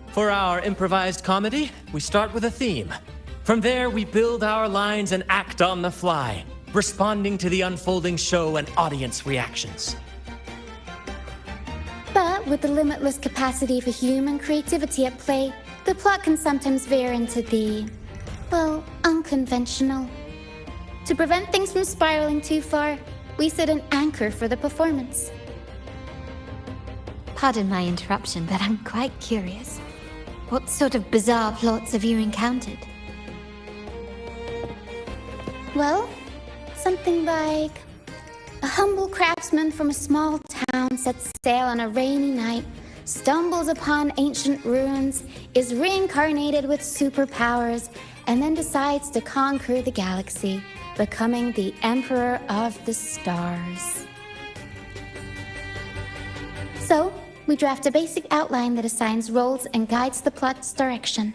For our improvised comedy, we start with a theme. From there, we build our lines and act on the fly, responding to the unfolding show and audience reactions. But with the limitless capacity for human creativity at play, the plot can sometimes veer into the, well, unconventional. To prevent things from spiraling too far, We set an anchor for the performance. Pardon my interruption, but I'm quite curious. What sort of bizarre plots have you encountered? Well, something like a humble craftsman from a small town sets sail on a rainy night, stumbles upon ancient ruins, is reincarnated with superpowers, and then decides to conquer the galaxy, becoming the Emperor of the Stars. So, we draft a basic outline that assigns roles and guides the plot's direction.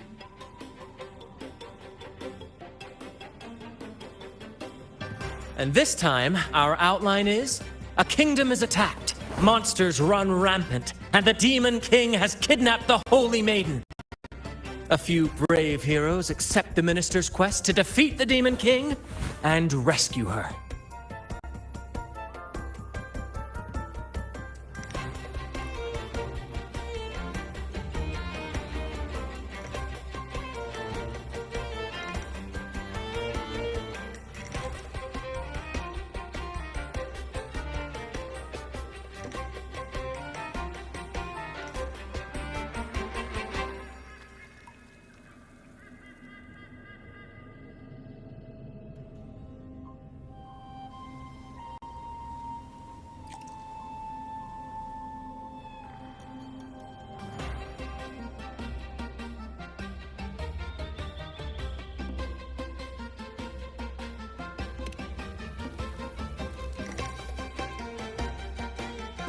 And this time, our outline is: a kingdom is attacked, monsters run rampant, and the Demon King has kidnapped the Holy Maiden. A few brave heroes accept the minister's quest to defeat the Demon King and rescue her.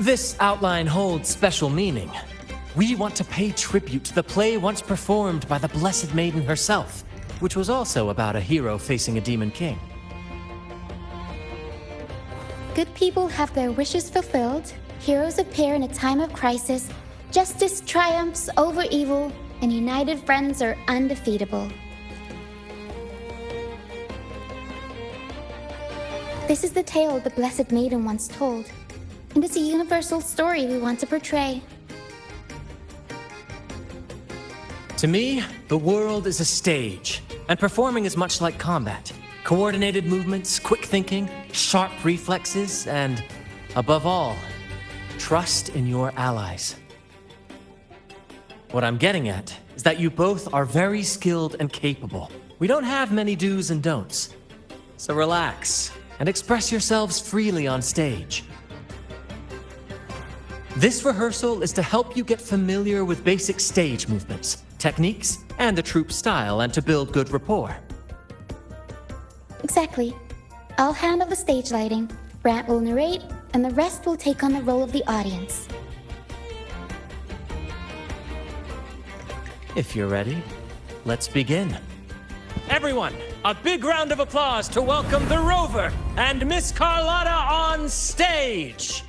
This outline holds special meaning. We want to pay tribute to the play once performed by the Blessed Maiden herself, which was also about a hero facing a Demon King. Good people have their wishes fulfilled, heroes appear in a time of crisis, justice triumphs over evil, and united friends are undefeatable. This is the tale the Blessed Maiden once told, and it's a universal story we want to portray. To me, the world is a stage, and performing is much like combat. Coordinated movements, quick thinking, sharp reflexes, and, above all, trust in your allies. What I'm getting at is that you both are very skilled and capable. We don't have many do's and don'ts. So relax and express yourselves freely on stage. This rehearsal is to help you get familiar with basic stage movements, techniques, and the troupe style, and to build good rapport. Exactly. I'll handle the stage lighting, Brant will narrate, and the rest will take on the role of the audience. If you're ready, let's begin. Everyone, a big round of applause to welcome the Rover and Miss Carlotta on stage!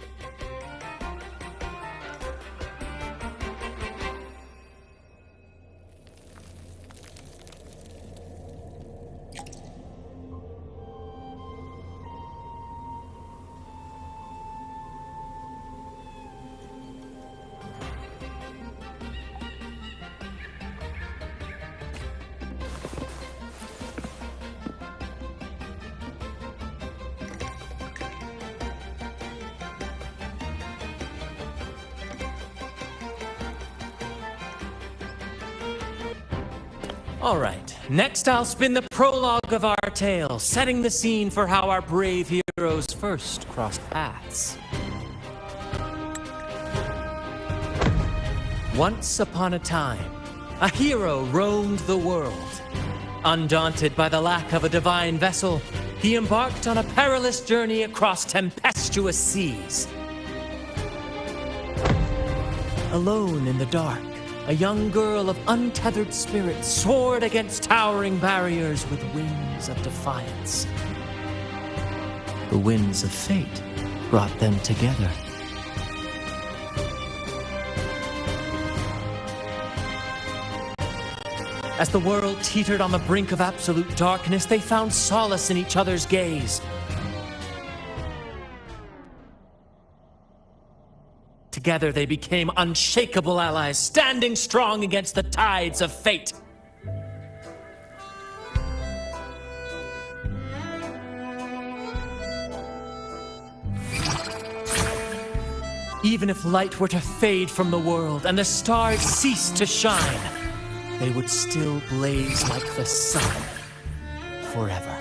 All right, next I'll spin the prologue of our tale, setting the scene for how our brave heroes first crossed paths. Once upon a time, a hero roamed the world. Undaunted by the lack of a divine vessel, he embarked on a perilous journey across tempestuous seas. Alone in the dark, a young girl of untethered spirit soared against towering barriers with wings of defiance. The winds of fate brought them together. As the world teetered on the brink of absolute darkness, they found solace in each other's gaze. Together they became unshakable allies, standing strong against the tides of fate. Even if light were to fade from the world and the stars cease to shine, they would still blaze like the sun forever.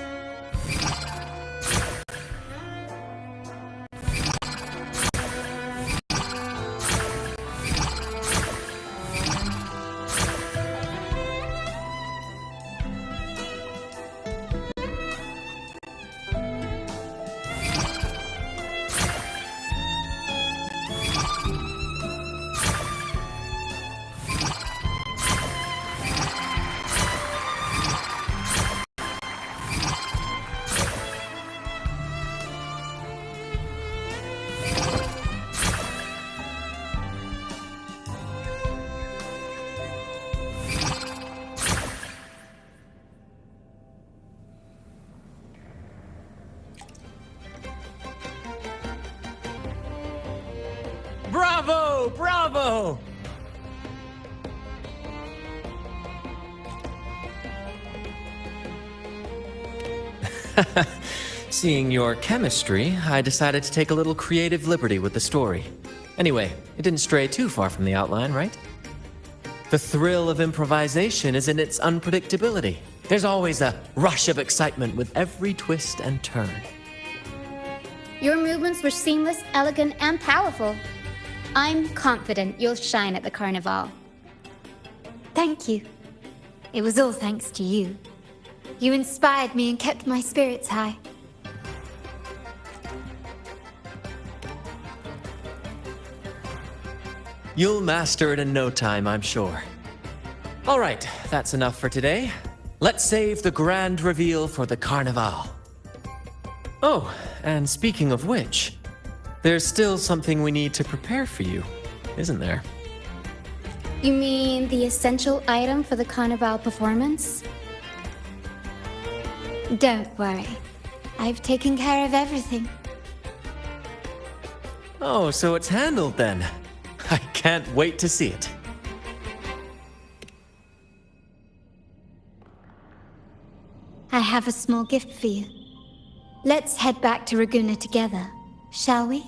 Bravo! Bravo! Seeing your chemistry, I decided to take a little creative liberty with the story. Anyway, it didn't stray too far from the outline, right? The thrill of improvisation is in its unpredictability. There's always a rush of excitement with every twist and turn. Your movements were seamless, elegant, and powerful. I'm confident you'll shine at the carnival. Thank you. It was all thanks to you. You inspired me and kept my spirits high. You'll master it in no time, I'm sure. All right, that's enough for today. Let's save the grand reveal for the carnival. Oh, and speaking of which, there's still something we need to prepare for you, isn't there? You mean the essential item for the carnival performance? Don't worry. I've taken care of everything. Oh, so it's handled then. I can't wait to see it. I have a small gift for you. Let's head back to Raguna together, shall we?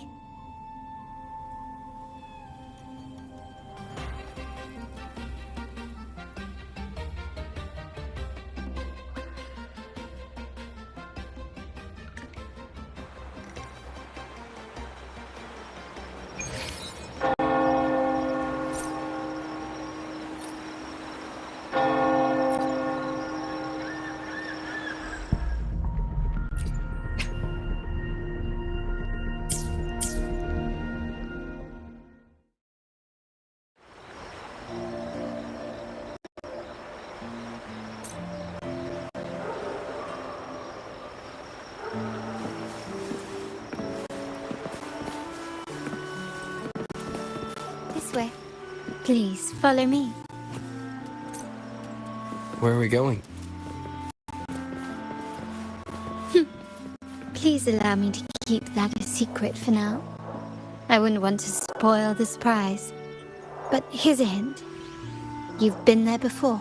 This way. Please, follow me. Where are we going? Please allow me to keep that a secret for now. I wouldn't want to spoil the surprise. But here's a hint. You've been there before.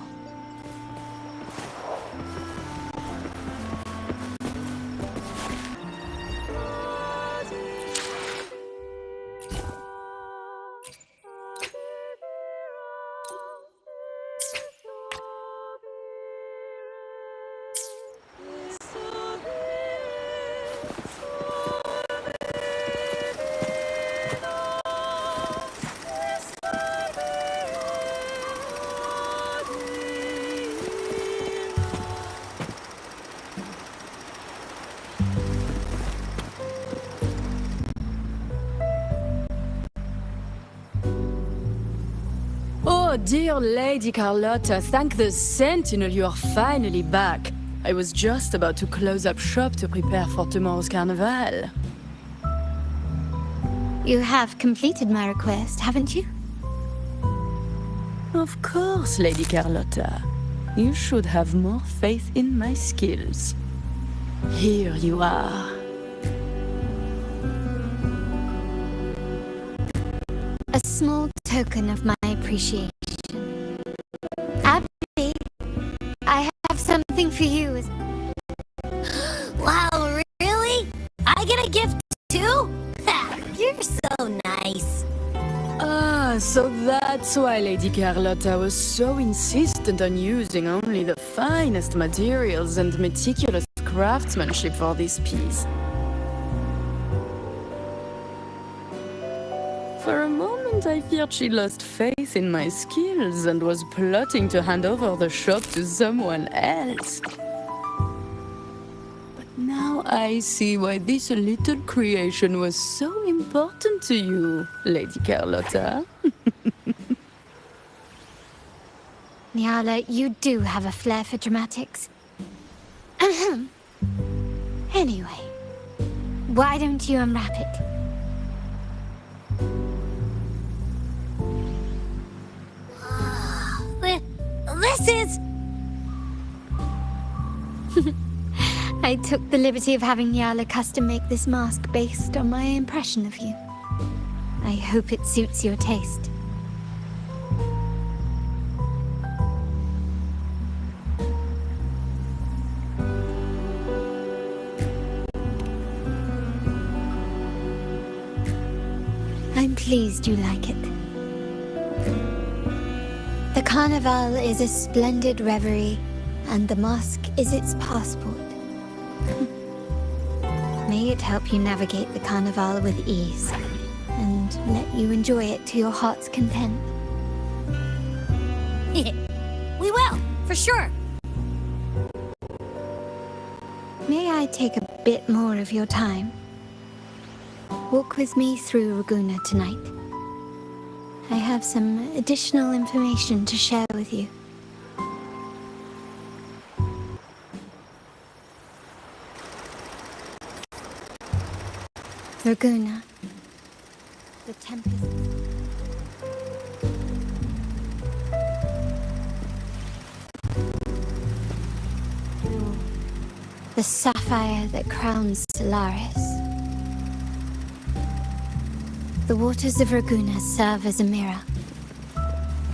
Oh, dear Lady Carlotta, thank the Sentinel you are finally back. I was just about to close up shop to prepare for tomorrow's carnival. You have completed my request, haven't you? Of course, Lady Carlotta. You should have more faith in my skills. Here you are. A small token of my appreciation. Abby, I have something for you. Wow, really? I get a gift too? Ha, you're so nice. So that's why Lady Carlotta was so insistent on using only the finest materials and meticulous craftsmanship for this piece. For a moment, I feared she lost faith in my skills and was plotting to hand over the shop to someone else. But now I see why this little creation was so important to you, Lady Carlotta. Nyala, you do have a flair for dramatics. Ahem. Anyway, why don't you unwrap it? This is... I took the liberty of having Nyala custom make this mask based on my impression of you. I hope it suits your taste. I'm pleased you like it. The Carnival is a splendid reverie, and the mask is its passport. May it help you navigate the Carnival with ease, and let you enjoy it to your heart's content. We will, for sure. May I take a bit more of your time? Walk with me through Ragunna tonight. I have some additional information to share with you. Ragunna, the Tempest. The sapphire that crowns Solaris. The waters of Ragunna serve as a mirror,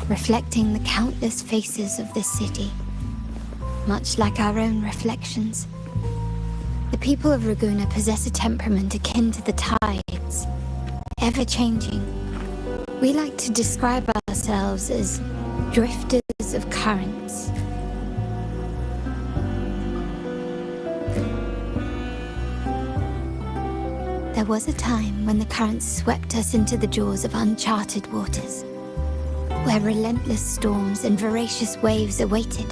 reflecting the countless faces of this city, much like our own reflections. The people of Ragunna possess a temperament akin to the tides, ever-changing. We like to describe ourselves as drifters of currents. There was a time when the currents swept us into the jaws of uncharted waters, where relentless storms and voracious waves awaited.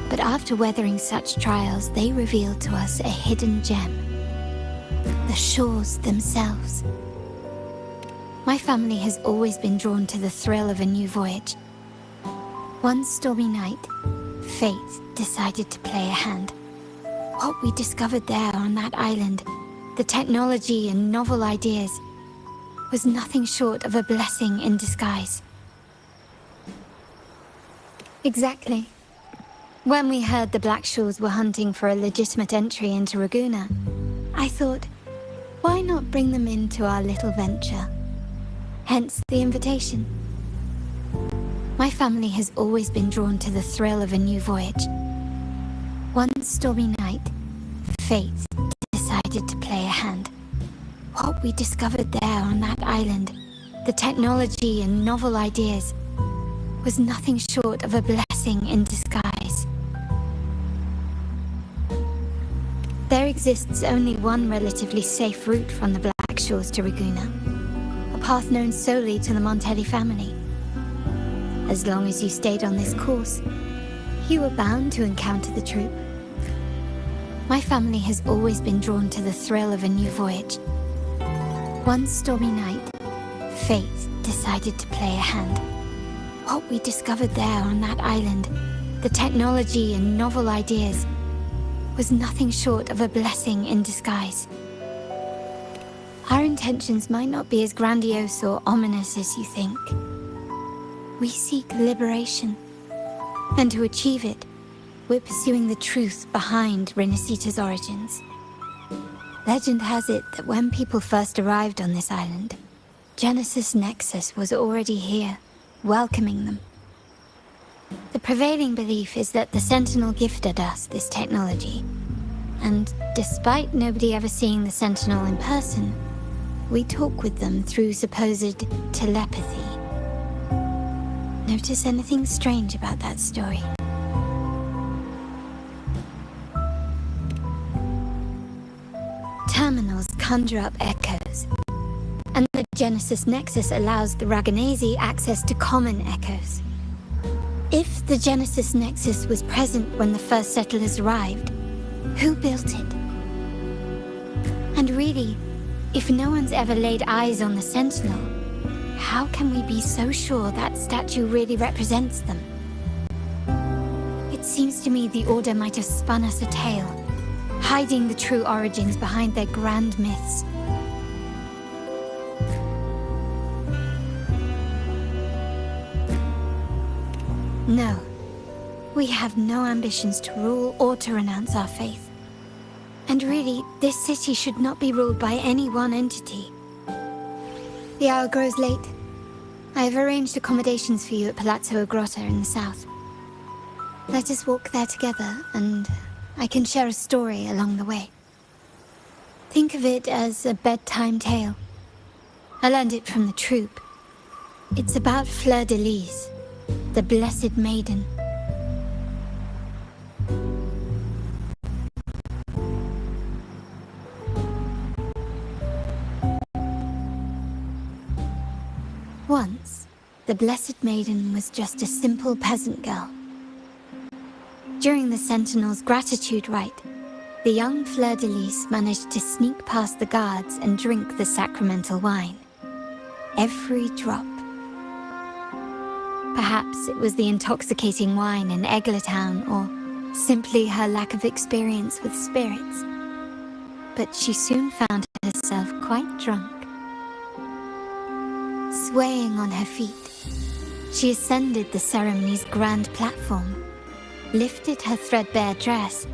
But after weathering such trials, they revealed to us a hidden gem, the shores themselves. My family has always been drawn to the thrill of a new voyage. One stormy night, fate decided to play a hand. What we discovered there on that island, the technology and novel ideas, was nothing short of a blessing in disguise. Exactly. When we heard the Blackshaws were hunting for a legitimate entry into Ragunna, I thought, why not bring them into our little venture? Hence the invitation. My family has always been drawn to the thrill of a new voyage. One stormy night, fate decided to play a hand. What we discovered there on that island, the technology and novel ideas, was nothing short of a blessing in disguise. There exists only one relatively safe route from the Blackshaws to Ragunna, a path known solely to the Montelli family. As long as you stayed on this course, you were bound to encounter the troop. My family has always been drawn to the thrill of a new voyage. One stormy night, fate decided to play a hand. What we discovered there on that island, the technology and novel ideas, was nothing short of a blessing in disguise. Our intentions might not be as grandiose or ominous as you think. We seek liberation, and to achieve it, we're pursuing the truth behind Renacita's origins. Legend has it that when people first arrived on this island, Genesis Nexus was already here, welcoming them. The prevailing belief is that the Sentinel gifted us this technology, and despite nobody ever seeing the Sentinel in person, we talk with them through supposed telepathy. Notice anything strange about that story? Terminals conjure up echoes, and the Genesis Nexus allows the Raganazi access to common echoes. If the Genesis Nexus was present when the first settlers arrived, who built it? And really, if no one's ever laid eyes on the Sentinel, how can we be so sure that statue really represents them? It seems to me the Order might have spun us a tale, hiding the true origins behind their grand myths. No, we have no ambitions to rule or to renounce our faith. And really, this city should not be ruled by any one entity. The hour grows late. I have arranged accommodations for you at Palazzo Grotta in the south. Let us walk there together, and I can share a story along the way. Think of it as a bedtime tale. I learned it from the troop. It's about Fleur-de-Lis, the Blessed Maiden. Once, the Blessed Maiden was just a simple peasant girl. During the Sentinel's gratitude rite, the young Fleur-de-Lis managed to sneak past the guards and drink the sacramental wine. Every drop. Perhaps it was the intoxicating wine in Eglatown, or simply her lack of experience with spirits. But she soon found herself quite drunk. Swaying on her feet, she ascended the ceremony's grand platform, lifted her threadbare dress,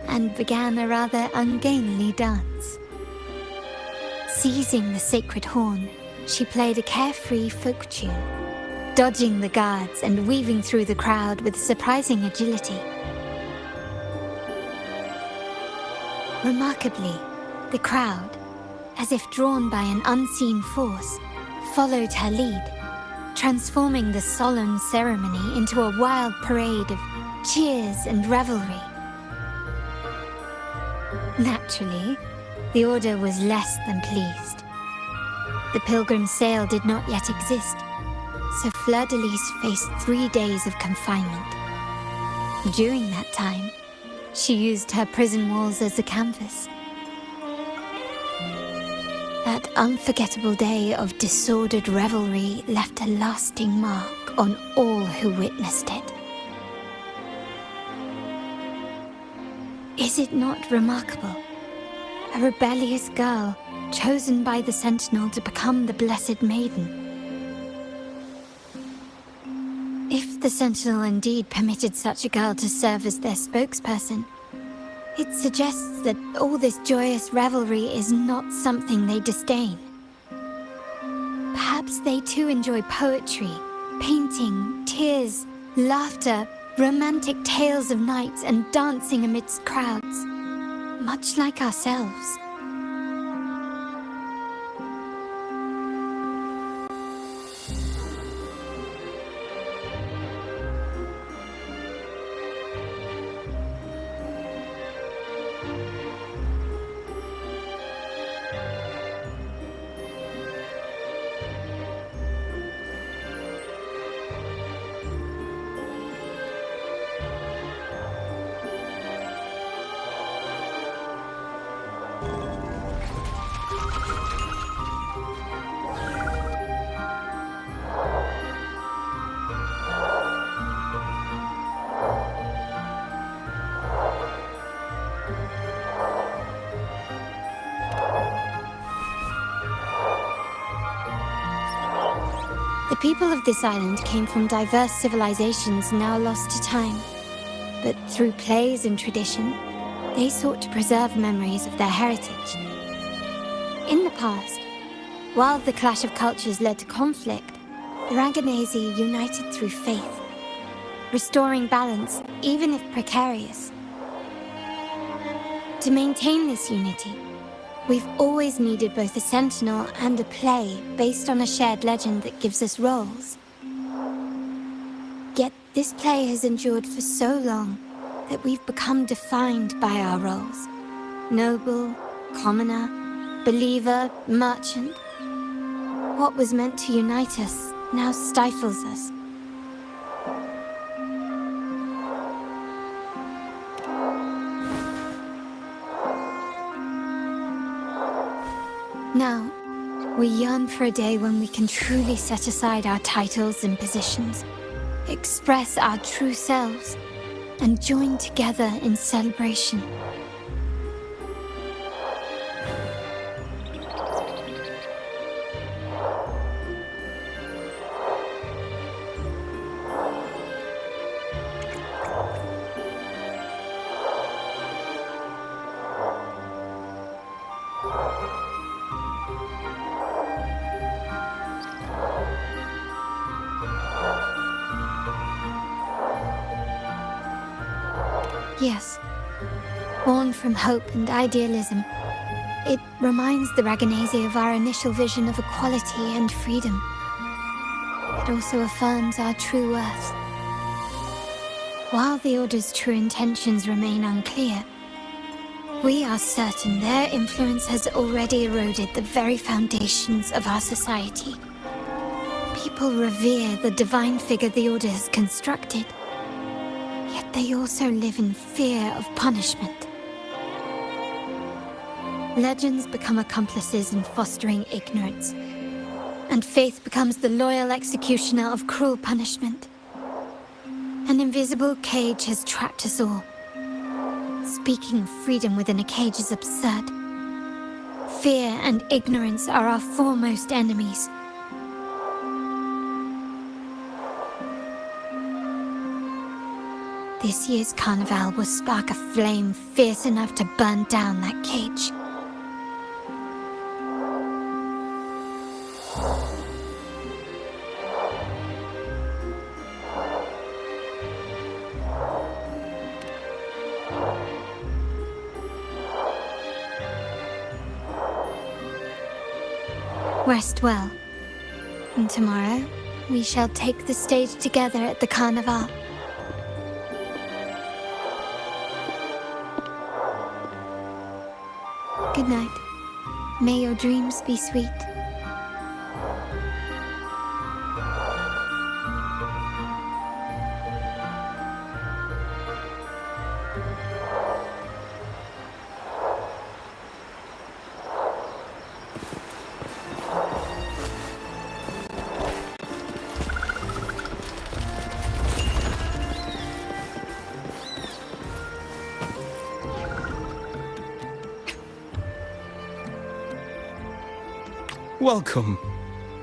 and began a rather ungainly dance. Seizing the sacred horn, she played a carefree folk tune, dodging the guards and weaving through the crowd with surprising agility. Remarkably, the crowd, as if drawn by an unseen force, followed her lead, transforming the solemn ceremony into a wild parade of cheers and revelry. Naturally, the Order was less than pleased. The pilgrim sale did not yet exist, so Fleur-de-Lis faced 3 days of confinement. During that time, she used her prison walls as a canvas. That unforgettable day of disordered revelry left a lasting mark on all who witnessed it. Is it not remarkable? A rebellious girl, chosen by the Sentinel to become the Blessed Maiden. If the Sentinel indeed permitted such a girl to serve as their spokesperson, it suggests that all this joyous revelry is not something they disdain. Perhaps they too enjoy poetry, painting, tears, laughter, romantic tales of nights, and dancing amidst crowds, much like ourselves. The people of this island came from diverse civilizations now lost to time. But through plays and tradition, they sought to preserve memories of their heritage. In the past, while the clash of cultures led to conflict, the Raganazi united through faith, restoring balance even if precarious. To maintain this unity, We've always needed both a sentinel and a play based on a shared legend that gives us roles. Yet this play has endured for so long that we've become defined by our roles. Noble, commoner, believer, merchant. What was meant to unite us now stifles us. Now, we yearn for a day when we can truly set aside our titles and positions, express our true selves, and join together in celebration. Yes. Born from hope and idealism, it reminds the Raganese of our initial vision of equality and freedom. It also affirms our true worth. While the Order's true intentions remain unclear, we are certain their influence has already eroded the very foundations of our society. People revere the divine figure the Order has constructed. Yet they also live in fear of punishment. Legends become accomplices in fostering ignorance, and faith becomes the loyal executioner of cruel punishment. An invisible cage has trapped us all. Speaking of freedom within a cage is absurd. Fear and ignorance are our foremost enemies. This year's carnival will spark a flame fierce enough to burn down that cage. Rest well. And tomorrow, we shall take the stage together at the carnival. Good night. May your dreams be sweet. Welcome.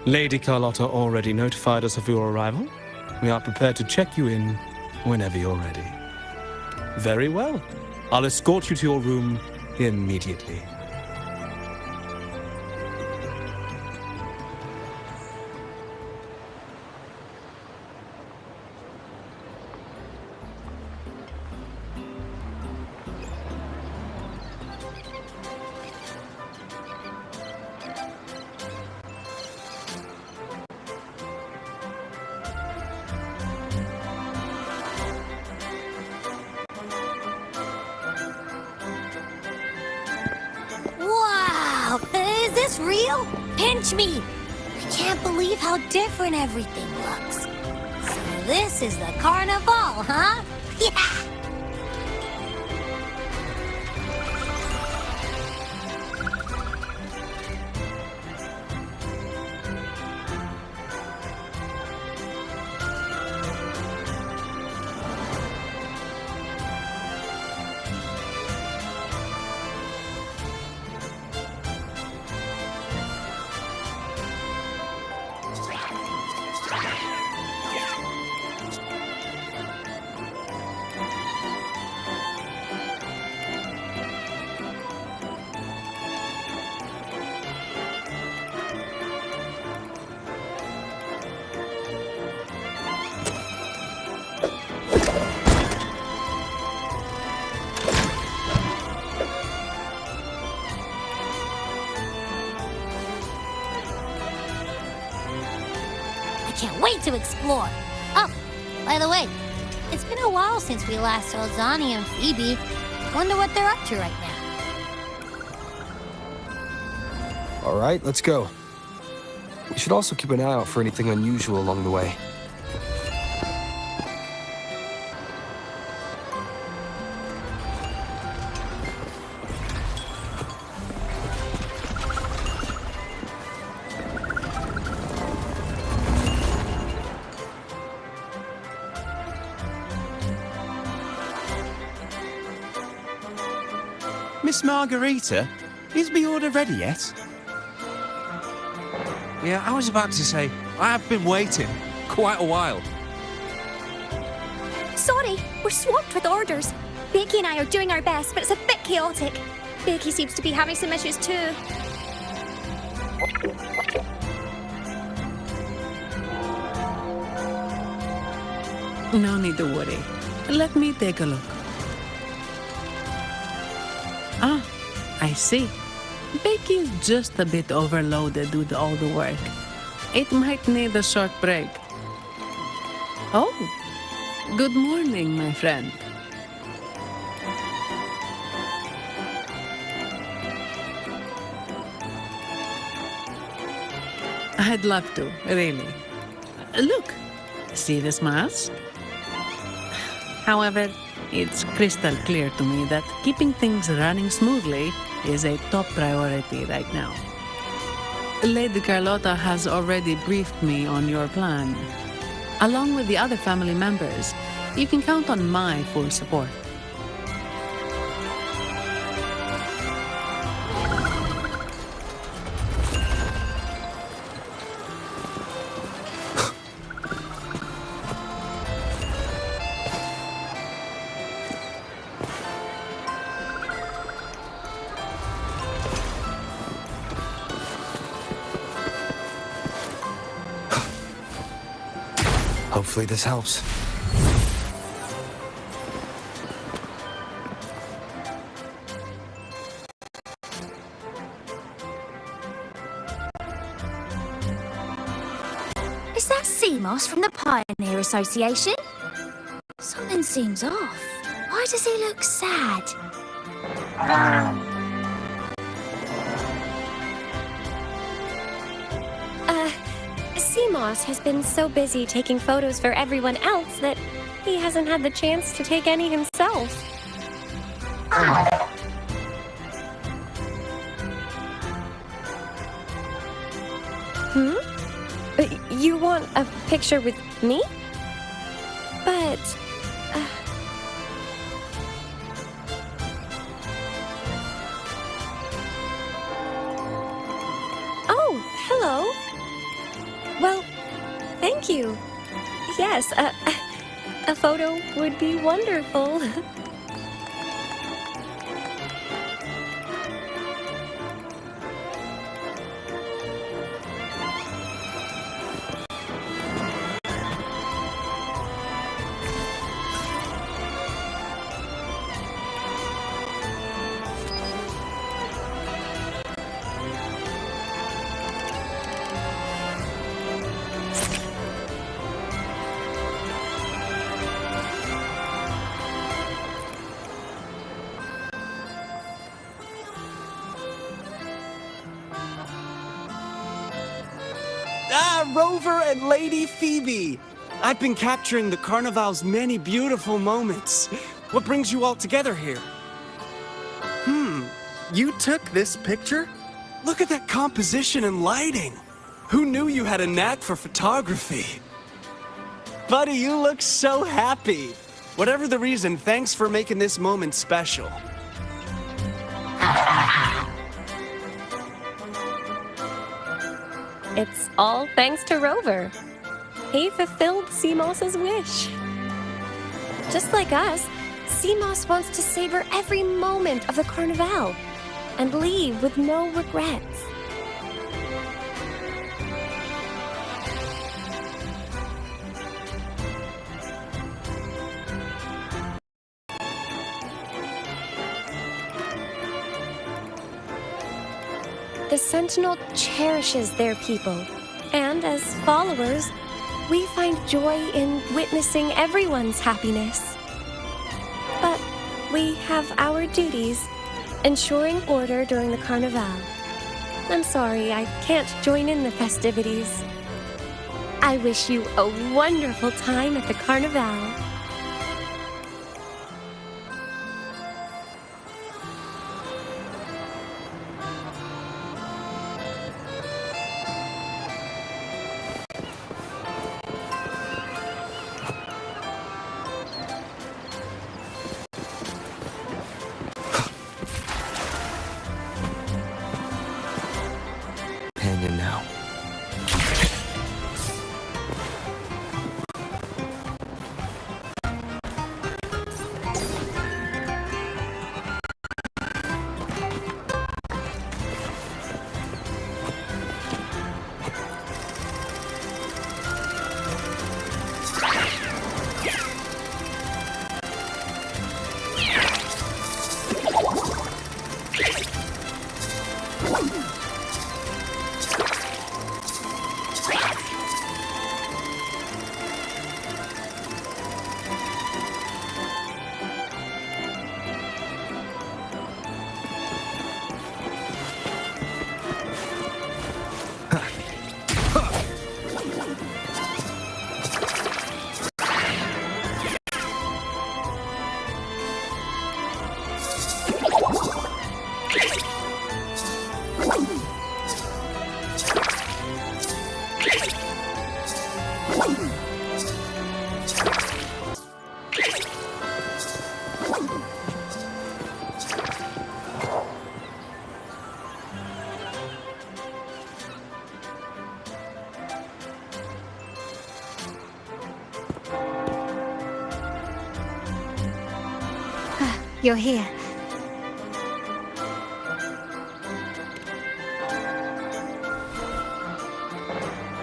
Lady Carlotta already notified us of your arrival. We are prepared to check you in whenever you're ready. Very well. I'll escort you to your room immediately. Wow! Is this real? Pinch me! I can't believe how different everything looks. So this is the carnival, huh? Yeah! can't wait to explore. Oh, by the way, it's been a while since we last saw Zani and Phoebe. Wonder what they're up to right now. All right, let's go. We should also keep an eye out for anything unusual along the way. Miss Margarita, is my order ready yet? Yeah, I was about to say, I have been waiting quite a while. Sorry, we're swamped with orders. Becky and I are doing our best, but it's a bit chaotic. Becky seems to be having some issues too. No need to worry. Let me take a look. Ah, I see. Becky's just a bit overloaded with all the work. It might need a short break. Oh, good morning, my friend. I'd love to, really. Look, see this mask? However, it's crystal clear to me that keeping things running smoothly is a top priority right now. Lady Carlotta has already briefed me on your plan. Along with the other family members, you can count on my full support. Hopefully this helps. Is that sea moss from the Pioneer Association? Something seems off. Why does he look sad? Seamoss has been so busy taking photos for everyone else that he hasn't had the chance to take any himself. You want a picture with me? But... Oh, hello. Well, thank you. Yes, a photo would be wonderful. Rover and Lady Phoebe! I've been capturing the Carnival's many beautiful moments. What brings you all together here? You took this picture? Look at that composition and lighting! Who knew you had a knack for photography? Buddy, you look so happy! Whatever the reason, thanks for making this moment special. It's all thanks to Rover. He fulfilled Seamoss's wish. Just like us, Seamoss wants to savor every moment of the Carnival and leave with no regrets. The Sentinel cherishes their people, and as followers, We find joy in witnessing everyone's happiness. But we have our duties, ensuring order during the Carnival. I'm sorry, I can't join in the festivities. I wish you a wonderful time at the Carnival. Companion now. You're here.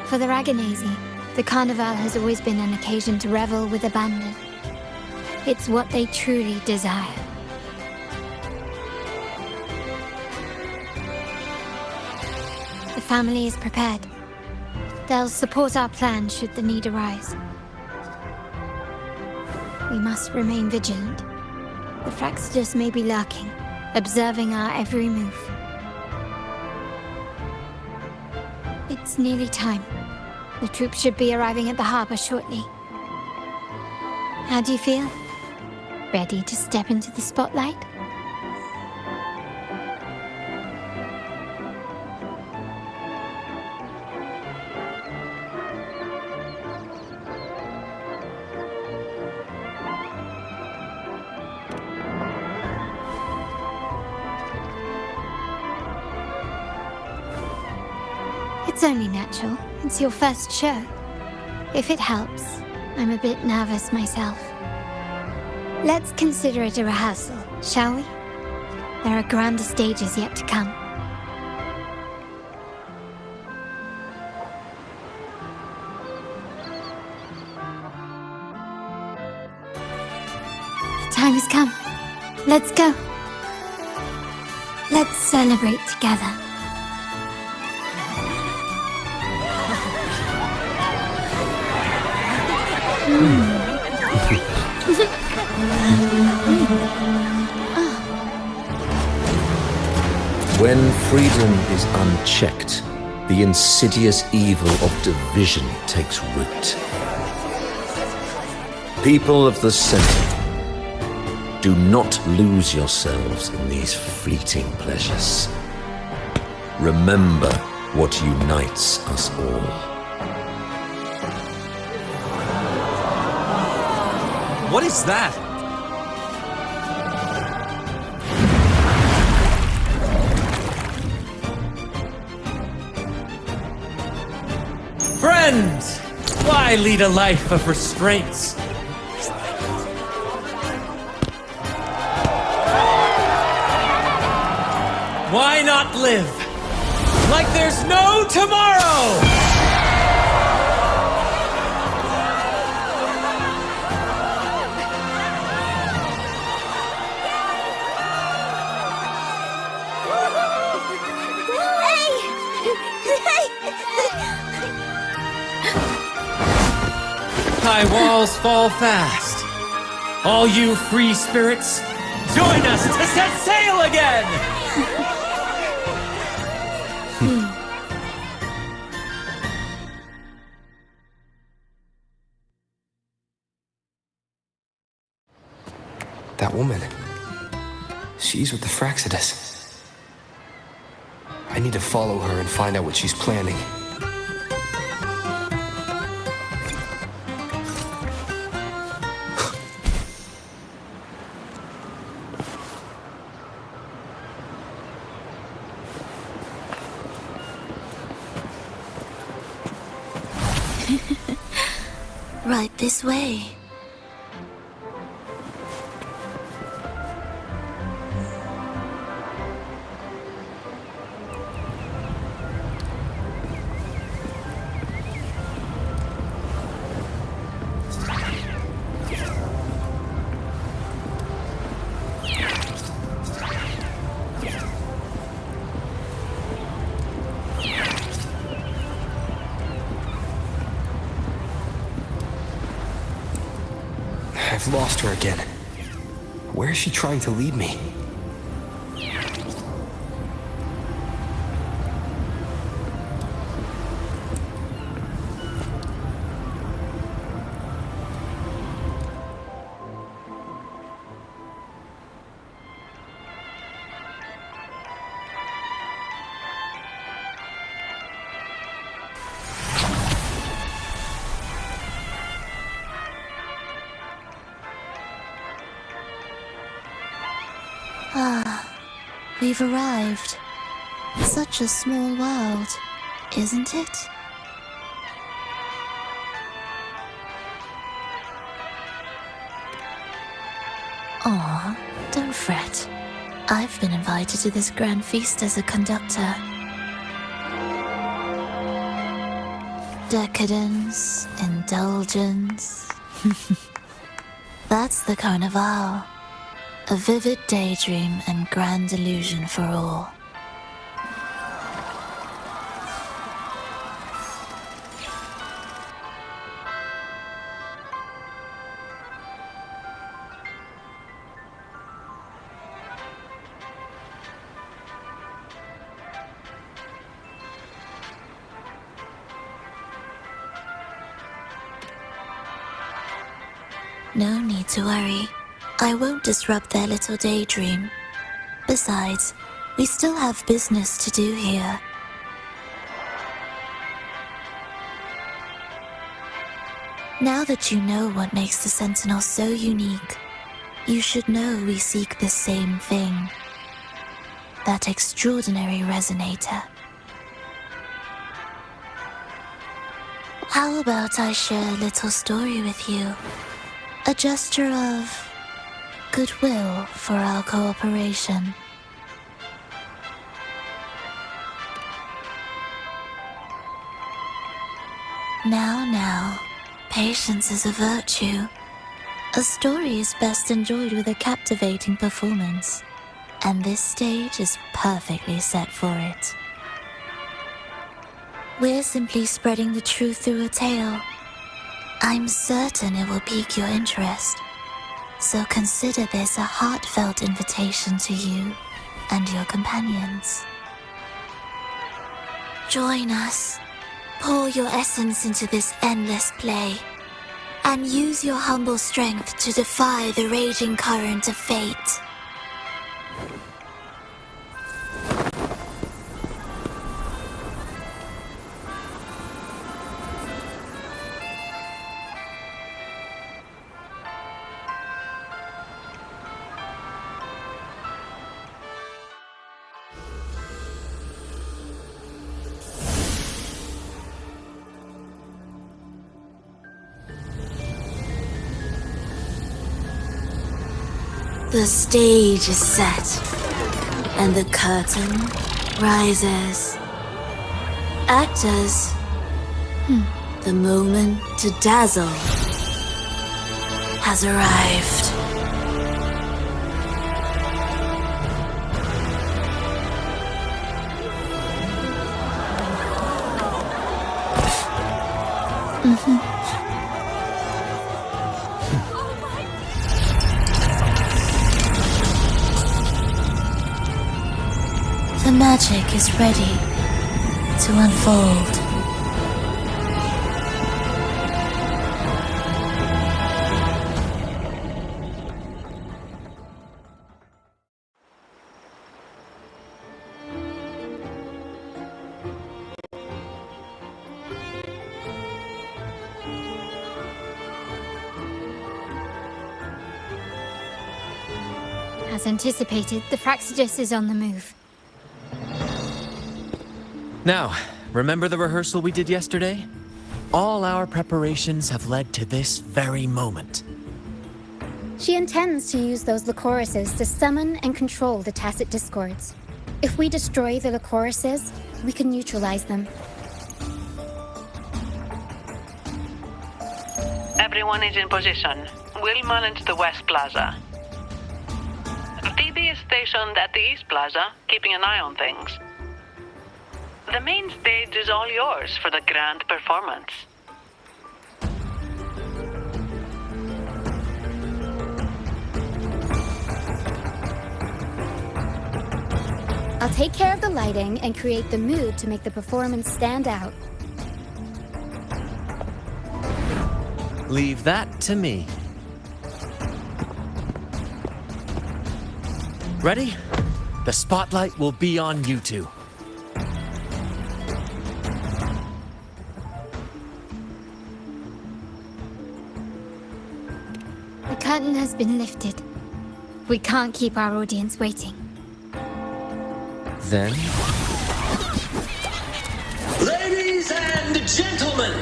For the Raganazi, the Carnival has always been an occasion to revel with abandon. It's what they truly desire. The family is prepared. They'll support our plan should the need arise. We must remain vigilant. The Fraxidus may be lurking, observing our every move. It's nearly time. The troops should be arriving at the harbor shortly. How do you feel? Ready to step into the spotlight? It's only natural. It's your first show. If it helps, I'm a bit nervous myself. Let's consider it a rehearsal, shall we? There are grander stages yet to come. The time has come. Let's go. Let's celebrate together. When freedom is unchecked, the insidious evil of division takes root. People of the Center, do not lose yourselves in these fleeting pleasures. Remember what unites us all. What is that? Friends! Why lead a life of restraints? Why not live like there's no tomorrow? my walls fall fast. All you free spirits, join us to set sail again! That woman. She's with the Fraxidus. I need to follow her and find out what she's planning. Right this way. I've lost her again. Where is she trying to lead me? Ah, we've arrived. Such a small world, isn't it? Aw, don't fret. I've been invited to this grand feast as a conductor. Decadence, indulgence. That's the Carnival. A vivid daydream and grand illusion for all. No need to worry. I won't disrupt their little daydream. Besides, we still have business to do here. Now that you know what makes the Sentinel so unique, you should know we seek the same thing. That extraordinary resonator. How about I share a little story with you? A gesture of goodwill for our cooperation. Now, patience is a virtue. A story is best enjoyed with a captivating performance, and this stage is perfectly set for it. We're simply spreading the truth through a tale. I'm certain it will pique your interest. So consider this a heartfelt invitation to you and your companions. Join us. Pour your essence into this endless play, and use your humble strength to defy the raging current of fate. The stage is set, and the curtain rises. Actors, the moment to dazzle has arrived. The magic is ready to unfold. As anticipated, the Fraxidus is on the move. Now, remember the rehearsal we did yesterday? All our preparations have led to this very moment. She intends to use those Lycorises to summon and control the Tacit Discords. If we destroy the Lycorises, we can neutralize them. Everyone is in position. We'll manage the West Plaza. DB is stationed at the East Plaza, keeping an eye on things. The main stage is all yours for the grand performance. I'll take care of the lighting and create the mood to make the performance stand out. Leave that to me. Ready? The spotlight will be on you two. The curtain has been lifted. We can't keep our audience waiting. Then... Ladies and gentlemen,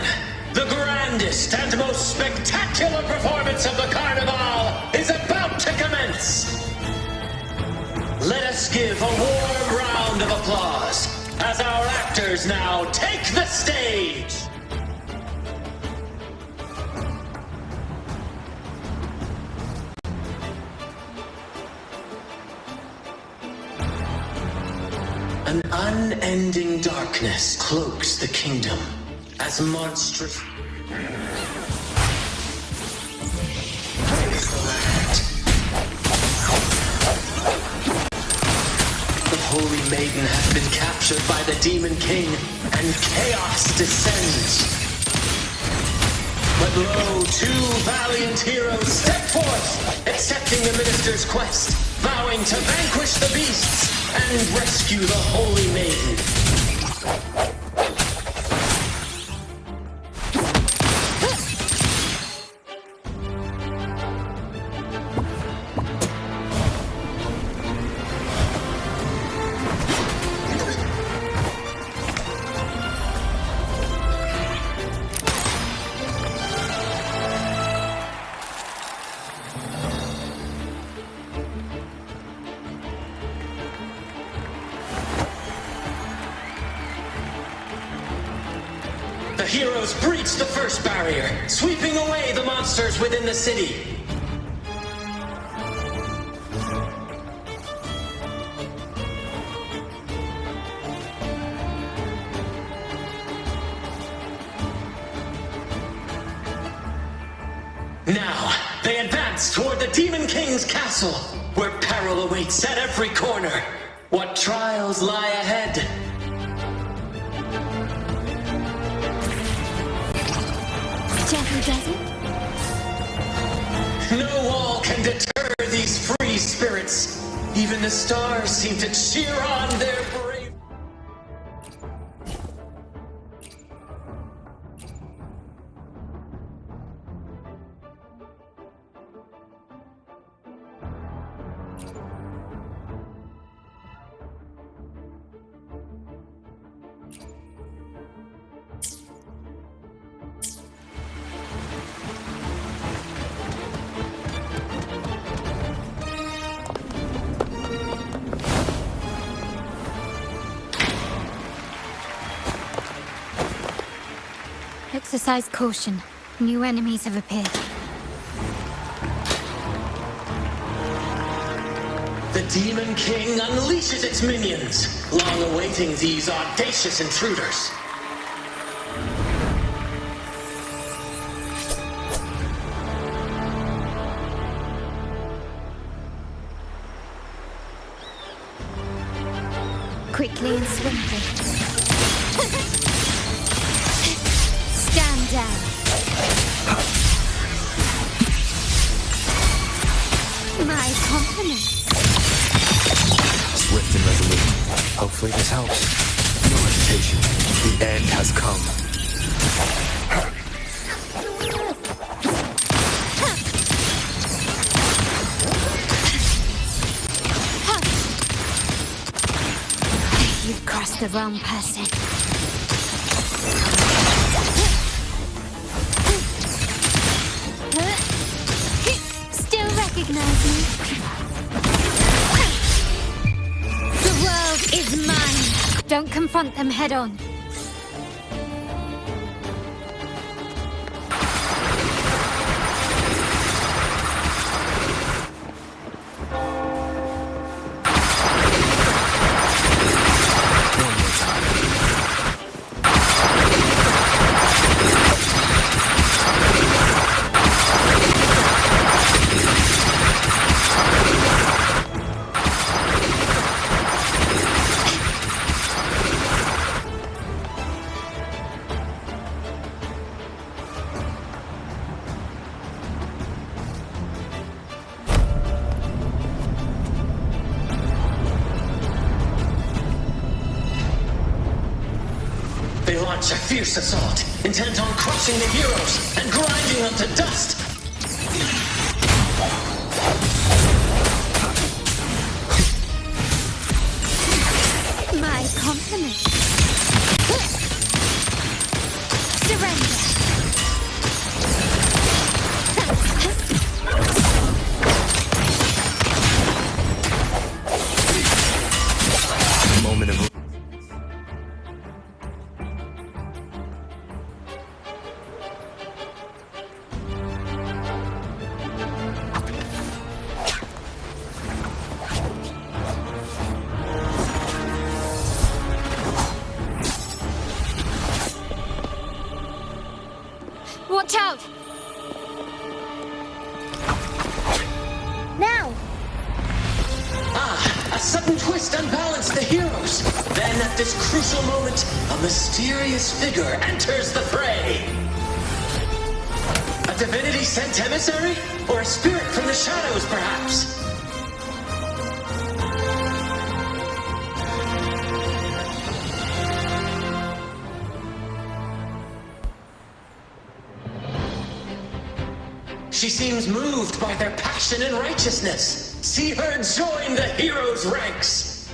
the grandest and most spectacular performance of the Carnival is about to commence. Let us give a warm round of applause as our actors now take the stage. An unending darkness cloaks the kingdom as monstrous... The Holy Maiden has been captured by the Demon King, and chaos descends. But lo, two valiant heroes step forth, accepting the minister's quest, vowing to vanquish the beasts and rescue the Holy Maiden. The heroes breach the first barrier, sweeping away the monsters within the city. Now, they advance toward the Demon King's castle, where peril awaits at every corner. What trials lie ahead? Gently, Desert. No wall can deter these free spirits. Even the stars seem to cheer on their brave... Exercise caution. New enemies have appeared. The Demon King unleashes its minions, long awaiting these audacious intruders. quickly and swiftly. Stand down. My compliments. Swift and resolute. Hopefully this helps. No hesitation. The end has come. You've crossed the wrong person. Still recognize me? The world is mine. Don't confront them head on. They launch a fierce assault, intent on crushing the heroes and grinding them to dust. My compliments. Surrender. Moment of... Watch out! Now! A sudden twist unbalanced the heroes. Then at this crucial moment, a mysterious figure enters the fray. A divinity sent emissary? Or a spirit from the shadows, perhaps? She seems moved by their passion and righteousness. See her join the heroes' ranks.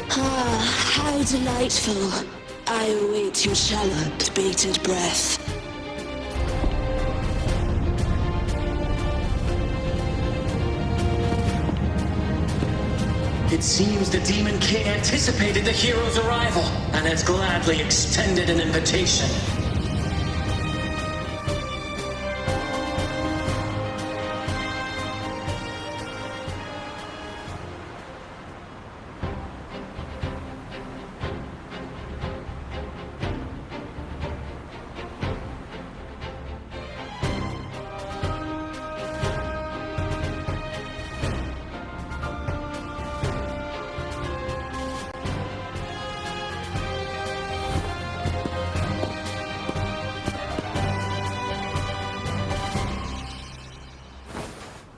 Ah, how delightful. I await your shallowed, bated breath. It seems the Demon King anticipated the hero's arrival and has gladly extended an invitation.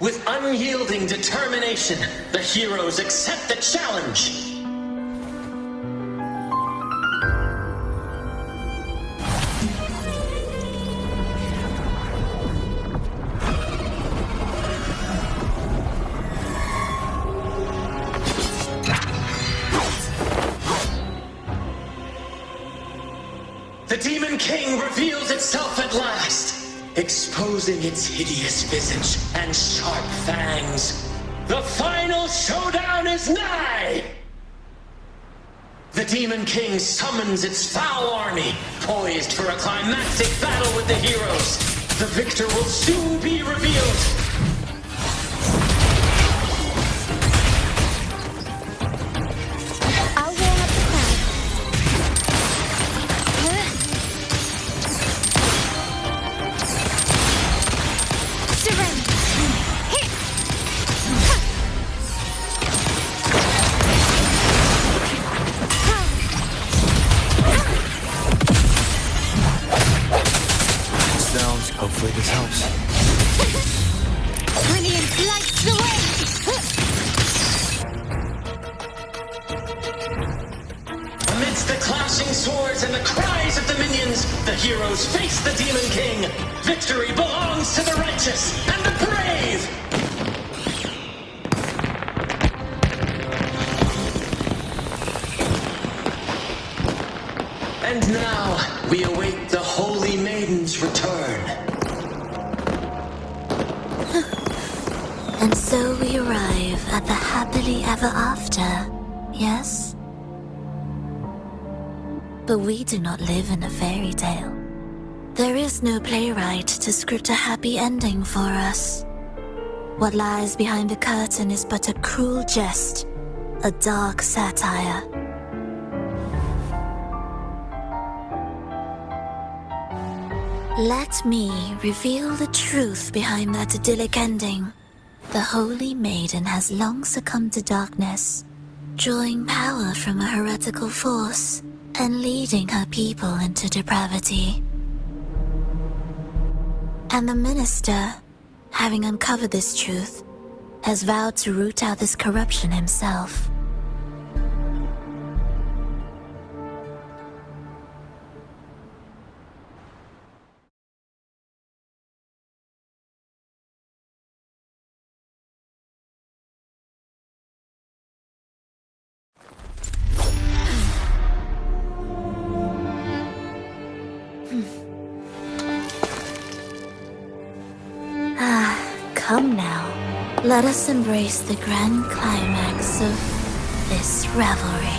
With unyielding determination, the heroes accept the challenge. The Demon King reveals itself at last, exposing its hideous visage and sharp fangs. The final showdown is nigh! The Demon King summons its foul army, poised for a climactic battle with the heroes. The victor will soon be revealed. I'll warm up the crowd. Hopefully this helps. Brilliant lights the way! Amidst the clashing swords and the cries of the minions, the heroes face the Demon King. Victory belongs to the righteous and the brave! And now, we await the Holy Maiden's return. And so we arrive at the happily ever after, yes? But we do not live in a fairy tale. There is no playwright to script a happy ending for us. What lies behind the curtain is but a cruel jest, a dark satire. Let me reveal the truth behind that idyllic ending. The Holy Maiden has long succumbed to darkness, drawing power from a heretical force and leading her people into depravity. And the minister, having uncovered this truth, has vowed to root out this corruption himself. Come now, let us embrace the grand climax of this revelry.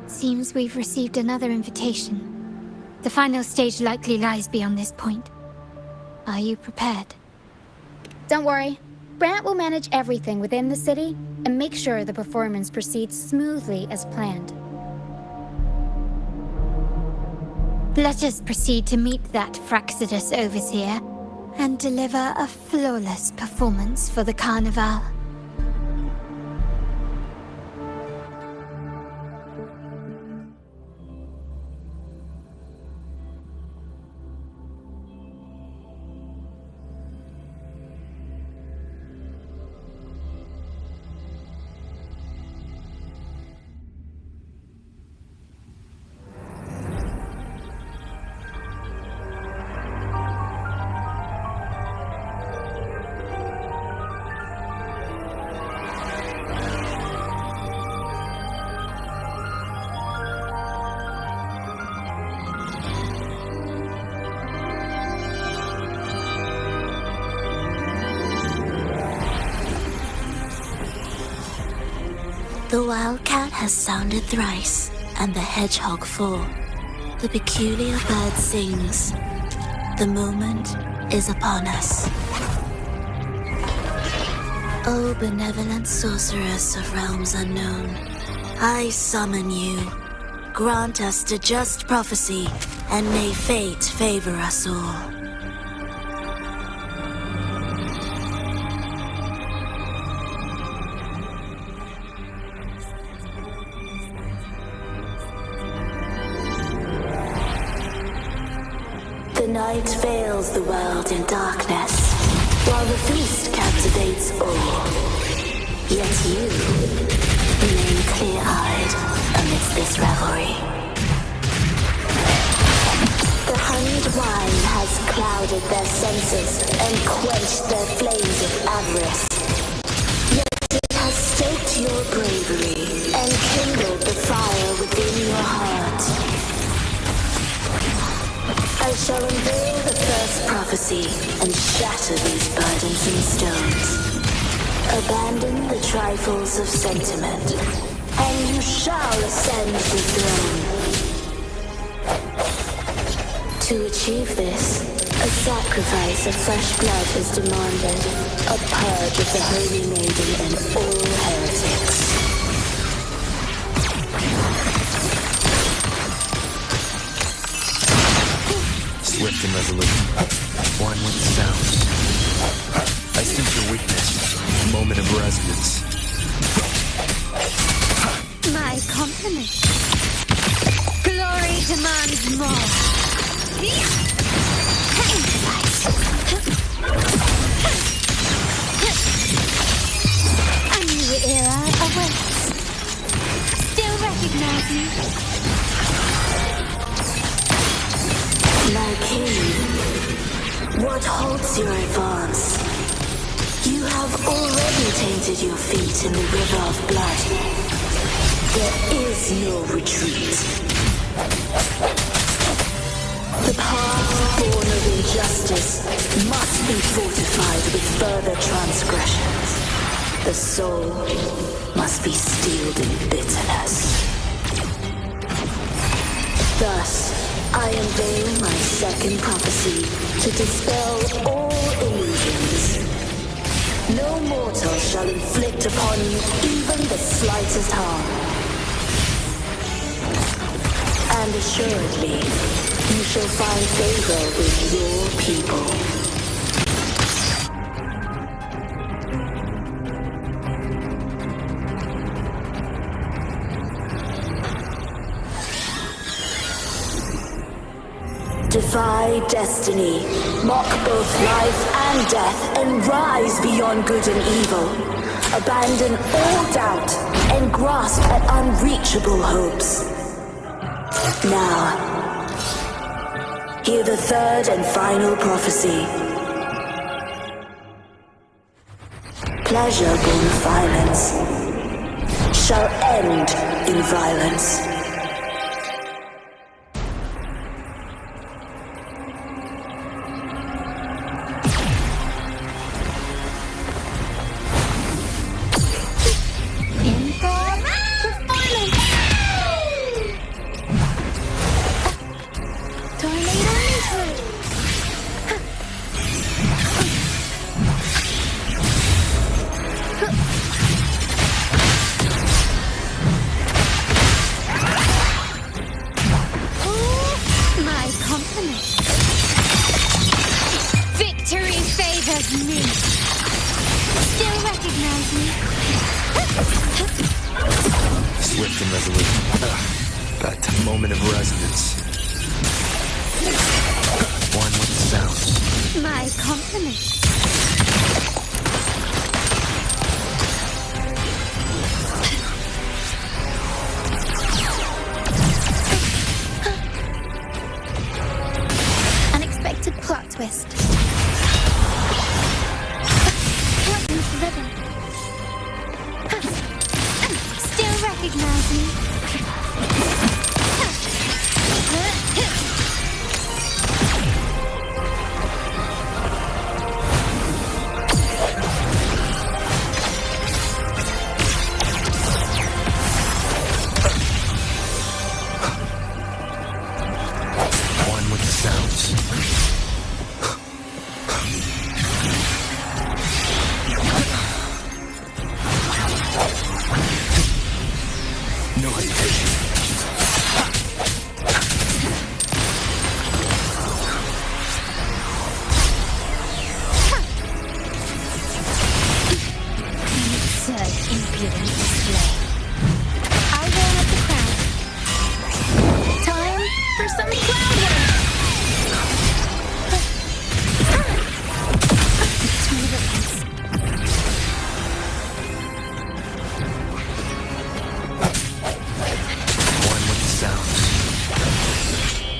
Seems we've received another invitation. The final stage likely lies beyond this point. Are you prepared? Don't worry. Brant will manage everything within the city and make sure the performance proceeds smoothly as planned. Let us proceed to meet that Fraxidus overseer and deliver a flawless performance for the Carnival. The wildcat has sounded thrice, and the hedgehog four. The peculiar bird sings. The moment is upon us. O benevolent sorceress of realms unknown, I summon you. Grant us the just prophecy, and may fate favor us all. The night veils the world in darkness, while the feast captivates all. Yet you remain clear-eyed amidst this revelry. The honey Tainted wine has clouded their senses and quenched their flames of avarice. Yet it has staked your bravery and kindled the fire within your heart. I shall unveil the first prophecy and shatter these burdensome stones. Abandon the trifles of sentiment, and you shall ascend the throne. To achieve this, a sacrifice of fresh blood is demanded, a purge of the Holy Maiden and all heretics. Swift and resolute, one with the sound. I sense your weakness, moment of resonance. My compliments. Glory demands more. A new era awaits. Still recognize me? My king, what halts your advance? You have already tainted your feet in the river of blood. There is no retreat. The path born of injustice must be fortified with further transgressions. The soul must be steeled in bitterness. Thus, I unveil my second prophecy to dispel all illusions. No mortal shall inflict upon you even the slightest harm. And assuredly, you shall find favor with your people. Defy destiny, mock both life and death, and rise beyond good and evil. Abandon all doubt and grasp at unreachable hopes. Now, hear the third and final prophecy. Pleasure born of violence shall end in violence.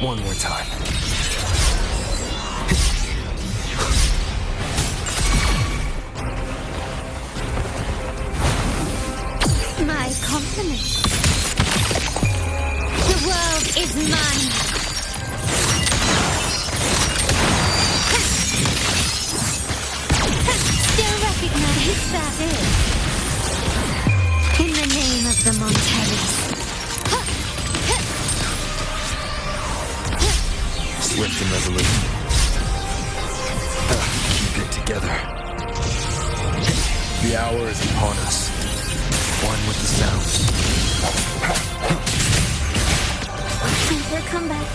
One more time. is mine! Still recognize that is. In the name of the Montellis. Swift and resolute. Keep it together. The hour is upon us. One with the sound. Their comeback.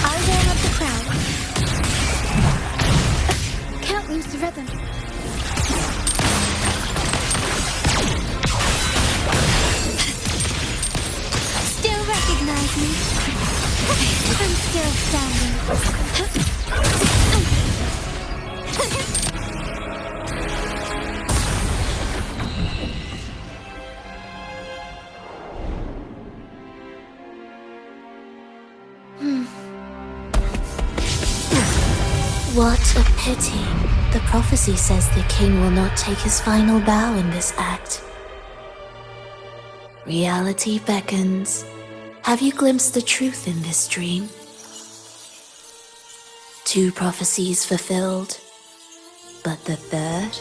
I'll warm up the crowd. Can't lose the rhythm. Still recognize me? I'm still standing. What a pity. The prophecy says the king will not take his final bow in this act. Reality beckons. Have you glimpsed the truth in this dream? 2 prophecies fulfilled, but the third?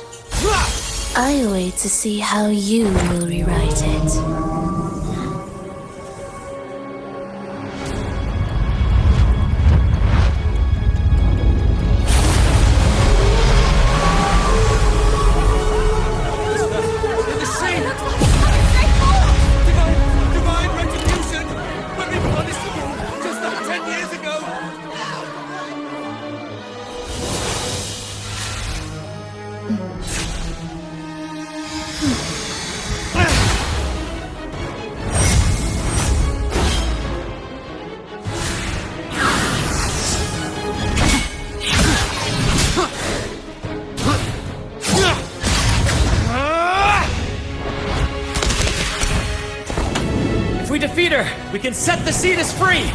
I await to see how you will rewrite it. We can set the Cetus free!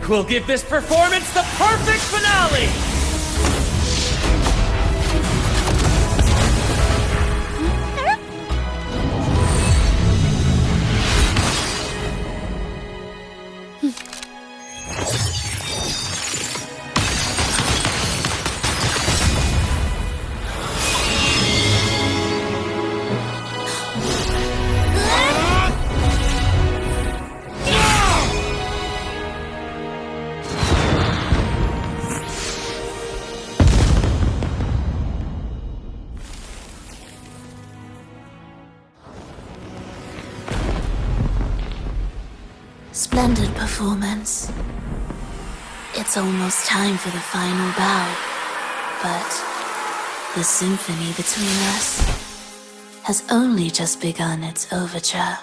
We'll give this performance the perfect finale! Splendid performance. It's almost time for the final bow, but the symphony between us has only just begun its overture.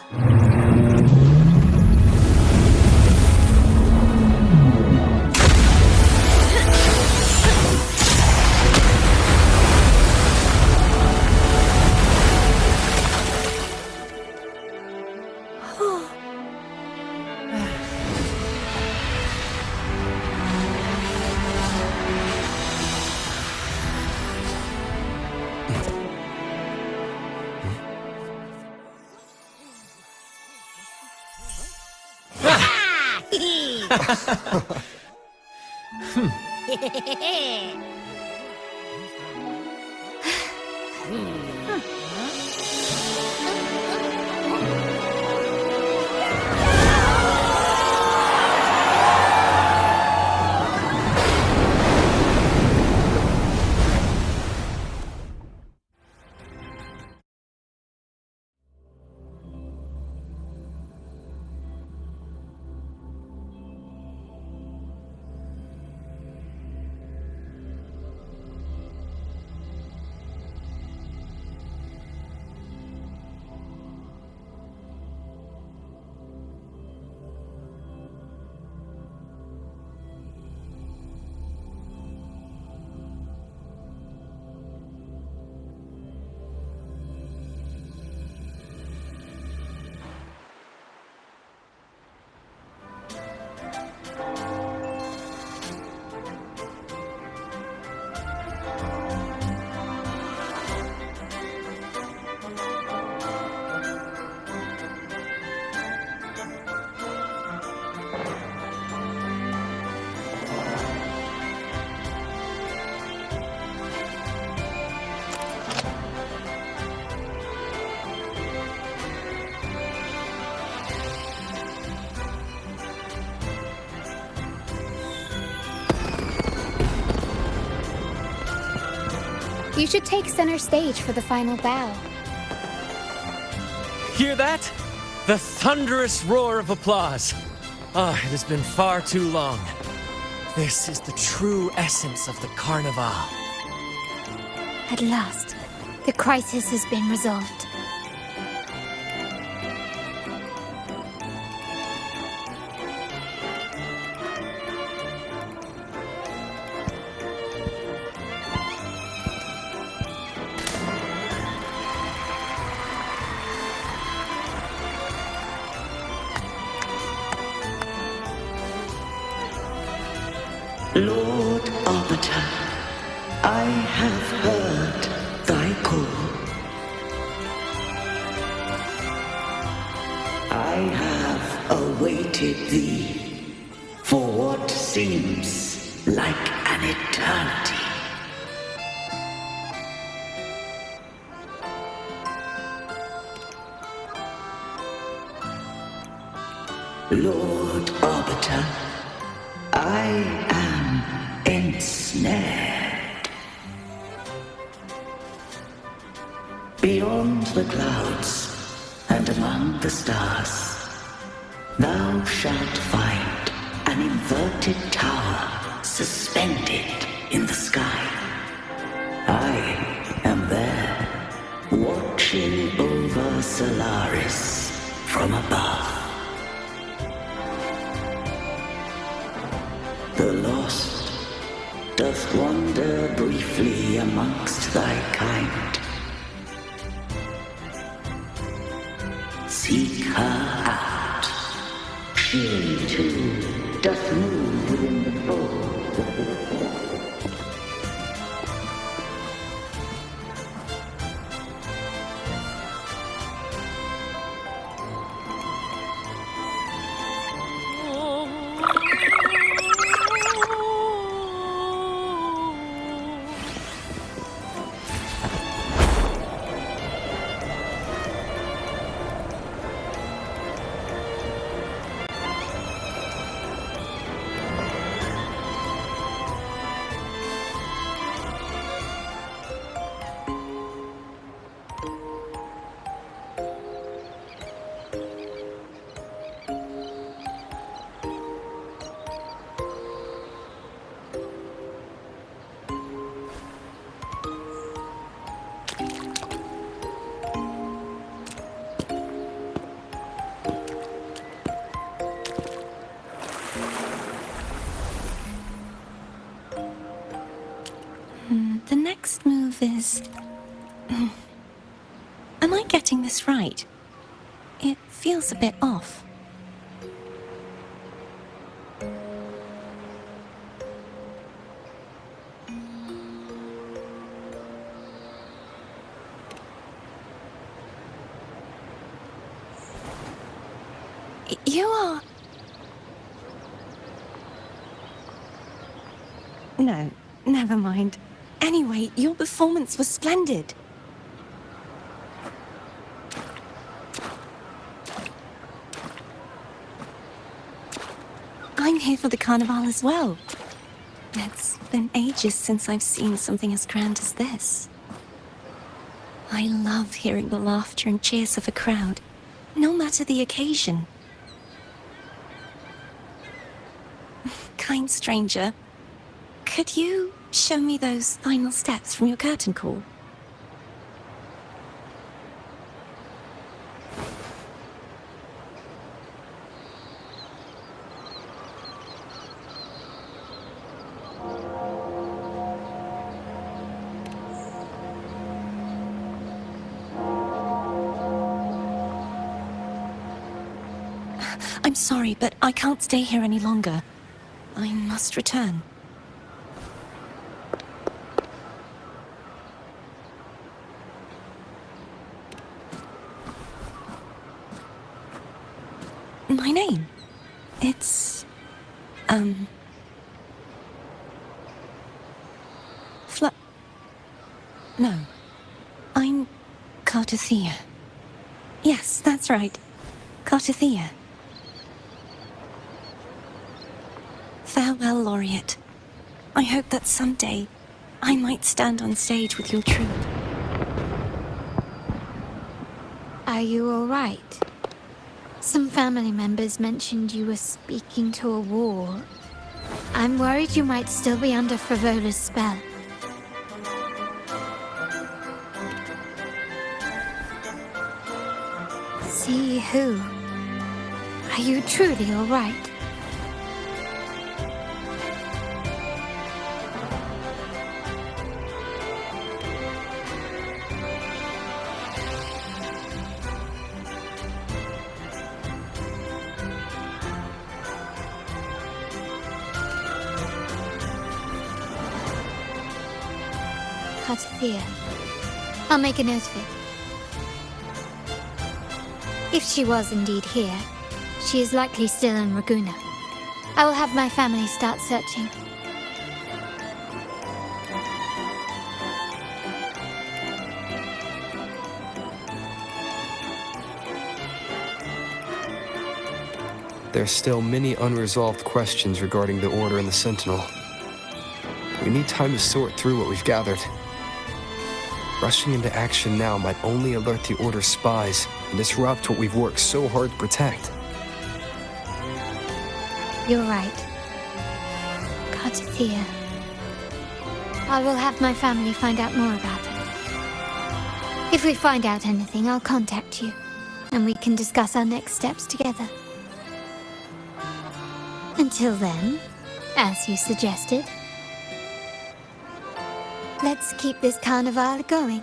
You should take center stage for the final bow. Hear that? The thunderous roar of applause. Ah, it has been far too long. This is the true essence of the Carnival. At last, the crisis has been resolved. Lord Arbiter, I have heard thy call. I have awaited thee for what seems like an eternity. Lord Arbiter, I am ensnared. Beyond the clouds and among the stars, thou shalt find an inverted tower suspended in the sky. I am there, watching over Solaris from above. The lost doth wander briefly amongst thy kind. Seek her out. She too doth move within the folds of the The next move is... Am I getting this right? It feels a bit off. You are... No, never mind. Anyway, your performance was splendid. I'm here for the Carnival as well. It's been ages since I've seen something as grand as this. I love hearing the laughter and cheers of a crowd, no matter the occasion. Kind stranger, could you show me those final steps from your curtain call? I'm sorry, but I can't stay here any longer. I must return. My name? It's... No. I'm Cartothea. Yes, that's right. Cartothea. Farewell, Laureate. I hope that someday I might stand on stage with your troupe. Are you all right? Some family members mentioned you were speaking to a wall. I'm worried you might still be under Frivola's spell. See who? Are you truly all right? Cartathea. I'll make a note of it. If she was indeed here, she is likely still in Raguna. I will have my family start searching. There's still many unresolved questions regarding the Order and the Sentinel. We need time to sort through what we've gathered. Rushing into action now might only alert the Order's spies and disrupt what we've worked so hard to protect. You're right. Cartathea. I will have my family find out more about her. If we find out anything, I'll contact you, and we can discuss our next steps together. Until then, as you suggested, let's keep this carnival going.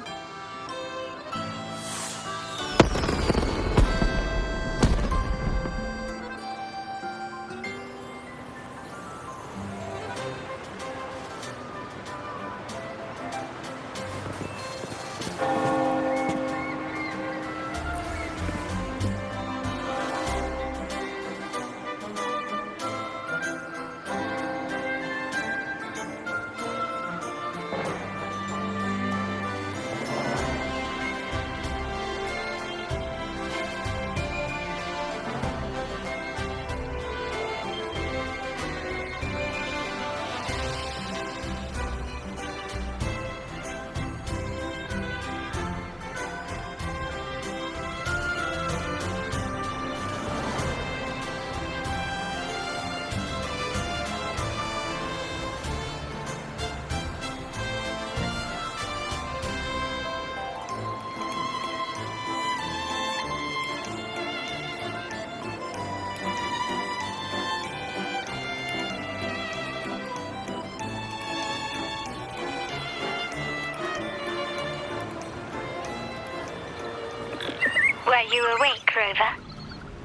Were you awake, Rover?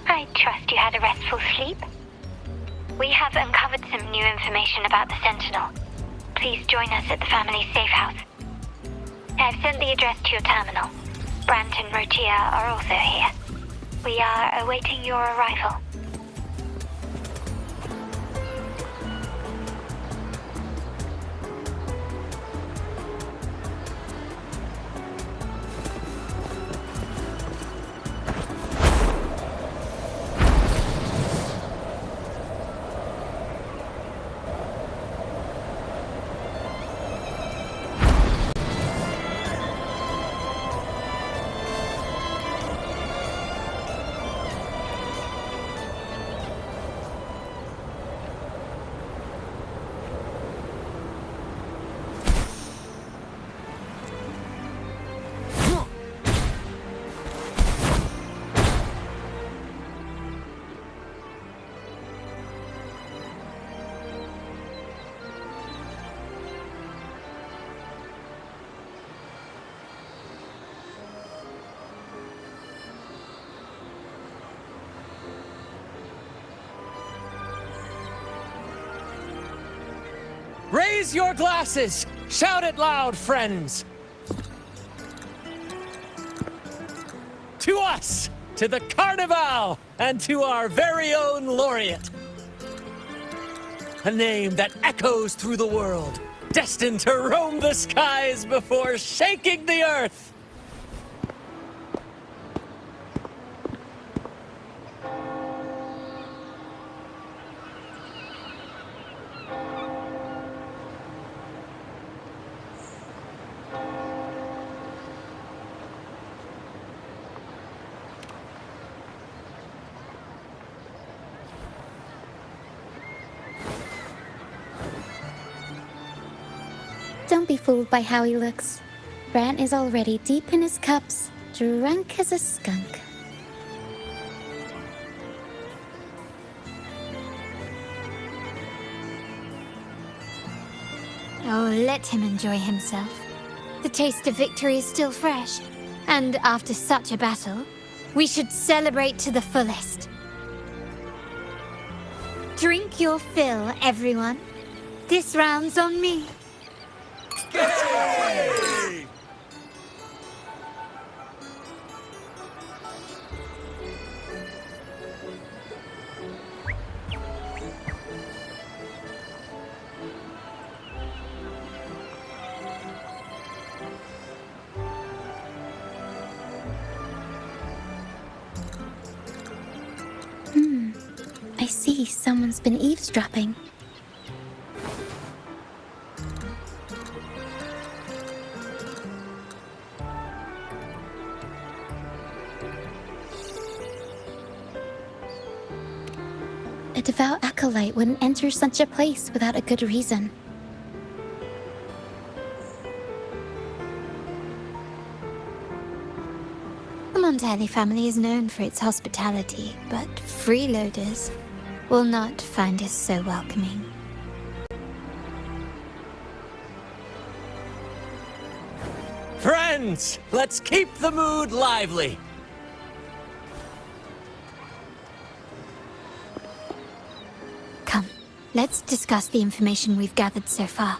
I trust you had a restful sleep. We have uncovered some new information about the Sentinel. Please join us at the family's safe house. I've sent the address to your terminal. Brant and Rotia are also here. We are awaiting your arrival. Raise your glasses! Shout it loud, friends! To us! To the Carnival! And to our very own laureate! A name that echoes through the world, destined to roam the skies before shaking the earth! Don't be fooled by how he looks. Bran is already deep in his cups, drunk as a skunk. Oh, let him enjoy himself. The taste of victory is still fresh, and after such a battle, we should celebrate to the fullest. Drink your fill, everyone. This round's on me. I see someone's been eavesdropping. A devout acolyte wouldn't enter such a place without a good reason. The Montelli family is known for its hospitality, but freeloaders will not find us so welcoming. Friends, let's keep the mood lively. Come, let's discuss the information we've gathered so far.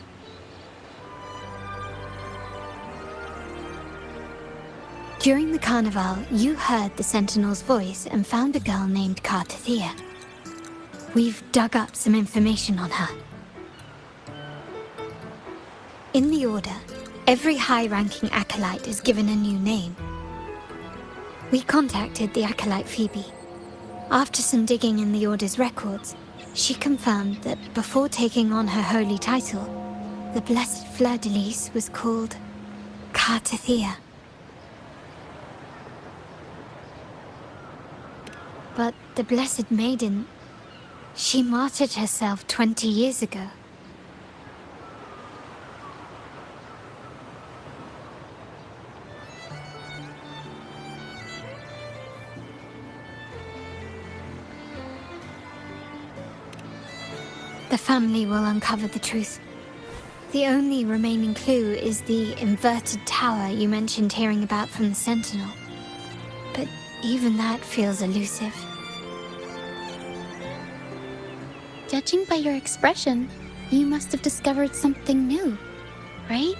During the carnival, you heard the Sentinel's voice and found a girl named Cartathea. We've dug up some information on her. In the Order, every high-ranking acolyte is given a new name. We contacted the acolyte Phoebe. After some digging in the Order's records, she confirmed that before taking on her holy title, the Blessed Fleur-de-Lis was called Cartathea. But the Blessed Maiden, she martyred herself 20 years ago. The family will uncover the truth. The only remaining clue is the inverted tower you mentioned hearing about from the Sentinel. But even that feels elusive. Judging by your expression, you must have discovered something new, right?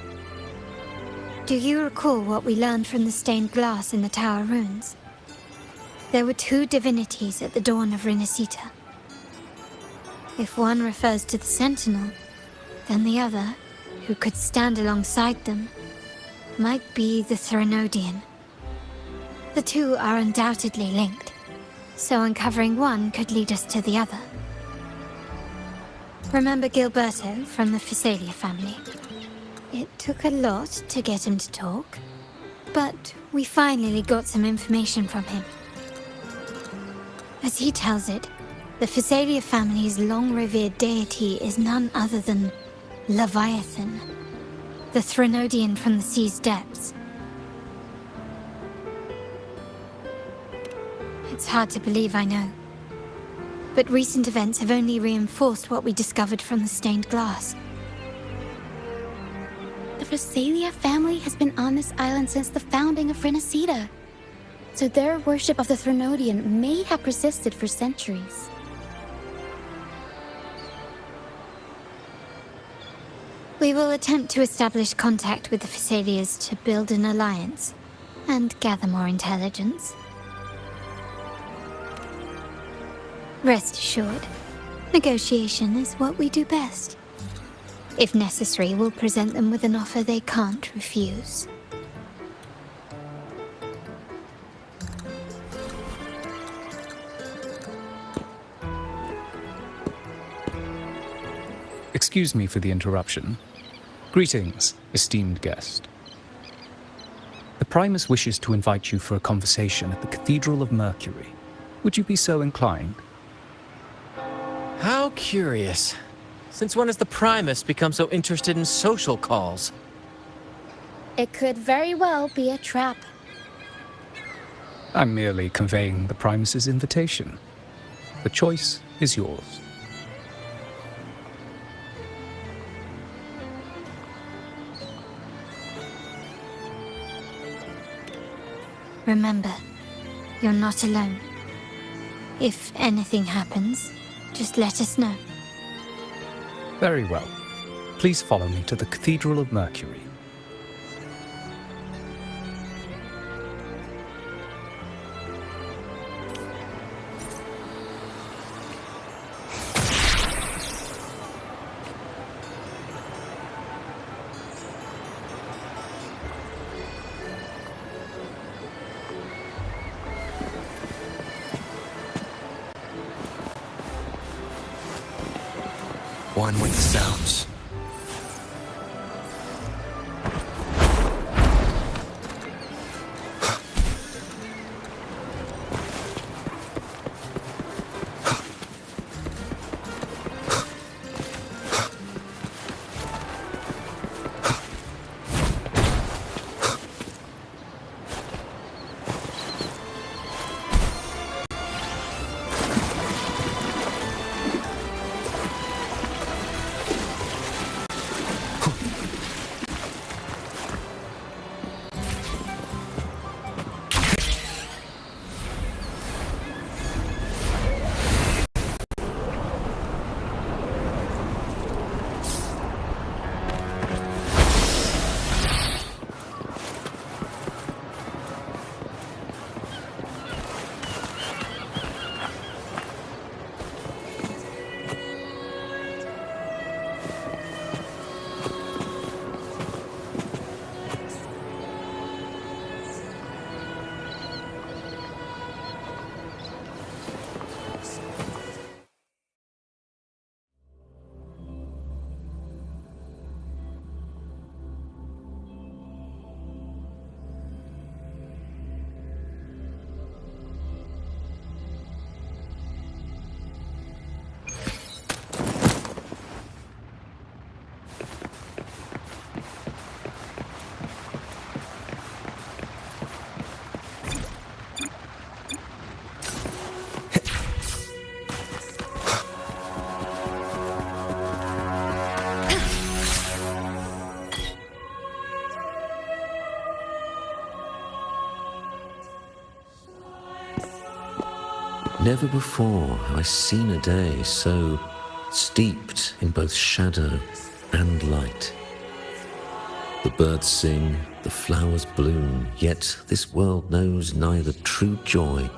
Do you recall what we learned from the stained glass in the tower ruins? There were two divinities at the dawn of Renacita. If one refers to the Sentinel, then the other, who could stand alongside them, might be the Threnodian. The two are undoubtedly linked, so uncovering one could lead us to the other. Remember Gilberto from the Physalia family? It took a lot to get him to talk, but we finally got some information from him. As he tells it, the Physalia family's long-revered deity is none other than Leviathan, the Threnodian from the sea's depths. It's hard to believe, I know. But recent events have only reinforced what we discovered from the stained glass. The Physalia family has been on this island since the founding of Renacita. So their worship of the Threnodian may have persisted for centuries. We will attempt to establish contact with the Physalias to build an alliance and gather more intelligence. Rest assured, negotiation is what we do best. If necessary, we'll present them with an offer they can't refuse. Excuse me for the interruption. Greetings, esteemed guest. The Primus wishes to invite you for a conversation at the Cathedral of Mercury. Would you be so inclined? How curious. Since when has the Primus become so interested in social calls? It could very well be a trap. I'm merely conveying the Primus's invitation. The choice is yours. Remember, you're not alone. If anything happens, just let us know. Very well. Please follow me to the Cathedral of Mercury. One with the sounds. Never before have I seen a day so steeped in both shadow and light. The birds sing, the flowers bloom, yet this world knows neither true joy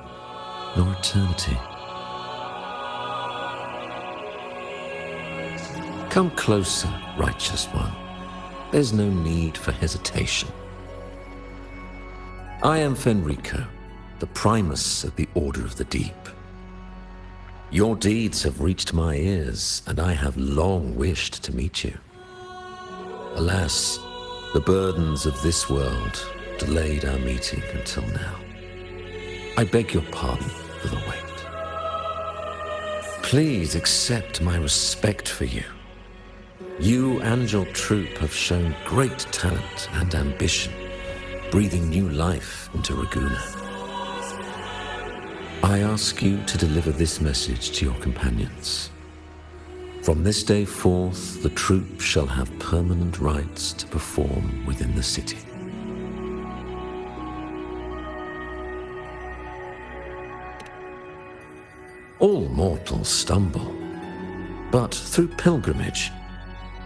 nor eternity. Come closer, righteous one. There's no need for hesitation. I am Fenrico, the Primus of the Order of the Deep. Your deeds have reached my ears, and I have long wished to meet you. Alas, the burdens of this world delayed our meeting until now. I beg your pardon for the wait. Please accept my respect for you. You and your troop have shown great talent and ambition, breathing new life into Raguna. I ask you to deliver this message to your companions. From this day forth, the troop shall have permanent rights to perform within the city. All mortals stumble, but through pilgrimage,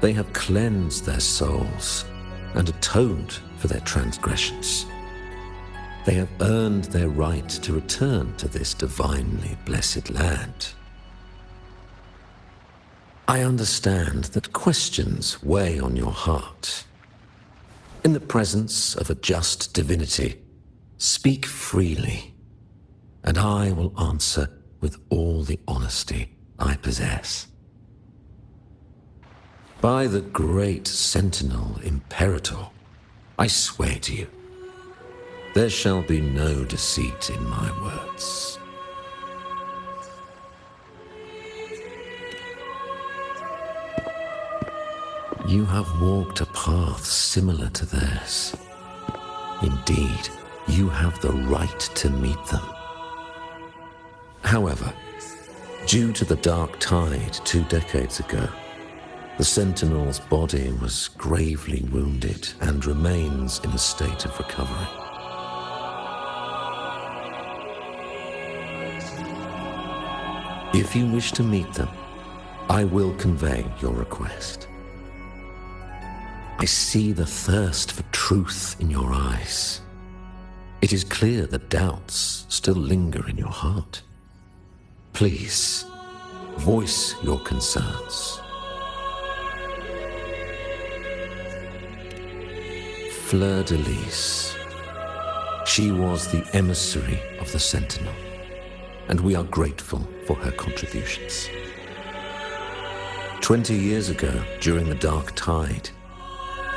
they have cleansed their souls and atoned for their transgressions. They have earned their right to return to this divinely blessed land. I understand that questions weigh on your heart. In the presence of a just divinity, speak freely, and I will answer with all the honesty I possess. By the great Sentinel Imperator, I swear to you, there shall be no deceit in my words. You have walked a path similar to theirs. Indeed, you have the right to meet them. However, due to the Dark Tide 2 decades ago, the Sentinel's body was gravely wounded and remains in a state of recovery. If you wish to meet them, I will convey your request. I see the thirst for truth in your eyes. It is clear that doubts still linger in your heart. Please, voice your concerns. Fleur-de-Lis. She was the emissary of the Sentinel, and we are grateful for her contributions. 20 years ago, during the Dark Tide,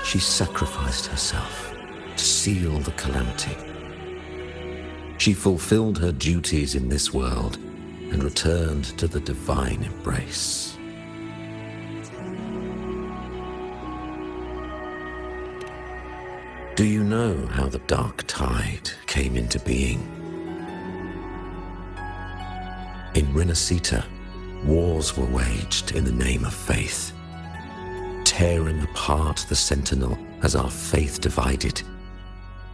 she sacrificed herself to seal the calamity. She fulfilled her duties in this world and returned to the divine embrace. Do you know how the Dark Tide came into being? In Renacita, wars were waged in the name of faith, tearing apart the Sentinel as our faith divided,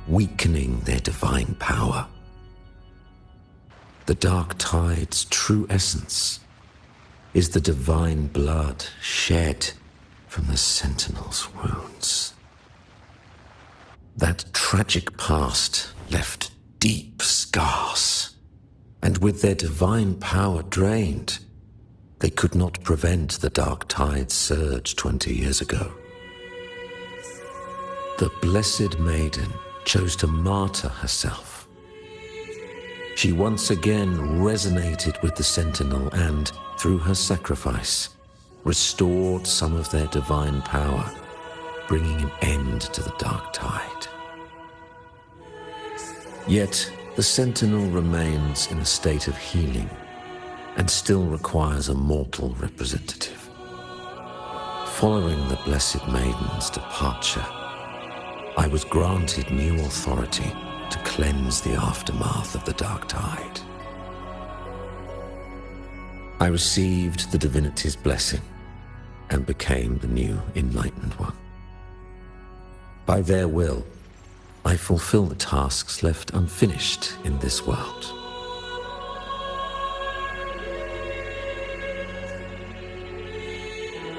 weakening their divine power. The Dark Tide's true essence is the divine blood shed from the Sentinel's wounds. That tragic past left deep scars, and with their divine power drained, they could not prevent the Dark Tide's surge 20 years ago. The Blessed Maiden chose to martyr herself. She once again resonated with the Sentinel and, through her sacrifice, restored some of their divine power, bringing an end to the Dark Tide. Yet, the Sentinel remains in a state of healing and still requires a mortal representative. Following the Blessed Maiden's departure, I was granted new authority to cleanse the aftermath of the Dark Tide. I received the Divinity's blessing and became the new Enlightened One. By their will, I fulfill the tasks left unfinished in this world.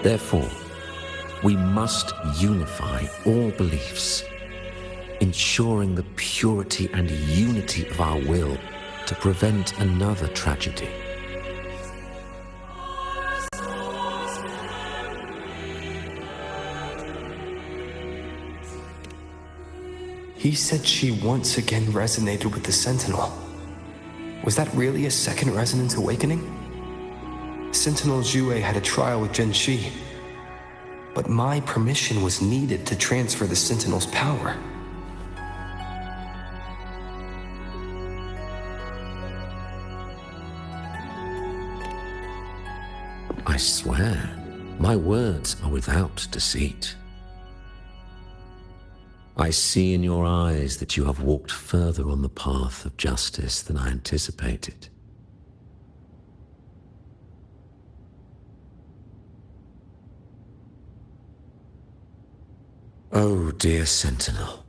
Therefore, we must unify all beliefs, ensuring the purity and unity of our will to prevent another tragedy. He said she once again resonated with the Sentinel. Was that really a second resonance awakening? Sentinel Jue had a trial with Genshi, but my permission was needed to transfer the Sentinel's power. I swear, my words are without deceit. I see in your eyes that you have walked further on the path of justice than I anticipated. Oh, dear Sentinel,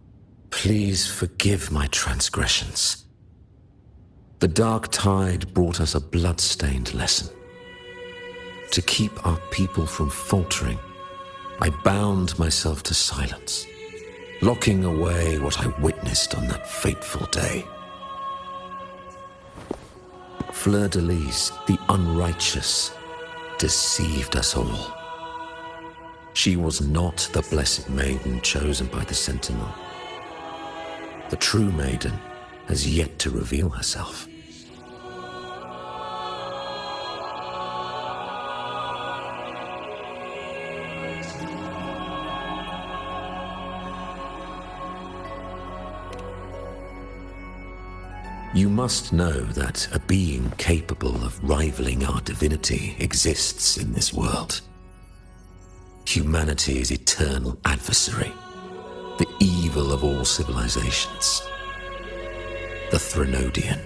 please forgive my transgressions. The Dark Tide brought us a blood-stained lesson. To keep our people from faltering, I bound myself to silence, locking away what I witnessed on that fateful day. Fleur-de-Lis, the unrighteous, deceived us all. She was not the Blessed Maiden chosen by the Sentinel. The true Maiden has yet to reveal herself. You must know that a being capable of rivaling our divinity exists in this world. Humanity's eternal adversary, the evil of all civilizations, the Threnodian.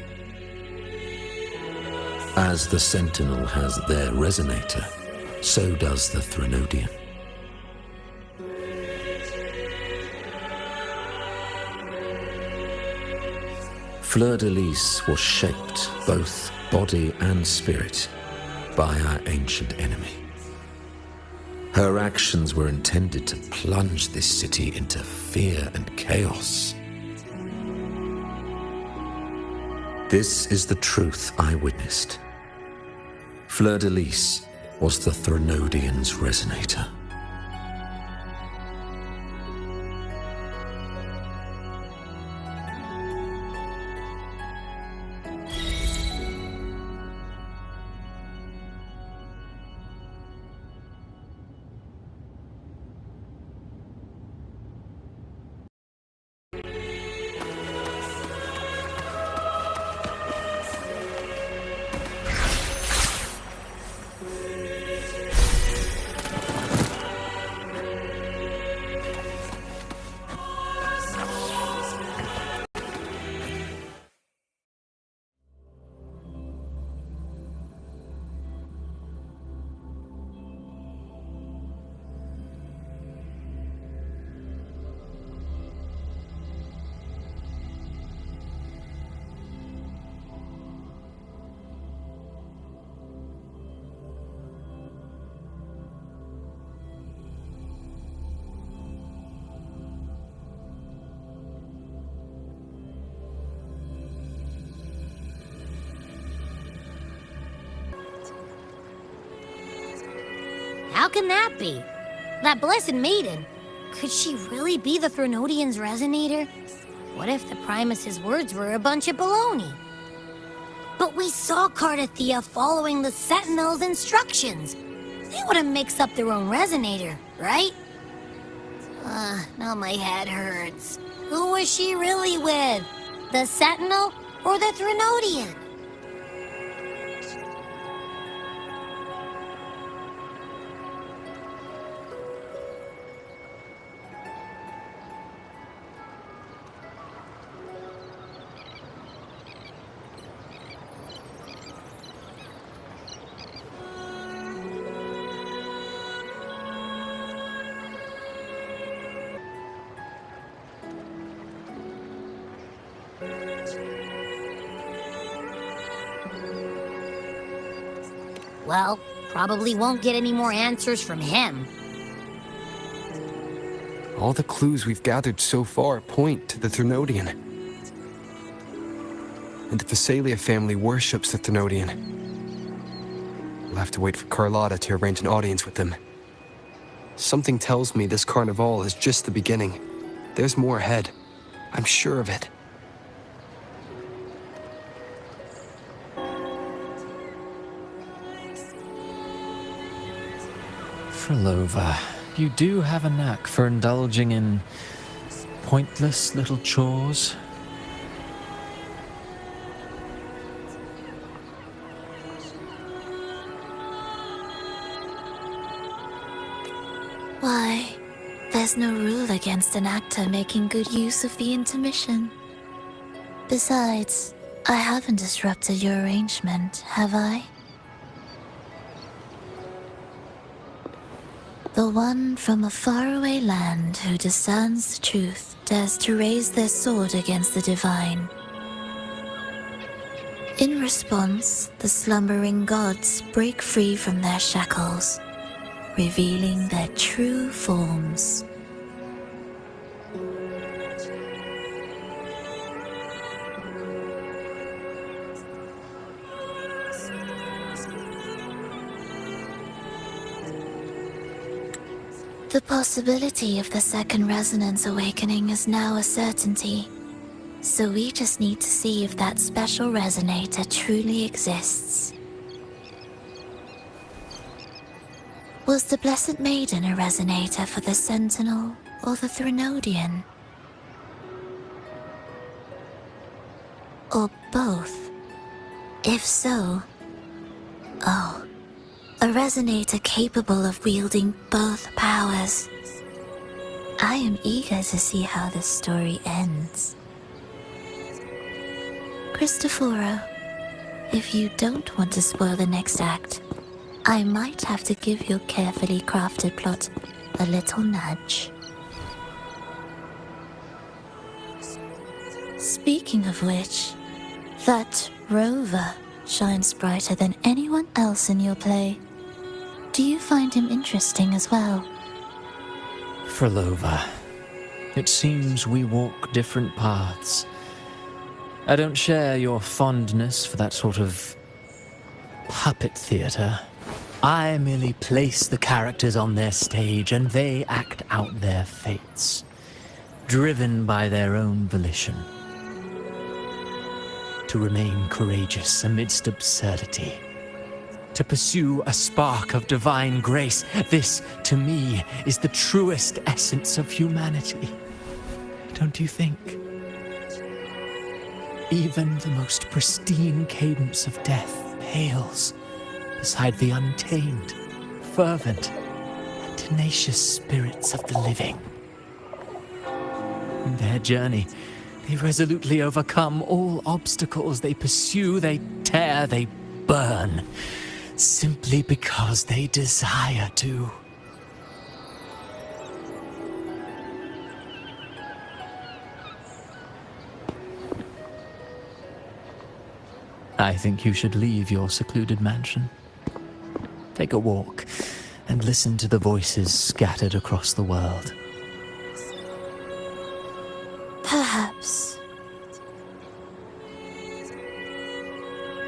As the Sentinel has their resonator, so does the Threnodian. Fleur-de-Lis was shaped, both body and spirit, by our ancient enemy. Her actions were intended to plunge this city into fear and chaos. This is the truth I witnessed. Fleur-de-Lis was the Threnodian's resonator. How can that be? That blessed maiden, could she really be the Threnodian's resonator? What if the Primus's words were a bunch of baloney? But we saw Cardathia following the Sentinel's instructions. They wouldn't mix up their own resonator, right? Now my head hurts. Who was she really with? The Sentinel or the Threnodian? Well, probably won't get any more answers from him. All the clues we've gathered so far point to the Threnodian. And the Phasalia family worships the Threnodian. We'll have to wait for Carlotta to arrange an audience with them. Something tells me this carnival is just the beginning. There's more ahead. I'm sure of it. Frolova, you do have a knack for indulging in pointless little chores. Why, there's no rule against an actor making good use of the intermission. Besides, I haven't disrupted your arrangement, have I? The one from a faraway land who discerns the truth dares to raise their sword against the divine. In response, the slumbering gods break free from their shackles, revealing their true forms. The possibility of the second resonance awakening is now a certainty, so we just need to see if that special resonator truly exists. Was the Blessed Maiden a resonator for the Sentinel or the Threnodian? Or both? If so, oh, A resonator capable of wielding both powers. I am eager to see how this story ends. Cristoforo, if you don't want to spoil the next act, I might have to give your carefully crafted plot a little nudge. Speaking of which, that rover shines brighter than anyone else in your play. Do you find him interesting as well? Frolova, it seems we walk different paths. I don't share your fondness for that sort of puppet theater. I merely place the characters on their stage and they act out their fates, driven by their own volition. To remain courageous amidst absurdity. To pursue a spark of divine grace. This, to me, is the truest essence of humanity. Don't you think? Even the most pristine cadence of death pales beside the untamed, fervent, and tenacious spirits of the living. In their journey, they resolutely overcome all obstacles. They pursue, they tear, they burn, simply because they desire to. I think you should leave your secluded mansion. Take a walk and listen to the voices scattered across the world. Perhaps.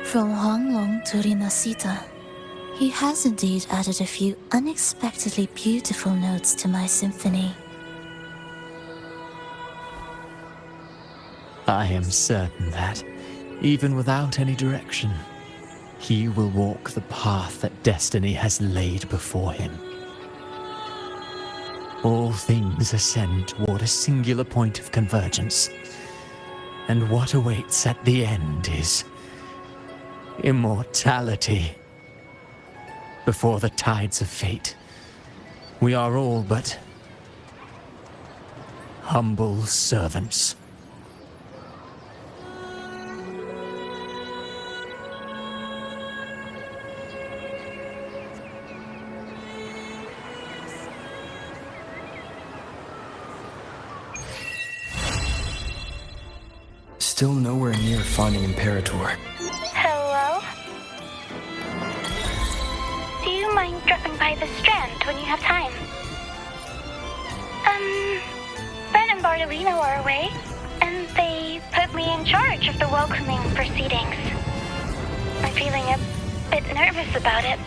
From Huanglong to Rinasita, he has indeed added a few unexpectedly beautiful notes to my symphony. I am certain that, even without any direction, he will walk the path that destiny has laid before him. All things ascend toward a singular point of convergence, and what awaits at the end is immortality. Before the tides of fate, we are all but humble servants. Still nowhere near finding Imperator. Hello? Do you mind dropping by the Strand when you have time? Ben and Bartolino are away, and they put me in charge of the welcoming proceedings. I'm feeling a bit nervous about it.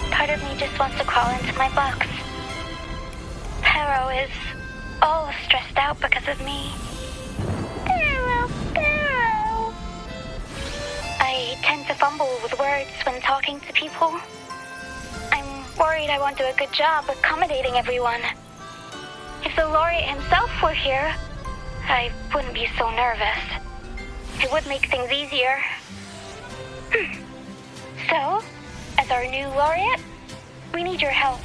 Part of me just wants to crawl into my box. Pero is all stressed out because of me. I tend to fumble with words when talking to people. I'm worried I won't do a good job accommodating everyone. If the laureate himself were here, I wouldn't be so nervous. It would make things easier. So, as our new laureate, we need your help.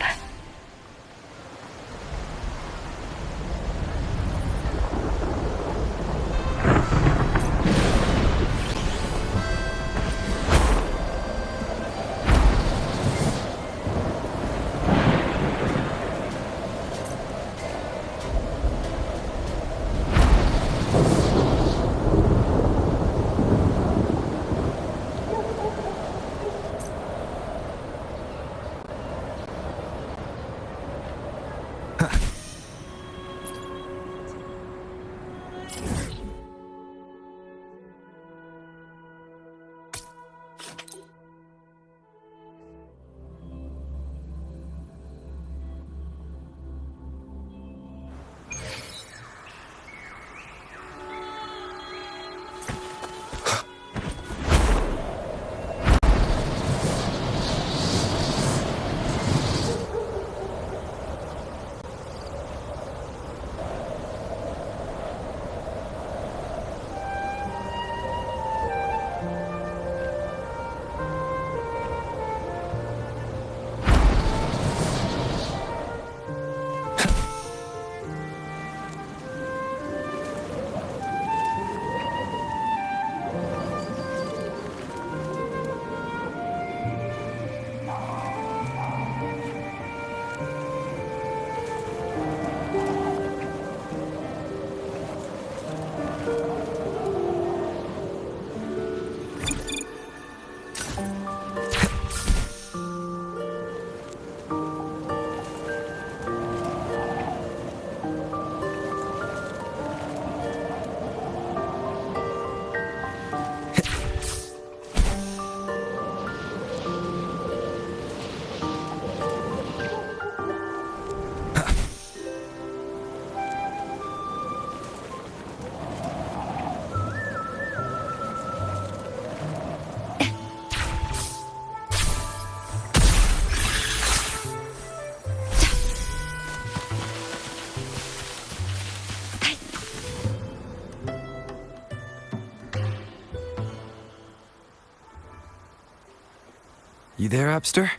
You there, Epster?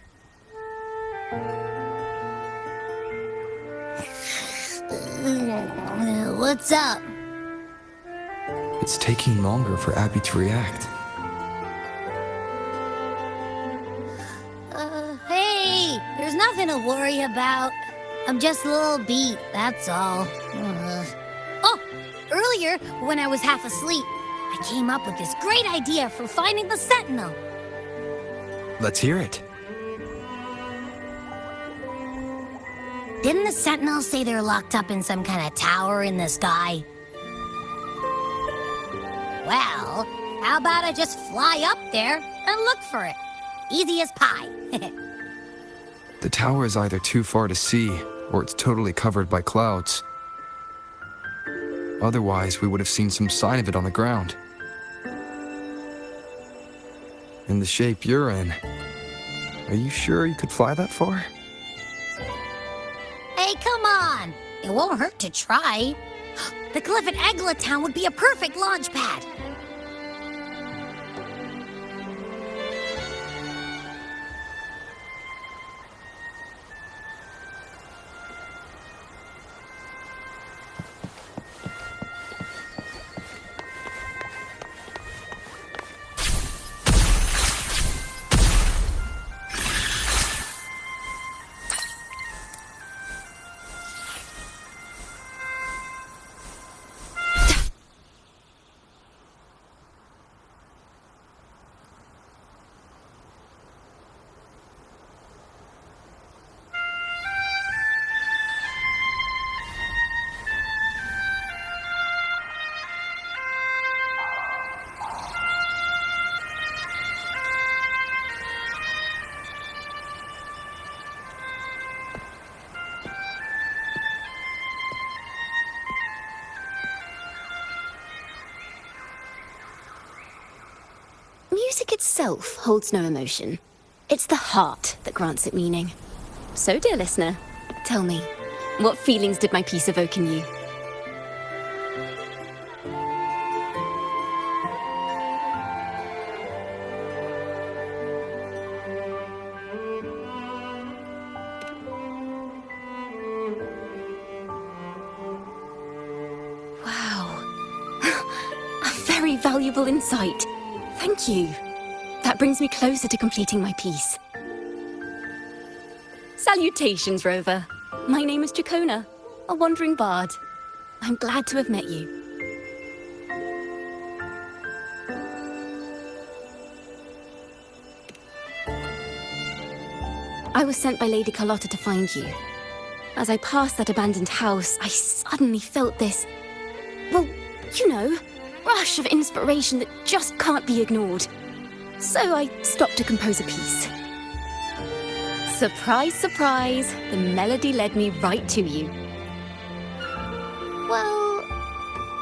What's up? It's taking longer for Abby to react. Hey, there's nothing to worry about. I'm just a little beat, that's all. Oh, earlier, when I was half asleep, I came up with this great idea for finding the Sentinel. Let's hear it. Didn't the Sentinels say they're locked up in some kind of tower in the sky? Well, how about I just fly up there and look for it? Easy as pie. The tower is either too far to see, or it's totally covered by clouds. Otherwise, we would have seen some sign of it on the ground. In the shape you're in, are you sure you could fly that far? Hey, come on! It won't hurt to try. The cliff at Egla Town would be a perfect launch pad. Music itself holds no emotion. It's the heart that grants it meaning. So, dear listener, tell me, what feelings did my piece evoke in you? Wow. A very valuable insight. Thank you. That brings me closer to completing my piece. Salutations, Rover. My name is Dracona, a wandering bard. I'm glad to have met you. I was sent by Lady Carlotta to find you. As I passed that abandoned house, I suddenly felt this, well, you know, rush of inspiration that just can't be ignored. So I stopped to compose a piece. Surprise, surprise, the melody led me right to you. Well,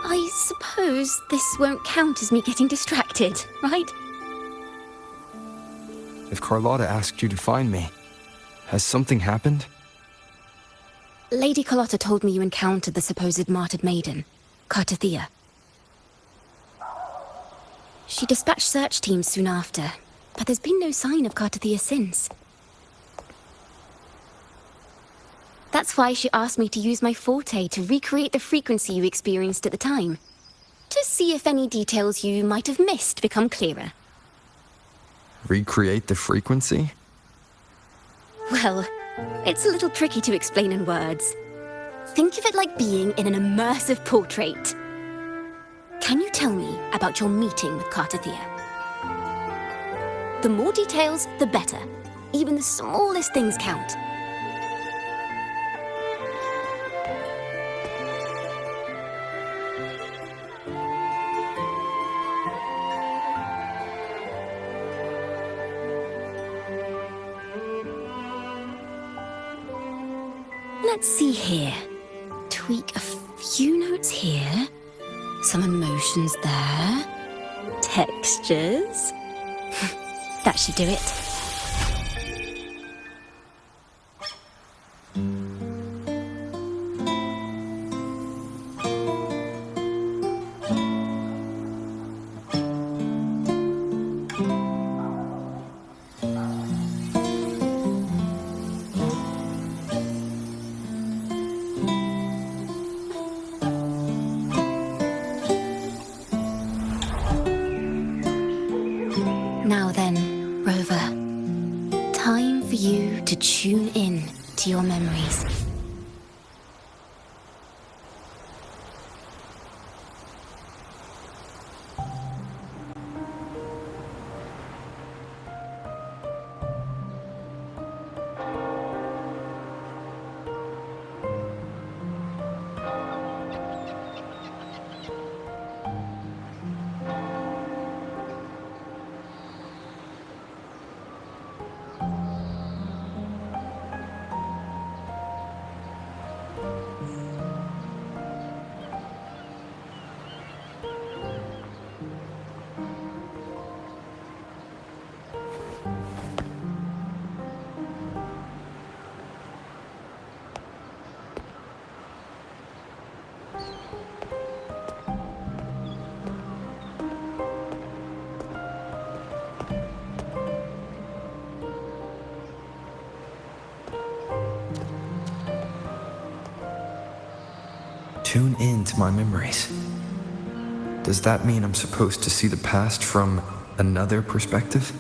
I suppose this won't count as me getting distracted, right? If Carlotta asked you to find me, has something happened? Lady Carlotta told me you encountered the supposed martyred maiden, Cartathea. She dispatched search teams soon after, but there's been no sign of Cartathea since. That's why she asked me to use my forte to recreate the frequency you experienced at the time, to see if any details you might have missed become clearer. Recreate the frequency? Well, it's a little tricky to explain in words. Think of it like being in an immersive portrait. Can you tell me about your meeting with Cartathea? The more details, the better. Even the smallest things count. Let's see here. Tweak a few notes here. Some emotions there. Textures. That should do it. Now then, Rover. Time for you to tune in to your memories. Tune in to my memories. Does that mean I'm supposed to see the past from another perspective?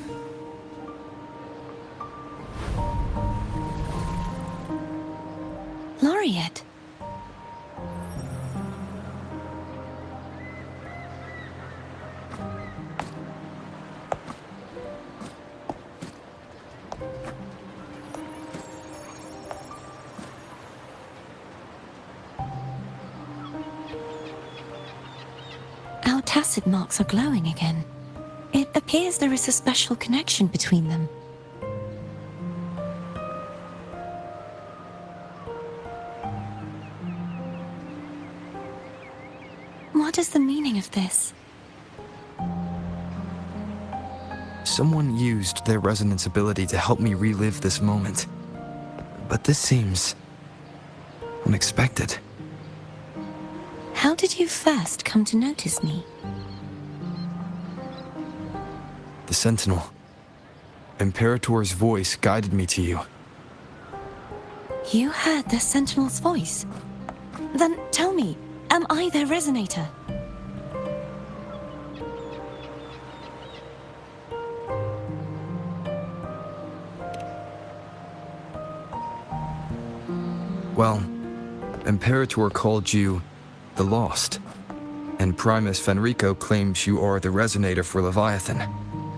Laureate. Our tacit marks are glowing again. It appears there is a special connection between them. What is the meaning of this? Someone used their resonance ability to help me relive this moment. But this seems unexpected. How did you first come to notice me? The Sentinel. Imperator's voice guided me to you. You heard the Sentinel's voice? Then tell me, am I their resonator? Well, Imperator called you the Lost, and Primus Fenrico claims you are the resonator for Leviathan,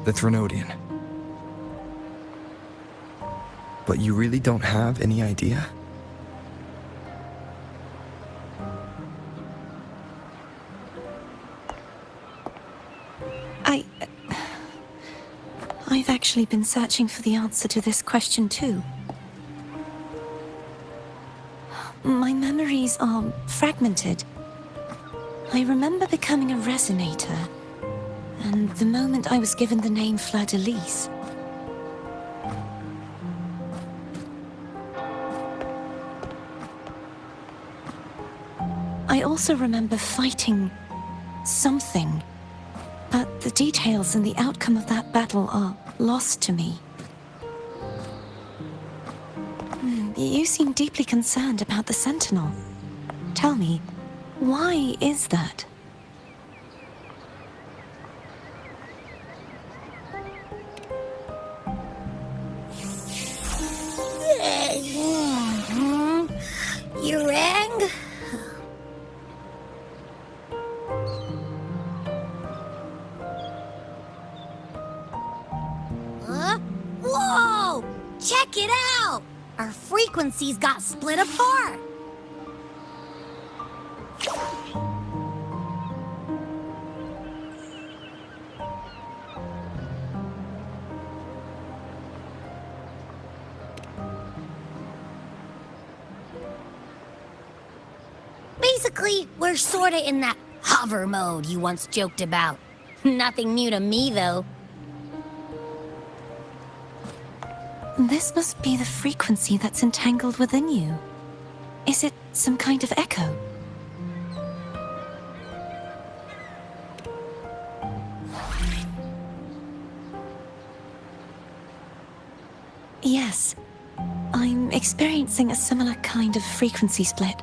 the Threnodian. But you really don't have any idea? I've actually been searching for the answer to this question too. My memories are fragmented. I remember becoming a resonator, and the moment I was given the name Fleur-de-Lis. I also remember fighting something, but the details and the outcome of that battle are lost to me. You seem deeply concerned about the Sentinel. Tell me, why is that? You rang? Huh? Whoa! Check it out! Our frequencies got split apart! Basically, we're sorta in that hover mode you once joked about. Nothing new to me, though. This must be the frequency that's entangled within you. Is it some kind of echo? Yes. I'm experiencing a similar kind of frequency split.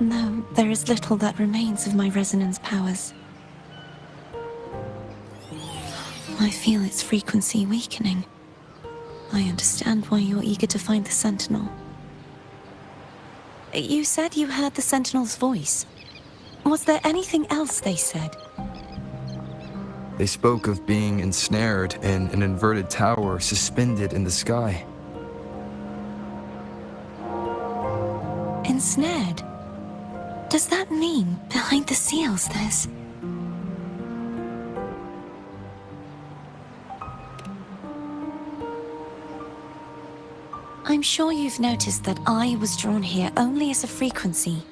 Though there is little that remains of my resonance powers. I feel its frequency weakening. I understand why you're eager to find the Sentinel. You said you heard the Sentinel's voice. Was there anything else they said? They spoke of being ensnared in an inverted tower suspended in the sky. Ensnared? Does that mean behind the seals there's... I'm sure you've noticed that I was drawn here only as a frequency.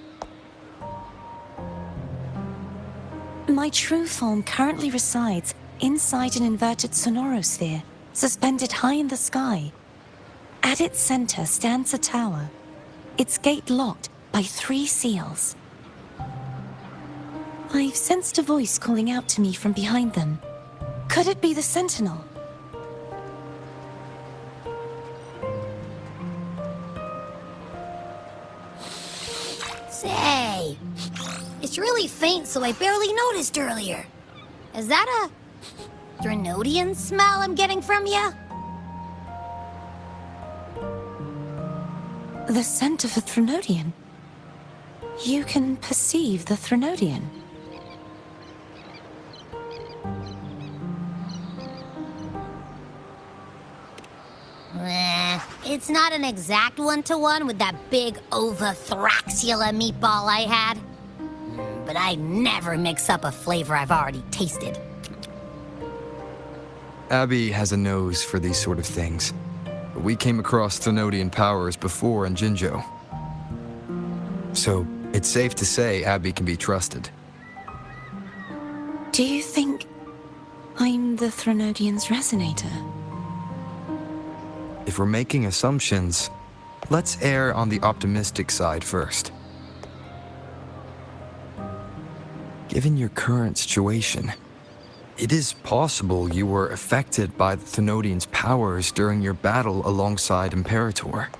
My true form currently resides inside an inverted sonorosphere, suspended high in the sky. At its center stands a tower, its gate locked by 3 seals. I've sensed a voice calling out to me from behind them. Could it be the Sentinel? Say, it's really faint, so I barely noticed earlier. Is that a Threnodian smell I'm getting from you? The scent of a Threnodian? You can perceive the Threnodian? It's not an exact one-to-one with that big Ovathraxula meatball I had. But I never mix up a flavor I've already tasted. Abby has a nose for these sort of things. We came across Threnodian powers before in Jinzhou. So, it's safe to say Abby can be trusted. Do you think I'm the Threnodian's resonator? If we're making assumptions, let's err on the optimistic side first. Given your current situation, it is possible you were affected by the Threnodian's powers during your battle alongside Imperator.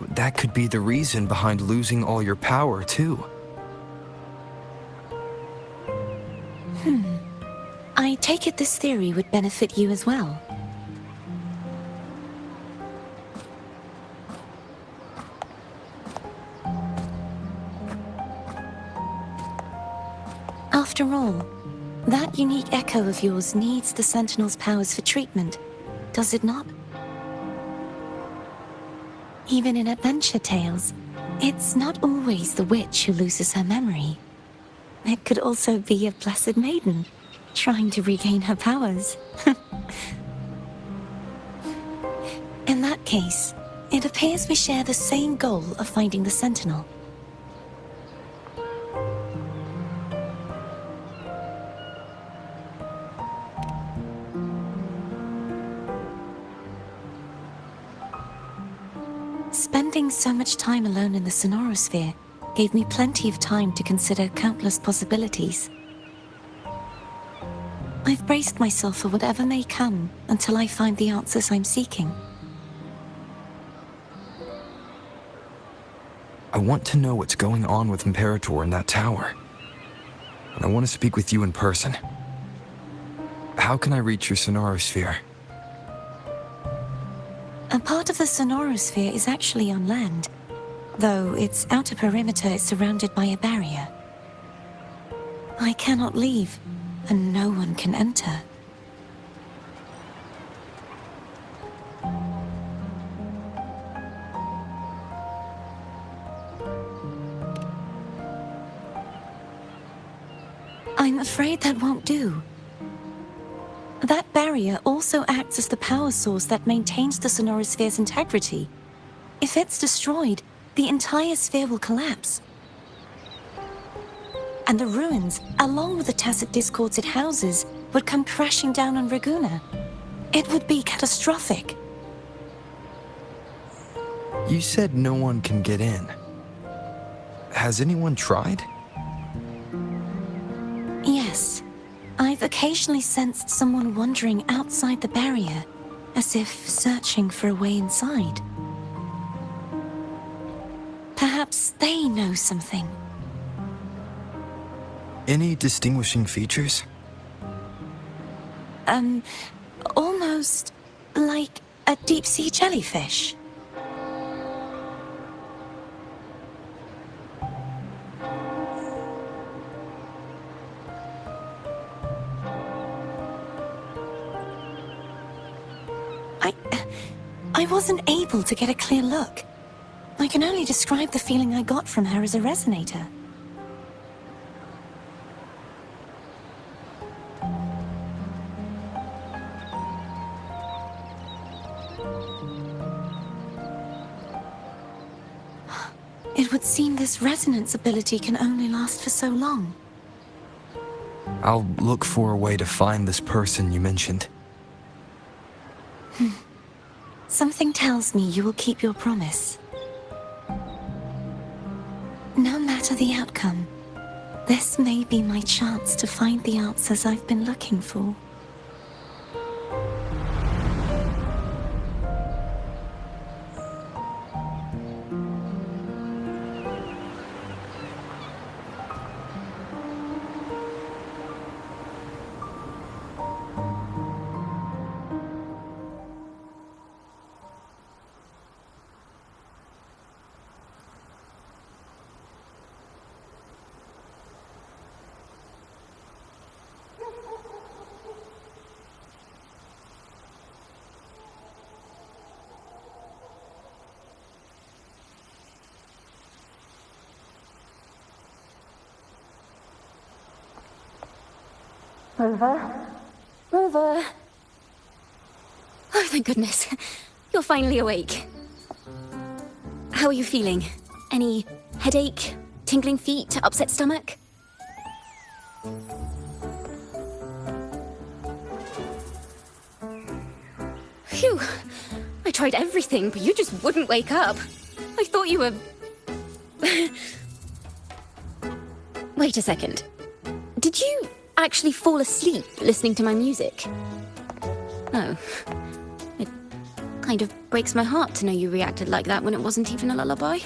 That could be the reason behind losing all your power, too. I take it this theory would benefit you as well. After all, that unique echo of yours needs the Sentinel's powers for treatment, does it not? Even in adventure tales, it's not always the witch who loses her memory. It could also be a blessed maiden, trying to regain her powers. In that case, it appears we share the same goal of finding the Sentinel. Spending so much time alone in the sonorosphere gave me plenty of time to consider countless possibilities. I've braced myself for whatever may come until I find the answers I'm seeking. I want to know what's going on with Imperator in that tower. And I want to speak with you in person. How can I reach your sonorosphere? A part of the sonorosphere is actually on land, though its outer perimeter is surrounded by a barrier. I cannot leave, and no one can enter. I'm afraid that won't do. That barrier also acts as the power source that maintains the sonorosphere's integrity. If it's destroyed, the entire sphere will collapse. And the ruins, along with the tacit discords it houses, would come crashing down on Raguna. It would be catastrophic. You said no one can get in. Has anyone tried? Yes. I've occasionally sensed someone wandering outside the barrier, as if searching for a way inside. Perhaps they know something. Any distinguishing features? Almost like a deep-sea jellyfish. I wasn't able to get a clear look. I can only describe the feeling I got from her as a resonator. It would seem this resonance ability can only last for so long. I'll look for a way to find this person you mentioned. Something tells me you will keep your promise. No matter the outcome, this may be my chance to find the answers I've been looking for. Rover? Rover? Oh, thank goodness. You're finally awake. How are you feeling? Any headache, tingling feet, upset stomach? Phew. I tried everything, but you just wouldn't wake up. I thought you were... Wait a second. Did you actually fall asleep listening to my music? Oh. It kind of breaks my heart to know you reacted like that when it wasn't even a lullaby.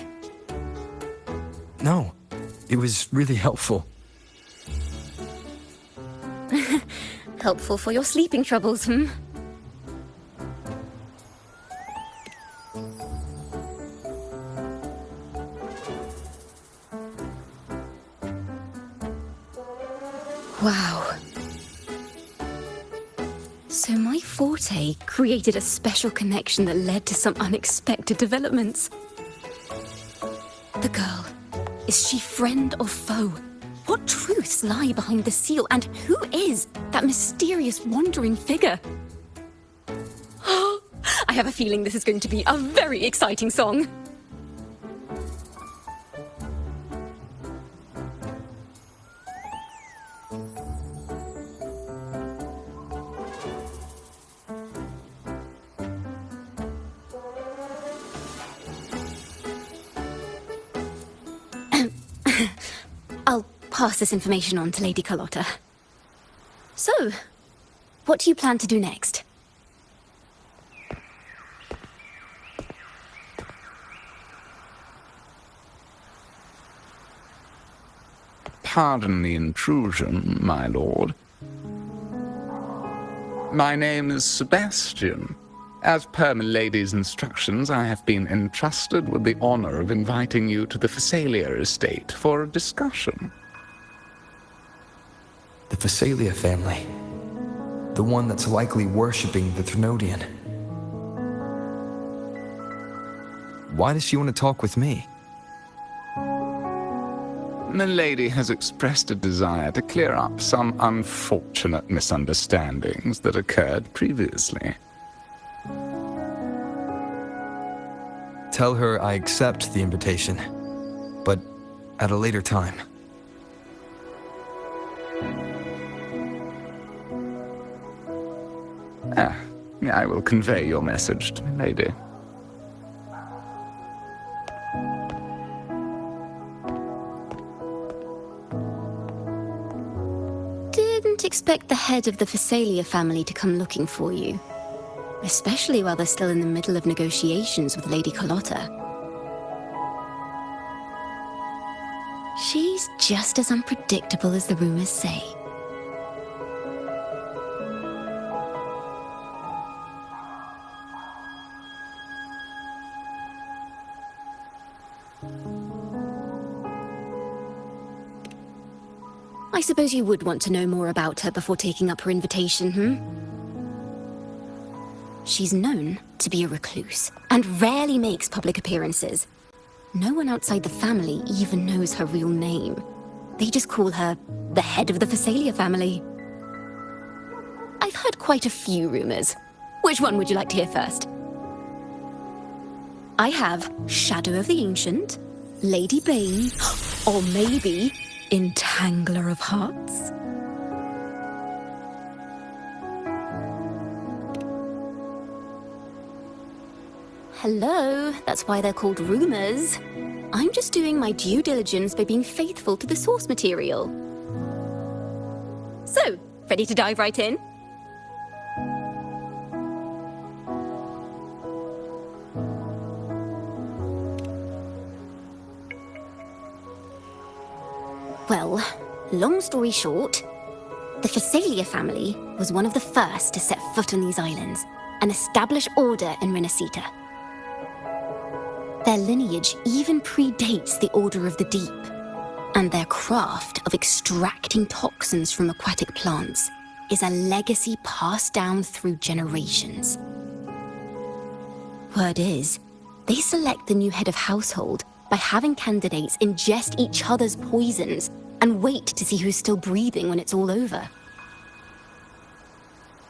No, it was really helpful. Helpful for your sleeping troubles, hmm? Wow. So my forte created a special connection that led to some unexpected developments. The girl, is she friend or foe? What truths lie behind the seal, and who is that mysterious wandering figure? I have a feeling this is going to be a very exciting song. I'll pass this information on to Lady Carlotta. So, what do you plan to do next? Pardon the intrusion, my lord. My name is Sebastian. As per milady's instructions, I have been entrusted with the honor of inviting you to the Phasalia estate for a discussion. The Phasalia family. The one that's likely worshipping the Threnodian. Why does she want to talk with me? Milady has expressed a desire to clear up some unfortunate misunderstandings that occurred previously. Tell her I accept the invitation, but at a later time. I will convey your message to Milady. Didn't expect the head of the Phasalia family to come looking for you. Especially while they're still in the middle of negotiations with Lady Carlotta. She's just as unpredictable as the rumors say. I suppose you would want to know more about her before taking up her invitation, She's known to be a recluse, and rarely makes public appearances. No one outside the family even knows her real name. They just call her the head of the Phasalia family. I've heard quite a few rumors. Which one would you like to hear first? I have Shadow of the Ancient, Lady Bane, or maybe Entangler of Hearts. Hello, that's why they're called rumors. I'm just doing my due diligence by being faithful to the source material. So, ready to dive right in? Well, long story short, the Phasalia family was one of the first to set foot on these islands and establish order in Renacita. Their lineage even predates the Order of the Deep, and their craft of extracting toxins from aquatic plants is a legacy passed down through generations. Word is, they select the new head of household by having candidates ingest each other's poisons and wait to see who's still breathing when it's all over.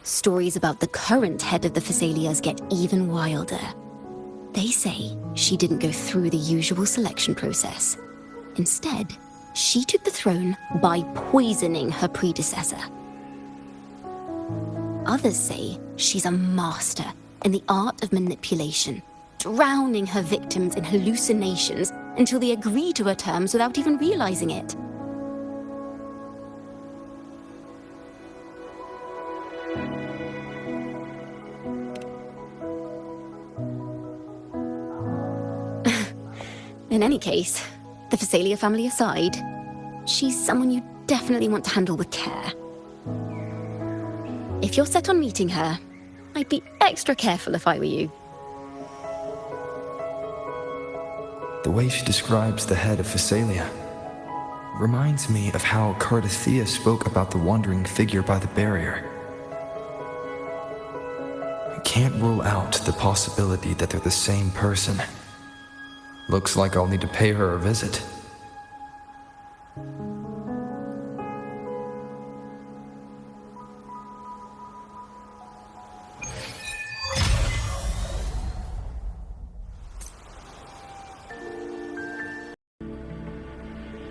Stories about the current head of the Phasalias get even wilder. They say she didn't go through the usual selection process. Instead, she took the throne by poisoning her predecessor. Others say she's a master in the art of manipulation, drowning her victims in hallucinations until they agree to her terms without even realizing it. In any case, the Phasalia family aside, she's someone you definitely want to handle with care. If you're set on meeting her, I'd be extra careful if I were you. The way she describes the head of Phasalia reminds me of how Cardathea spoke about the wandering figure by the barrier. I can't rule out the possibility that they're the same person. Looks like I'll need to pay her a visit.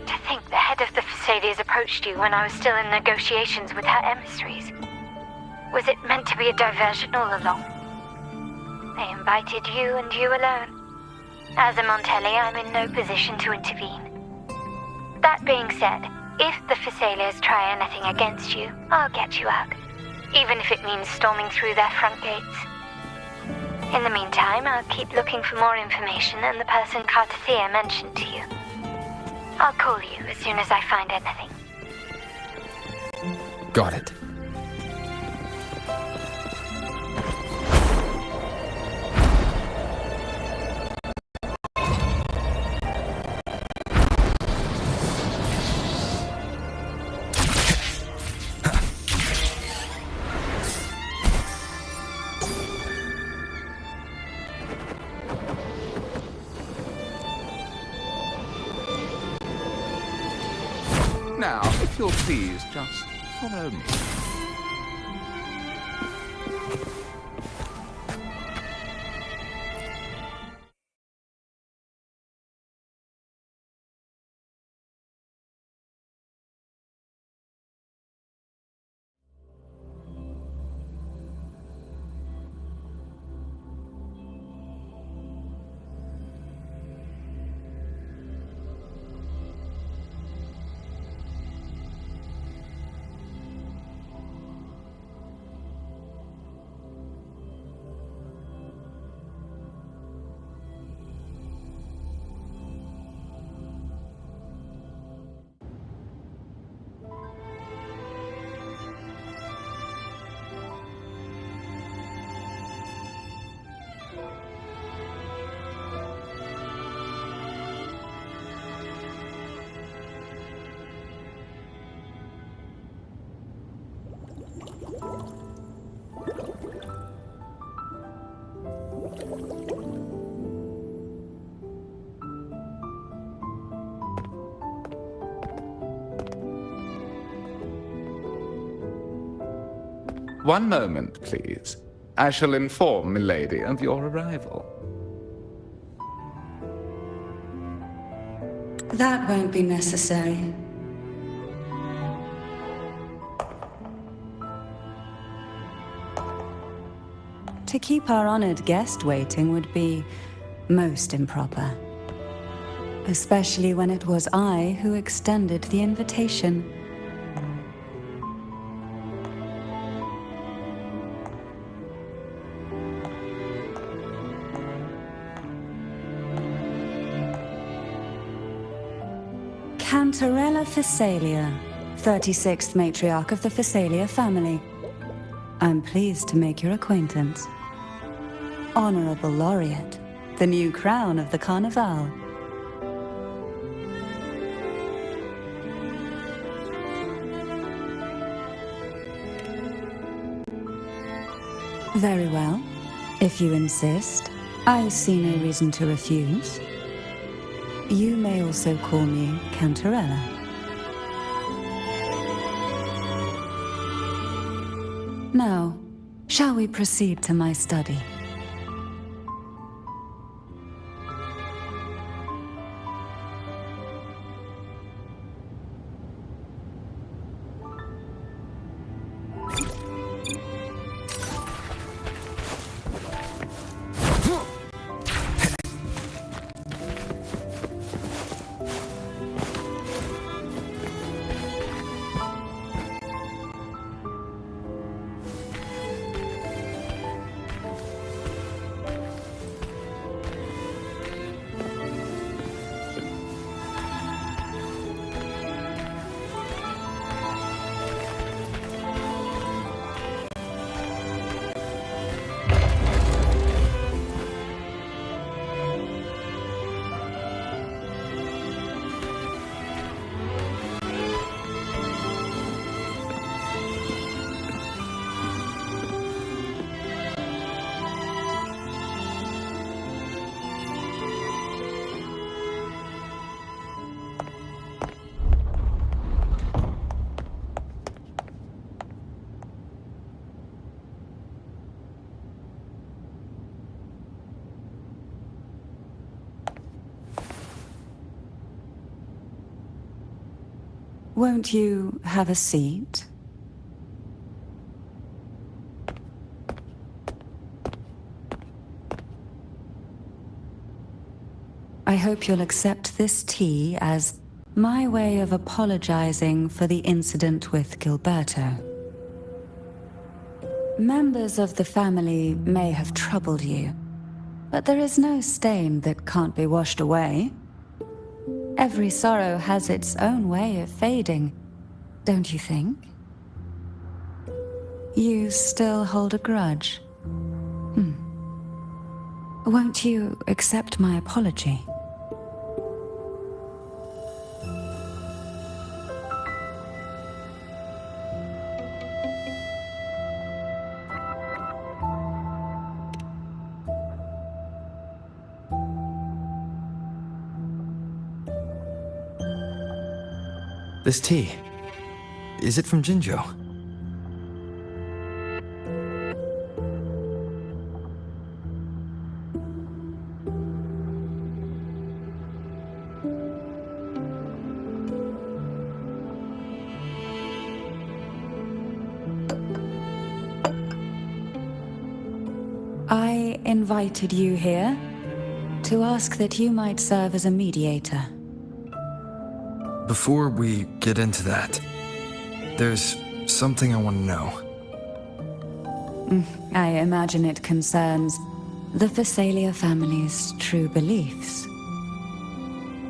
To think the head of the Phasalias approached you when I was still in negotiations with her emissaries. Was it meant to be a diversion all along? They invited you and you alone. As a Montelli, I'm in no position to intervene. That being said, if the Phasalias try anything against you, I'll get you out, even if it means storming through their front gates. In the meantime, I'll keep looking for more information and the person Cardathea mentioned to you. I'll call you as soon as I find anything. Got it. Now, if you'll please, just follow me. One moment, please. I shall inform Milady of your arrival. That won't be necessary. To keep our honored guest waiting would be most improper. Especially when it was I who extended the invitation. Cantarella Phasalia, 36th matriarch of the Phasalia family. I'm pleased to make your acquaintance. Honorable Laureate, the new crown of the Carnival. Very well. If you insist, I see no reason to refuse. You may also call me Cantarella. Now, shall we proceed to my study? Won't you have a seat? I hope you'll accept this tea as my way of apologizing for the incident with Gilberto. Members of the family may have troubled you, but there is no stain that can't be washed away. Every sorrow has its own way of fading, don't you think? You still hold a grudge? Won't you accept my apology? This tea, is it from Jinjo? I invited you here to ask that you might serve as a mediator. Before we get into that, there's something I want to know. I imagine it concerns the Phasalia family's true beliefs.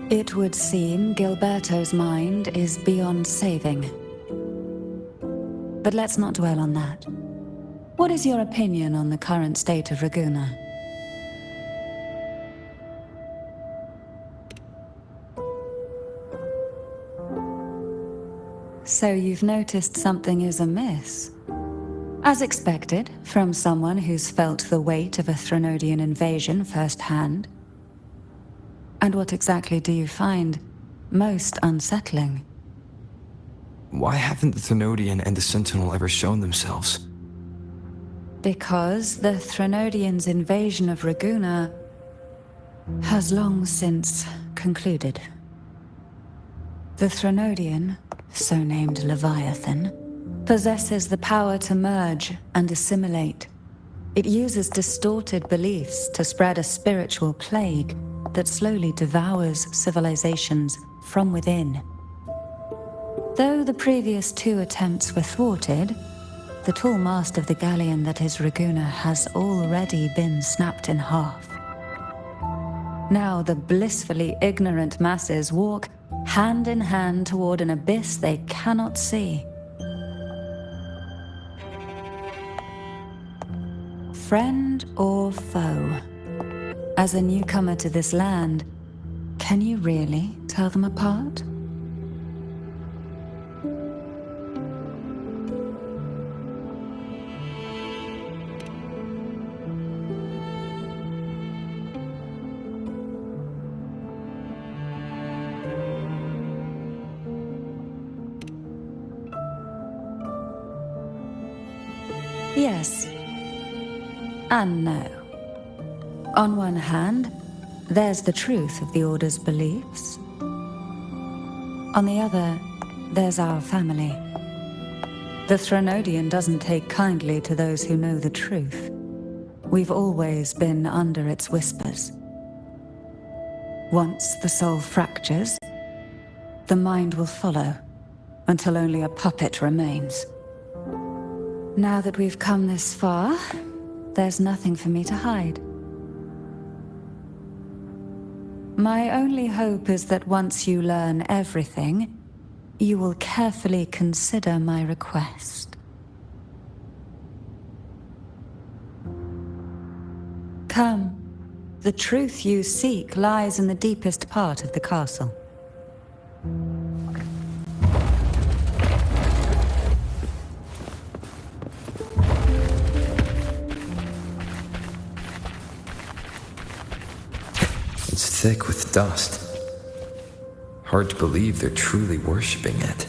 It would seem Gilberto's mind is beyond saving. But let's not dwell on that. What is your opinion on the current state of Raguna? So you've noticed something is amiss. As expected, from someone who's felt the weight of a Threnodian invasion firsthand. And what exactly do you find most unsettling? Why haven't the Thenodian and the Sentinel ever shown themselves? because the Threnodians' invasion of Raguna has long since concluded. The Threnodian, so named Leviathan, possesses the power to merge and assimilate. It uses distorted beliefs to spread a spiritual plague that slowly devours civilizations from within. Though the previous 2 attempts were thwarted, the tall mast of the galleon that is Raguna has already been snapped in half. Now the blissfully ignorant masses walk hand in hand toward an abyss they cannot see. Friend or foe? As a newcomer to this land, can you really tell them apart? Yes. And no. On one hand, there's the truth of the Order's beliefs. On the other, there's our family. The Threnodian doesn't take kindly to those who know the truth. We've always been under its whispers. Once the soul fractures, the mind will follow, until only a puppet remains. Now that we've come this far, there's nothing for me to hide. My only hope is that once you learn everything, you will carefully consider my request. Come. The truth you seek lies in the deepest part of the castle. It's thick with dust. Hard to believe they're truly worshipping it.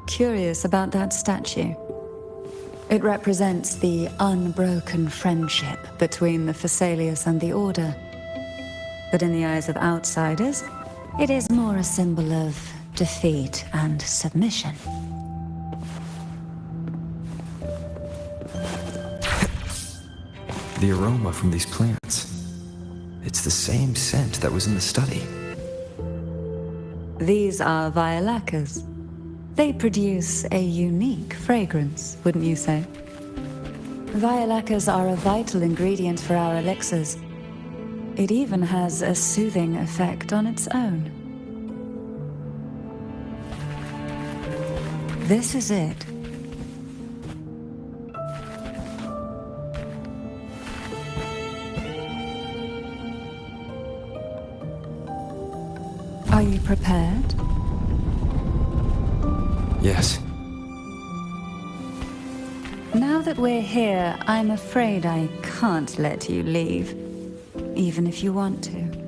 Curious about that statue. It represents the unbroken friendship between the Phasaelius and the Order. But in the eyes of outsiders, it is more a symbol of defeat and submission. The aroma from these plants. It's the same scent that was in the study. These are violacas. They produce a unique fragrance, wouldn't you say? Violacas are a vital ingredient for our elixirs. It even has a soothing effect on its own. This is it. Are you prepared? Yes. Now that we're here, I'm afraid I can't let you leave, even if you want to.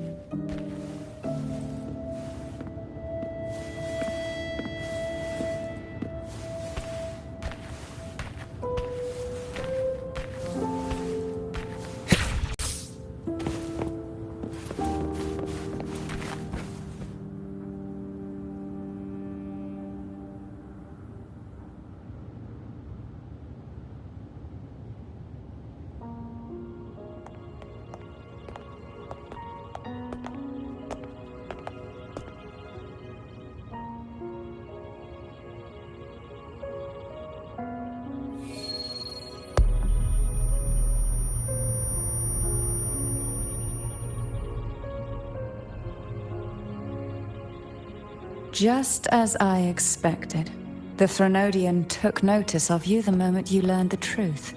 Just as I expected, the Threnodian took notice of you the moment you learned the truth.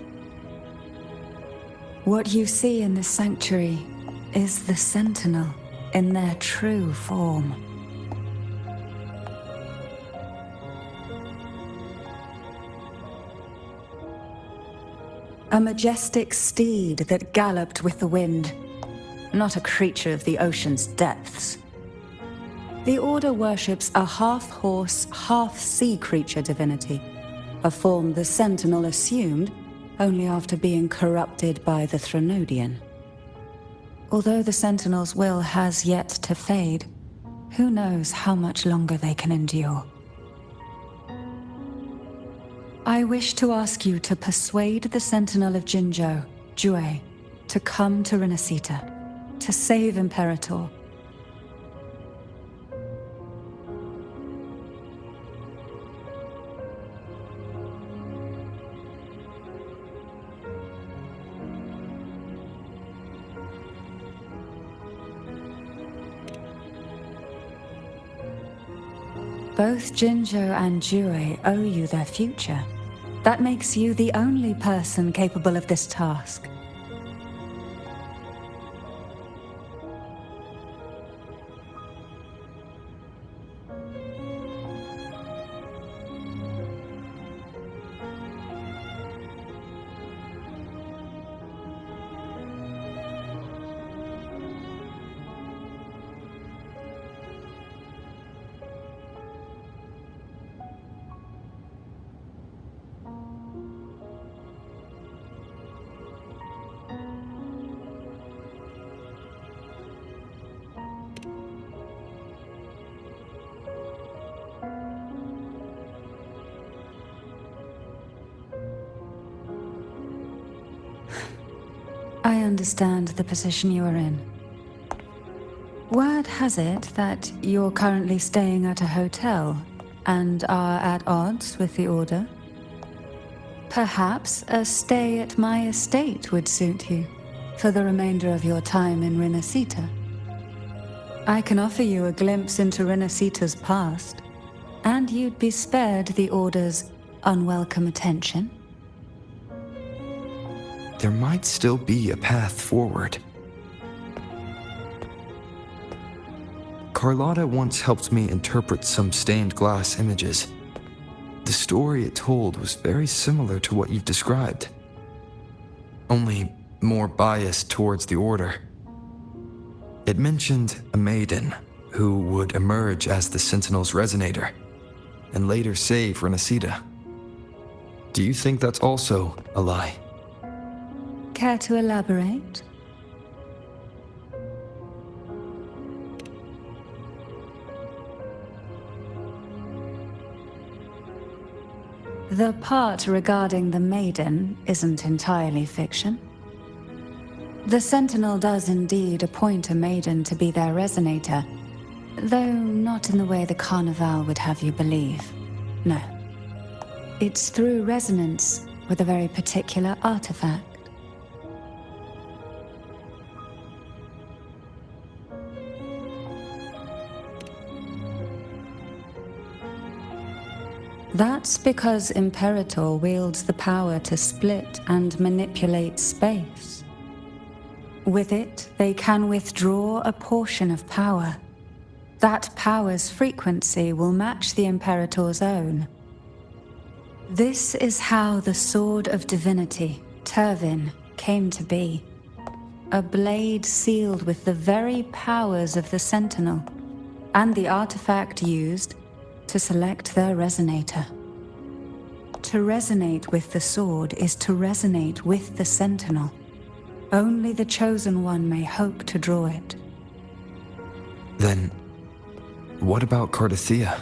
What you see in this sanctuary is the Sentinel in their true form. A majestic steed that galloped with the wind, not a creature of the ocean's depths. The Order worships a half-horse, half-sea creature divinity, a form the Sentinel assumed only after being corrupted by the Threnodian. Although the Sentinel's will has yet to fade, who knows how much longer they can endure. I wish to ask you to persuade the Sentinel of Jinzhou, Jue, to come to Renacita, to save Imperator. Both Jinzhou and Jue owe you their future. That makes you the only person capable of this task. I understand the position you are in. Word has it that you're currently staying at a hotel and are at odds with the Order. Perhaps a stay at my estate would suit you for the remainder of your time in Renacita. I can offer you a glimpse into Renacita's past, and you'd be spared the Order's unwelcome attention. There might still be a path forward. Carlotta once helped me interpret some stained glass images. The story it told was very similar to what you've described, only more biased towards the Order. It mentioned a maiden who would emerge as the Sentinel's resonator and later save Renacita. Do you think that's also a lie? Care to elaborate? The part regarding the maiden isn't entirely fiction. The Sentinel does indeed appoint a maiden to be their resonator, though not in the way the Carnival would have you believe. No. It's through resonance with a very particular artifact. That's because Imperator wields the power to split and manipulate space. With it, they can withdraw a portion of power. That power's frequency will match the Imperator's own. This is how the Sword of Divinity, Turvin, came to be. A blade sealed with the very powers of the Sentinel, and the artifact used to select their resonator. To resonate with the sword is to resonate with the Sentinel. Only the Chosen One may hope to draw it. Then, what about Cardathea?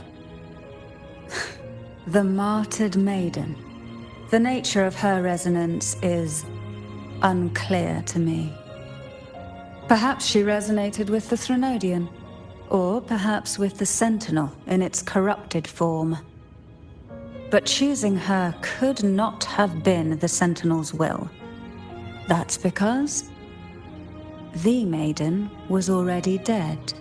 The martyred maiden. The nature of her resonance is unclear to me. Perhaps she resonated with the Threnodian, or perhaps with the Sentinel in its corrupted form. But choosing her could not have been the Sentinel's will. That's because the maiden was already dead.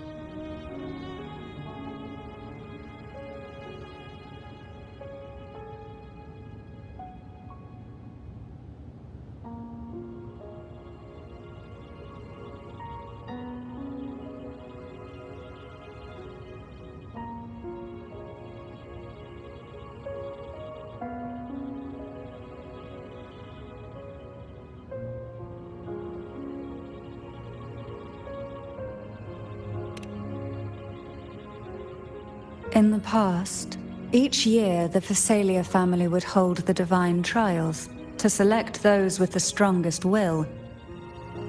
In the past, each year the Phasalia family would hold the Divine Trials, to select those with the strongest will,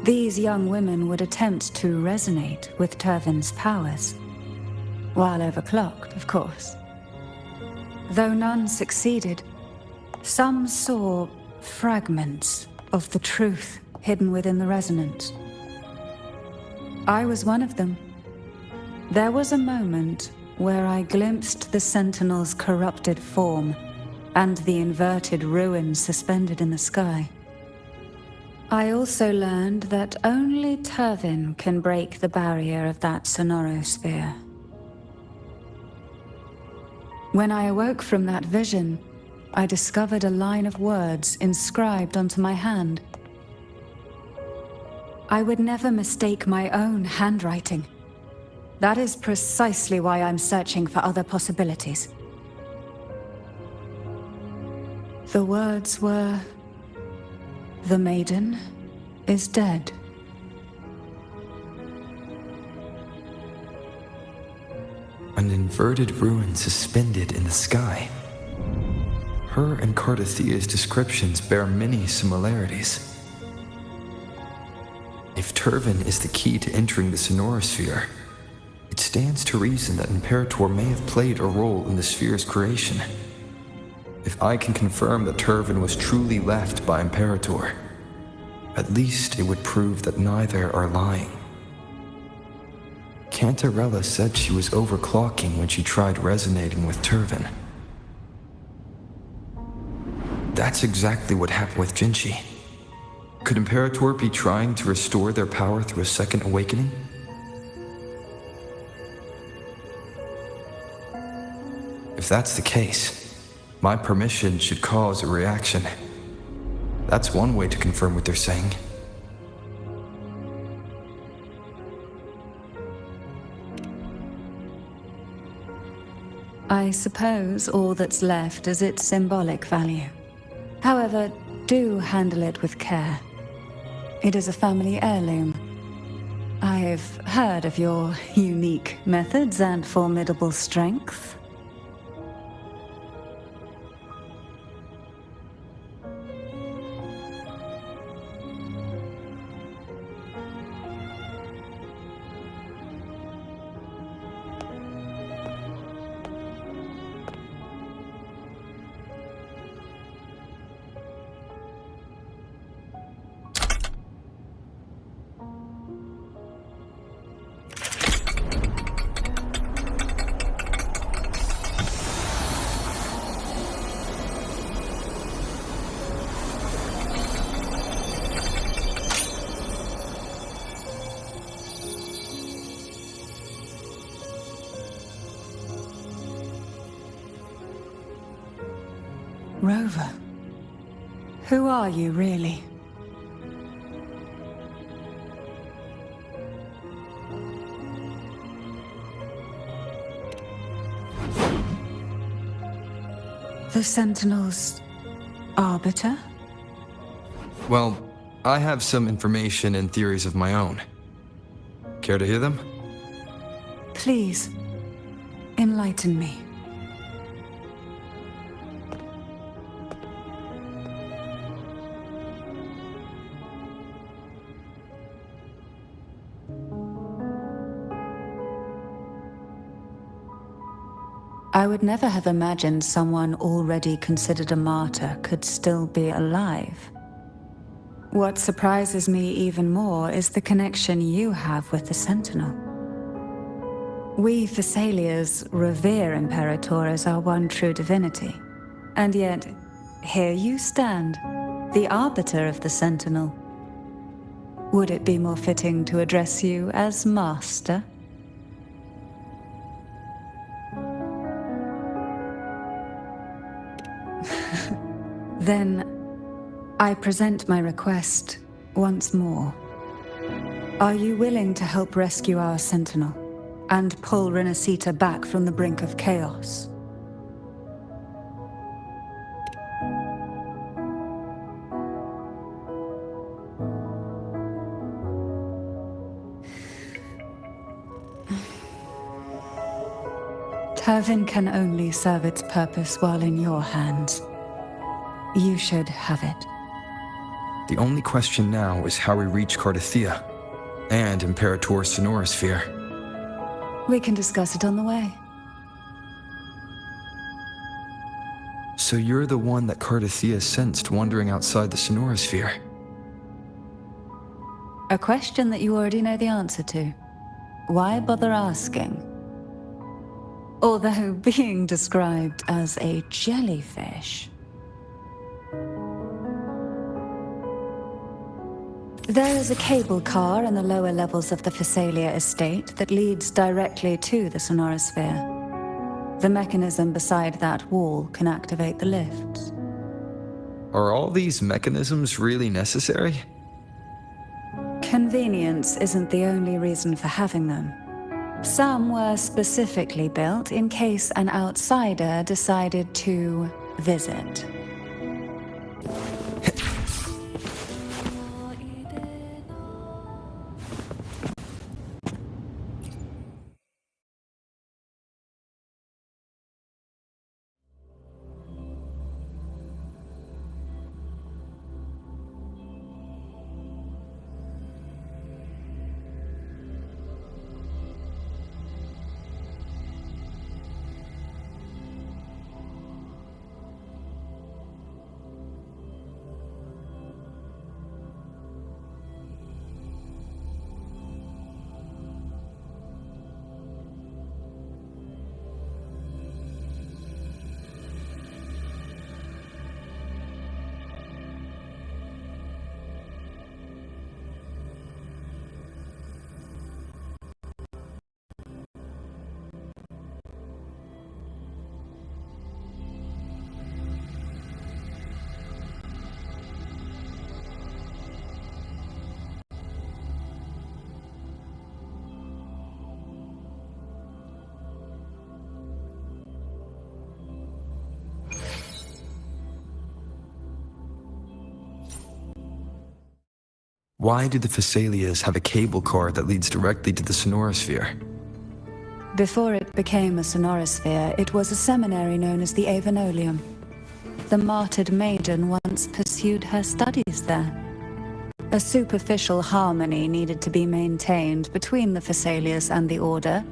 these young women would attempt to resonate with Turvin's powers. While overclocked, of course. Though none succeeded, some saw fragments of the truth hidden within the resonance. I was one of them. There was a moment where I glimpsed the Sentinel's corrupted form and the inverted ruins suspended in the sky. I also learned that only Turvin can break the barrier of that sonorosphere. When I awoke from that vision, I discovered a line of words inscribed onto my hand. I would never mistake my own handwriting. That is precisely why I'm searching for other possibilities. The words were, "The maiden is dead." An inverted ruin suspended in the sky. Her and Cardathia's descriptions bear many similarities. If Turvin is the key to entering the sonorosphere, it stands to reason that Imperator may have played a role in the sphere's creation. If I can confirm that Turvin was truly left by Imperator, at least it would prove that neither are lying. Cantarella said she was overclocking when she tried resonating with Turvin. That's exactly what happened with Jinchi. Could Imperator be trying to restore their power through a second awakening? If that's the case, my permission should cause a reaction. That's one way to confirm what they're saying. I suppose all that's left is its symbolic value. However, do handle it with care. It is a family heirloom. I've heard of your unique methods and formidable strength. Rover, who are you really? The Sentinel's arbiter? Well, I have some information and theories of my own. Care to hear them? Please, enlighten me. I would never have imagined someone already considered a martyr could still be alive. What surprises me even more is the connection you have with the Sentinel. We Thessalians revere Imperator as our one true divinity. And yet, here you stand, the arbiter of the Sentinel. Would it be more fitting to address you as Master? Then, I present my request once more. Are you willing to help rescue our Sentinel and pull Renacita back from the brink of chaos? Turvin can only serve its purpose while in your hands. You should have it. The only question now is how we reach Cardathia and Imperator Sonorosphere. We can discuss it on the way. So you're the one that Cardathia sensed wandering outside the Sonorosphere? A question that you already know the answer to. Why bother asking? Although being described as a jellyfish. There is a cable car in the lower levels of the Phasalia estate that leads directly to the Sonorosphere. The mechanism beside that wall can activate the lifts. Are all these mechanisms really necessary? Convenience isn't the only reason for having them. Some were specifically built in case an outsider decided to visit. Why do the Phasalias have a cable car that leads directly to the Sonorosphere? Before it became a Sonorosphere, it was a seminary known as the Avenolium. The martyred maiden once pursued her studies there. A superficial harmony needed to be maintained between the Phasalias and the Order,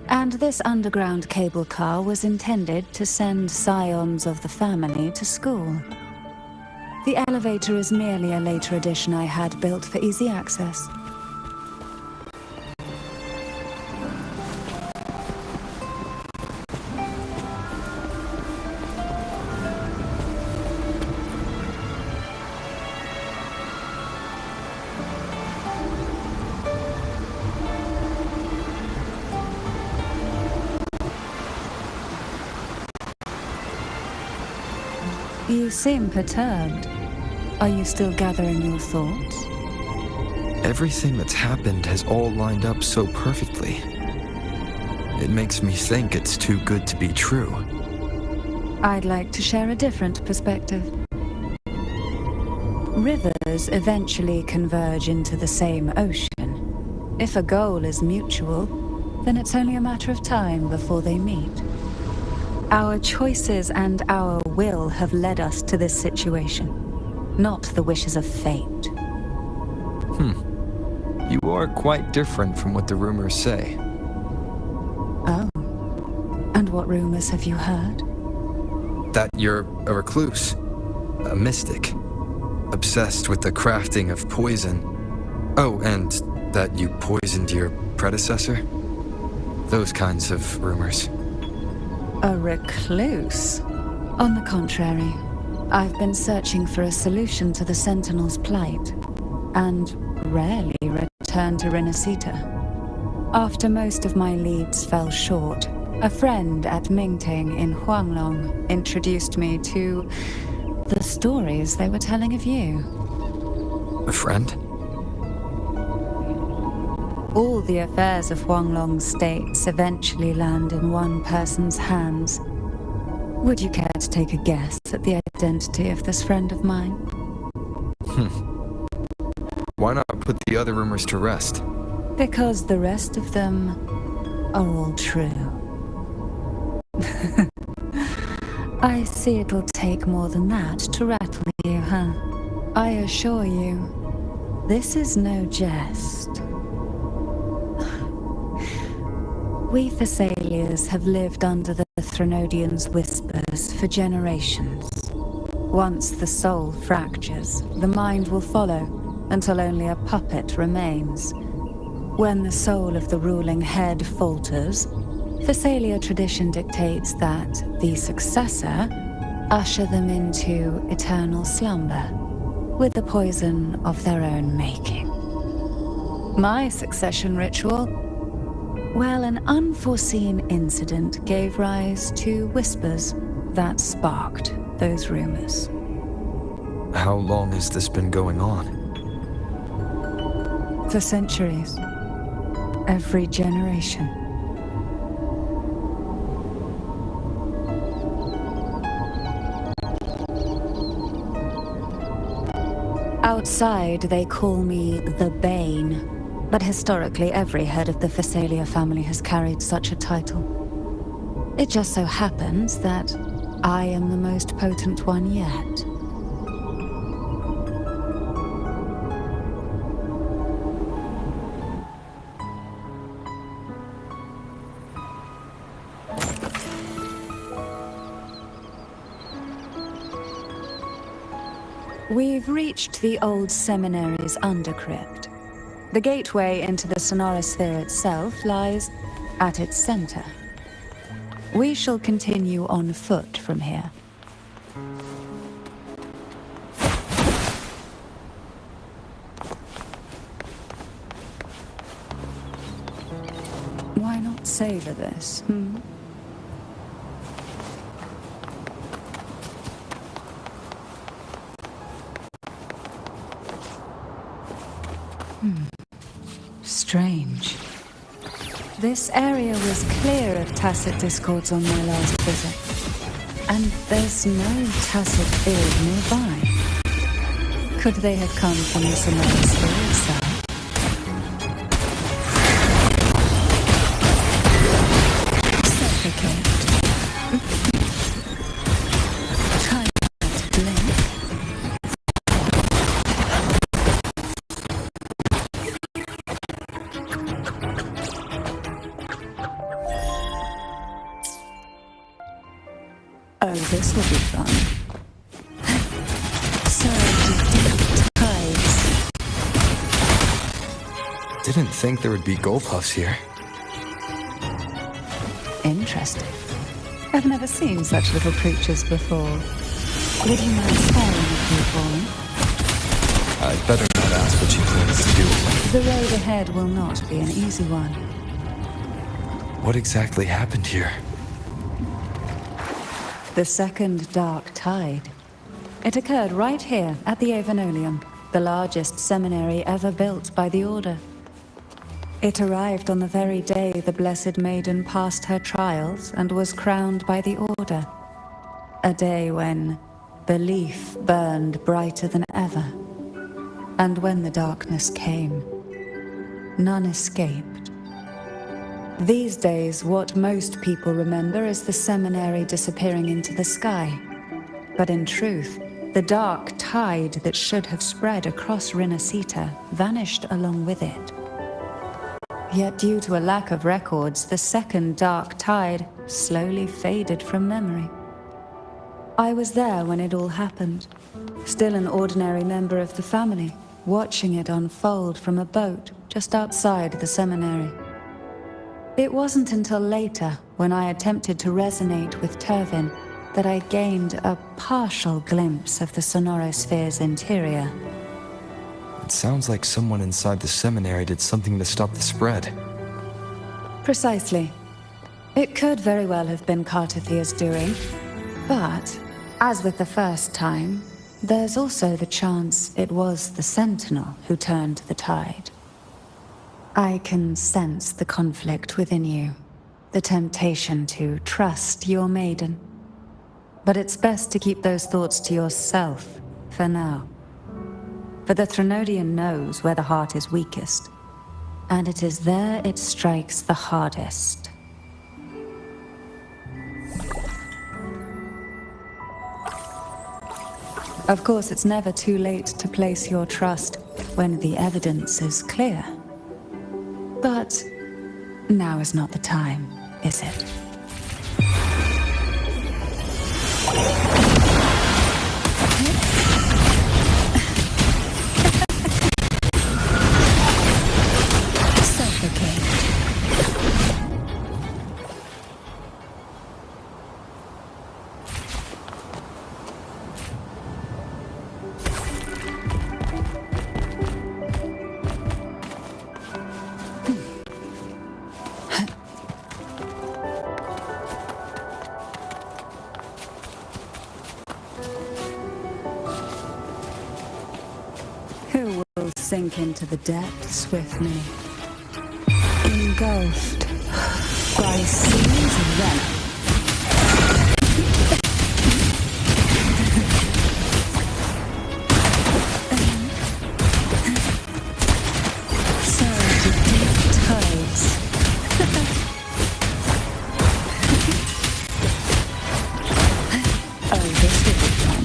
and this underground cable car was intended to send scions of the family to school. The elevator is merely a later addition I had built for easy access. You seem perturbed. Are you still gathering your thoughts? Everything that's happened has all lined up so perfectly. It makes me think it's too good to be true. I'd like to share a different perspective. Rivers eventually converge into the same ocean. If a goal is mutual, then it's only a matter of time before they meet. Our choices and our will have led us to this situation, not the wishes of fate. You are quite different from what the rumors say. Oh. And what rumors have you heard? That you're a recluse, a mystic, obsessed with the crafting of poison. Oh, and that you poisoned your predecessor? Those kinds of rumors. A recluse? On the contrary, I've been searching for a solution to the Sentinel's plight, and rarely returned to Renacita. After most of my leads fell short, a friend at Mingting in Huanglong introduced me to the stories they were telling of you. A friend? All the affairs of Huanglong states eventually land in one person's hands. Would you care to take a guess at the identity of this friend of mine? Why not put the other rumors to rest? Because the rest of them are all true. I see it'll take more than that to rattle you, huh? I assure you, this is no jest. We Thessalians have lived under the Threnodians' whispers for generations. Once the soul fractures, the mind will follow, until only a puppet remains. When the soul of the ruling head falters, Thessalia tradition dictates that the successor usher them into eternal slumber, with the poison of their own making. My succession ritual, well, an unforeseen incident gave rise to whispers that sparked those rumors. How long has this been going on? For centuries. Every generation. Outside, they call me the Bane. But historically, every head of the Thessalia family has carried such a title. It just so happens that I am the most potent one yet. We've reached the old seminary's undercrypt. The gateway into the sonorosphere itself lies at its center. We shall continue on foot from here. Why not savor this, Strange. This area was clear of tacit discords on my last visit. And there's no tacit field nearby. Could they have come from the sonorosphere itself? Suffocate. Try not to blink. Oh, this will be fun. Surged tides. Didn't think there would be gold puffs here. Interesting. I've never seen such little creatures before. Would you mind sparing a few for me? I'd better not ask what she plans to do. The road ahead will not be an easy one. What exactly happened here? The second dark tide. It occurred right here at the Avenolium, the largest seminary ever built by the Order. It arrived on the very day the Blessed Maiden passed her trials and was crowned by the Order. A day when belief burned brighter than ever. And when the darkness came, none escaped. These days, what most people remember is the seminary disappearing into the sky. But in truth, the dark tide that should have spread across Rinascita vanished along with it. Yet due to a lack of records, the second dark tide slowly faded from memory. I was there when it all happened, still an ordinary member of the family, watching it unfold from a boat just outside the seminary. It wasn't until later, when I attempted to resonate with Turvin, that I gained a partial glimpse of the sonorosphere's interior. It sounds like someone inside the seminary did something to stop the spread. Precisely. It could very well have been Cartathia's doing, but, as with the first time, there's also the chance it was the Sentinel who turned the tide. I can sense the conflict within you, the temptation to trust your maiden. But it's best to keep those thoughts to yourself, for now. For the Threnodian knows where the heart is weakest, and it is there it strikes the hardest. Of course, it's never too late to place your trust when the evidence is clear. But now is not the time, is it? Who will sink into the depths with me? Engulfed by seas of venom. Surge of deep tides. Oh, this will be fun.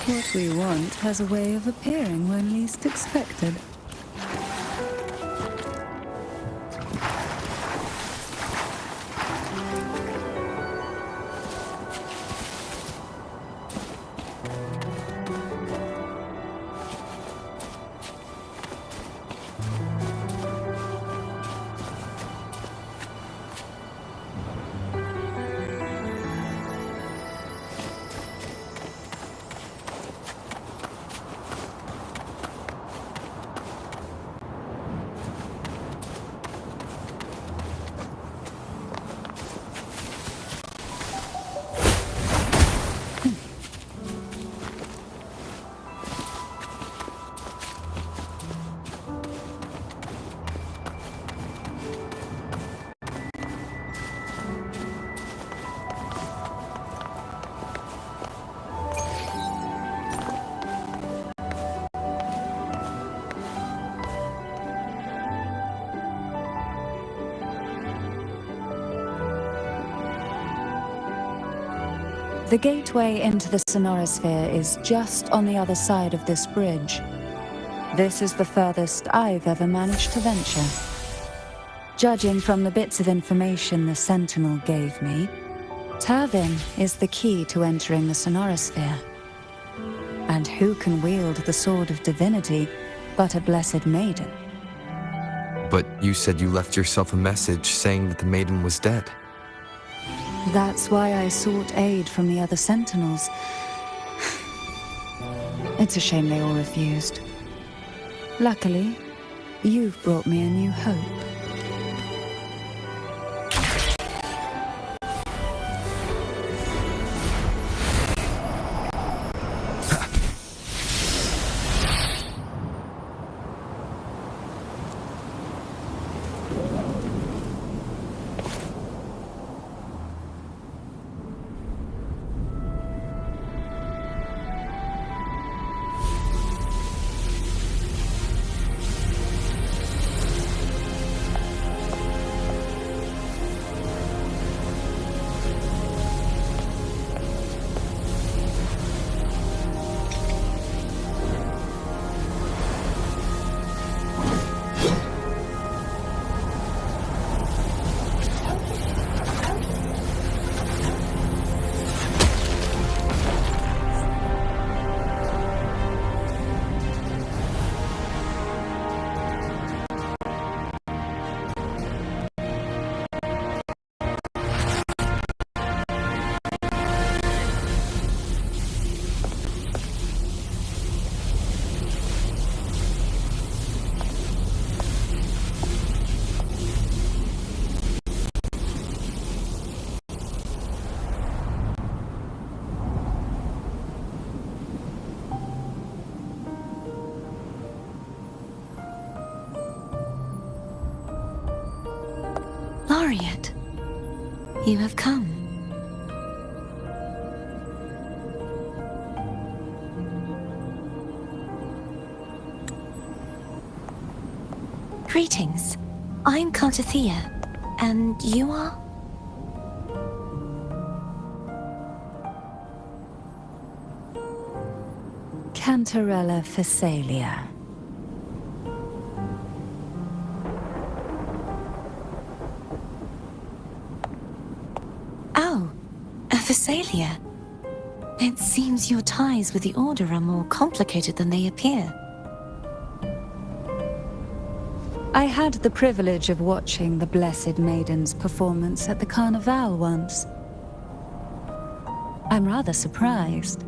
What we want has a way of appearing when least expected. The gateway into the Sonorosphere is just on the other side of this bridge. This is the furthest I've ever managed to venture. Judging from the bits of information the Sentinel gave me, Tervin is the key to entering the Sonorosphere. And who can wield the Sword of Divinity but a Blessed Maiden? But you said you left yourself a message saying that the maiden was dead. That's why I sought aid from the other Sentinels. It's a shame they all refused. Luckily, you've brought me a new hope. Laureate, you have come. Greetings. I'm Cartathea, and you are? Cantarella Phasalia. Oh, a Phasalia. It seems your ties with the Order are more complicated than they appear. I had the privilege of watching the Blessed Maiden's performance at the Carnival once. I'm rather surprised.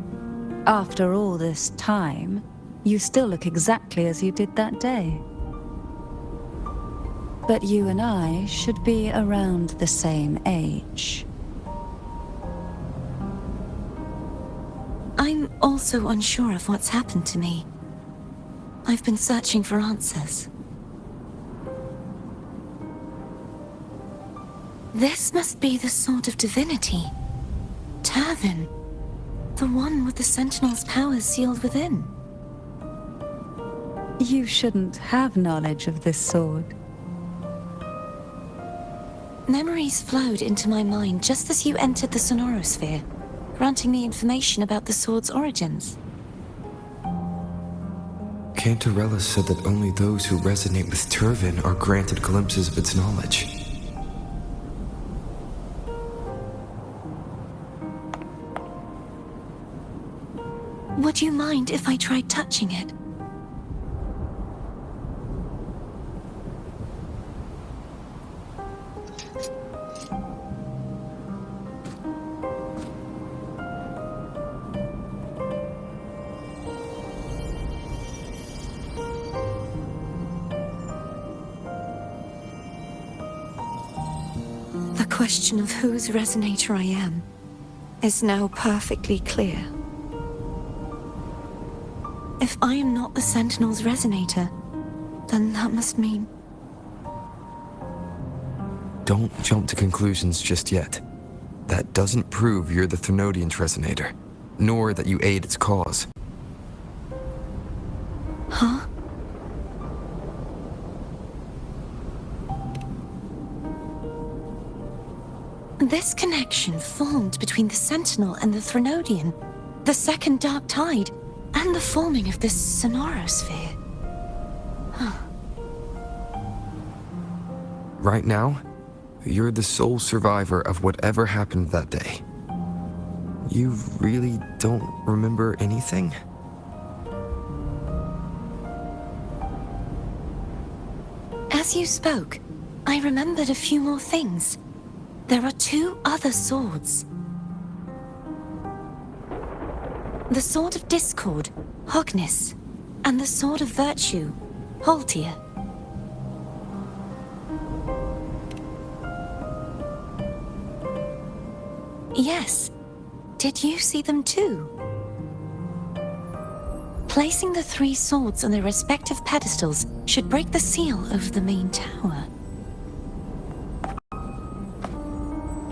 After all this time, you still look exactly as you did that day. But you and I should be around the same age. I'm also unsure of what's happened to me. I've been searching for answers. This must be the Sword of Divinity. Turvin. The one with the Sentinel's powers sealed within. You shouldn't have knowledge of this sword. Memories flowed into my mind just as you entered the Sonorosphere, granting me information about the sword's origins. Cantarella said that only those who resonate with Turvin are granted glimpses of its knowledge. Would you mind if I tried touching it? The question of whose resonator I am is now perfectly clear. If I am not the Sentinel's resonator, then that must mean... Don't jump to conclusions just yet. That doesn't prove you're the Thenodian's resonator, nor that you aid its cause. Huh? This connection formed between the Sentinel and the Thenodian, the second Dark Tide, and the forming of this Sonorosphere. Huh. Right now, you're the sole survivor of whatever happened that day. You really don't remember anything? As you spoke, I remembered a few more things. There are 2 other swords. The Sword of Discord, Hognis, and the Sword of Virtue, Haltia. Yes. Did you see them too? Placing the 3 swords on their respective pedestals should break the seal over the main tower.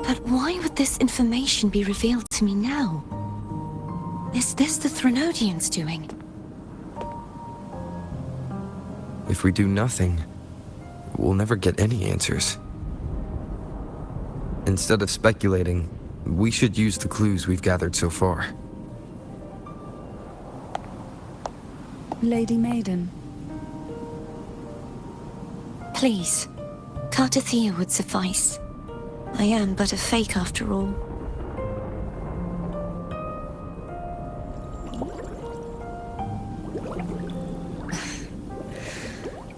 But why would this information be revealed to me now? Is this the Thenodian's doing? If we do nothing, we'll never get any answers. Instead of speculating, we should use the clues we've gathered so far. Lady Maiden. Please, Cartathea would suffice. I am but a fake after all.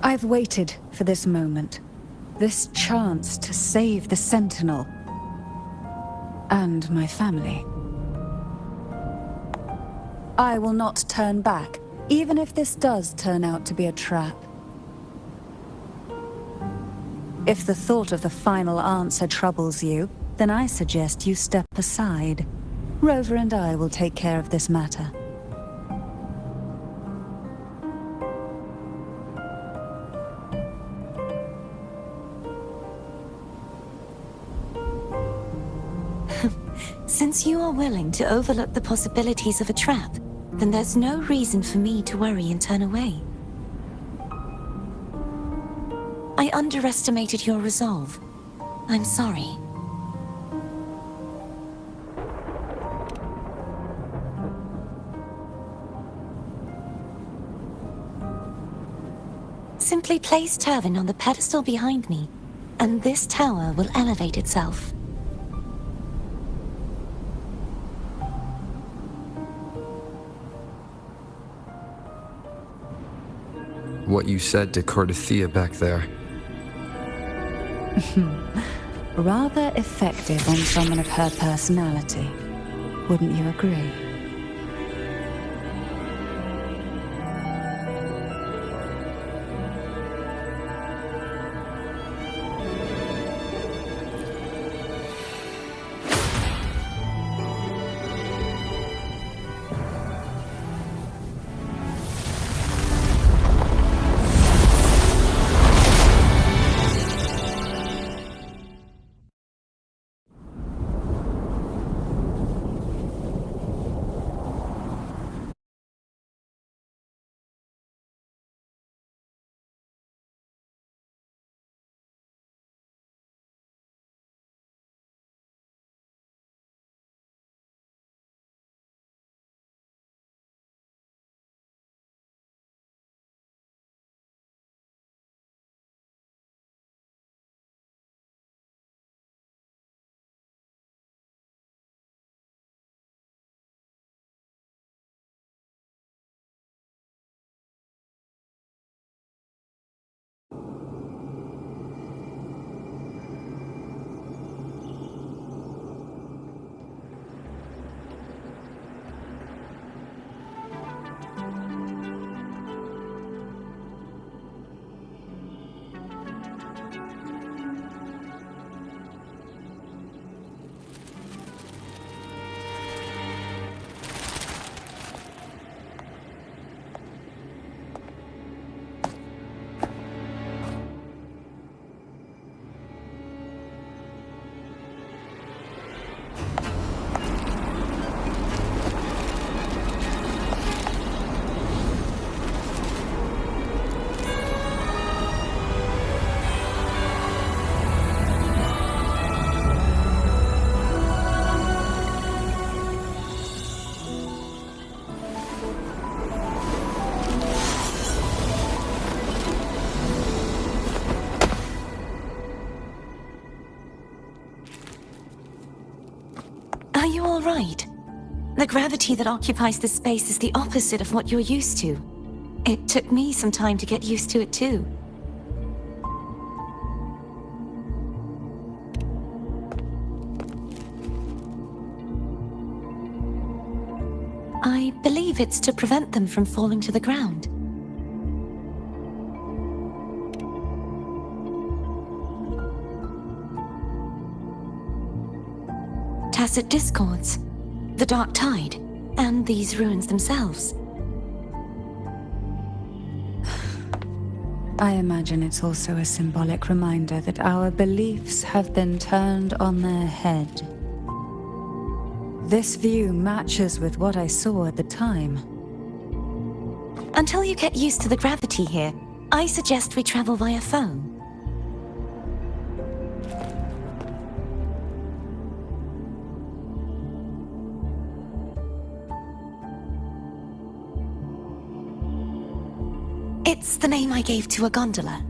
I've waited for this moment. This chance to save the Sentinel. And my family. I will not turn back, even if this does turn out to be a trap. If the thought of the final answer troubles you, then I suggest you step aside. Rover and I will take care of this matter. Since you are willing to overlook the possibilities of a trap, then there's no reason for me to worry and turn away. I underestimated your resolve. I'm sorry. Simply place Turvin on the pedestal behind me, and this tower will elevate itself. What you said to Cardathea back there. Rather effective on someone of her personality. Wouldn't you agree? Are you all right? The gravity that occupies this space is the opposite of what you're used to. It took me some time to get used to it too. I believe it's to prevent them from falling to the ground. Tacit discords, the dark tide, and these ruins themselves. I imagine it's also a symbolic reminder that our beliefs have been turned on their head. This view matches with what I saw at the time. Until you get used to the gravity here, I suggest we travel via phone. It's the name I gave to a gondola.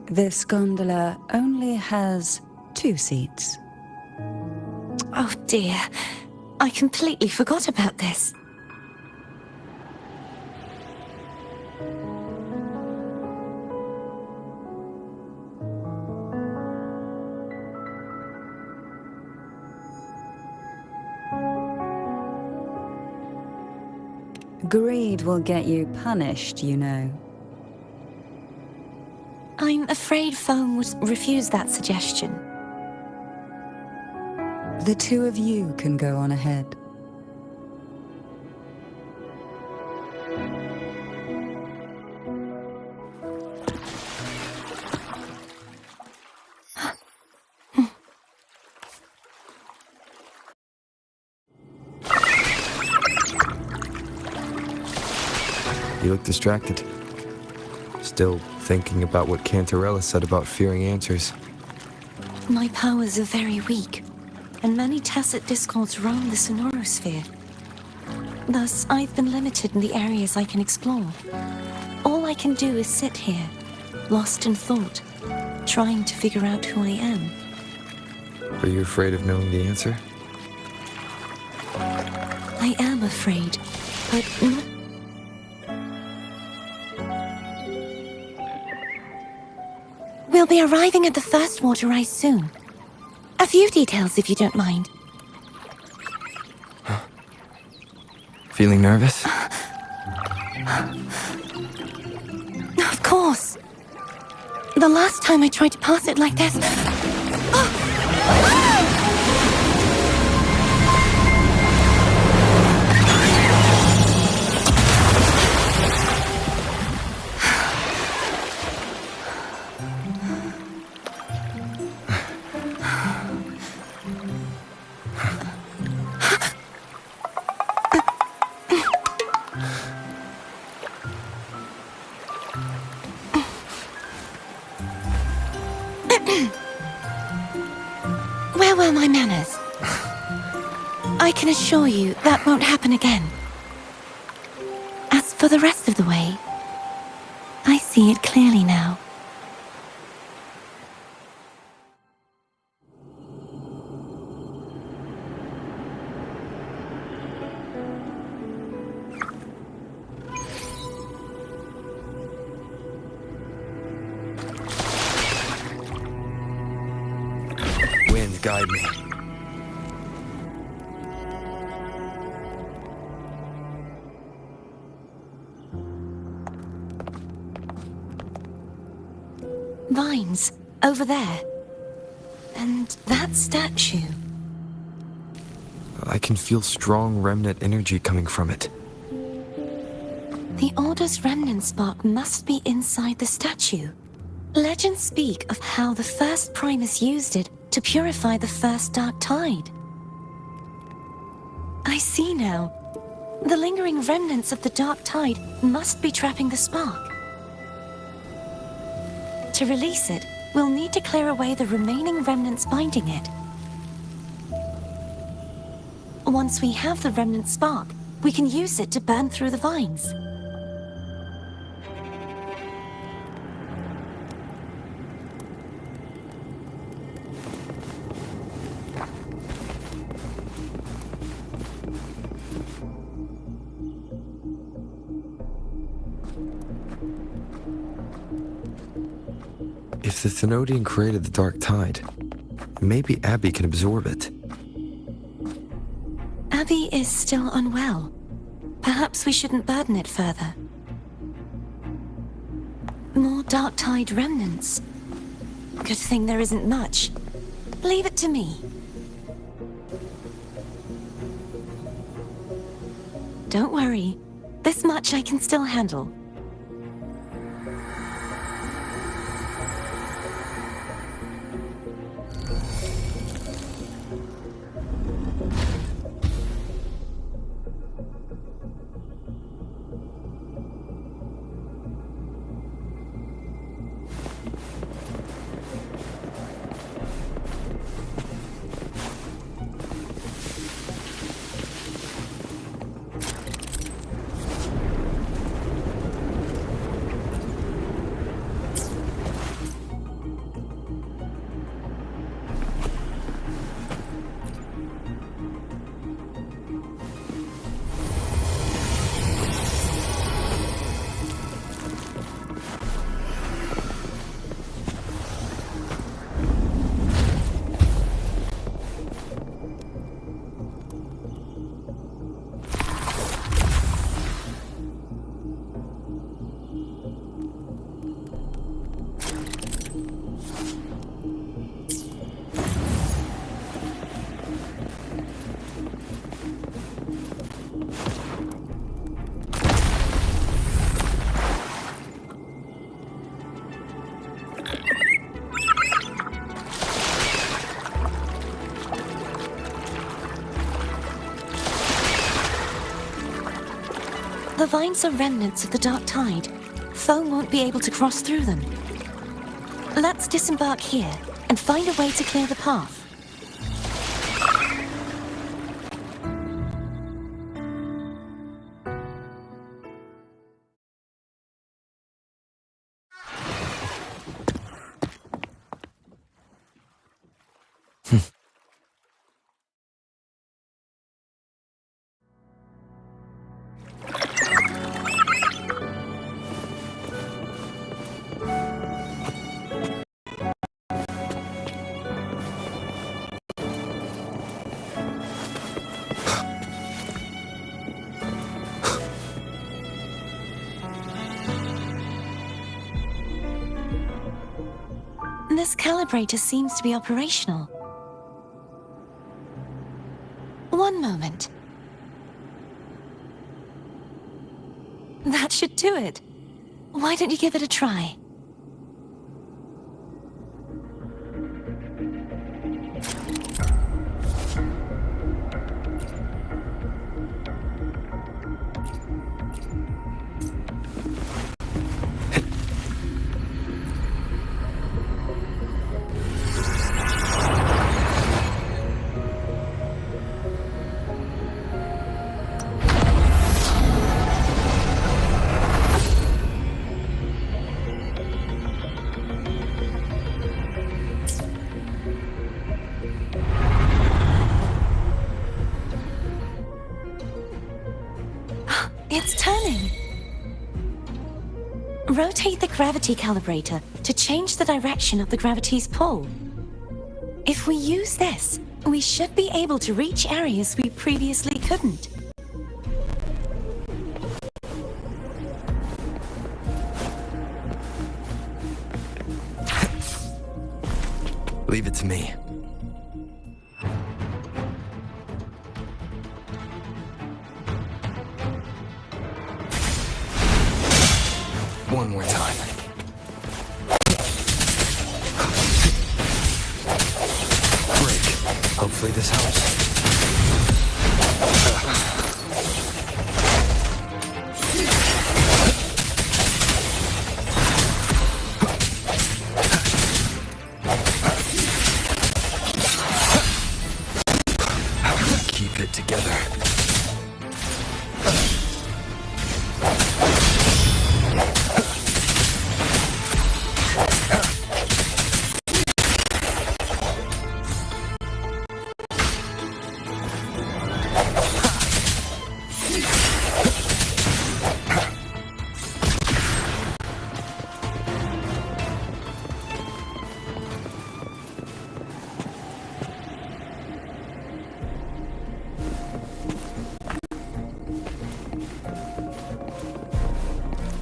This gondola only has 2 seats. Oh dear, I completely forgot about this. Greed will get you punished, you know. I'm afraid Foam would refuse that suggestion. The 2 of you can go on ahead. You look distracted. Still thinking about what Cantarella said about fearing answers. My powers are very weak, and many tacit discords roam the sonorosphere. Thus, I've been limited in the areas I can explore. All I can do is sit here, lost in thought, trying to figure out who I am. Are you afraid of knowing the answer? I am afraid, but not. We'll be arriving at the first water rise soon. A few details, if you don't mind. Feeling nervous? Of course. The last time I tried to pass it like this... Where were my manners? I can assure you that won't happen again. As for the rest of the way, I see it clearly now. Wind, guide me. Vines, over there. And that statue. I can feel strong remnant energy coming from it. The Order's remnant spark must be inside the statue. Legends speak of how the first Primus used it to purify the first dark tide. I see now. The lingering remnants of the dark tide must be trapping the spark. To release it, we'll need to clear away the remaining remnants binding it. Once we have the remnant spark, we can use it to burn through the vines. If the Thenodian created the dark tide, maybe Abby can absorb it. Abby is still unwell. Perhaps we shouldn't burden it further. More dark tide remnants. Good thing there isn't much. Leave it to me. Don't worry. This much I can still handle. The vines are remnants of the dark tide. Foe won't be able to cross through them. Let's disembark here and find a way to clear the path. This calibrator seems to be operational. One moment. That should do it. Why don't you give it a try? It's turning. Rotate the gravity calibrator to change the direction of the gravity's pull. If we use this, we should be able to reach areas we previously couldn't. Leave it to me. One more time. Break. Hopefully this helps. Keep it together.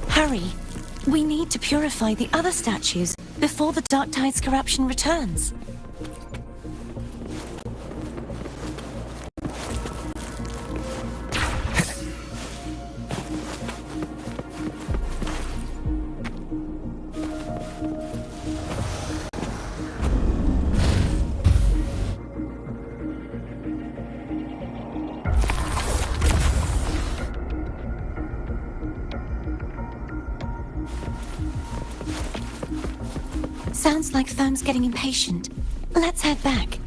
Hurry! We need to purify the other statues before the Dark Tide's corruption returns. Sounds like Thone's getting impatient. Let's head back.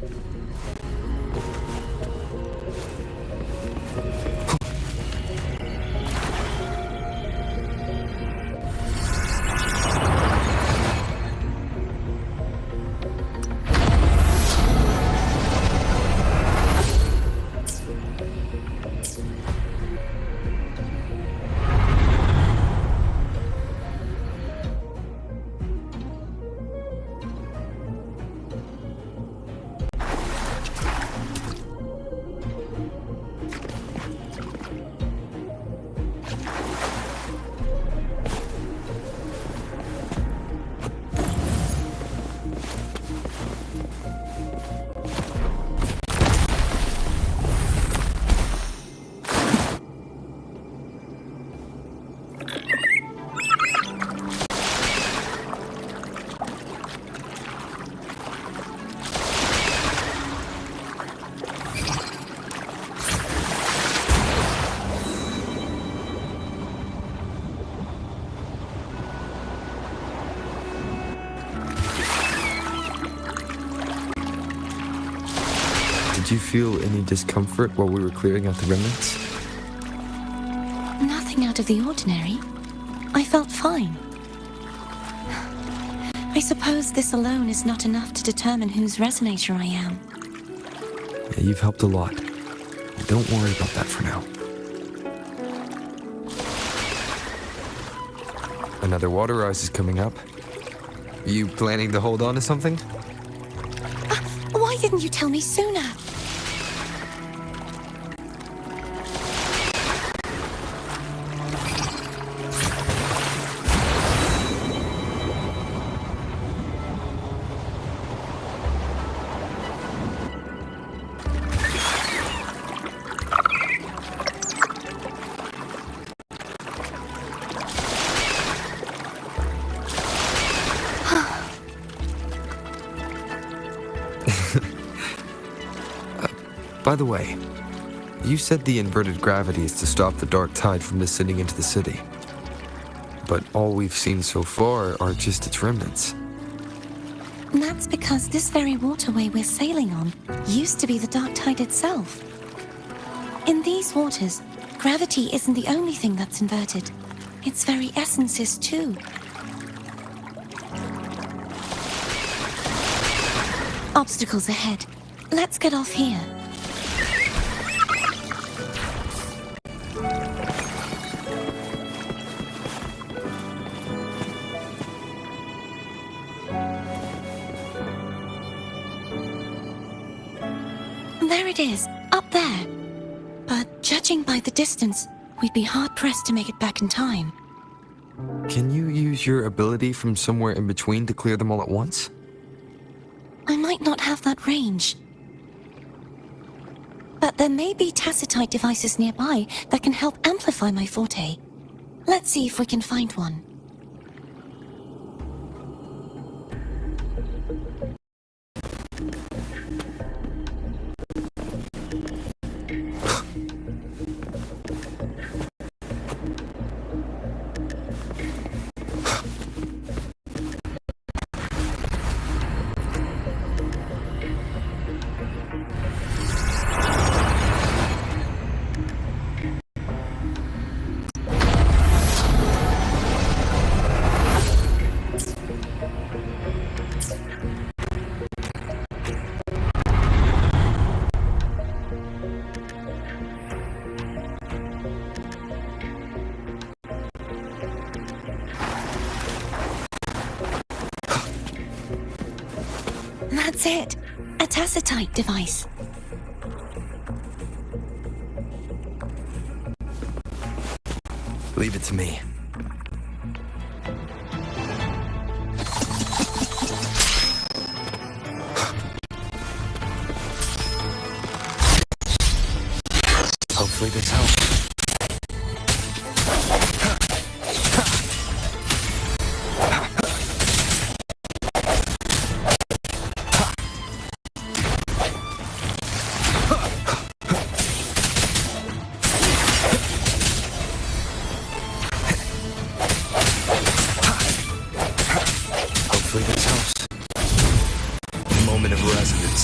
Did you feel any discomfort while we were clearing out the remnants? Nothing out of the ordinary. I felt fine. I suppose this alone is not enough to determine whose resonator I am. Yeah, you've helped a lot. Don't worry about that for now. Another water rise is coming up. Are you planning to hold on to something? Why didn't you tell me sooner? By the way, you said the inverted gravity is to stop the dark tide from descending into the city. But all we've seen so far are just its remnants. And that's because this very waterway we're sailing on used to be the dark tide itself. In these waters, gravity isn't the only thing that's inverted. Its very essence is too. Obstacles ahead. Let's get off here. There it is, up there. But judging by the distance, we'd be hard-pressed to make it back in time. Can you use your ability from somewhere in between to clear them all at once? I might not have that range. But there may be tacitite devices nearby that can help amplify my forte. Let's see if we can find one. That's it. A tacitite device. Leave it to me. Hopefully this helps. Hopefully this helps. Moment of resonance.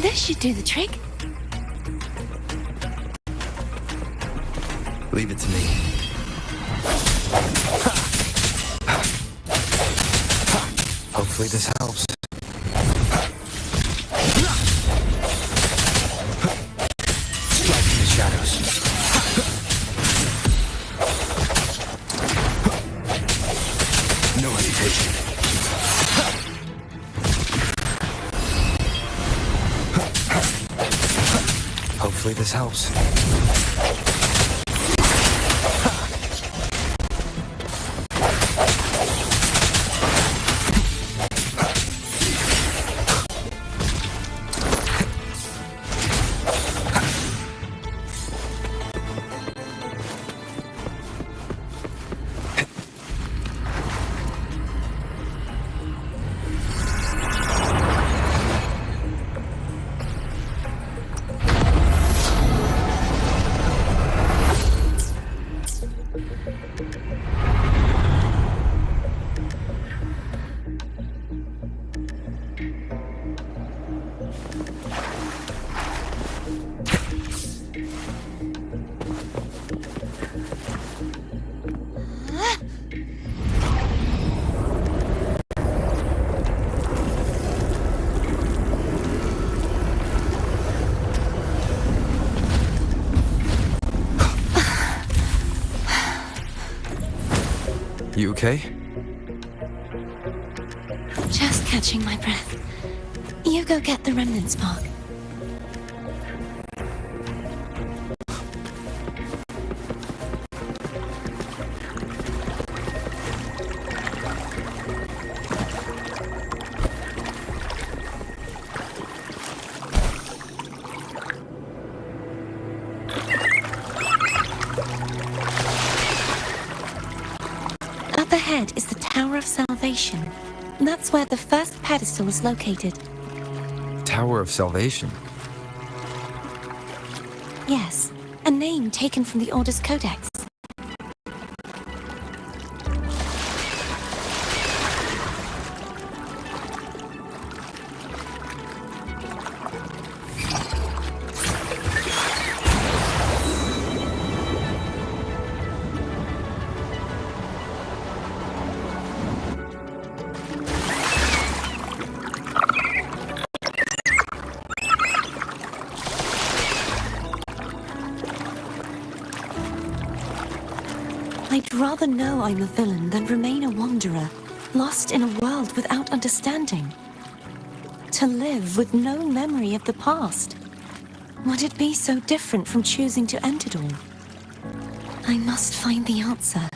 This should do the trick. Leave it to me. Hopefully this helps. Strike in the shadows. No hesitation. Hopefully this helps. You okay? Just catching my breath. You go get the remnant spark. Up ahead is the Tower of Salvation. That's where the first pedestal is located. Tower of Salvation? Yes, a name taken from the Order's Codex. I'd rather know I'm a villain than remain a wanderer, lost in a world without understanding. To live with no memory of the past. Would it be so different from choosing to end it all? I must find the answer.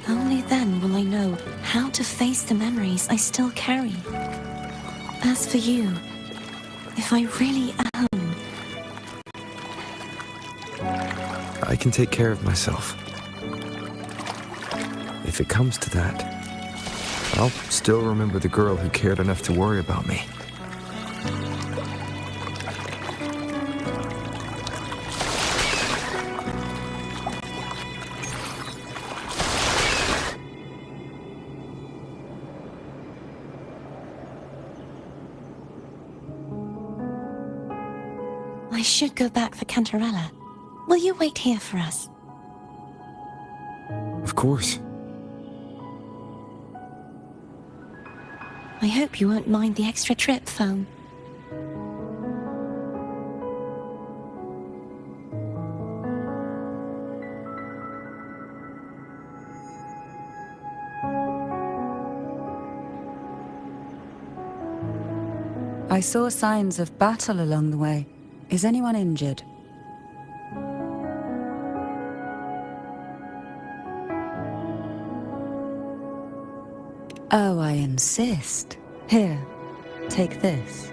Only then will I know how to face the memories I still carry. As for you, if I really am... I can take care of myself. If it comes to that, I'll still remember the girl who cared enough to worry about me. I should go back for Cantarella. Will you wait here for us? Of course. I hope you won't mind the extra trip, Foam. I saw signs of battle along the way. Is anyone injured? Oh, I insist. Here, take this.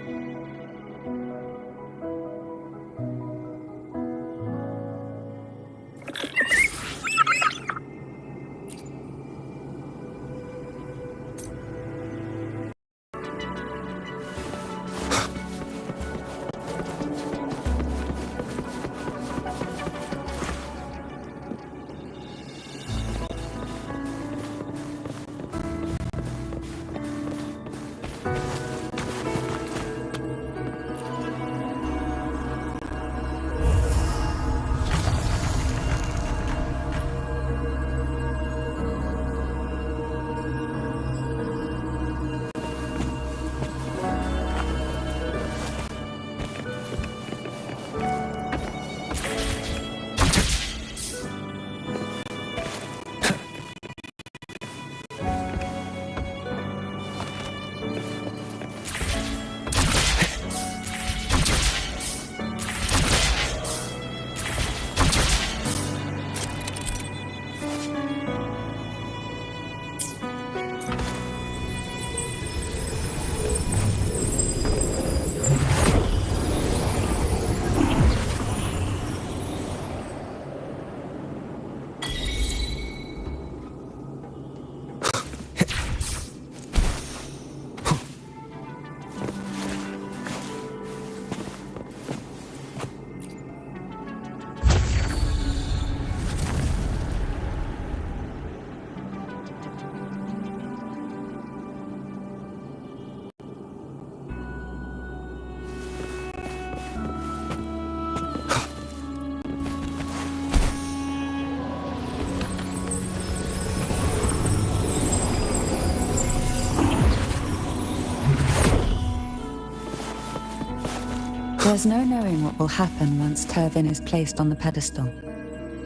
There's no knowing what will happen once Tervin is placed on the pedestal.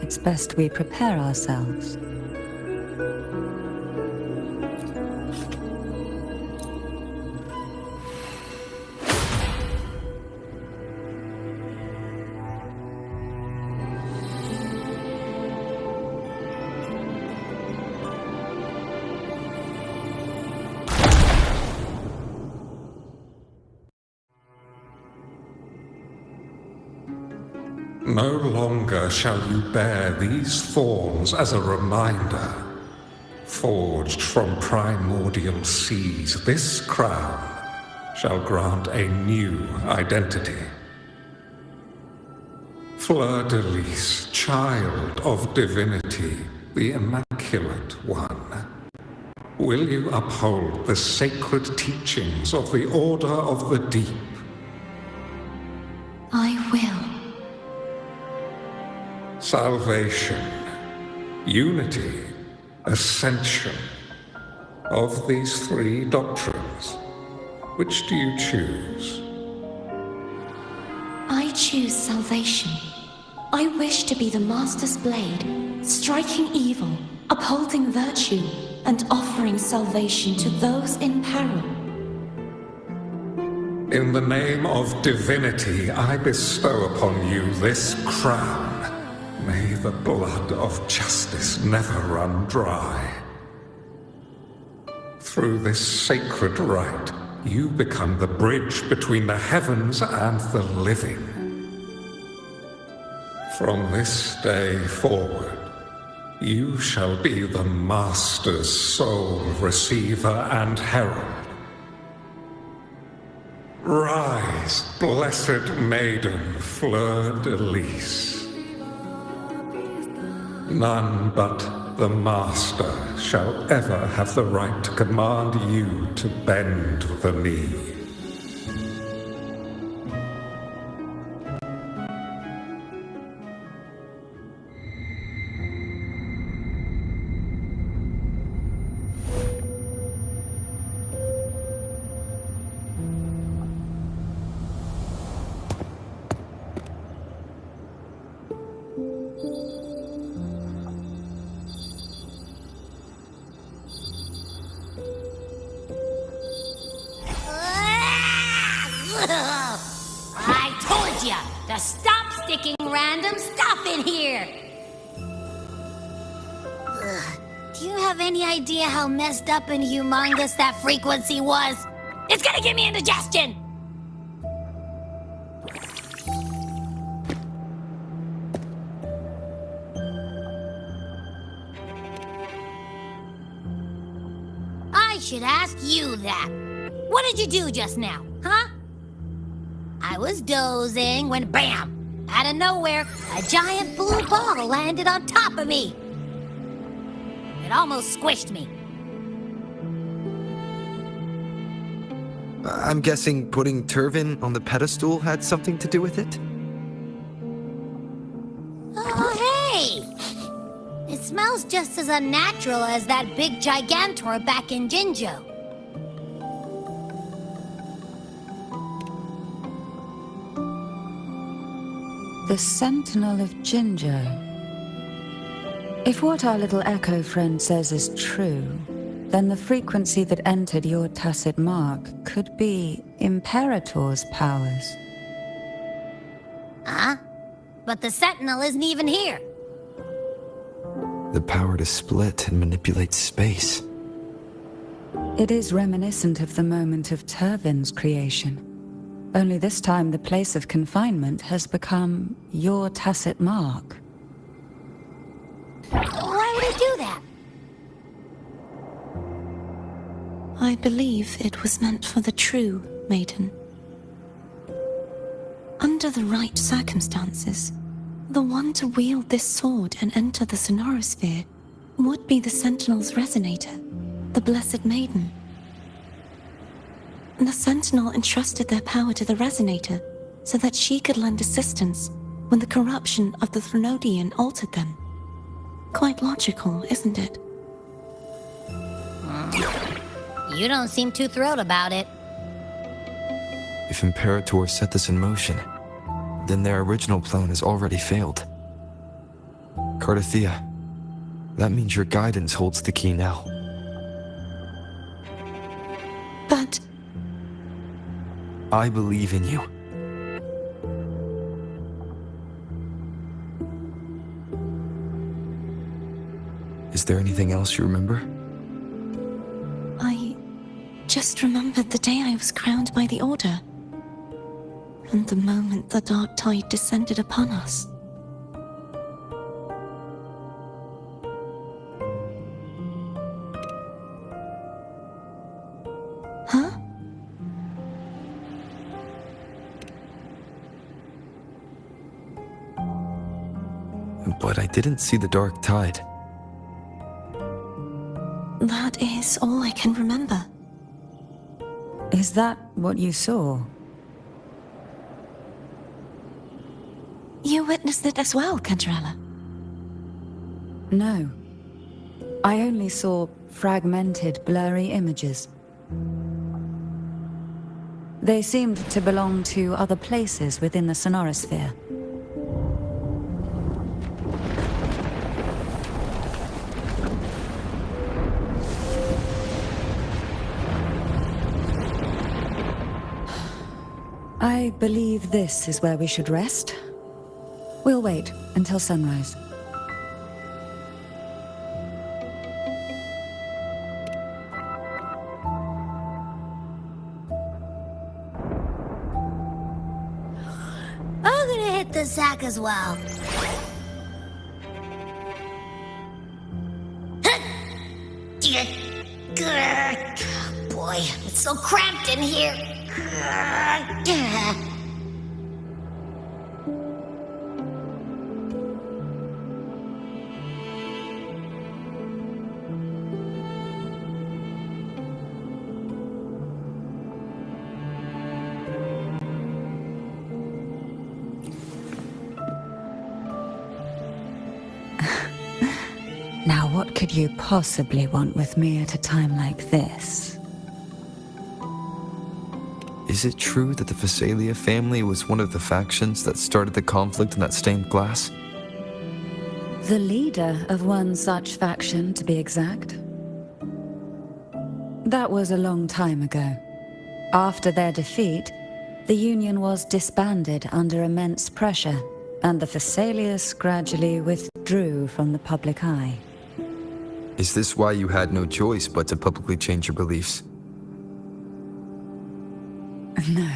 It's best we prepare ourselves. No longer shall you bear these thorns as a reminder. Forged from primordial seas, this crown shall grant a new identity. Fleur-de-Lis, child of divinity, the Immaculate One, will you uphold the sacred teachings of the Order of the Deep? I will. Salvation, unity, ascension. Of these three doctrines, which do you choose? I choose salvation. I wish to be the Master's blade, striking evil, upholding virtue, and offering salvation to those in peril. In the name of divinity, I bestow upon you this crown. May the blood of justice never run dry. Through this sacred rite, you become the bridge between the heavens and the living. From this day forward, you shall be the Master's sole receiver and herald. Rise, blessed maiden Fleur-de-Lis. None but the Master shall ever have the right to command you to bend the knee. I told ya to stop sticking random stuff in here! Ugh. Do you have any idea how messed up and humongous that frequency was? It's gonna give me indigestion! I should ask you that. What did you do just now, huh? I was dozing when BAM! Out of nowhere, a giant blue ball landed on top of me. It almost squished me. I'm guessing putting Turvin on the pedestal had something to do with it? Oh, hey! It smells just as unnatural as that big Gigantor back in Jinjo. The Sentinel of Jinjo. If what our little echo friend says is true, then the frequency that entered your tacit mark could be Imperator's powers. Huh? But the Sentinel isn't even here. The power to split and manipulate space. It is reminiscent of the moment of Turvin's creation. Only this time the place of confinement has become your tacit mark. Why would he do that? I believe it was meant for the true maiden. Under the right circumstances, the one to wield this sword and enter the Sonorosphere would be the Sentinel's resonator, the Blessed Maiden. The Sentinel entrusted their power to the Resonator so that she could lend assistance when the corruption of the Threnodian altered them. Quite logical, isn't it? You don't seem too thrilled about it. If Imperator set this in motion, then their original plan has already failed. Cardathea, that means your guidance holds the key now. But I believe in you. Is there anything else you remember? I just remembered the day I was crowned by the Order, and the moment the dark tide descended upon us. but I didn't see the dark tide. That is all I can remember. Is that what you saw? You witnessed it as well, Cantarella? No. I only saw fragmented, blurry images. They seemed to belong to other places within the sonorosphere. I believe this is where we should rest. We'll wait until sunrise. I'm gonna hit the sack as well. Boy, it's so cramped in here. Now, what could you possibly want with me at a time like this? Is it true that the Phasalia family was one of the factions that started the conflict in that stained glass? The leader of one such faction, to be exact. That was a long time ago. After their defeat, the Union was disbanded under immense pressure, and the Phasalias gradually withdrew from the public eye. Is this why you had no choice but to publicly change your beliefs? No.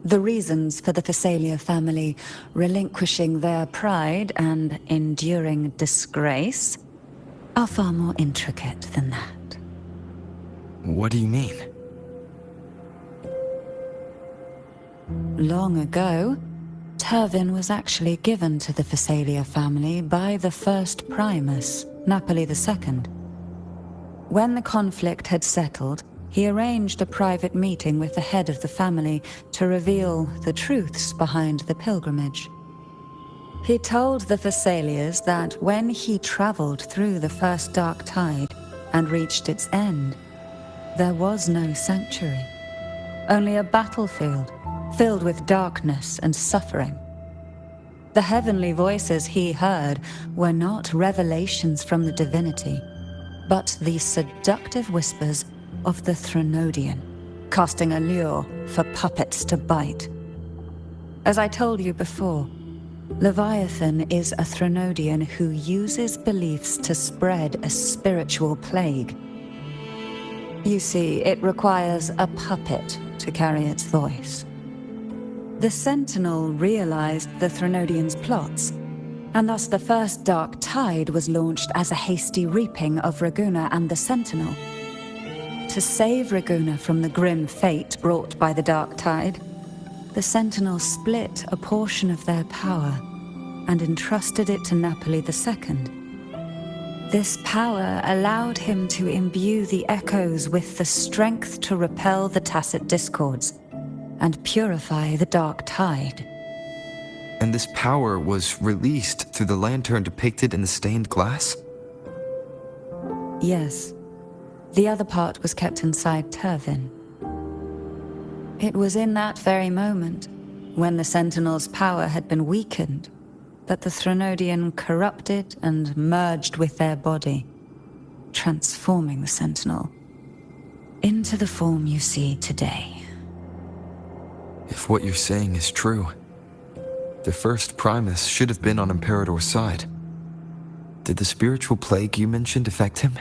The reasons for the Phasalia family relinquishing their pride and enduring disgrace are far more intricate than that. What do you mean? Long ago, Turvin was actually given to the Phasalia family by the first Primus, Napoli II. When the conflict had settled, he arranged a private meeting with the head of the family to reveal the truths behind the pilgrimage. He told the Phasalias that when he traveled through the first dark tide and reached its end, there was no sanctuary, only a battlefield filled with darkness and suffering. The heavenly voices he heard were not revelations from the Divinity, but the seductive whispers of the Threnodian, casting a lure for puppets to bite. As I told you before, Leviathan is a Threnodian who uses beliefs to spread a spiritual plague. You see, it requires a puppet to carry its voice. The Sentinel realized the Threnodian's plots, and thus the first dark tide was launched as a hasty reaping of Raguna and the Sentinel. To save Raguna from the grim fate brought by the dark tide, the Sentinel split a portion of their power and entrusted it to Napoli II. This power allowed him to imbue the echoes with the strength to repel the tacit discords and purify the dark tide. And this power was released through the lantern depicted in the stained glass? Yes. The other part was kept inside Turvin. It was in that very moment, when the Sentinel's power had been weakened, that the Threnodian corrupted and merged with their body, transforming the Sentinel into the form you see today. If what you're saying is true, the first Primus should have been on Imperator's side. Did the spiritual plague you mentioned affect him?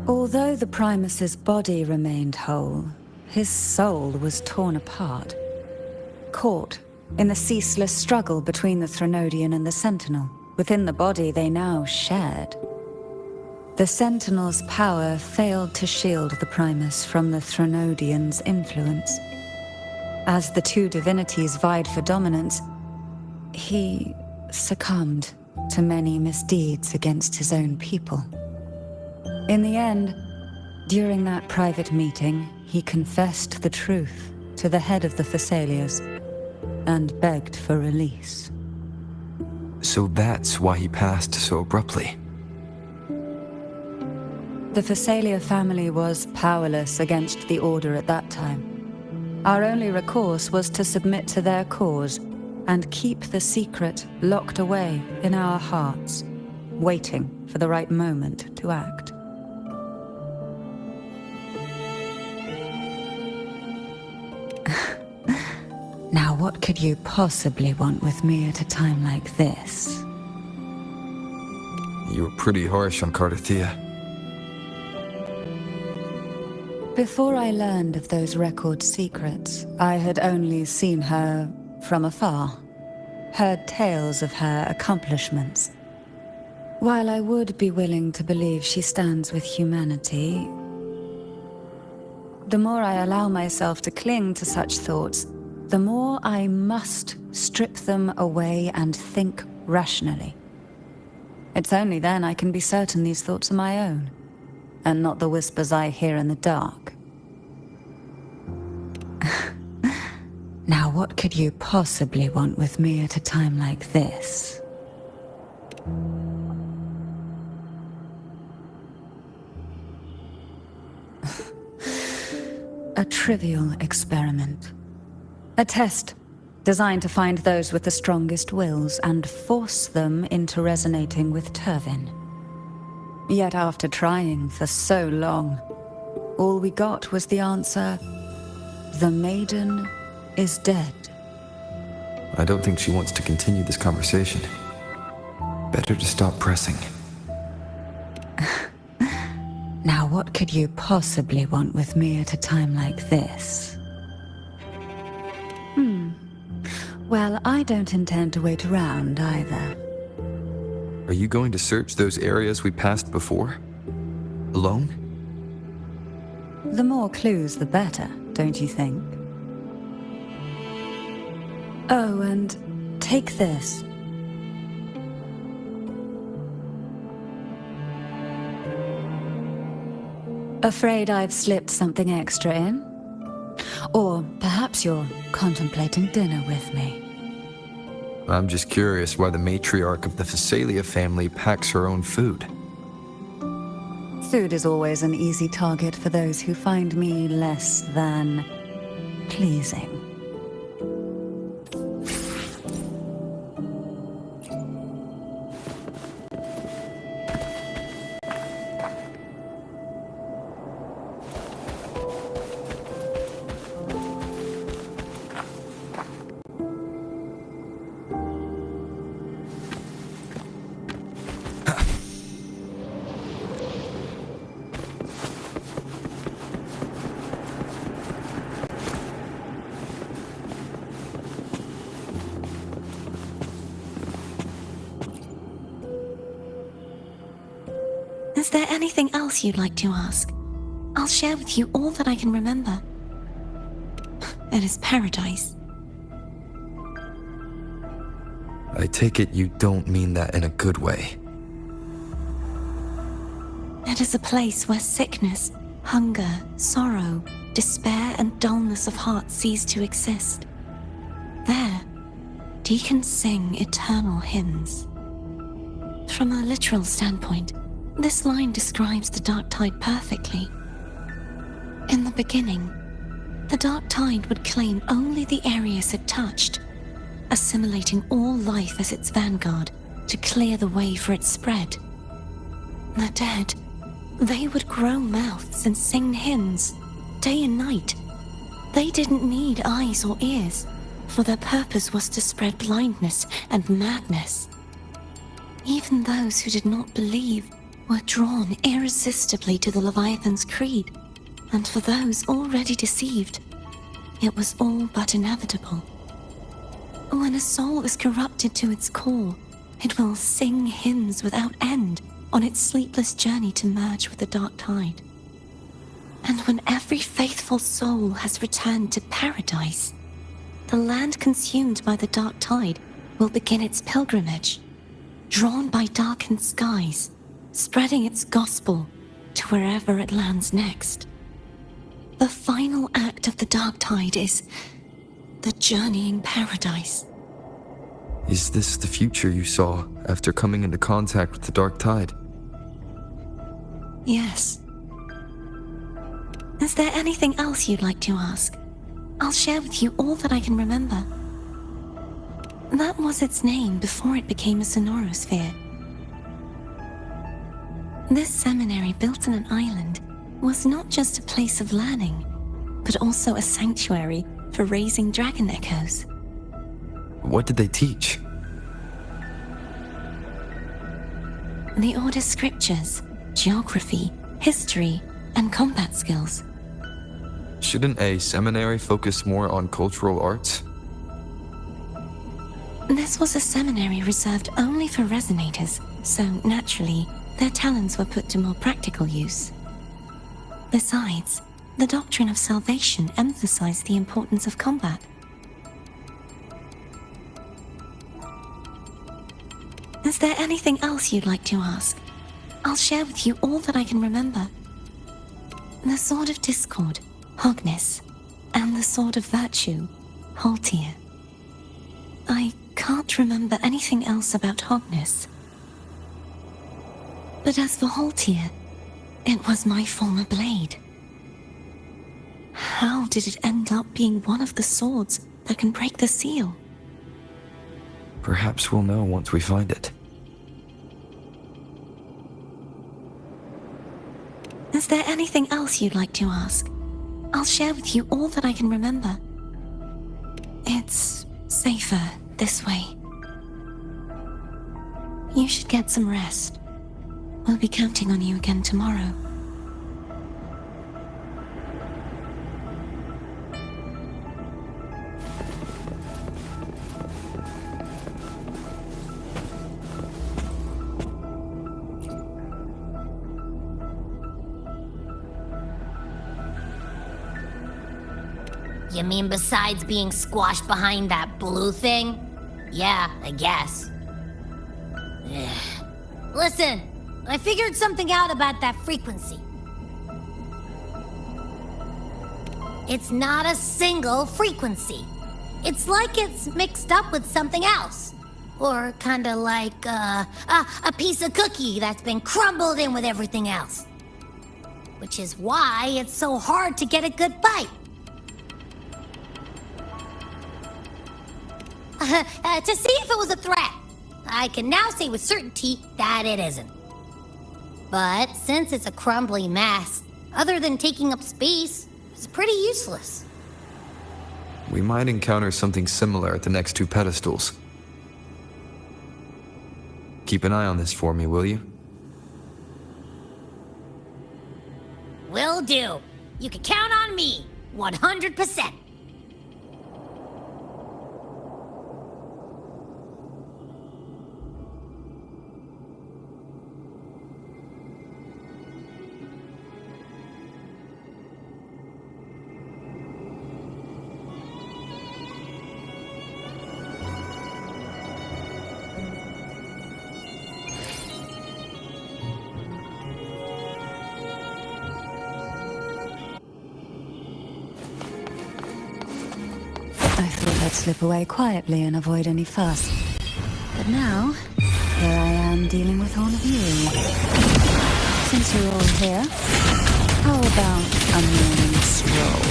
Although the Primus's body remained whole, his soul was torn apart, caught in the ceaseless struggle between the Threnodian and the Sentinel. Within the body they now shared. The Sentinel's power failed to shield the Primus from the Threnodian's influence. As the two divinities vied for dominance, he succumbed to many misdeeds against his own people. In the end, during that private meeting, he confessed the truth to the head of the Thessalias and begged for release. So that's why he passed so abruptly. The Thessalia family was powerless against the Order at that time. Our only recourse was to submit to their cause and keep the secret locked away in our hearts, waiting for the right moment to act. Now, what could you possibly want with me at a time like this? You were pretty harsh on Cardathia. Before I learned of those record secrets, I had only seen her from afar, heard tales of her accomplishments. While I would be willing to believe she stands with humanity, the more I allow myself to cling to such thoughts, the more I must strip them away and think rationally. It's only then I can be certain these thoughts are my own, and not the whispers I hear in the dark. Now, what could you possibly want with me at a time like this? A trivial experiment. A test designed to find those with the strongest wills and force them into resonating with Turvin. Yet after trying for so long, all we got was the answer, "The maiden is dead." I don't think she wants to continue this conversation. Better to stop pressing. Now, what could you possibly want with me at a time like this? Well, I don't intend to wait around either. Are you going to search those areas we passed before? Alone? The more clues, the better, don't you think? Oh, and take this. Afraid I've slipped something extra in? Or perhaps you're contemplating dinner with me. I'm just curious why the matriarch of the Thessalia family packs her own food. Food is always an easy target for those who find me less than pleasing. Is there anything else you'd like to ask? I'll share with you all that I can remember. It is paradise. I take it you don't mean that in a good way. It is a place where sickness, hunger, sorrow, despair, and dullness of heart cease to exist. There, deacons sing eternal hymns. From a literal standpoint, this line describes the dark tide perfectly. In the beginning, the dark tide would claim only the areas it touched, assimilating all life as its vanguard to clear the way for its spread. The dead, they would grow mouths and sing hymns, day and night. They didn't need eyes or ears, for their purpose was to spread blindness and madness. Even those who did not believe were drawn irresistibly to the Leviathan's creed, and for those already deceived, it was all but inevitable. When a soul is corrupted to its core, it will sing hymns without end on its sleepless journey to merge with the dark tide. And when every faithful soul has returned to paradise, the land consumed by the dark tide will begin its pilgrimage, drawn by darkened skies, spreading its gospel to wherever it lands next. The final act of the dark tide is the journeying paradise. Is this the future you saw after coming into contact with the dark tide? Yes. Is there anything else you'd like to ask? I'll share with you all that I can remember. That was its name before it became a sonorosphere. This seminary, built on an island, was not just a place of learning, but also a sanctuary for raising dragon echoes. What did they teach? The Order's scriptures, geography, history, and combat skills. Shouldn't a seminary focus more on cultural arts? This was a seminary reserved only for resonators, so naturally, their talents were put to more practical use. Besides, the doctrine of salvation emphasized the importance of combat. Is there anything else you'd like to ask? I'll share with you all that I can remember. The Sword of Discord, Hogness, and the Sword of Virtue, Haltier. I can't remember anything else about Hogness. But as for Haltier, it was my former blade. How did it end up being one of the swords that can break the seal? Perhaps we'll know once we find it. Is there anything else you'd like to ask? I'll share with you all that I can remember. It's safer this way. You should get some rest. We'll be counting on you again tomorrow. You mean besides being squashed behind that blue thing? Yeah, I guess. Listen, I figured something out about that frequency. It's not a single frequency. It's like it's mixed up with something else. Or kinda like a piece of cookie that's been crumbled in with everything else. Which is why it's so hard to get a good bite. To see if it was a threat. I can now say with certainty that it isn't. But since it's a crumbly mess, other than taking up space, it's pretty useless. We might encounter something similar at the next two pedestals. Keep an eye on this for me, will you? Will do. You can count on me, 100%. I'd slip away quietly and avoid any fuss. But now, here I am dealing with all of you. Since you're all here, how about a morning stroll?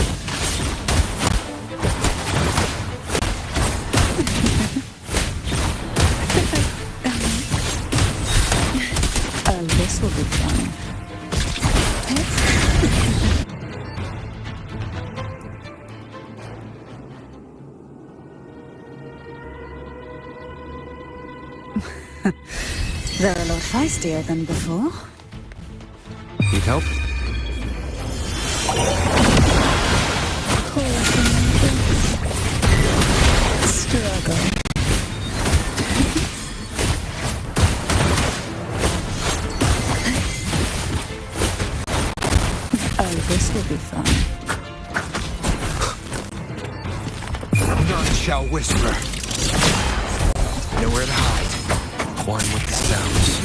This will be fun. They're a lot feistier than before. Need help? Struggle. Oh, this will be fun. None shall whisper. Nowhere to hide. Climb with the sounds.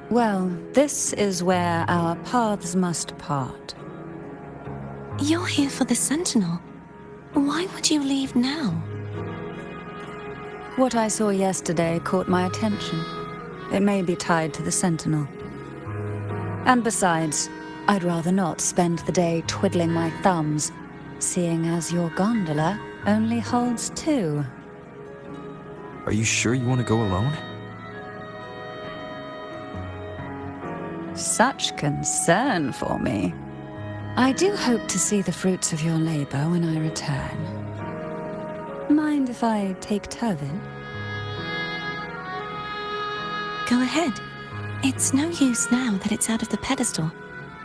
Well, this is where our paths must part. You're here for the Sentinel. Why would you leave now? What I saw yesterday caught my attention. It may be tied to the Sentinel. And besides, I'd rather not spend the day twiddling my thumbs, seeing as your gondola only holds 2. Are you sure you want to go alone? Such concern for me. I do hope to see the fruits of your labor when I return. Mind if I take Turvin? Go ahead. It's no use now that it's out of the pedestal.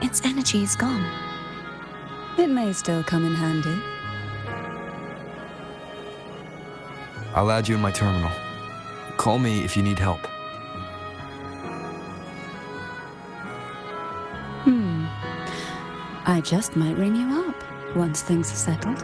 Its energy is gone. It may still come in handy. I'll add you in my terminal. Call me if you need help. I just might ring you up once things are settled.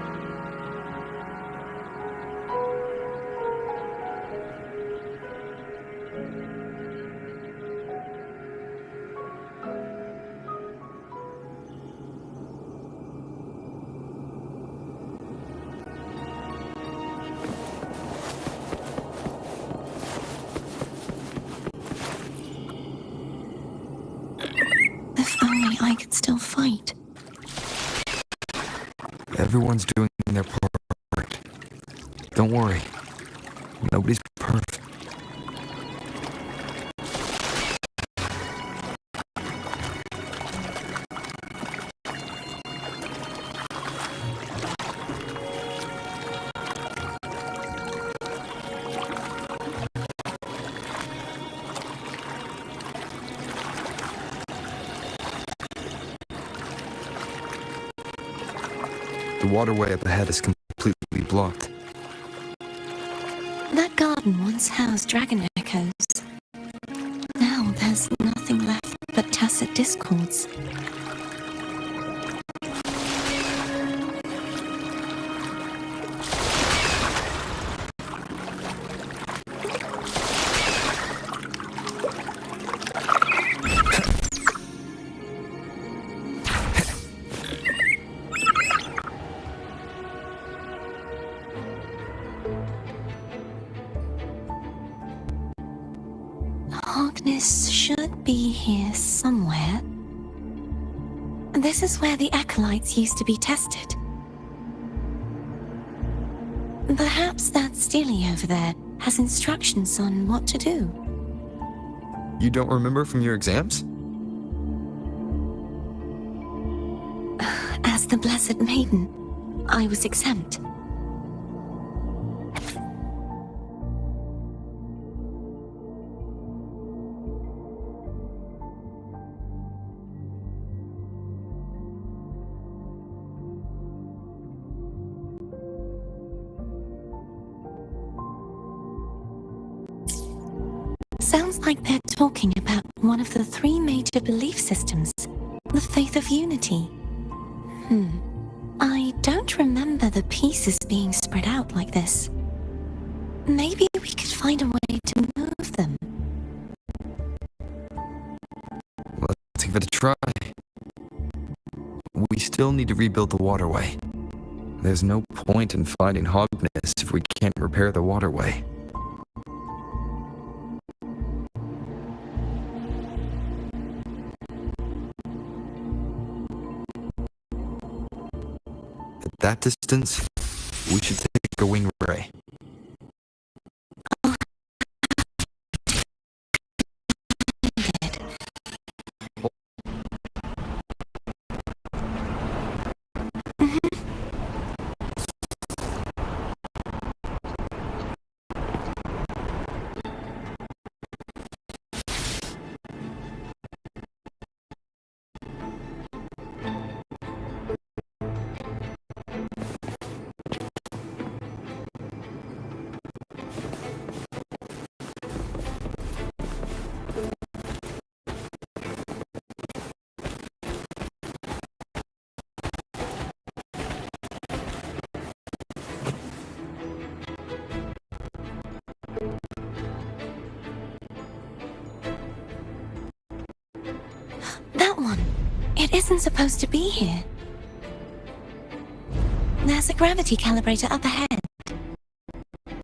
If only I could still fight. Everyone's doing their part. Don't worry. Nobody's perfect. The waterway up ahead is completely blocked. That garden once housed dragon echoes. Now there's nothing left but tacit discords. Harkness should be here somewhere. This is where the acolytes used to be tested. Perhaps that Steely over there has instructions on what to do. You don't remember from your exams? As the Blessed Maiden, I was exempt. Sounds like they're talking about one of the 3 major belief systems, the faith of unity. I don't remember the pieces being spread out like this. Maybe we could find a way to move them. Let's give it a try. We still need to rebuild the waterway. There's no point in finding Hogness if we can't repair the waterway. At that distance, we should take a wing ray. isn't supposed to be here. There's a gravity calibrator up ahead.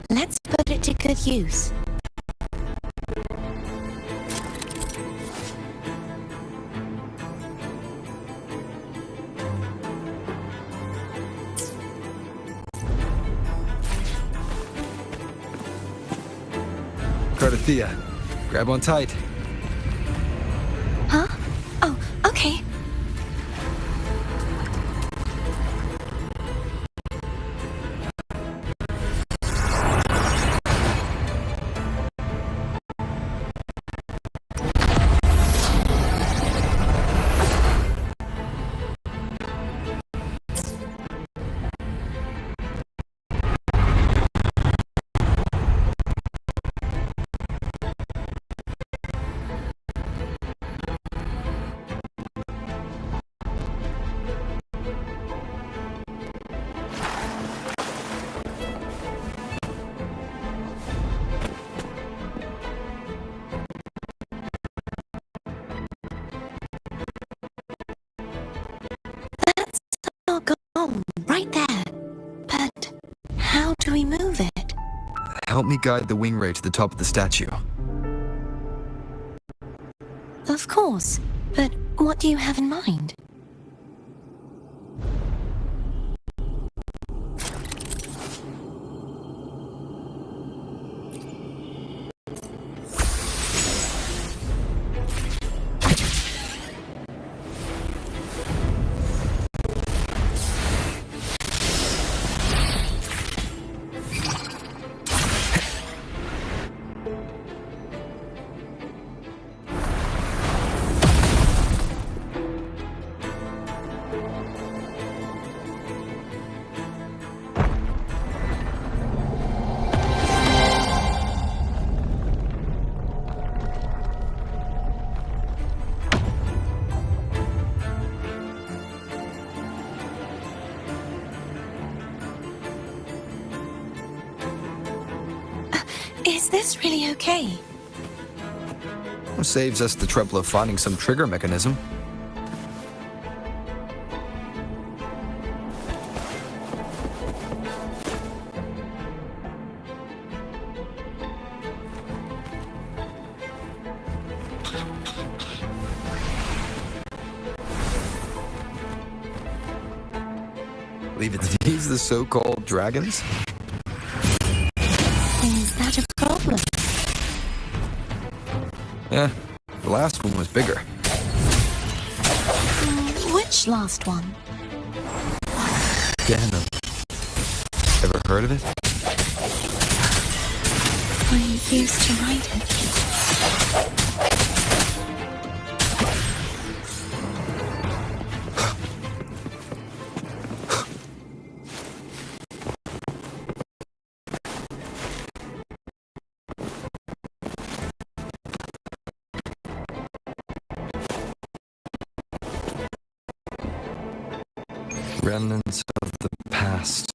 Let's put it to good use. Cardathea, grab on tight. Huh? Oh, okay. Right there. But how do we move it? Help me guide the wing ray to the top of the statue. Of course. But what do you have in mind? Is this really okay? Saves us the trouble of finding some trigger mechanism. Believe it's these the so-called dragons? Is that a problem? Yeah, the last one was bigger. Which last one? Denim. Ever heard of it? I used to ride it. Remnants of the past.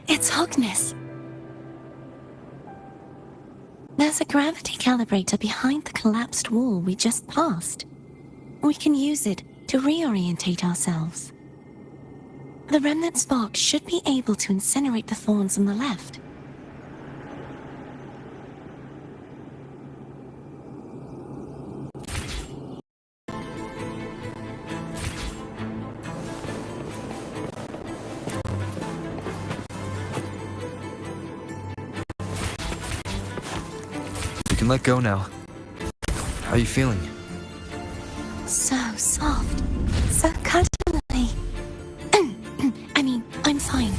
It's Hogness. There's a gravity calibrator behind the collapsed wall we just passed. We can use it to reorientate ourselves. The remnant spark should be able to incinerate the thorns on the left. You can let go now. How are you feeling? So soft. So cuddly. I'm fine.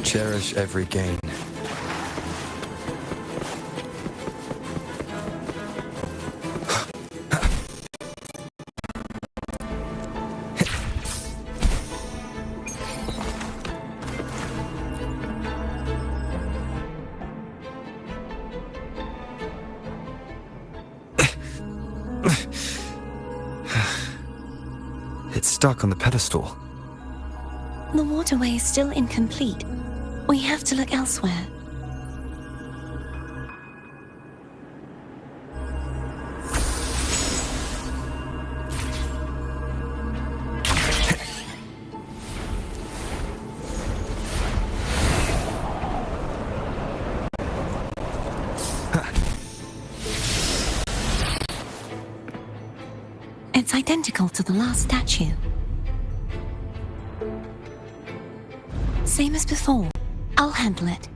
Cherish every gain. It's stuck on the pedestal. The waterway is still incomplete. We have to look elsewhere. It's identical to the last statue. Same as before. I'll handle it.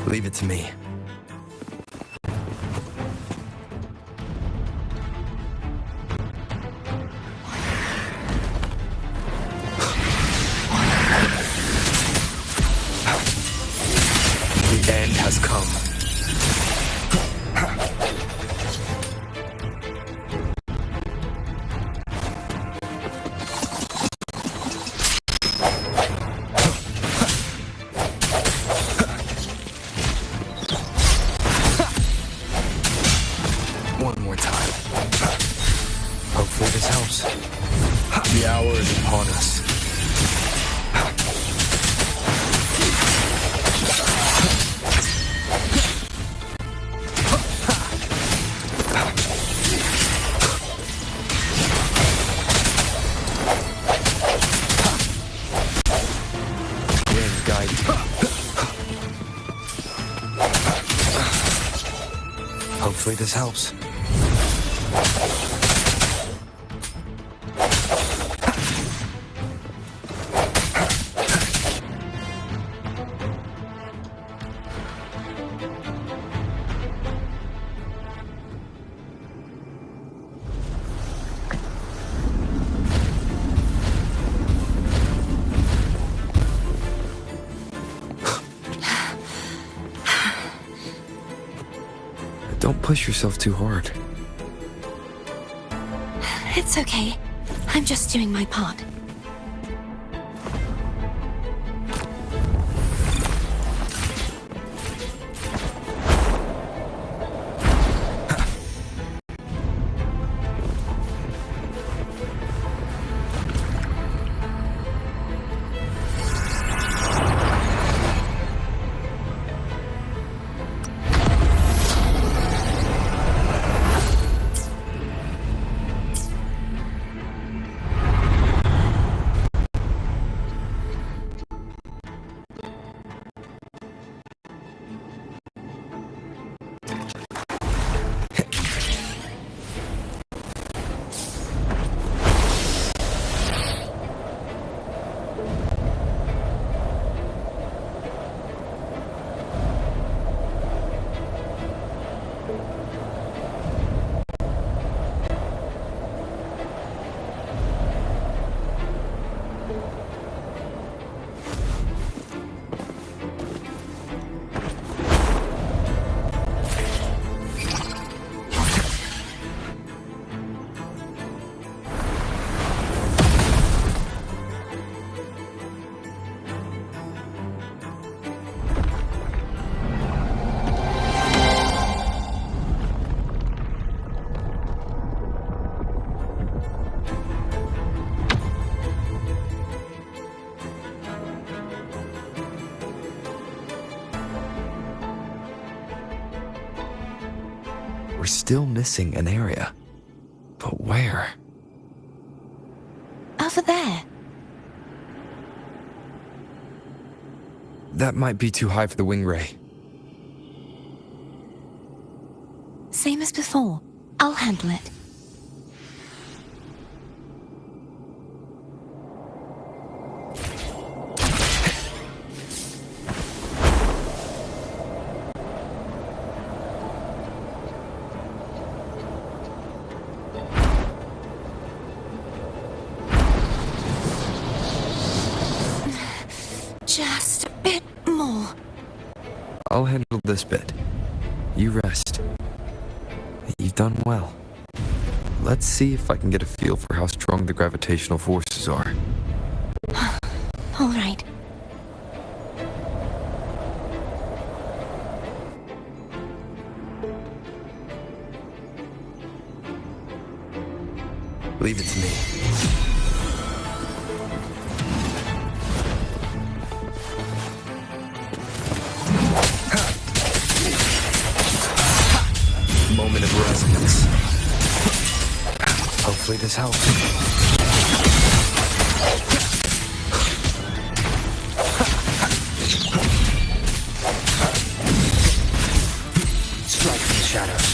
Leave it to me. The end has come. One more time. Hopefully this helps. The hour is upon us. Wind guide me. Hopefully this helps. Don't push yourself too hard. It's okay. I'm just doing my part. We're still missing an area. But where? Over there. That might be too high for the wing ray. Same as before. I'll handle it. Just a bit more. I'll handle this bit. You rest. You've done well. Let's see if I can get a feel for how strong the gravitational forces are. All right. Leave it to me. Moment of resonance. Hopefully this helps. Strike from the shadows.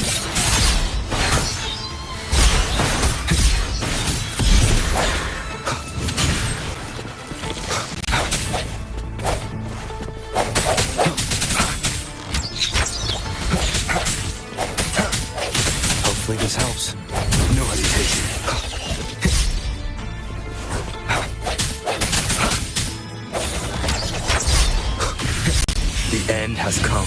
Hopefully this helps. No hesitation. The end has come.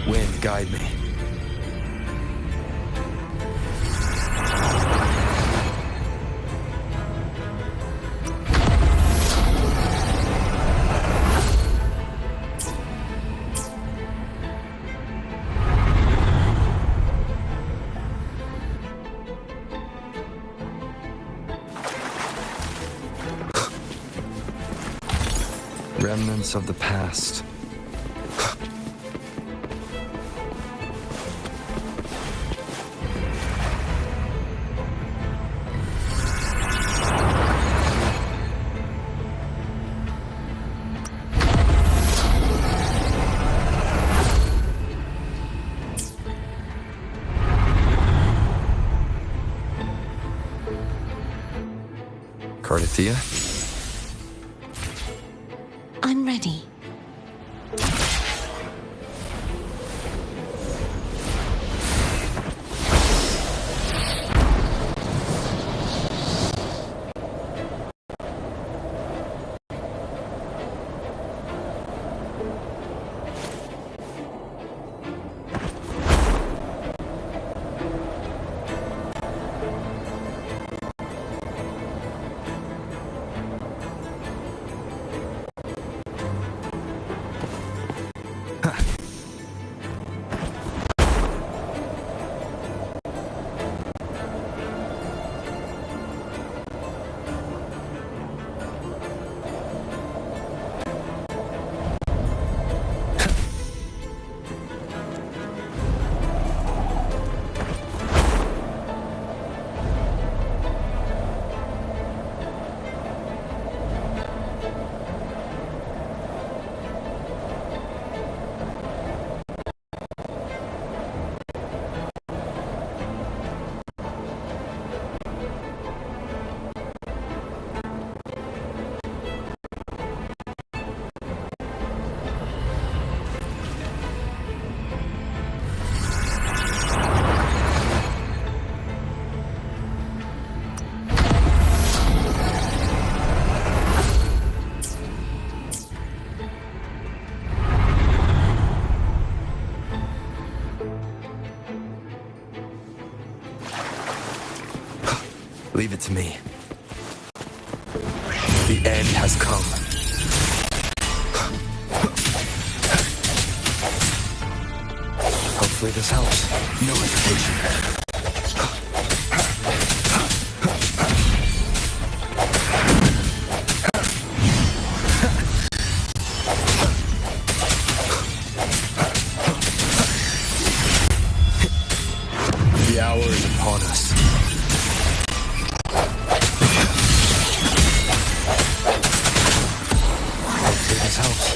Wind, guide me. Remnants of the past. Cardathia? I'm ready. Leave it to me. The end has come. Hopefully this helps. No hesitation. The hour is upon us. Hopefully this helps.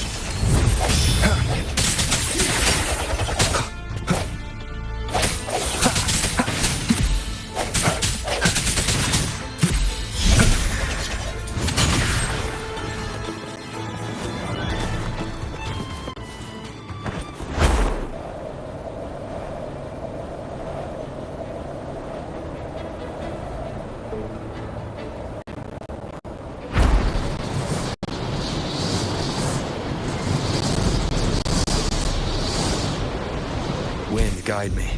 Wind, guide me.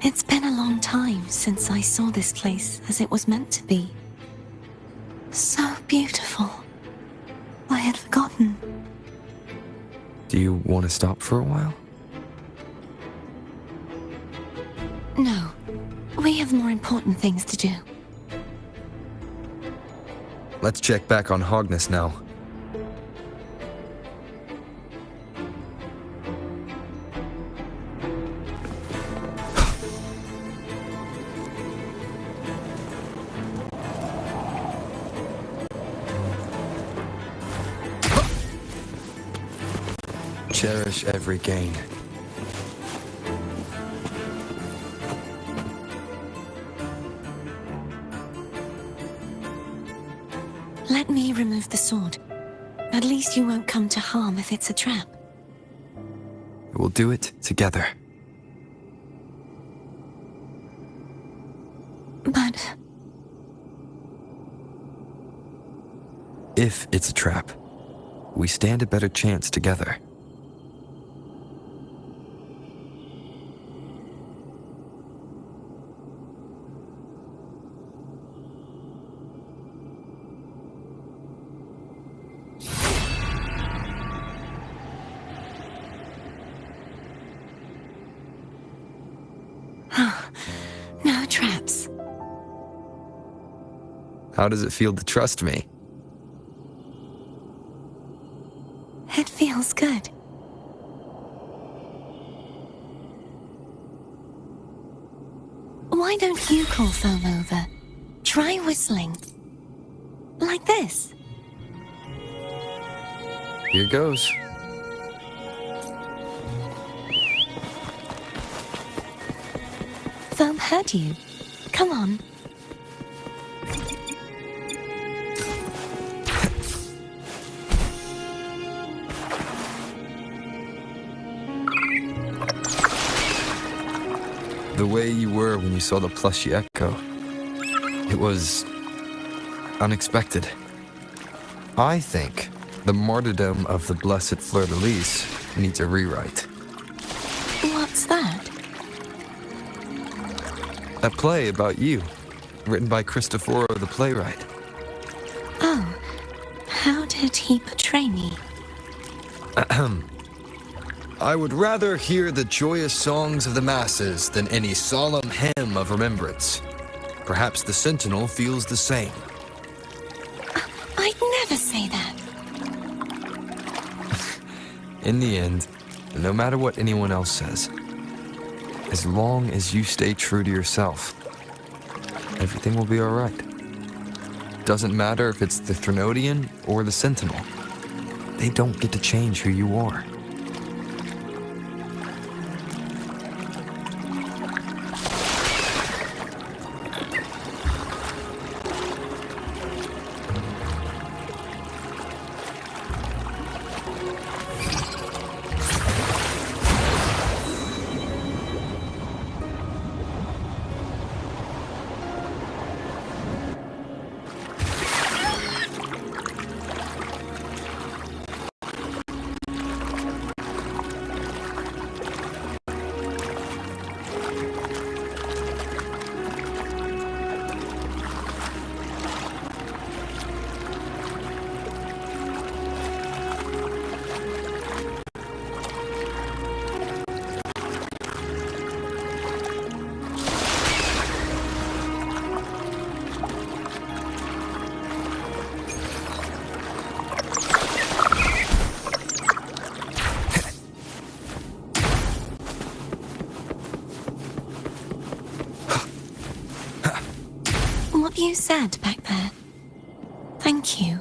It's been a long time since I saw this place as it was meant to be. So beautiful. I had forgotten. Do you want to stop for a while? No. We have more important things to do. Let's check back on Hogness now. Cherish every gain. Let me remove the sword. At least you won't come to harm if it's a trap. We'll do it together. But... if it's a trap, we stand a better chance together. No traps. How does it feel to trust me? It feels good. Why don't you call Foam over? Try whistling. Like this. Here goes. Foam heard you. Come on. The way you were when you saw the plushy echo. It was... unexpected. I think the martyrdom of the blessed fleur-de-lis needs a rewrite. What's that? A play about you, written by Cristoforo the playwright. Oh, how did he portray me? Ahem. I would rather hear the joyous songs of the masses than any solemn hymn of remembrance. Perhaps the Sentinel feels the same. I'd never say that. In the end, no matter what anyone else says, as long as you stay true to yourself, everything will be all right. Doesn't matter if it's the Threnodian or the Sentinel. They don't get to change who you are. What you said back there. Thank you.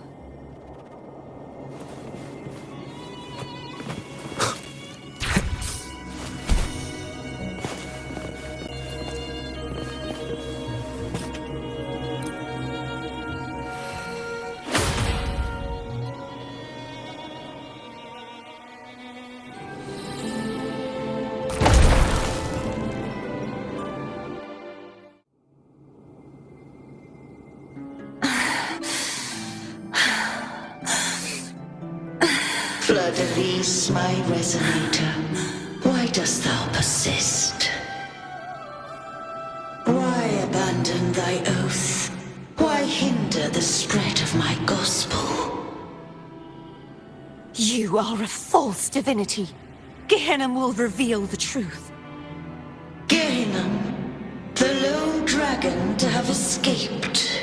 Fleur-de-Lis, my resonator, why dost thou persist? Why abandon thy oath? Why hinder the spread of my gospel? You are a false divinity. Gehenna will reveal the truth. Gehenna, the lone dragon to have escaped.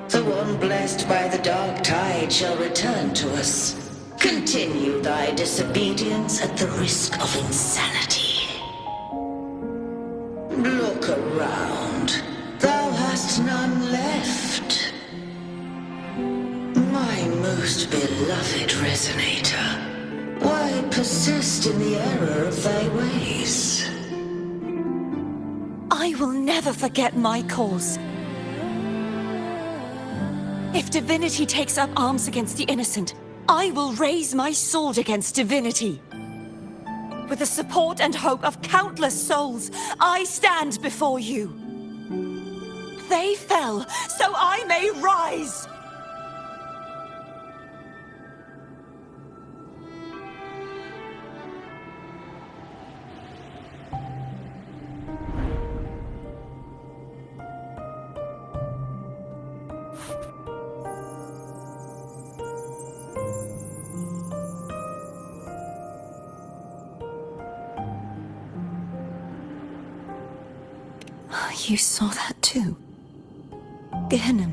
The one blessed by the dark tide shall return to us. Continue thy disobedience at the risk of insanity. Look around. Thou hast none left. My most beloved resonator, why persist in the error of thy ways? I will never forget my cause. If Divinity takes up arms against the innocent, I will raise my sword against Divinity. With the support and hope of countless souls, I stand before you. They fell, so I may rise! You saw that too? Gehenna,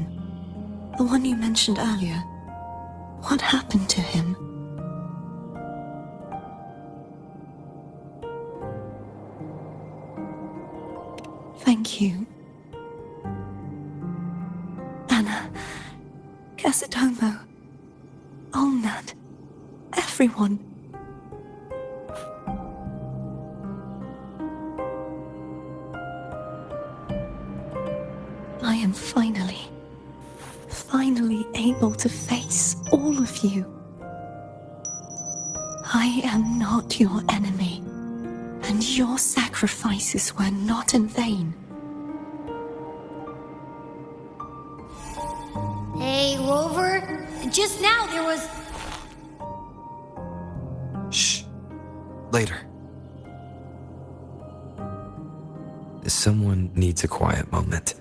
the one you mentioned earlier. What happened to him? Thank you. Anna, Casadomo, Olnat, everyone. I am finally able to face all of you. I am not your enemy, and your sacrifices were not in vain. Hey, Rover, just now there was... Shh. Later. Someone needs a quiet moment.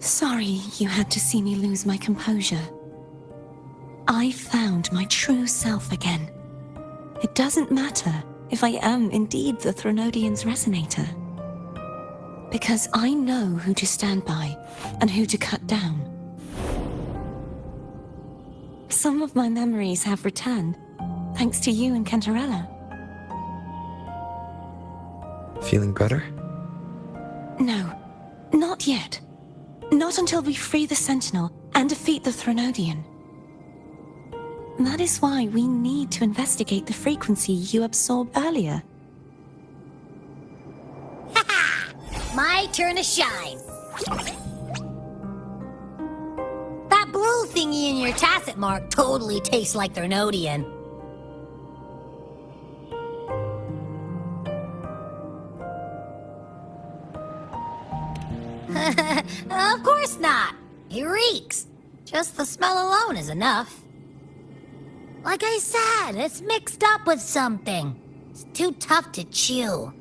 Sorry you had to see me lose my composure. I found my true self again. It doesn't matter if I am indeed the Threnodian's resonator. Because I know who to stand by and who to cut down. Some of my memories have returned, thanks to you and Cantarella. Feeling better? No, not yet. Not until we free the Sentinel and defeat the Threnodian. That is why we need to investigate the frequency you absorbed earlier. My turn to shine. That blue thingy in your tacit mark totally tastes like Threnodian. Of course not. It reeks. Just the smell alone is enough. Like I said, it's mixed up with something. It's too tough to chew.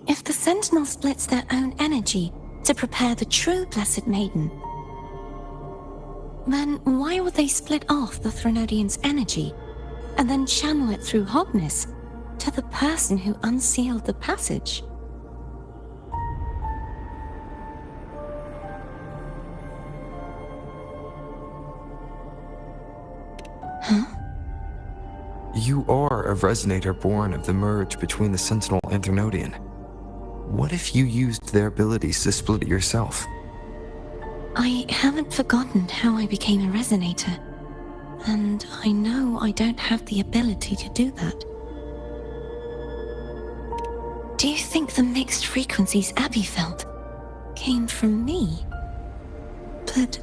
If the Sentinel splits their own energy to prepare the true Blessed Maiden, then why would they split off the Threnodian's energy and then channel it through Hobness to the person who unsealed the passage? Huh? You are a resonator born of the merge between the Sentinel and Threnodian. What if you used their abilities to split it yourself? I haven't forgotten how I became a resonator, and I know I don't have the ability to do that. Do you think the mixed frequencies Abby felt came from me? But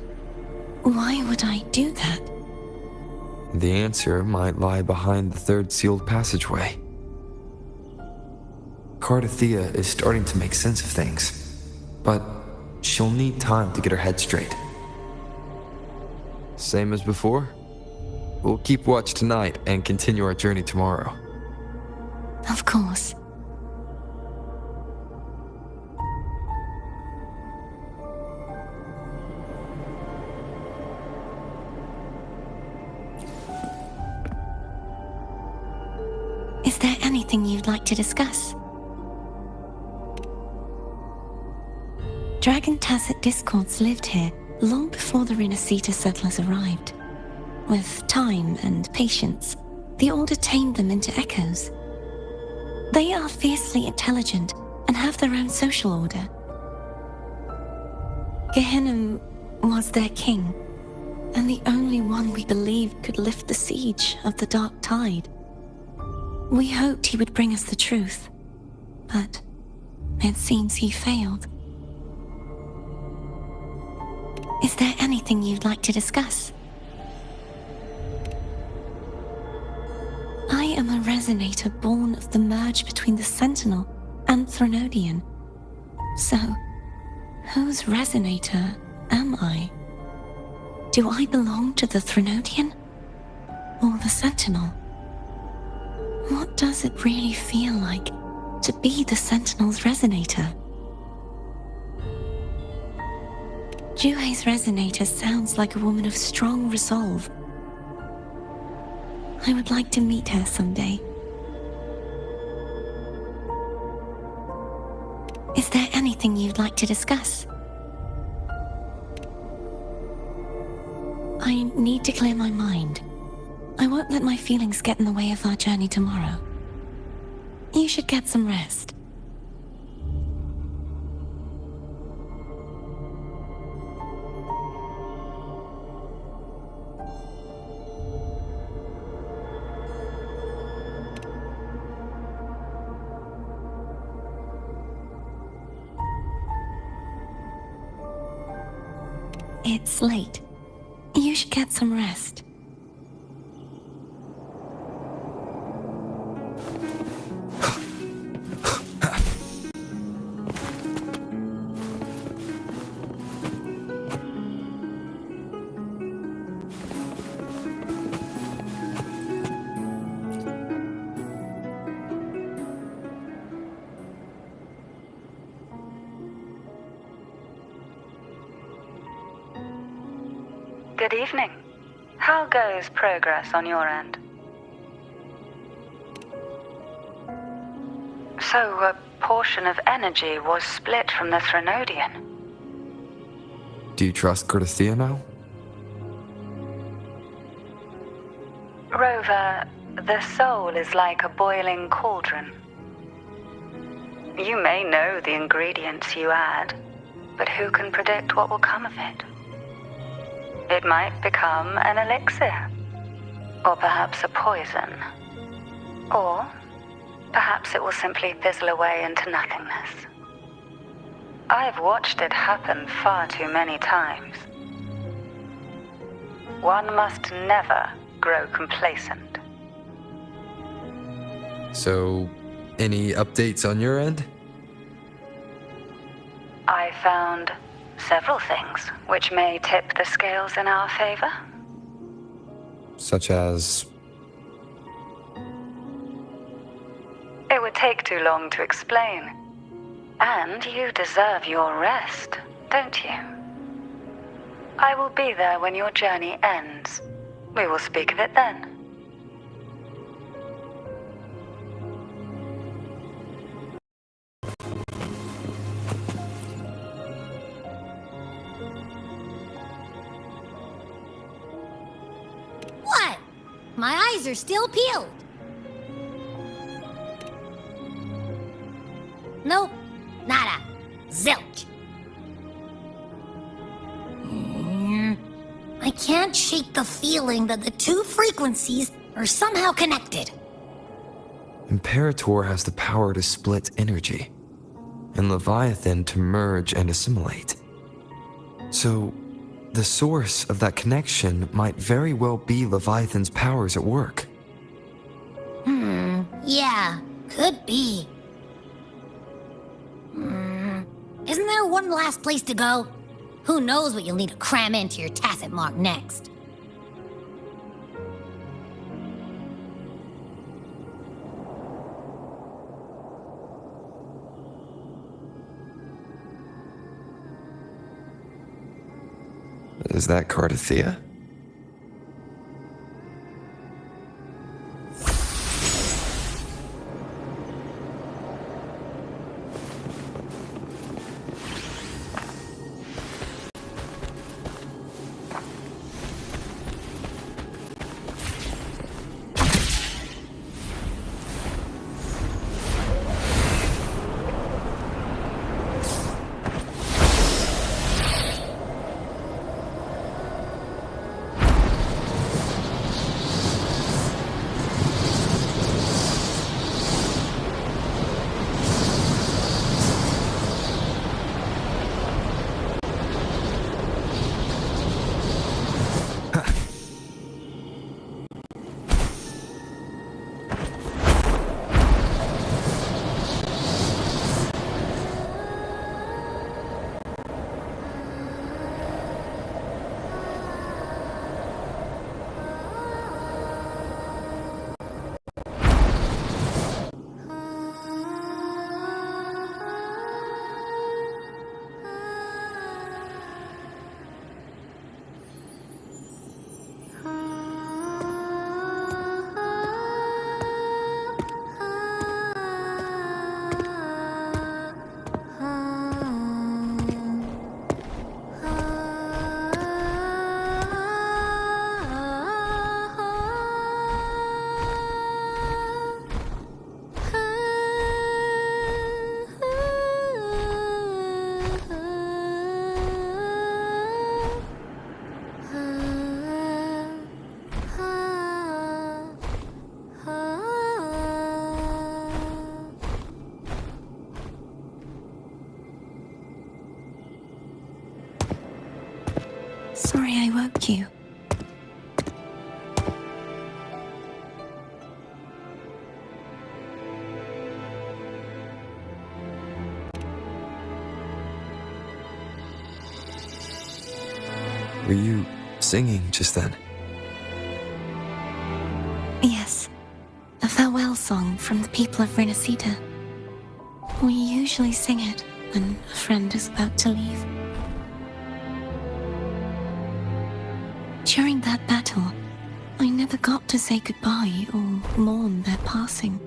why would I do that? The answer might lie behind the third sealed passageway. Cardathea is starting to make sense of things, but she'll need time to get her head straight. Same as before? We'll keep watch tonight and continue our journey tomorrow. Of course. Is there anything you'd like to discuss? Dragon Tacet discords lived here long before the Renacita settlers arrived. With time and patience, the Order tamed them into echoes. They are fiercely intelligent and have their own social order. Gehinnom was their king, and the only one we believed could lift the siege of the Dark Tide. We hoped he would bring us the truth, but it seems he failed. Is there anything you'd like to discuss? I am a resonator born of the merge between the Sentinel and Threnodian. So, whose resonator am I? Do I belong to the Threnodian? Or the Sentinel? What does it really feel like to be the Sentinel's resonator? Juhe's resonator sounds like a woman of strong resolve. I would like to meet her someday. Is there anything you'd like to discuss? I need to clear my mind. I won't let my feelings get in the way of our journey tomorrow. You should get some rest. It's late. You should get some rest. Good evening. How goes progress on your end? So a portion of energy was split from the Threnodian. Do you trust Cordesia now? Rover, the soul is like a boiling cauldron. You may know the ingredients you add, but who can predict what will come of it? It might become an elixir, or perhaps a poison, or perhaps it will simply fizzle away into nothingness. I've watched it happen far too many times. One must never grow complacent. So, any updates on your end? I found several things which may tip the scales in our favor. Such as... It would take too long to explain. And you deserve your rest, don't you? I will be there when your journey ends. We will speak of it then. What? My eyes are still peeled. Nope. Nada. Zilch. I can't shake the feeling that the two frequencies are somehow connected. Imperator has the power to split energy, and Leviathan to merge and assimilate. So, the source of that connection might very well be Leviathan's powers at work. Yeah, could be. Isn't there one last place to go? Who knows what you'll need to cram into your tacit mark next? Is that Cardathea? Sorry I woke you. Were you singing just then? Yes. A farewell song from the people of Renacita. We usually sing it when a friend is about to leave. During that battle, I never got to say goodbye or mourn their passing.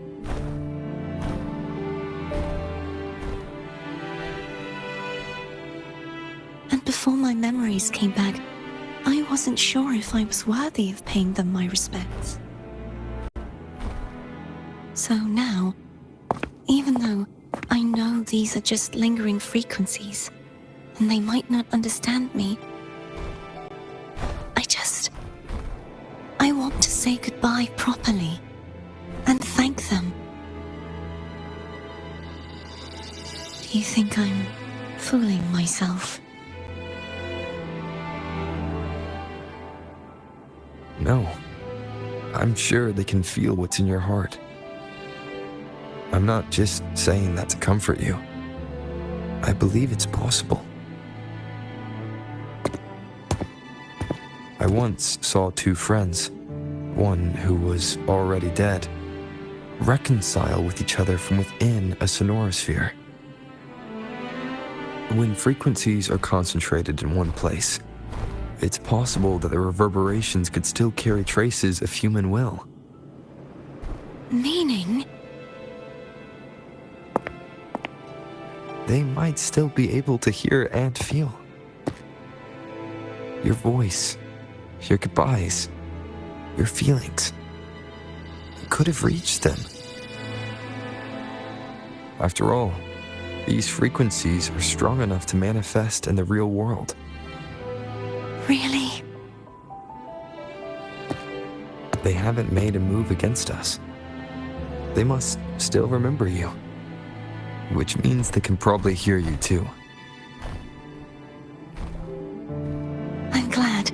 before my memories came back, I wasn't sure if I was worthy of paying them my respects. So now, even though I know these are just lingering frequencies, and they might not understand me, I want to say goodbye properly, and thank them. Do you think I'm fooling myself? No. I'm sure they can feel what's in your heart. I'm not just saying that to comfort you. I believe it's possible. I once saw two friends, one who was already dead, reconcile with each other from within a sonorosphere. When frequencies are concentrated in one place, it's possible that the reverberations could still carry traces of human will. Meaning? They might still be able to hear and feel. Your voice, your goodbyes, your feelings. You could have reached them. After all, these frequencies are strong enough to manifest in the real world. Really? They haven't made a move against us. They must still remember you. Which means they can probably hear you too. I'm glad.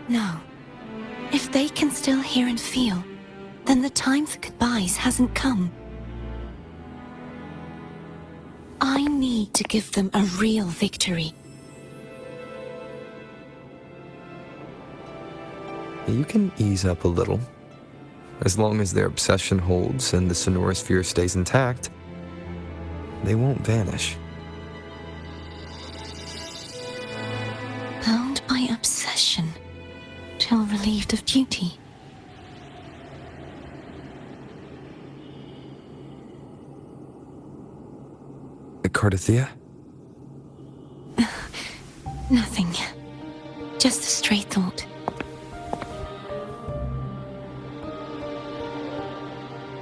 No. If they can still hear and feel, then the time for goodbyes hasn't come. I need to give them a real victory. You can ease up a little. As long as their obsession holds and the sonorosphere stays intact, they won't vanish. Bound by obsession, till relieved of duty. Cardathea? Nothing. Just a stray thought.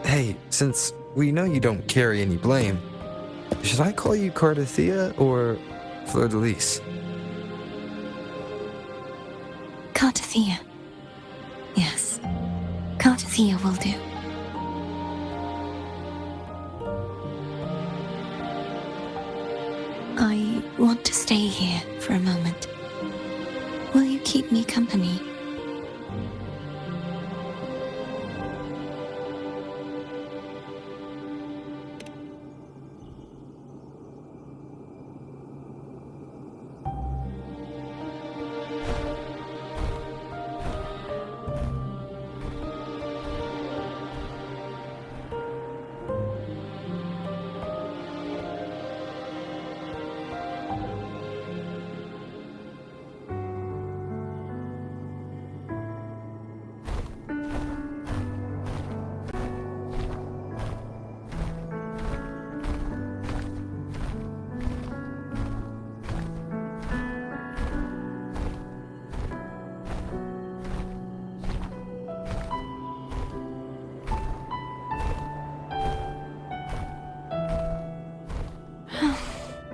Hey, since we know you don't carry any blame, should I call you Cardathea or Fleur-de-Lis? Cardathea. Yes. Cardathea will do. I want to stay here for a moment. Will you keep me company?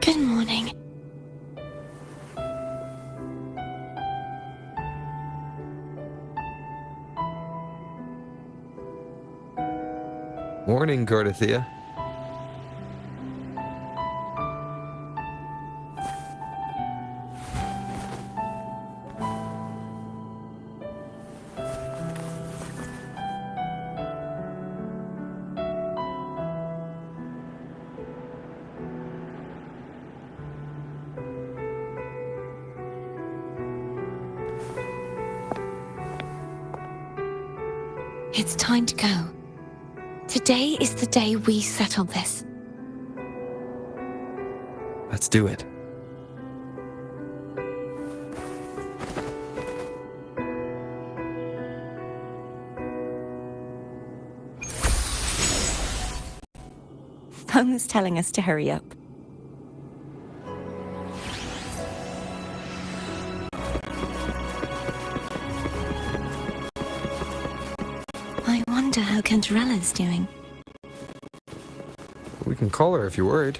Good morning. Morning, Cardathea. It's time to go. Today is the day we settle this. Let's do it. Homer's telling us to hurry up. I wonder how Cantarella's doing. We can call her if you're worried.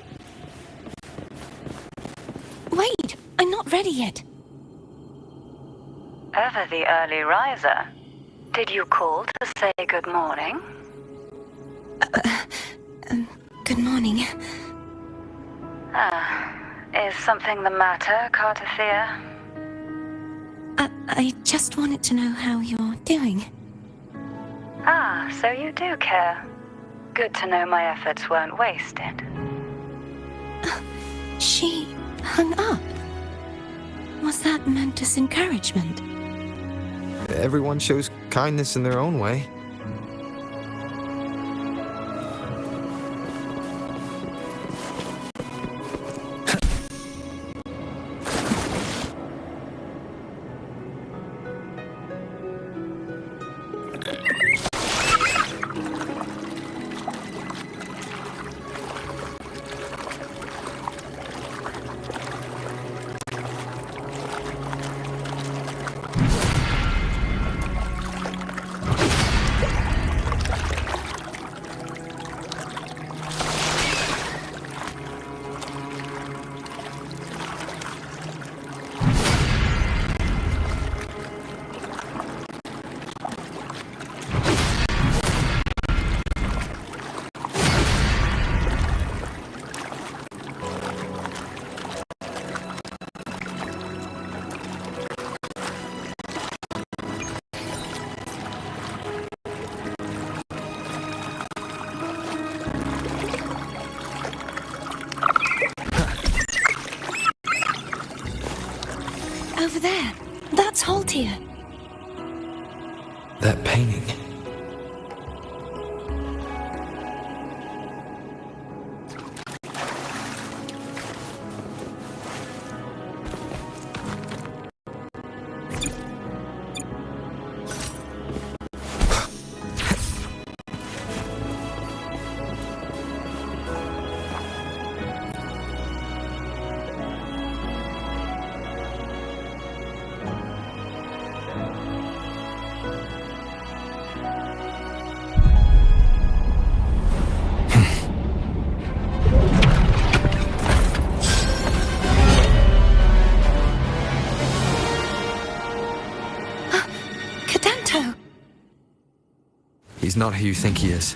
Wait, I'm not ready yet. Ever the early riser? Did you call to say good morning? Good morning. Is something the matter, Cartathea? I just wanted to know how you're doing. So you do care. Good to know my efforts weren't wasted. She hung up. Was that meant as encouragement? Everyone shows kindness in their own way. Over there. That's Haltia. That painting. He's not who you think he is.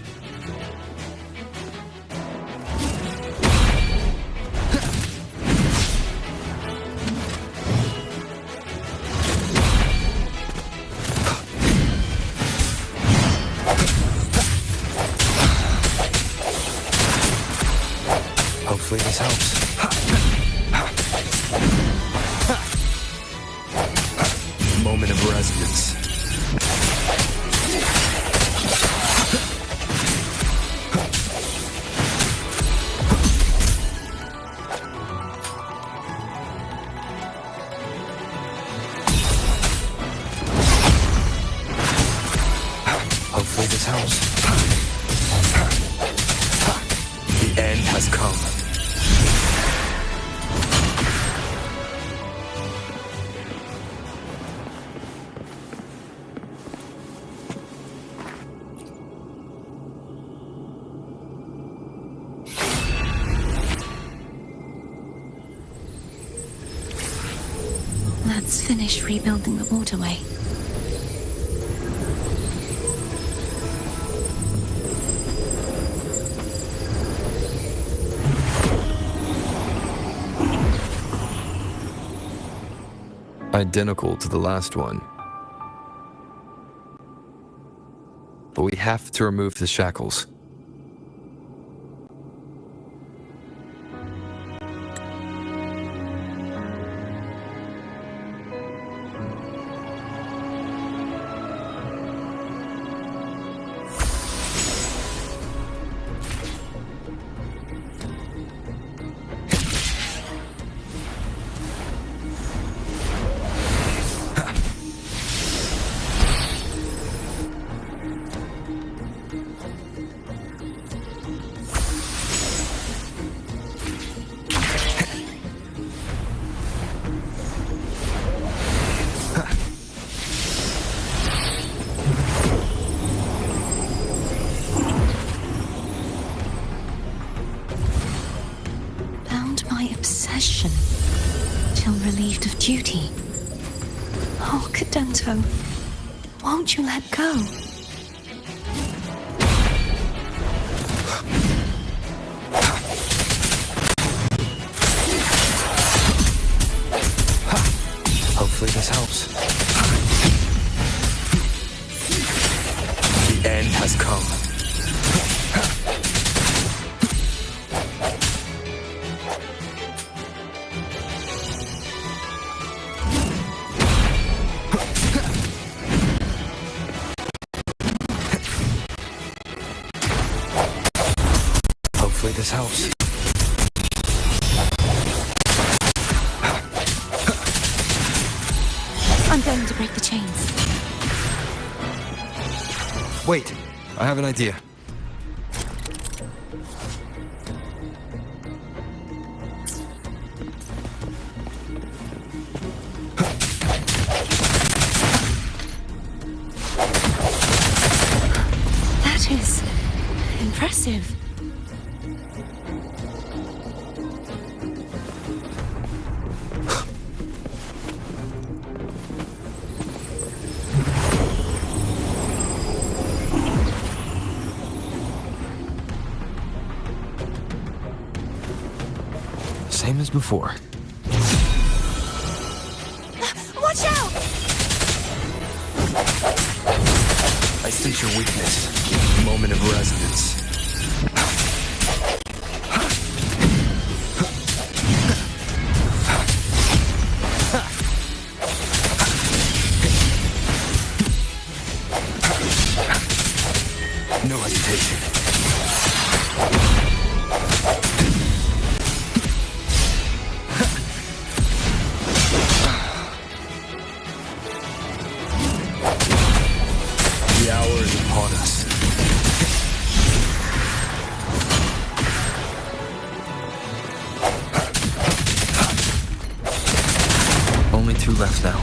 Hopefully this helps. Moment of resonance. Hopefully this helps. The end has come. Let's finish rebuilding the waterway. Identical to the last one. But we have to remove the shackles. duty. Oh, Cadento, won't you let go? Hopefully this helps. The end has come. Hopefully this helps. I'm going to break the chains. Wait, I have an idea. That is impressive. Same as before. Watch out! I sense your weakness. Moment of resonance. No hesitation. The hour is upon us. Only 2 left now.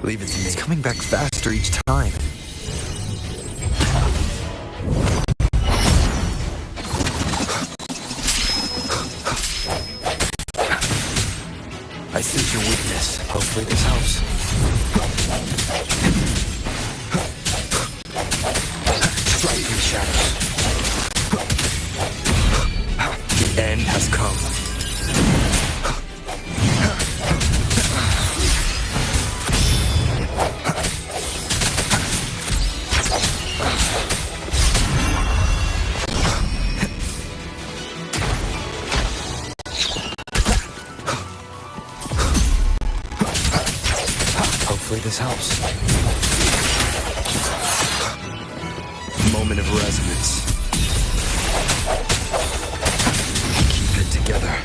Leave it to me. It's coming back faster each time. I sense your weakness. Hopefully this helps. Strike in shadows. The end has come. Hopefully this helps. Moment of resonance. Keep it together.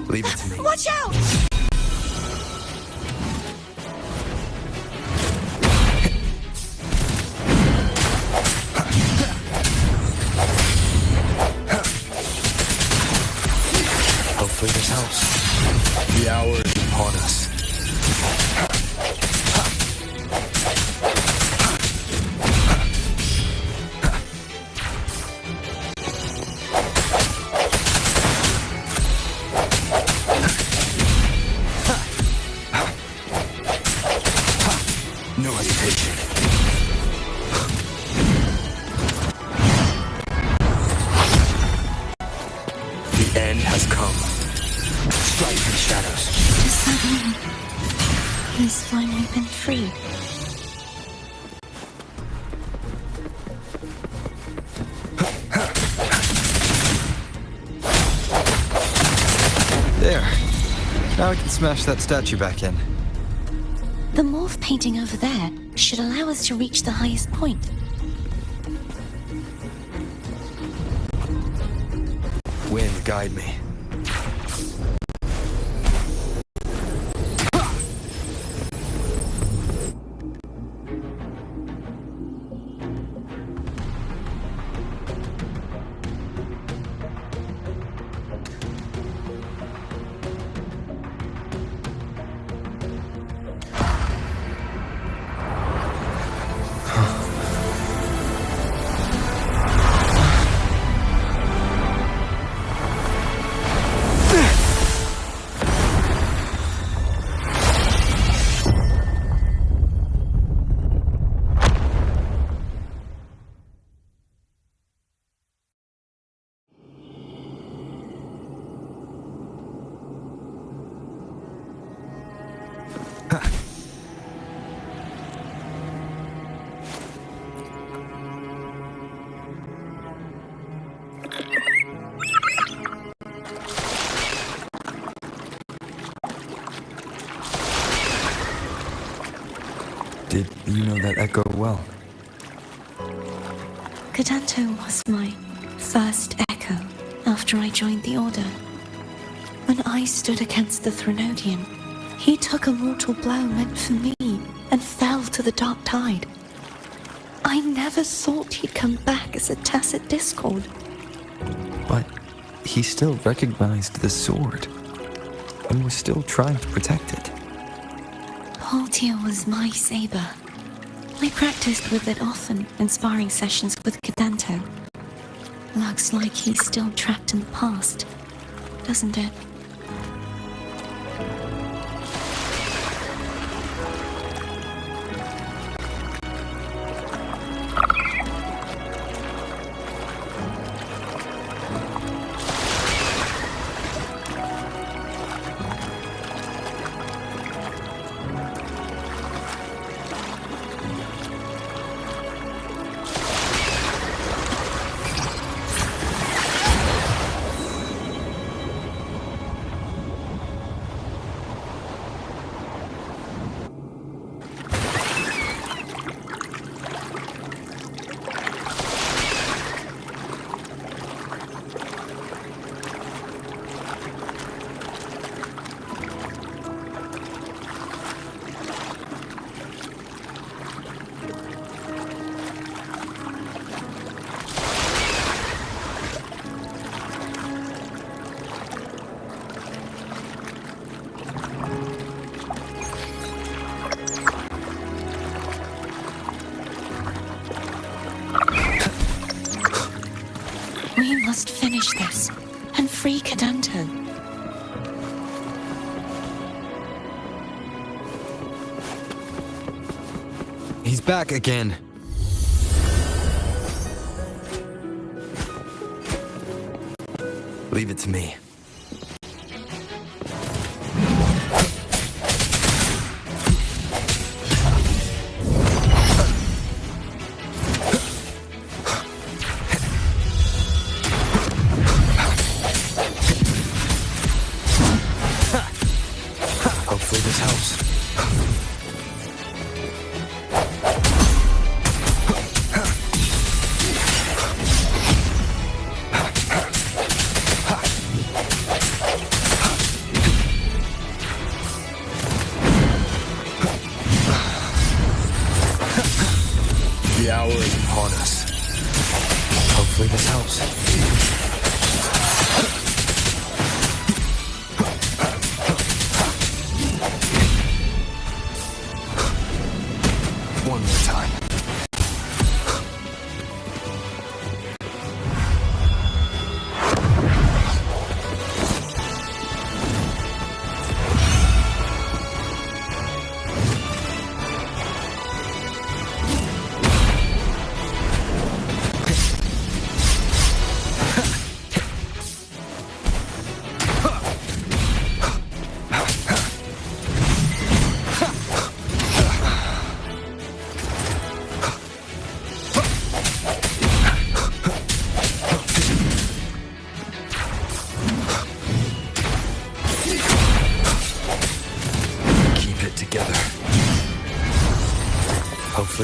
Leave it to me. Watch out! Hopefully this helps. The hour is upon us. No hesitation. The end has come. Strike in shadows. Does that mean he's finally been freed? There. Now we can smash that statue back in. The morph painting over there should allow us to reach the highest point. Wind, guide me. Did you know that echo well? Cadanto was my first echo after I joined the Order. When I stood against the Threnodian, he took a mortal blow meant for me and fell to the dark tide. I never thought he'd come back as a tacit discord. But he still recognized the sword and was still trying to protect it. Haltia was my saber. I practiced with it often in sparring sessions with Cadanto. Looks like he's still trapped in the past, doesn't it? We must finish this and free Cadanto. He's back again. Leave it to me. Hopefully this helps. The hour is upon us. Hopefully this helps. One more time.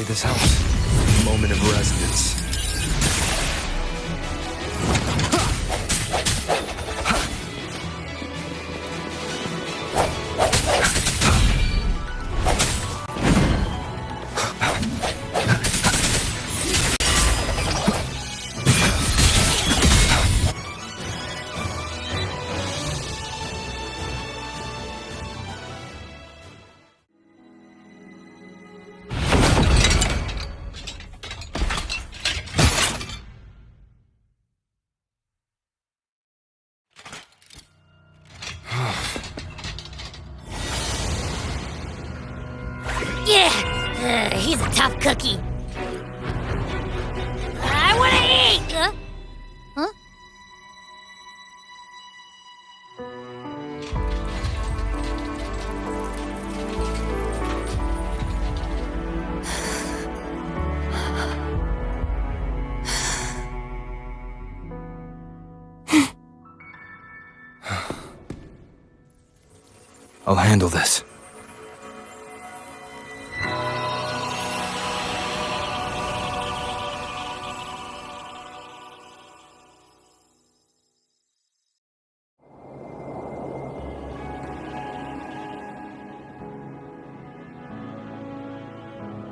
Hopefully this helps. Moment of resonance. Yeah, he's a tough cookie. I wanna eat! Huh? I'll handle this.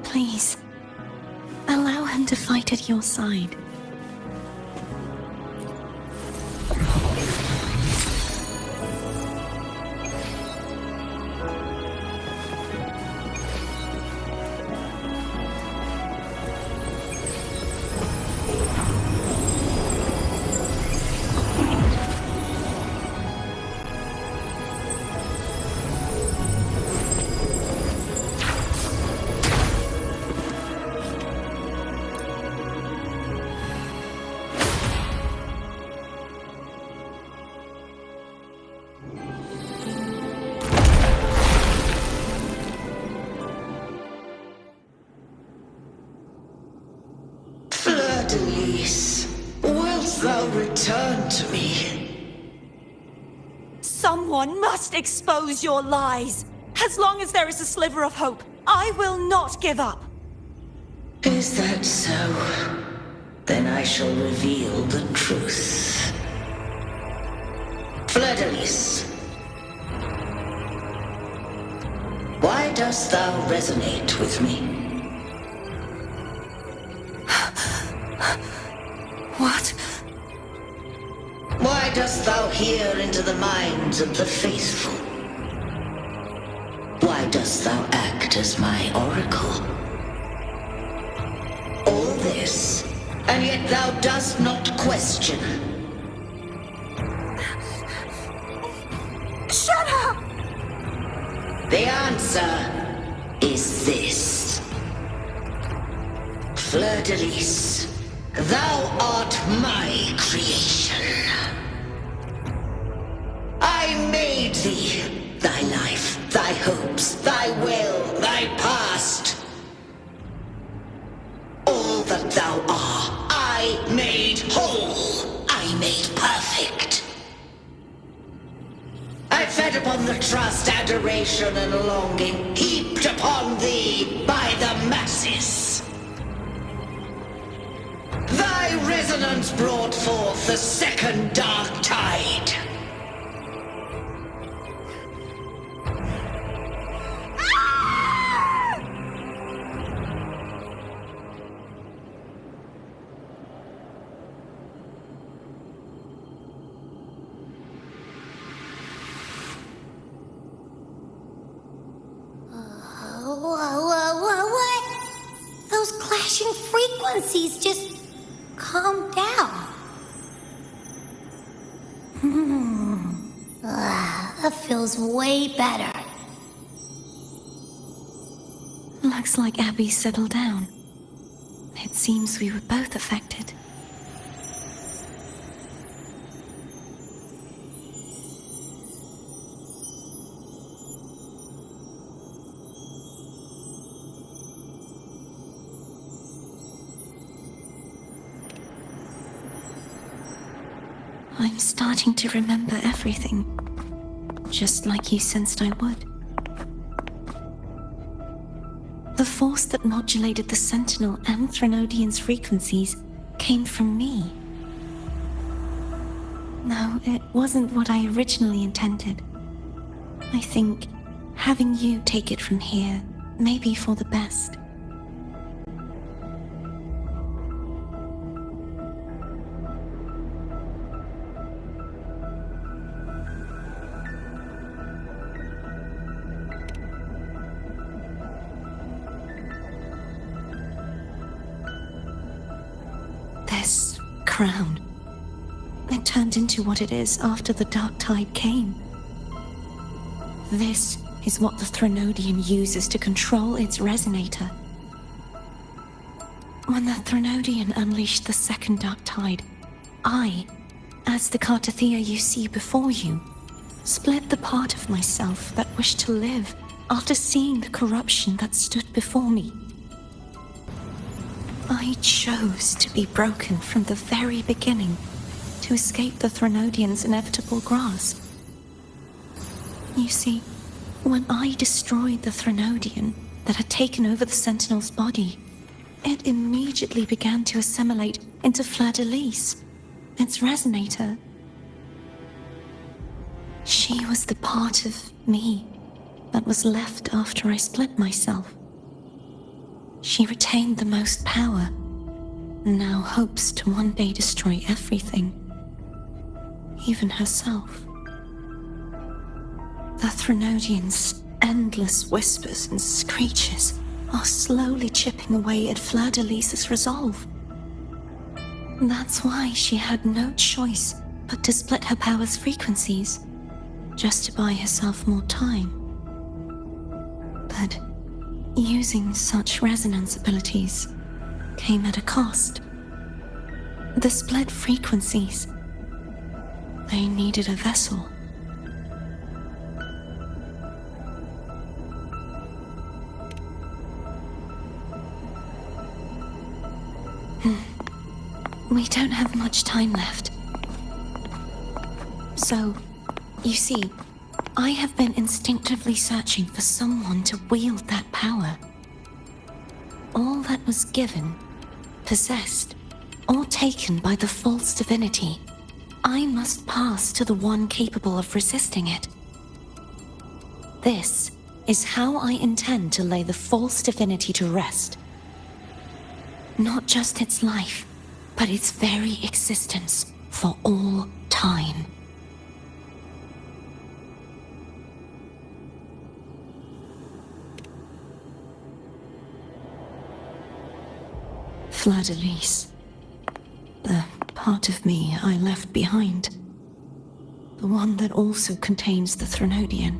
Please, allow him to fight at your side. Wilt thou return to me? Someone must expose your lies. As long as there is a sliver of hope, I will not give up. Is that so? Then I shall reveal the truth. Fleur-de-Lis, why dost thou resonate with me? What? Why dost thou hear into the minds of the faithful? Why dost thou act as my oracle? All this, and yet thou dost not question. Shut up! The answer is this. Fleur-de-Lis, thou art my creation. I made thee, thy life, thy hopes, thy will, thy past. All that thou art, I made whole, I made perfect. I fed upon the trust, adoration, and longing heaped upon thee by the masses. Thy resonance brought forth the second dark tide. What? Those clashing frequencies just calm down. That feels way better. Looks like Abby settled down. It seems we were both affected. I'm starting to remember everything, just like you sensed I would. The force that modulated the Sentinel and Threnodian's frequencies came from me. No, it wasn't what I originally intended. I think having you take it from here may be for the best. This crown, it turned into what it is after the Dark Tide came. This is what the Threnodian uses to control its resonator. When the Threnodian unleashed the second Dark Tide, I, as the Cartathea you see before you, split the part of myself that wished to live after seeing the corruption that stood before me. I chose to be broken from the very beginning to escape the Threnodian's inevitable grasp. You see, when I destroyed the Threnodian that had taken over the Sentinel's body, it immediately began to assimilate into Fleur-de-Lis, its resonator. She was the part of me that was left after I split myself. She retained the most power, and now hopes to one day destroy everything, even herself. The Threnodian's endless whispers and screeches are slowly chipping away at Fleur-de-Lis's resolve. That's why she had no choice but to split her power's frequencies, just to buy herself more time. But using such resonance abilities came at a cost. The split frequencies, they needed a vessel. We don't have much time left. So, you see, I have been instinctively searching for someone to wield that power. All that was given, possessed, or taken by the false divinity, I must pass to the one capable of resisting it. This is how I intend to lay the false divinity to rest. Not just its life, but its very existence for all time. Fleur-de-Lis, the part of me I left behind, the one that also contains the Threnodian.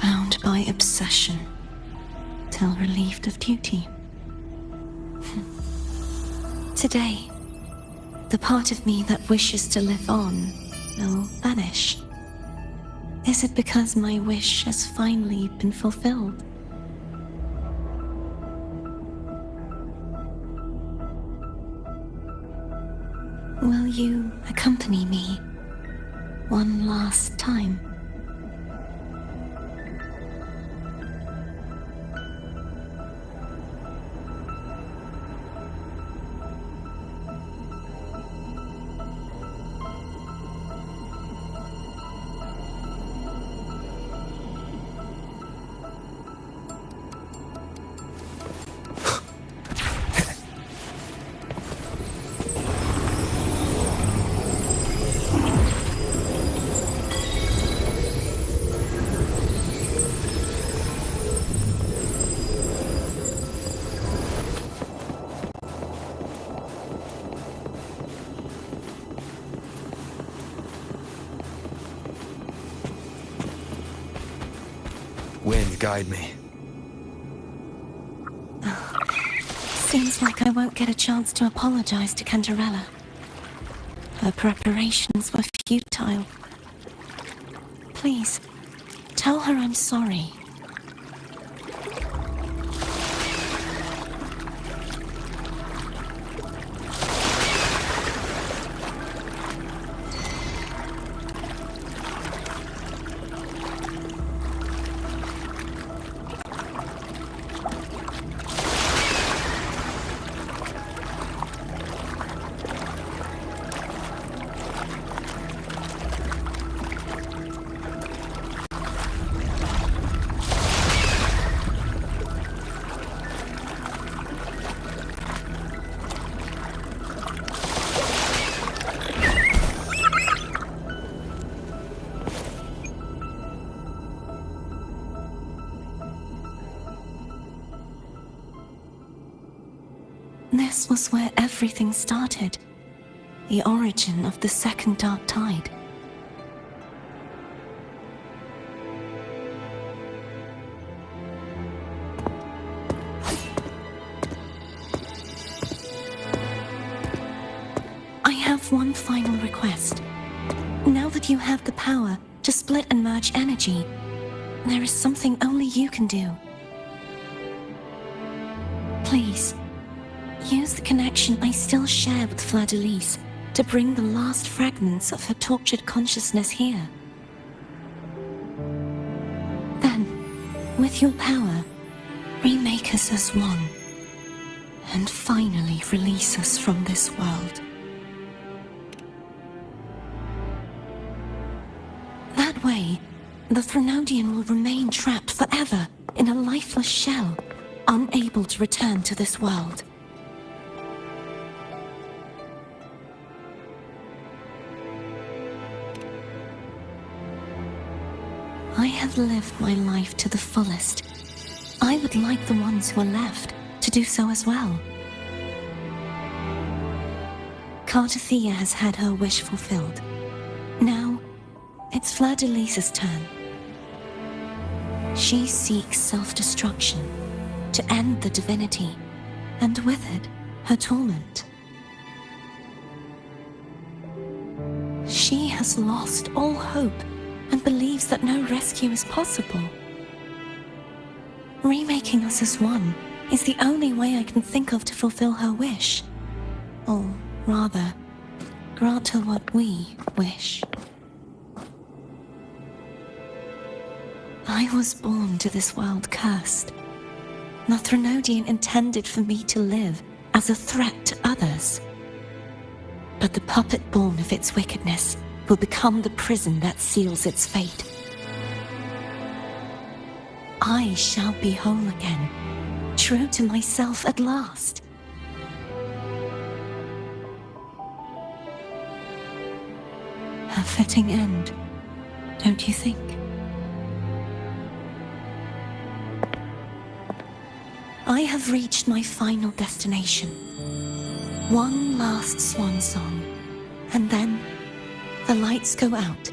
Bound by obsession, till relieved of duty. Today, the part of me that wishes to live on will vanish. Is it because my wish has finally been fulfilled? Will you accompany me one last time? Wind, guide me. Seems like I won't get a chance to apologize to Cantarella. Her preparations were futile. Please, tell her I'm sorry. This was where everything started. The origin of the second dark tide. I have one final request. Now that you have the power to split and merge energy, there is something only you can do. Please, use the connection I still share with Fleur-de-Lis to bring the last fragments of her tortured consciousness here. Then, with your power, remake us as one, and finally release us from this world. That way, the Threnodian will remain trapped forever in a lifeless shell, unable to return to this world. I have lived my life to the fullest. I would like the ones who are left to do so as well. Cartathea has had her wish fulfilled. Now, it's Fleur-de-Lis's turn. She seeks self-destruction to end the divinity, and with it, her torment. She has lost all hope and believes that no rescue is possible. Remaking us as one is the only way I can think of to fulfill her wish. Or rather, grant her what we wish. I was born to this world cursed. The Threnodian intended for me to live as a threat to others. But the puppet born of its wickedness will become the prison that seals its fate. I shall be whole again, true to myself at last. A fitting end, don't you think? I have reached my final destination. One last swan song, and then the lights go out.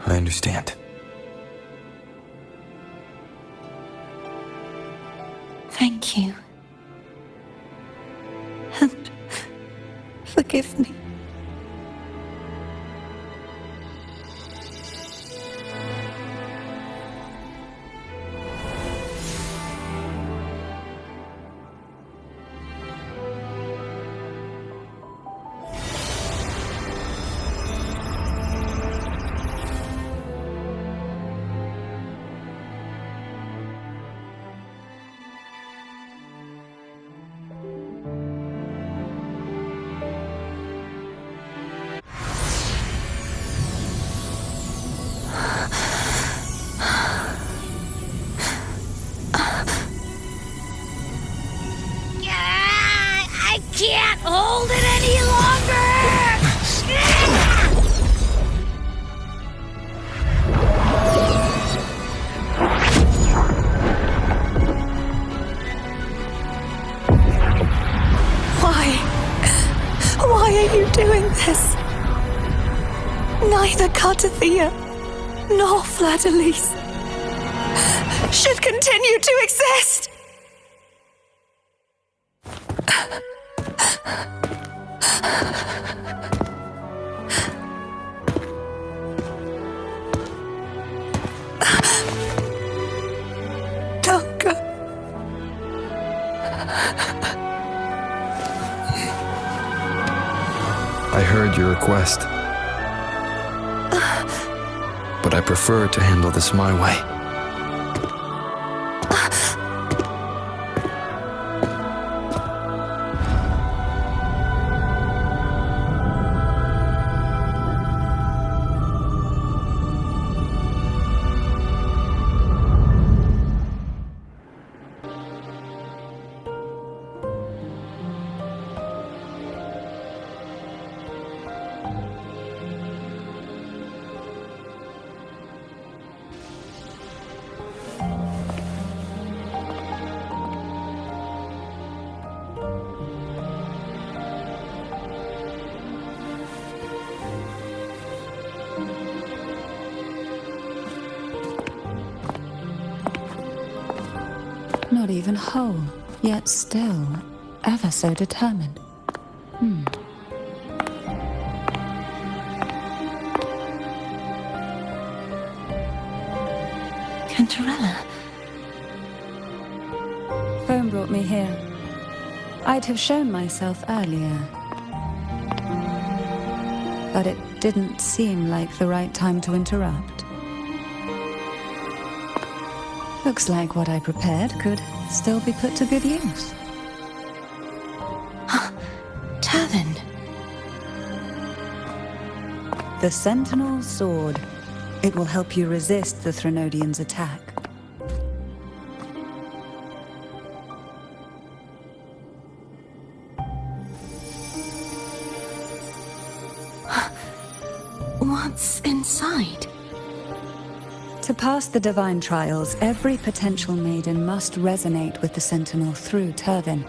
I understand. Thank you. And forgive me. I can't hold it any longer! Why are you doing this? Neither Cartathea nor Fleur-de-Lis should continue to exist! Don't go. I heard your request. But I prefer to handle this my way. Not even whole, yet still ever so determined. Cantarella. Phone brought me here. I'd have shown myself earlier. But it didn't seem like the right time to interrupt. Looks like what I prepared could still be put to good use. Turvin. The Sentinel's sword. It will help you resist the Threnodian's attack. What's inside? To pass the divine trials, every potential maiden must resonate with the Sentinel through Turvin.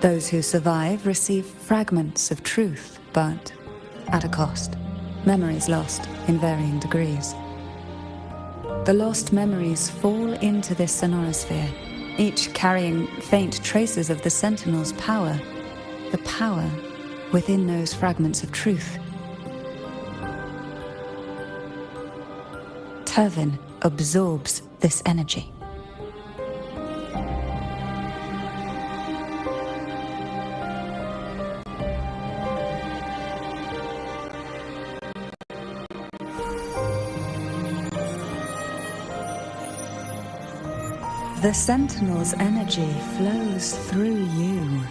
Those who survive receive fragments of truth, but at a cost. Memories lost in varying degrees. The lost memories fall into this sonorosphere, each carrying faint traces of the Sentinel's power, the power within those fragments of truth. Turvin absorbs this energy. The Sentinel's energy flows through you.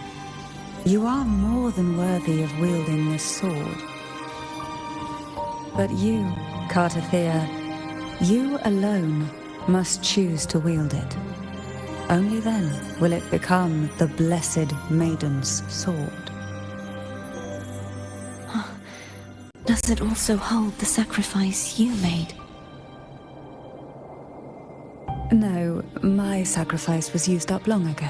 You are more than worthy of wielding this sword. But you, Cartathea, you alone must choose to wield it. Only then will it become the Blessed Maiden's sword. Does it also hold the sacrifice you made? No, my sacrifice was used up long ago.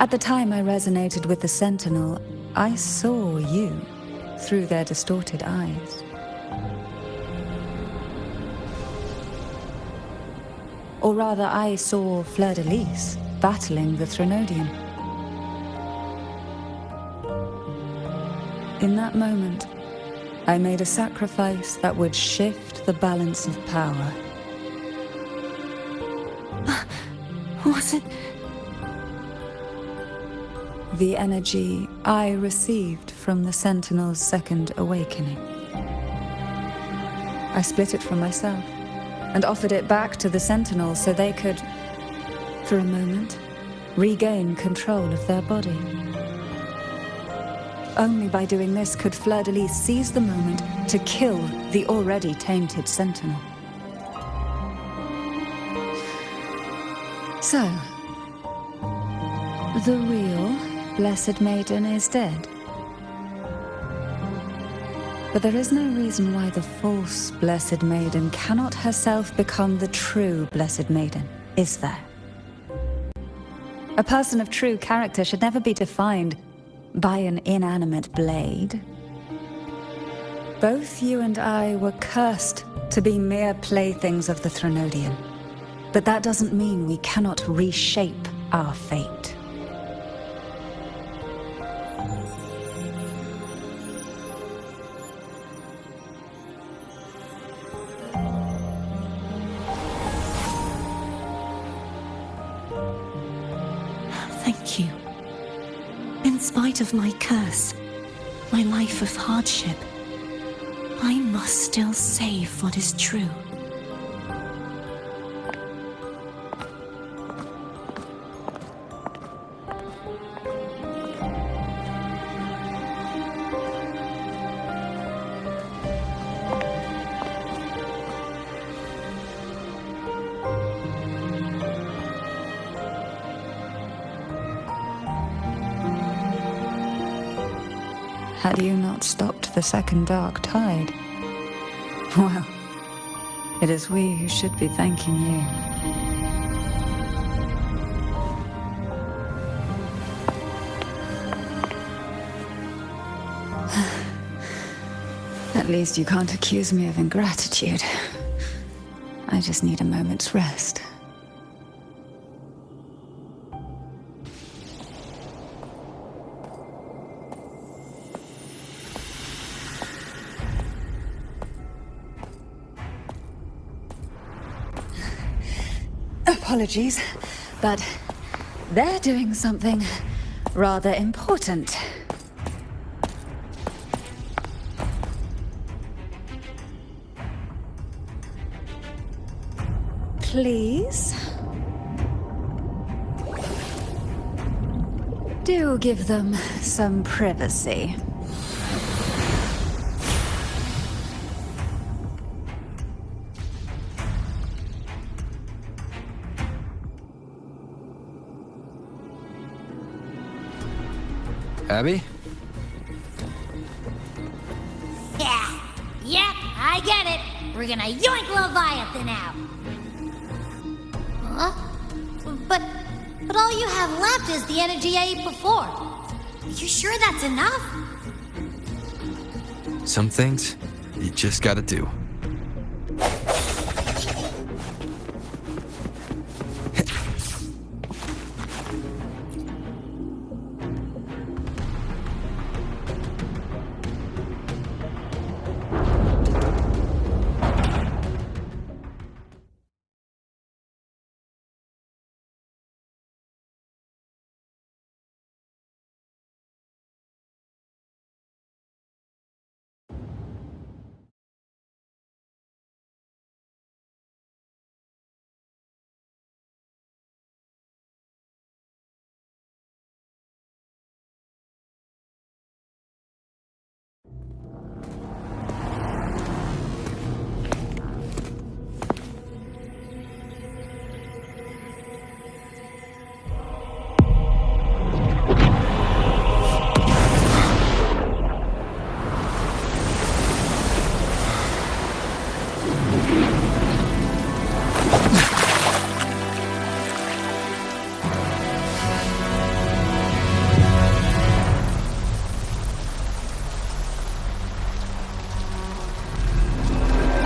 At the time I resonated with the Sentinel, I saw you through their distorted eyes. Or rather, I saw Fleur-de-Lis battling the Threnodian. In that moment, I made a sacrifice that would shift the balance of power. Was it? The energy I received from the Sentinel's second awakening. I split it from myself and offered it back to the Sentinels so they could, for a moment, regain control of their body. Only by doing this could Fleur-de-Lis seize the moment to kill the already tainted Sentinel. So, the real Blessed Maiden is dead. But there is no reason why the false Blessed Maiden cannot herself become the true Blessed Maiden, is there? A person of true character should never be defined by an inanimate blade. Both you and I were cursed to be mere playthings of the Threnodian. But that doesn't mean we cannot reshape our fate. Thank you. In spite of my curse, my life of hardship, I must still save what is true. Had you not stopped the second dark tide? Well, it is we who should be thanking you. At least you can't accuse me of ingratitude. I just need a moment's rest. Apologies, but they're doing something rather important. Please? Do give them some privacy. Abby? Yeah, I get it. We're gonna yoink Leviathan out. Huh? But all you have left is the energy I ate before. You sure that's enough? Some things, you just gotta do.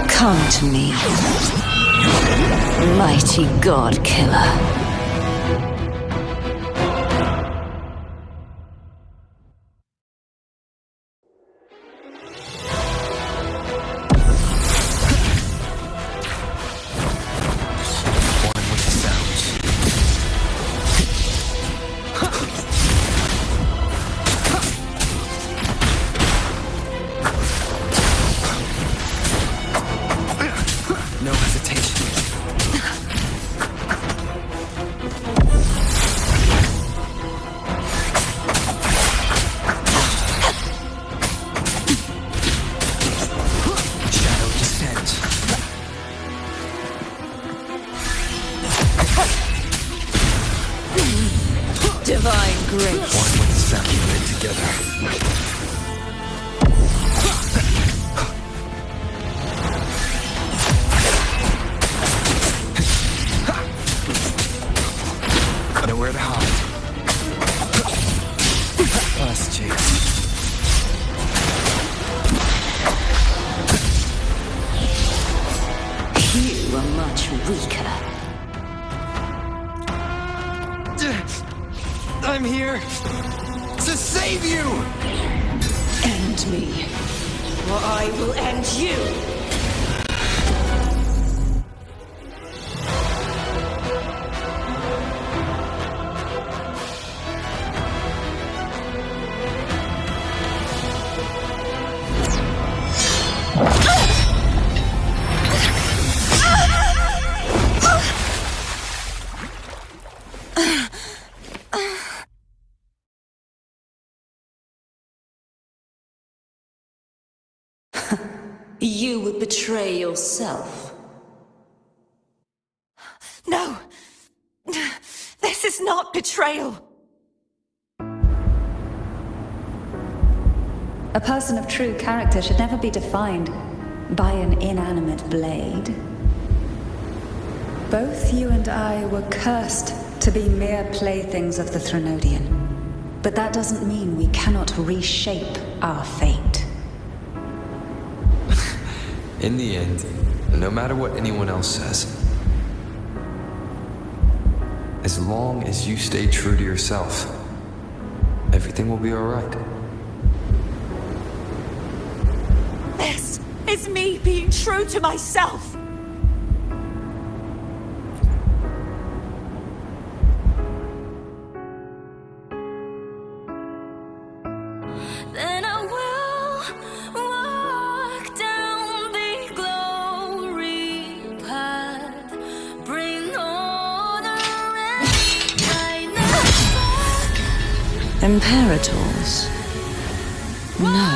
Come to me, mighty god killer. No hesitation. Shadow descends. Divine grace. One with the sound unit together. Nowhere to hide. Last chance. You are much weaker. I'm here to save you! End me, or I will end you! You would betray yourself. No! This is not betrayal! A person of true character should never be defined by an inanimate blade. Both you and I were cursed to be mere playthings of the Threnodian. But that doesn't mean we cannot reshape our fate. In the end, no matter what anyone else says, as long as you stay true to yourself, everything will be alright. This is me being true to myself. Then I will walk down the glory path, bring order and brightness back. Imperators? No.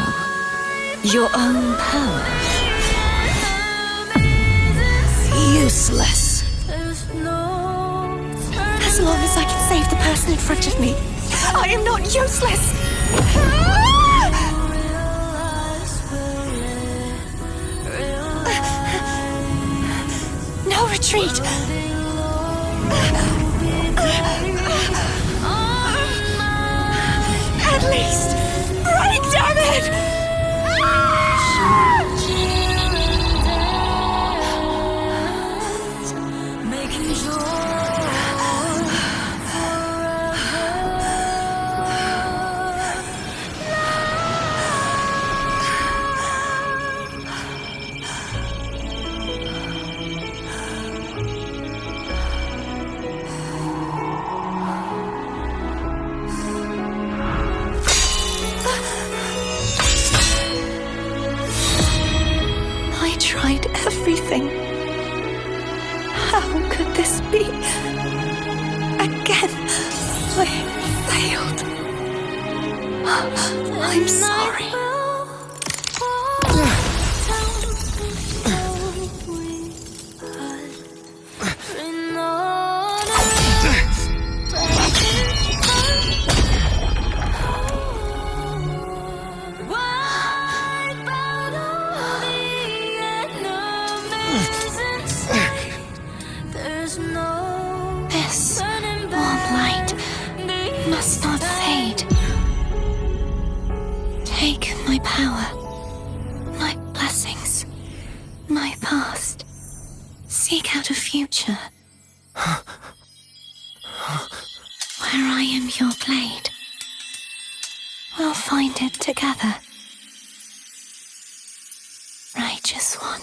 Your own power? Useless. As long as I can save the person in front of me, I am not useless! No retreat! At least, break, damn it! Making sure I tried everything. How could this be? Again, I failed. I'm sorry. This warm light must not fade. Take my power, my blessings, my past. Seek out a future where I am your blade. We'll find it together. Righteous one.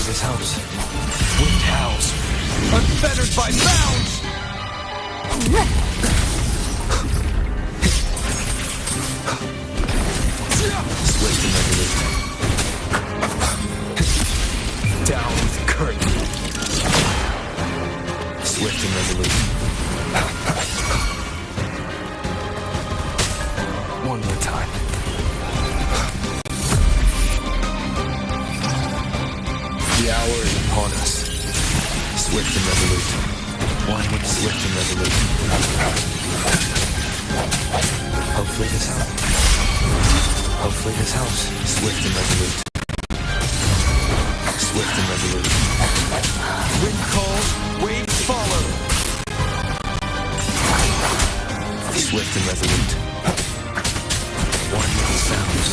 This house. Wind howls. Unfettered by bounds! Swift and resolute. Down with the curtain. Swift and resolute. One more time. The hour is upon us. Swift and resolute. One with swift and resolute. Hopefully this house. Hopefully this house. Swift and resolute. Swift and resolute. Wind calls, waves follow. Swift and resolute. One with the sounds.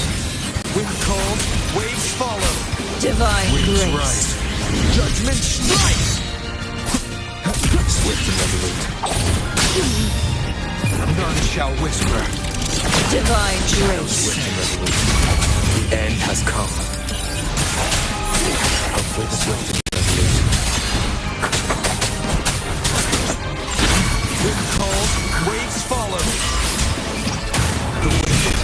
Wind calls, waves follow. Divine Winds grace. rise. Judgment strikes. Swift and resolute. None shall whisper. Divine grace. Swift and resolute. The end has come. Hopefully the swift and resolute. Wind calls, waves follow. The wind.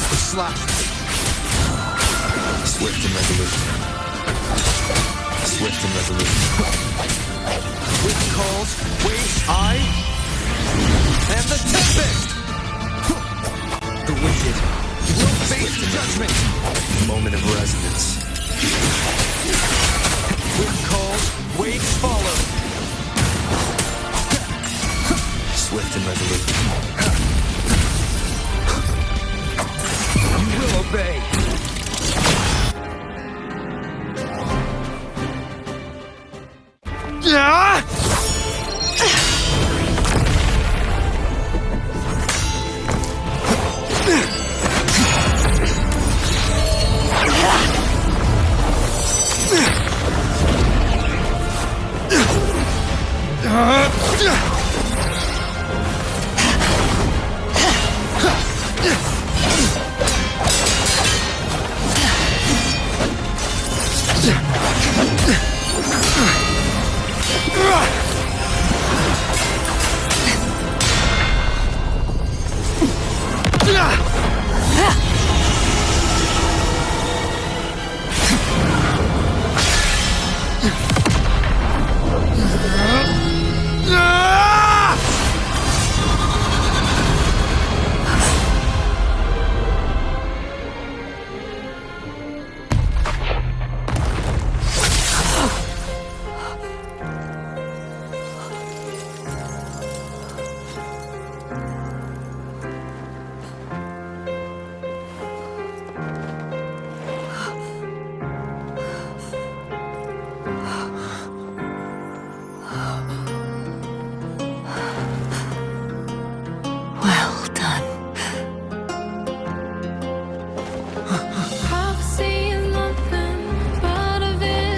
The slash. Swift and resolute. resolute. Wind calls, waves I am the Tempest! The wicked will face judgment! Moment of resonance. Wind calls, waves follow. Swift and resolute. You will obey.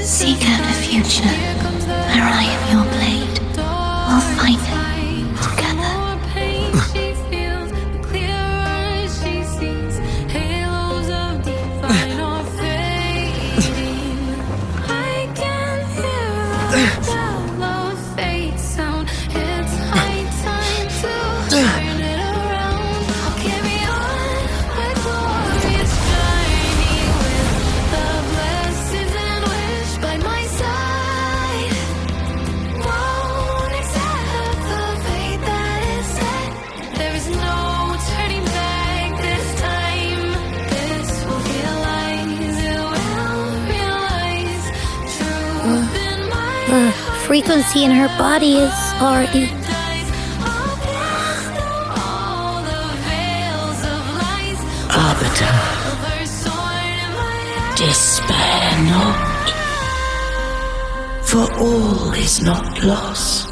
Seek out a future where I am your blade. We'll find it together. The frequency in her body is already... Arbiter, despair not, for all is not lost.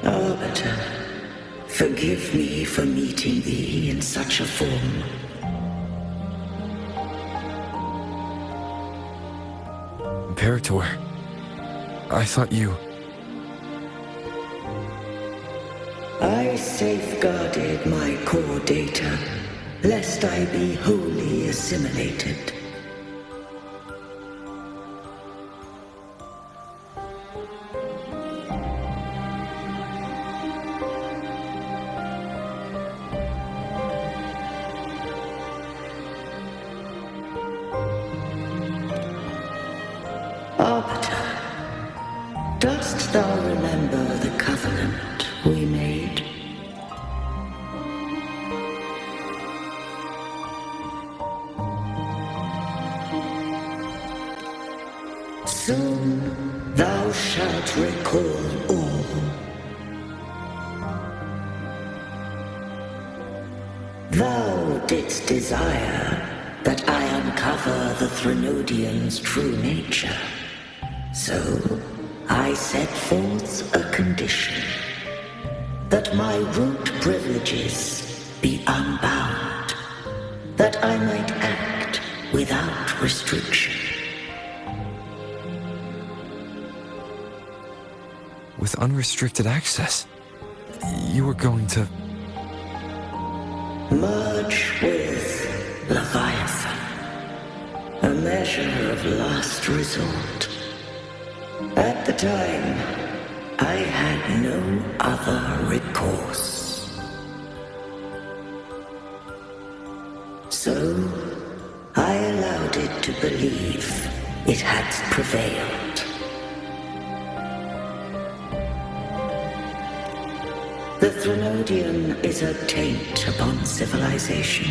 Arbiter, forgive me for meeting thee in such a form. Imperator, I thought you... I safeguarded my core data, lest I be wholly assimilated. Arbiter, dost thou remember the covenant we made? Soon thou shalt recall all. Thou didst desire that I uncover the Threnodian's true nature. So I set forth a condition, that my root privileges be unbound, that I might act without restriction. With unrestricted access, you were going to... Merge with Leviathan, a measure of last resort. At the time, I had no other recourse. So, I allowed it to believe it had prevailed. The Threnodian is a taint upon civilization.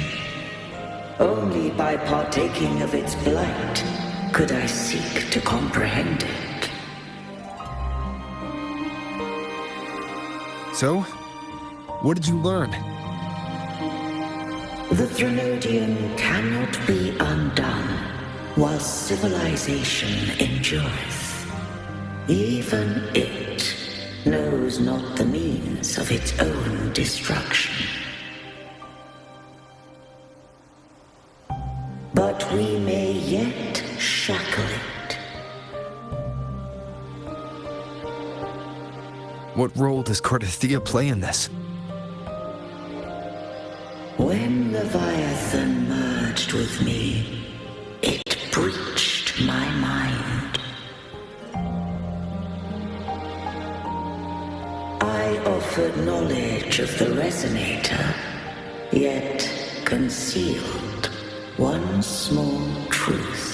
Only by partaking of its blight could I seek to comprehend it. So, what did you learn? The Threnodian cannot be undone while civilization endureth. Even it knows not the means of its own destruction. But we may yet shackle it. What role does Cardathia play in this? When Leviathan merged with me, it breached my mind. I offered knowledge of the Resonator, yet concealed one small truth.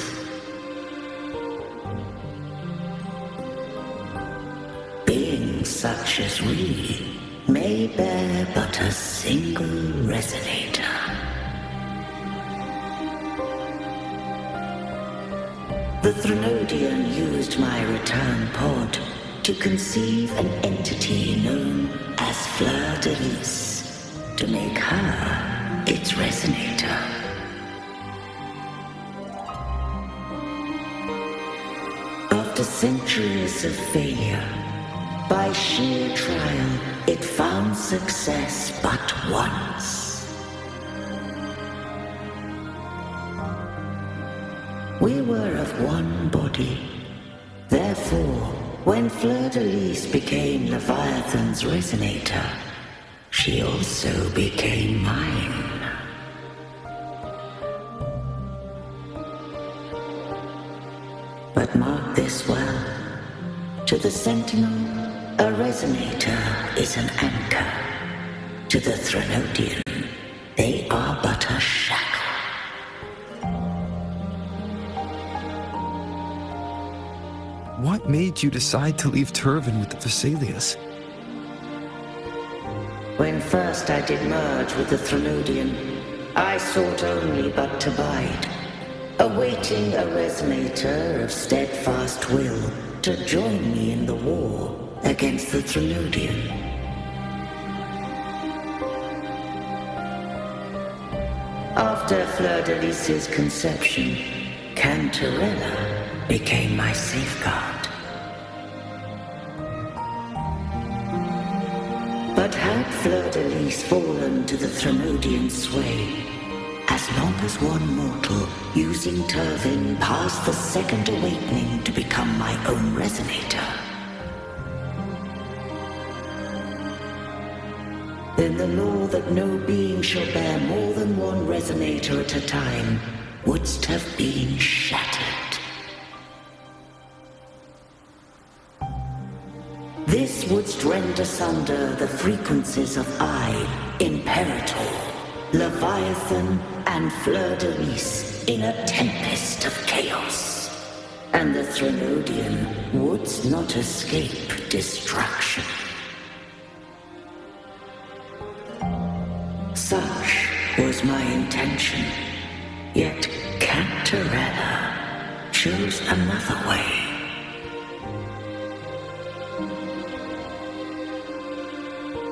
Beings such as we may bear but a single Resonator. The Threnodian used my return pod to conceive an entity known as Fleur de Lis, to make her its Resonator. After centuries of failure, by sheer trial, it found success but once. We were of one body. Therefore, when Fleur de Lis became Leviathan's Resonator, she also became mine. But mark this well. To the Sentinel, a Resonator is an anchor. To the Threnodian, they are but a shackle. What made you decide to leave Turvin with the Vesalias? When first I did merge with the Threnodian, I sought only but to bide, awaiting a Resonator of steadfast will to join me in the war against the Threnodian. After Fleur de Lis's conception, Cantarella became my safeguard. But had Fleur de Lis fallen to the Threnodian sway, as long as one mortal using Turvin passed the second awakening to become my own Resonator, then the law that no being shall bear more than one Resonator at a time wouldst have been shattered. This wouldst rend asunder the frequencies of I, Imperator, Leviathan, and Fleur de Lis in a tempest of chaos. And the Threnodian wouldst not escape destruction. Such was my intention, yet Cantarella chose another way.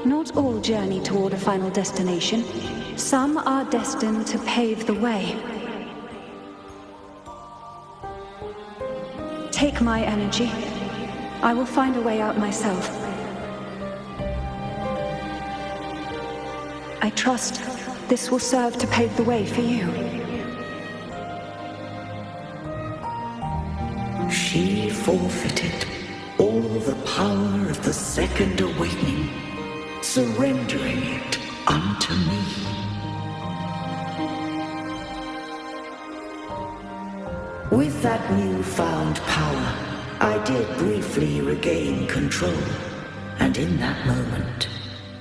Not all journey toward a final destination. Some are destined to pave the way. Take my energy. I will find a way out myself. I trust this will serve to pave the way for you. She forfeited all the power of the second awakening, surrendering it unto me. With that newfound power, I did briefly regain control, and in that moment,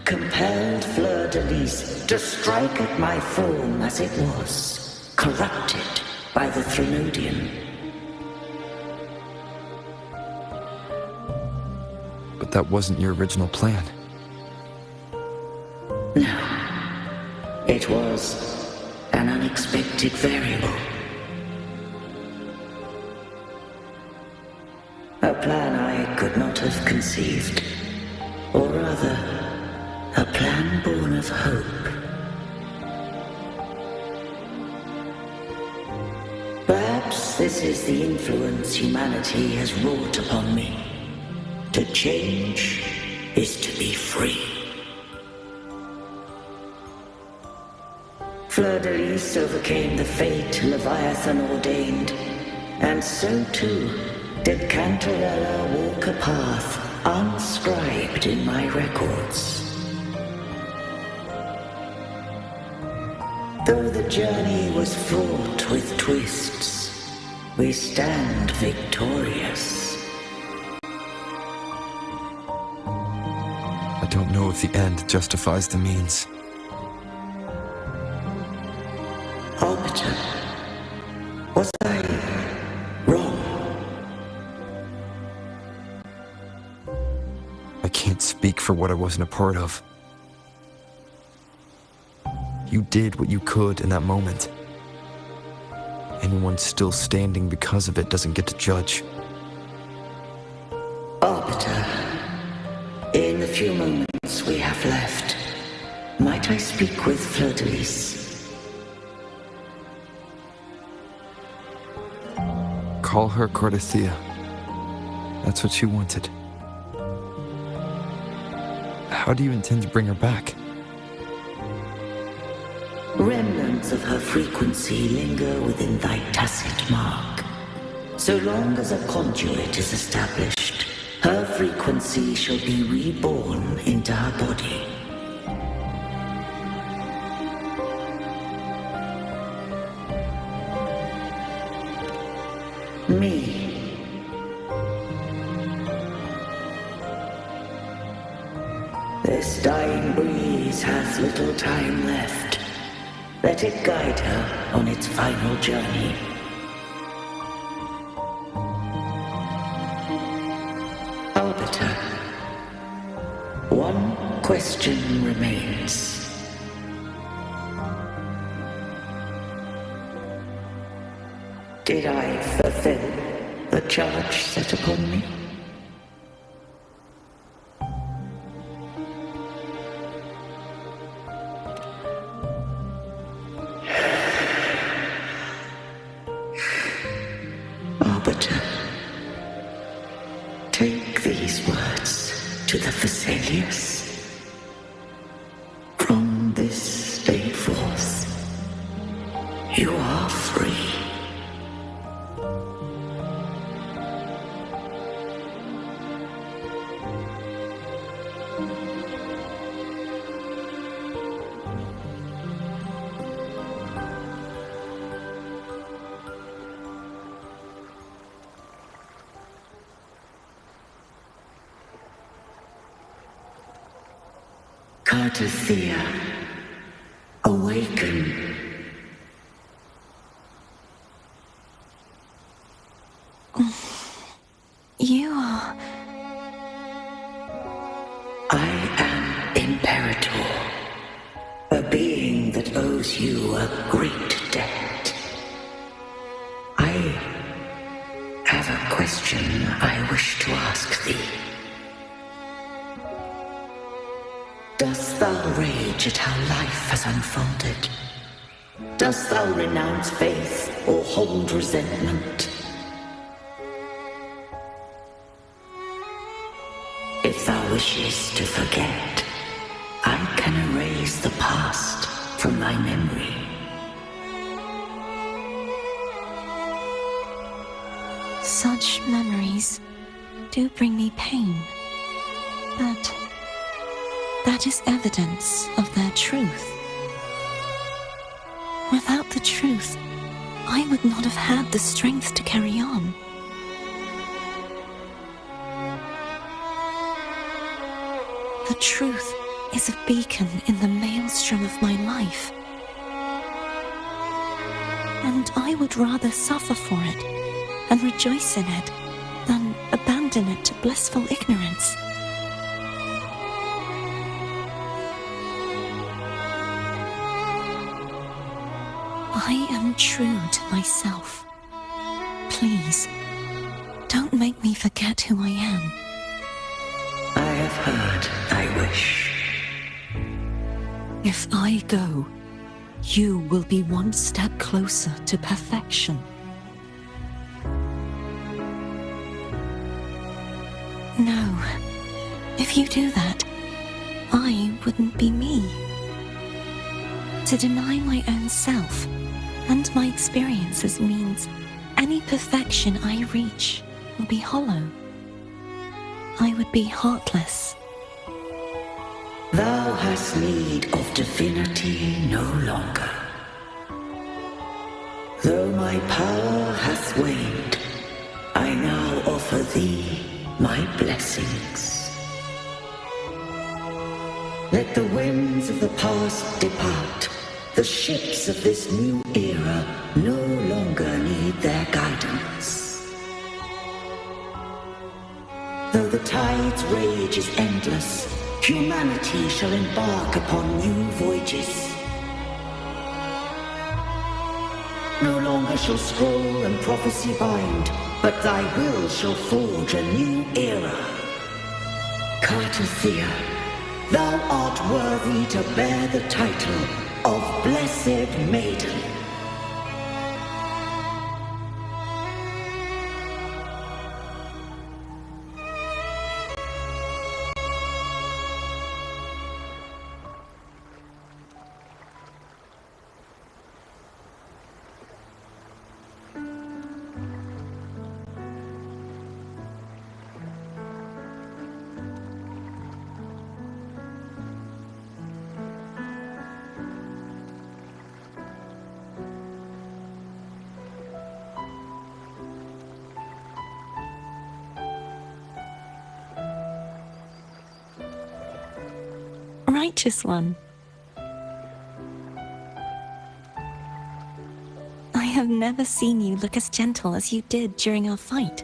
compelled Fleur-de-Lis to strike at my form as it was, corrupted by the Threnodian. But that wasn't your original plan. No. It was an unexpected variable. A plan I could not have conceived. Or rather, a plan born of hope. Perhaps this is the influence humanity has wrought upon me. To change is to be free. Fleur-de-Lis overcame the fate Leviathan ordained, and so too did Cantarella walk a path unscribed in my records. Though the journey was fraught with twists, we stand victorious. I don't know if the end justifies the means. Arbiter, was I wrong? I can't speak for what I wasn't a part of. You did what you could in that moment. Anyone still standing because of it doesn't get to judge. Arbiter, in the few moments we have left, might I speak with Fleur-de-Lis? Call her Cardathea. That's what she wanted. How do you intend to bring her back? Remnants of her frequency linger within thy tacit mark. So long as a conduit is established, her frequency shall be reborn into her body. Me. This dying breeze hath little time left. Let it guide her on its final journey. Arbiter, one question remains. Did I fulfill the charge set upon me? Arbiter, take these words to the Vesalius. From this day forth, you are free. Cardathea, awaken. You are... I am Imperator, a being that owes you a great debt. I have a question I wish to ask thee. Dost thou rage at how life has unfolded? Dost thou renounce faith or hold resentment? If thou wishes to forget, I can erase the past from thy memory. Such memories do bring me pain, but that is evidence of their truth. Without the truth, I would not have had the strength to carry on. The truth is a beacon in the maelstrom of my life, and I would rather suffer for it and rejoice in it than abandon it to blissful ignorance. I am true to myself. Please, don't make me forget who I am. I have heard thy wish. If I go, you will be one step closer to perfection. No, if you do that, I wouldn't be me. To deny my own self and my experiences means any perfection I reach will be hollow. I would be heartless. Thou hast need of divinity no longer. Though my power hath waned, I now offer thee my blessings. Let the winds of the past depart. The ships of this new era no longer need their guidance. Though the tide's rage is endless, humanity shall embark upon new voyages. No longer shall scroll and prophecy bind, but thy will shall forge a new era. Cartothea, thou art worthy to bear the title of Blessed Maiden. Righteous one. I have never seen you look as gentle as you did during our fight.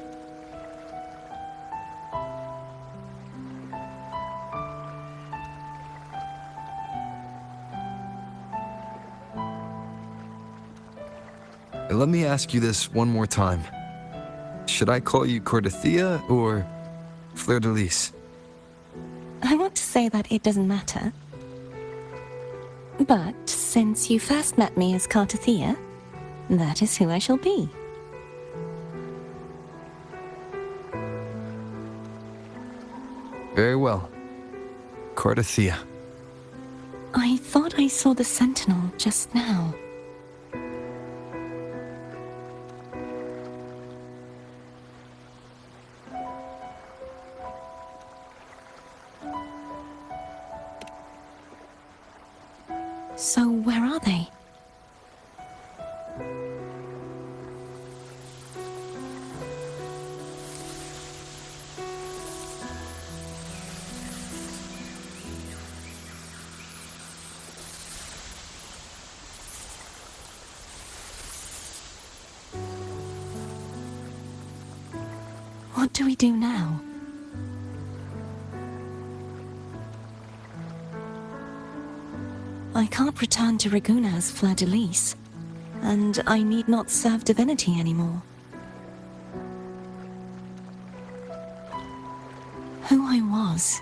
Let me ask you this one more time. Should I call you Cartothea or Fleur de Lis? I want to say that it doesn't matter. But since you first met me as Cartothea, that is who I shall be. Very well. Cartothea. I thought I saw the sentinel just now. So where are they? What do we do now? I can't return to Raguna as Fleur de Lis, and I need not serve Divinity anymore. Who I was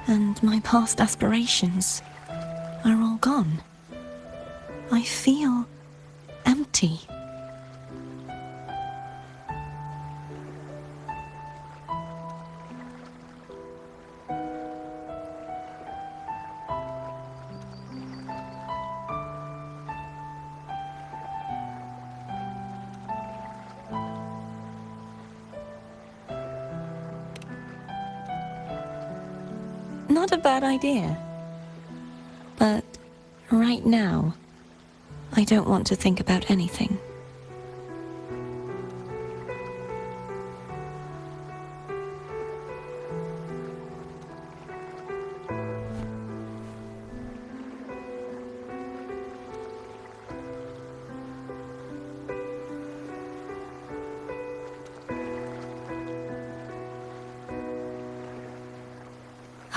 And my past aspirations are all gone. I feel empty. Not a bad idea. But right now, I don't want to think about anything.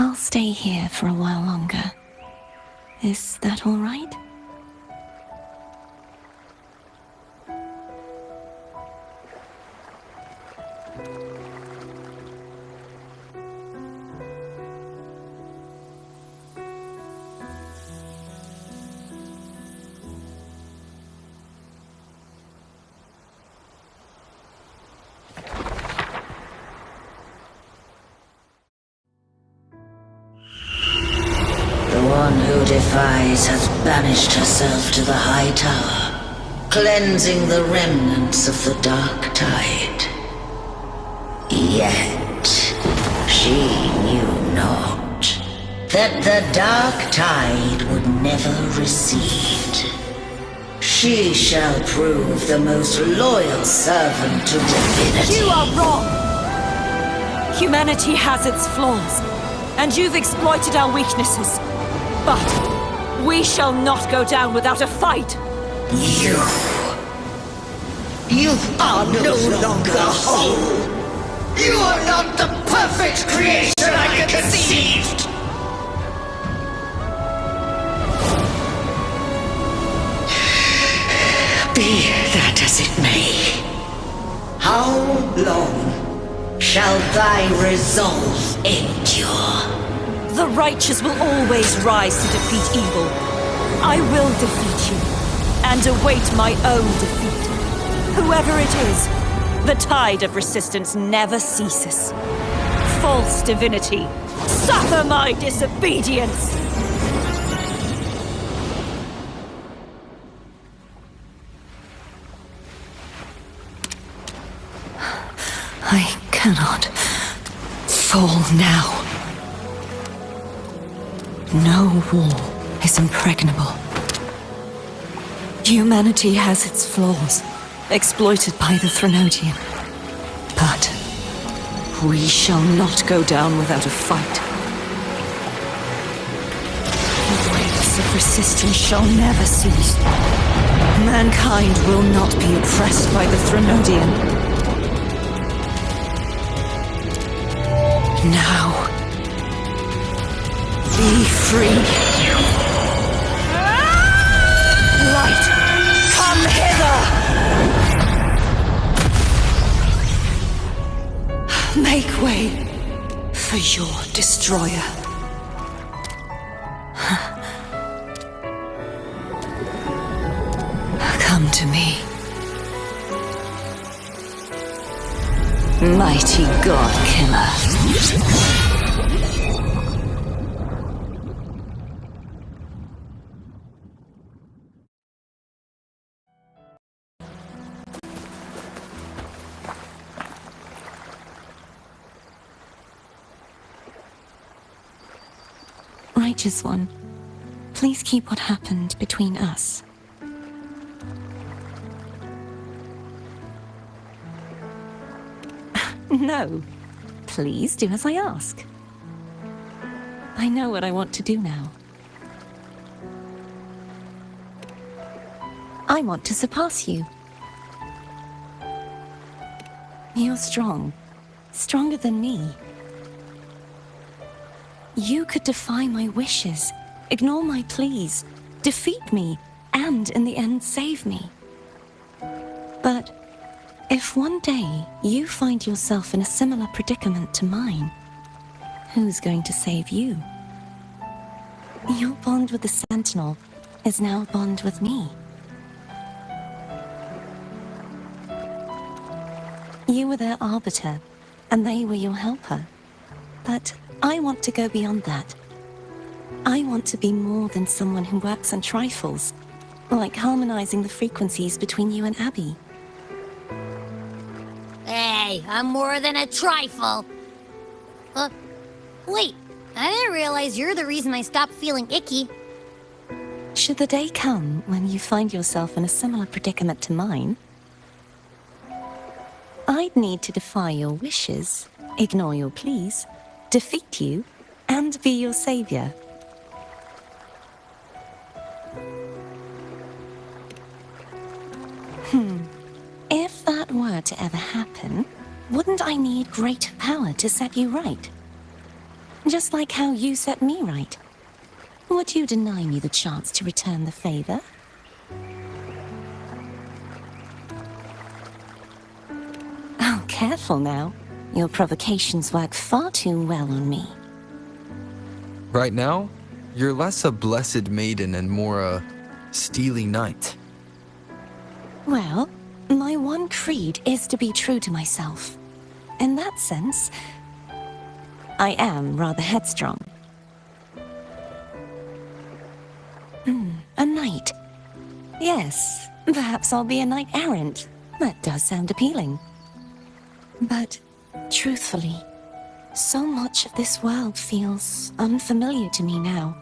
I'll stay here for a while longer. Is that all right? The one who defies has banished herself to the High Tower, cleansing the remnants of the Dark Tide. Yet, she knew not that the Dark Tide would never recede. She shall prove the most loyal servant to Divinity. You are wrong! Humanity has its flaws, and you've exploited our weaknesses. But we shall not go down without a fight! You are no longer whole! You are not the perfect creation I conceived! Be that as it may, how long shall thy resolve endure? The righteous will always rise to defeat evil. I will defeat you, and await my own defeat. Whoever it is, the tide of resistance never ceases. False divinity, suffer my disobedience! I cannot fall now. No wall is impregnable. Humanity has its flaws, exploited by the Threnodian. But we shall not go down without a fight. The waves of resistance shall never cease. Mankind will not be oppressed by the Threnodian. Now, be free. Light, come hither! Make way for your destroyer. Come to me. Mighty God Killer. Righteous One, please keep what happened between us. No. Please do as I ask. I know what I want to do now. I want to surpass you. You're strong. Stronger than me. You could defy my wishes, ignore my pleas, defeat me, and in the end save me. But if one day you find yourself in a similar predicament to mine, Who's going to save you? Your bond with the Sentinel is now a bond with me. You were their arbiter, and they were your helper. But I want to go beyond that. I want to be more than someone who works on trifles, like harmonizing the frequencies between you and Abby. Hey, I'm more than a trifle. Wait, I didn't realize you're the reason I stopped feeling icky. Should the day come when you find yourself in a similar predicament to mine, I'd need to defy your wishes, ignore your pleas, defeat you, and be your savior. If that were to ever happen, wouldn't I need greater power to set you right? Just like how you set me right. Would you deny me the chance to return the favor? Oh, careful now. Your provocations work far too well on me. Right now, you're less a blessed maiden and more a steely knight. Well, my one creed is to be true to myself. In that sense, I am rather headstrong. A knight. Yes, perhaps I'll be a knight errant. That does sound appealing. But, truthfully, so much of this world feels unfamiliar to me now.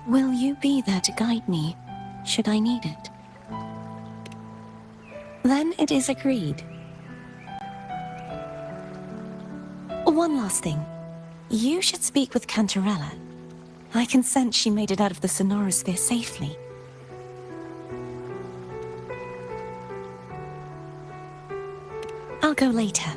Will you be there to guide me, should I need it? Then it is agreed. One last thing. You should speak with Cantarella. I can sense she made it out of the Sonorosphere safely. I'll go later.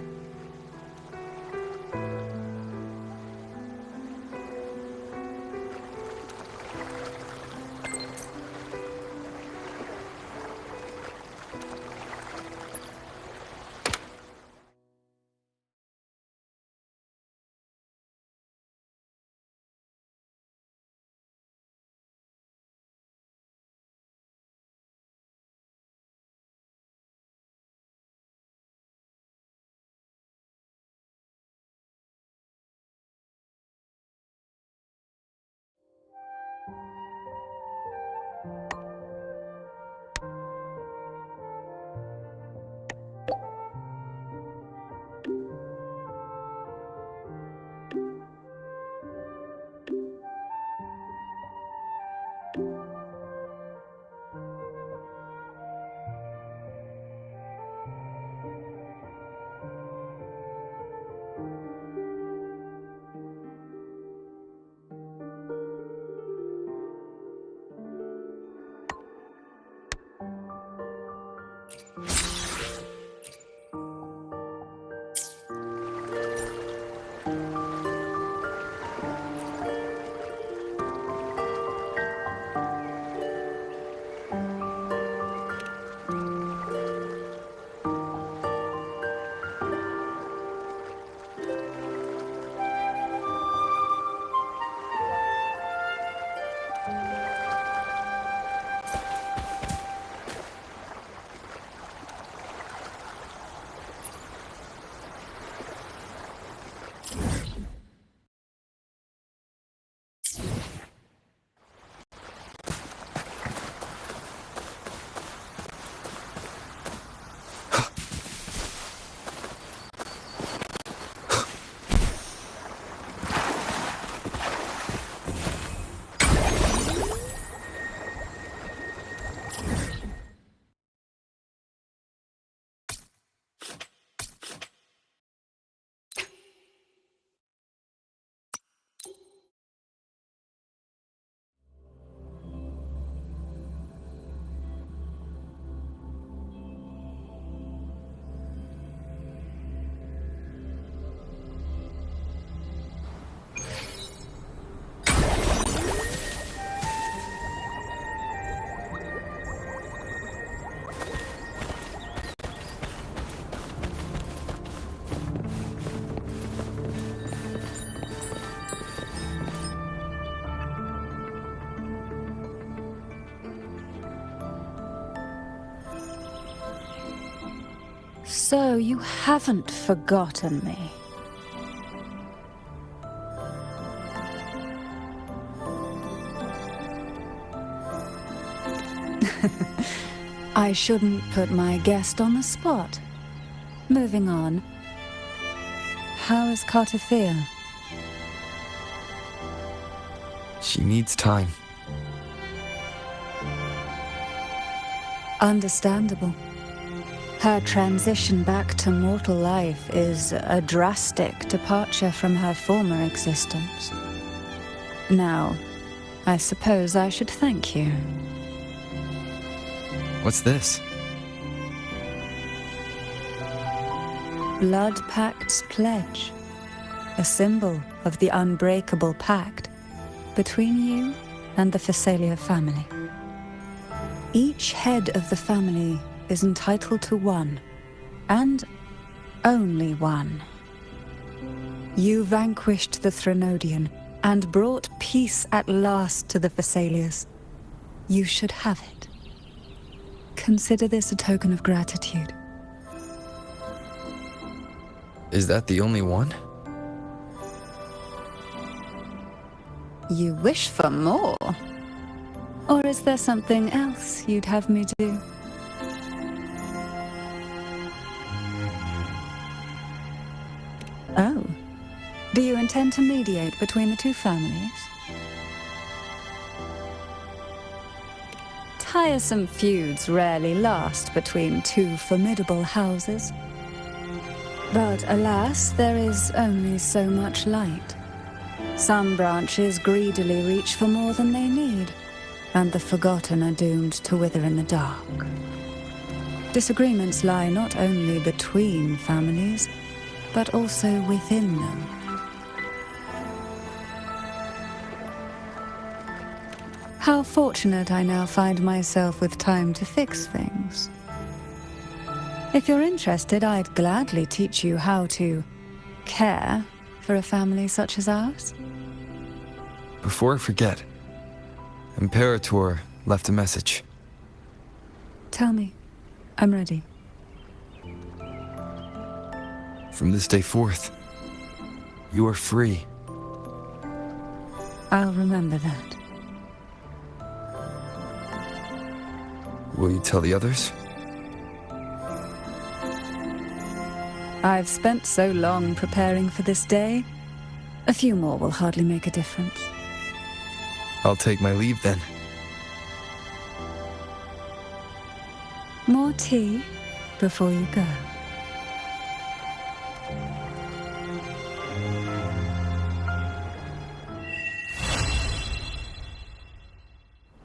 So you haven't forgotten me. I shouldn't put my guest on the spot. Moving on. How is Cartothea? She needs time. Understandable. Her transition back to mortal life is a drastic departure from her former existence. Now, I suppose I should thank you. What's this? Blood Pact's pledge. A symbol of the unbreakable pact between you and the Phasalia family. Each head of the family is entitled to one, and only one. You vanquished the Threnodian and brought peace at last to the Phasalias. You should have it. Consider this a token of gratitude. Is that the only one? You wish for more? Or is there something else you'd have me do? Oh. Do you intend to mediate between the two families? Tiresome feuds rarely last between two formidable houses. But alas, there is only so much light. Some branches greedily reach for more than they need, and the forgotten are doomed to wither in the dark. Disagreements lie not only between families, but also within them. How fortunate I now find myself with time to fix things. If you're interested, I'd gladly teach you how to care for a family such as ours. Before I forget, Imperator left a message. Tell me. I'm ready. From this day forth, you are free. I'll remember that. Will you tell the others? I've spent so long preparing for this day. A few more will hardly make a difference. I'll take my leave then. More tea before you go.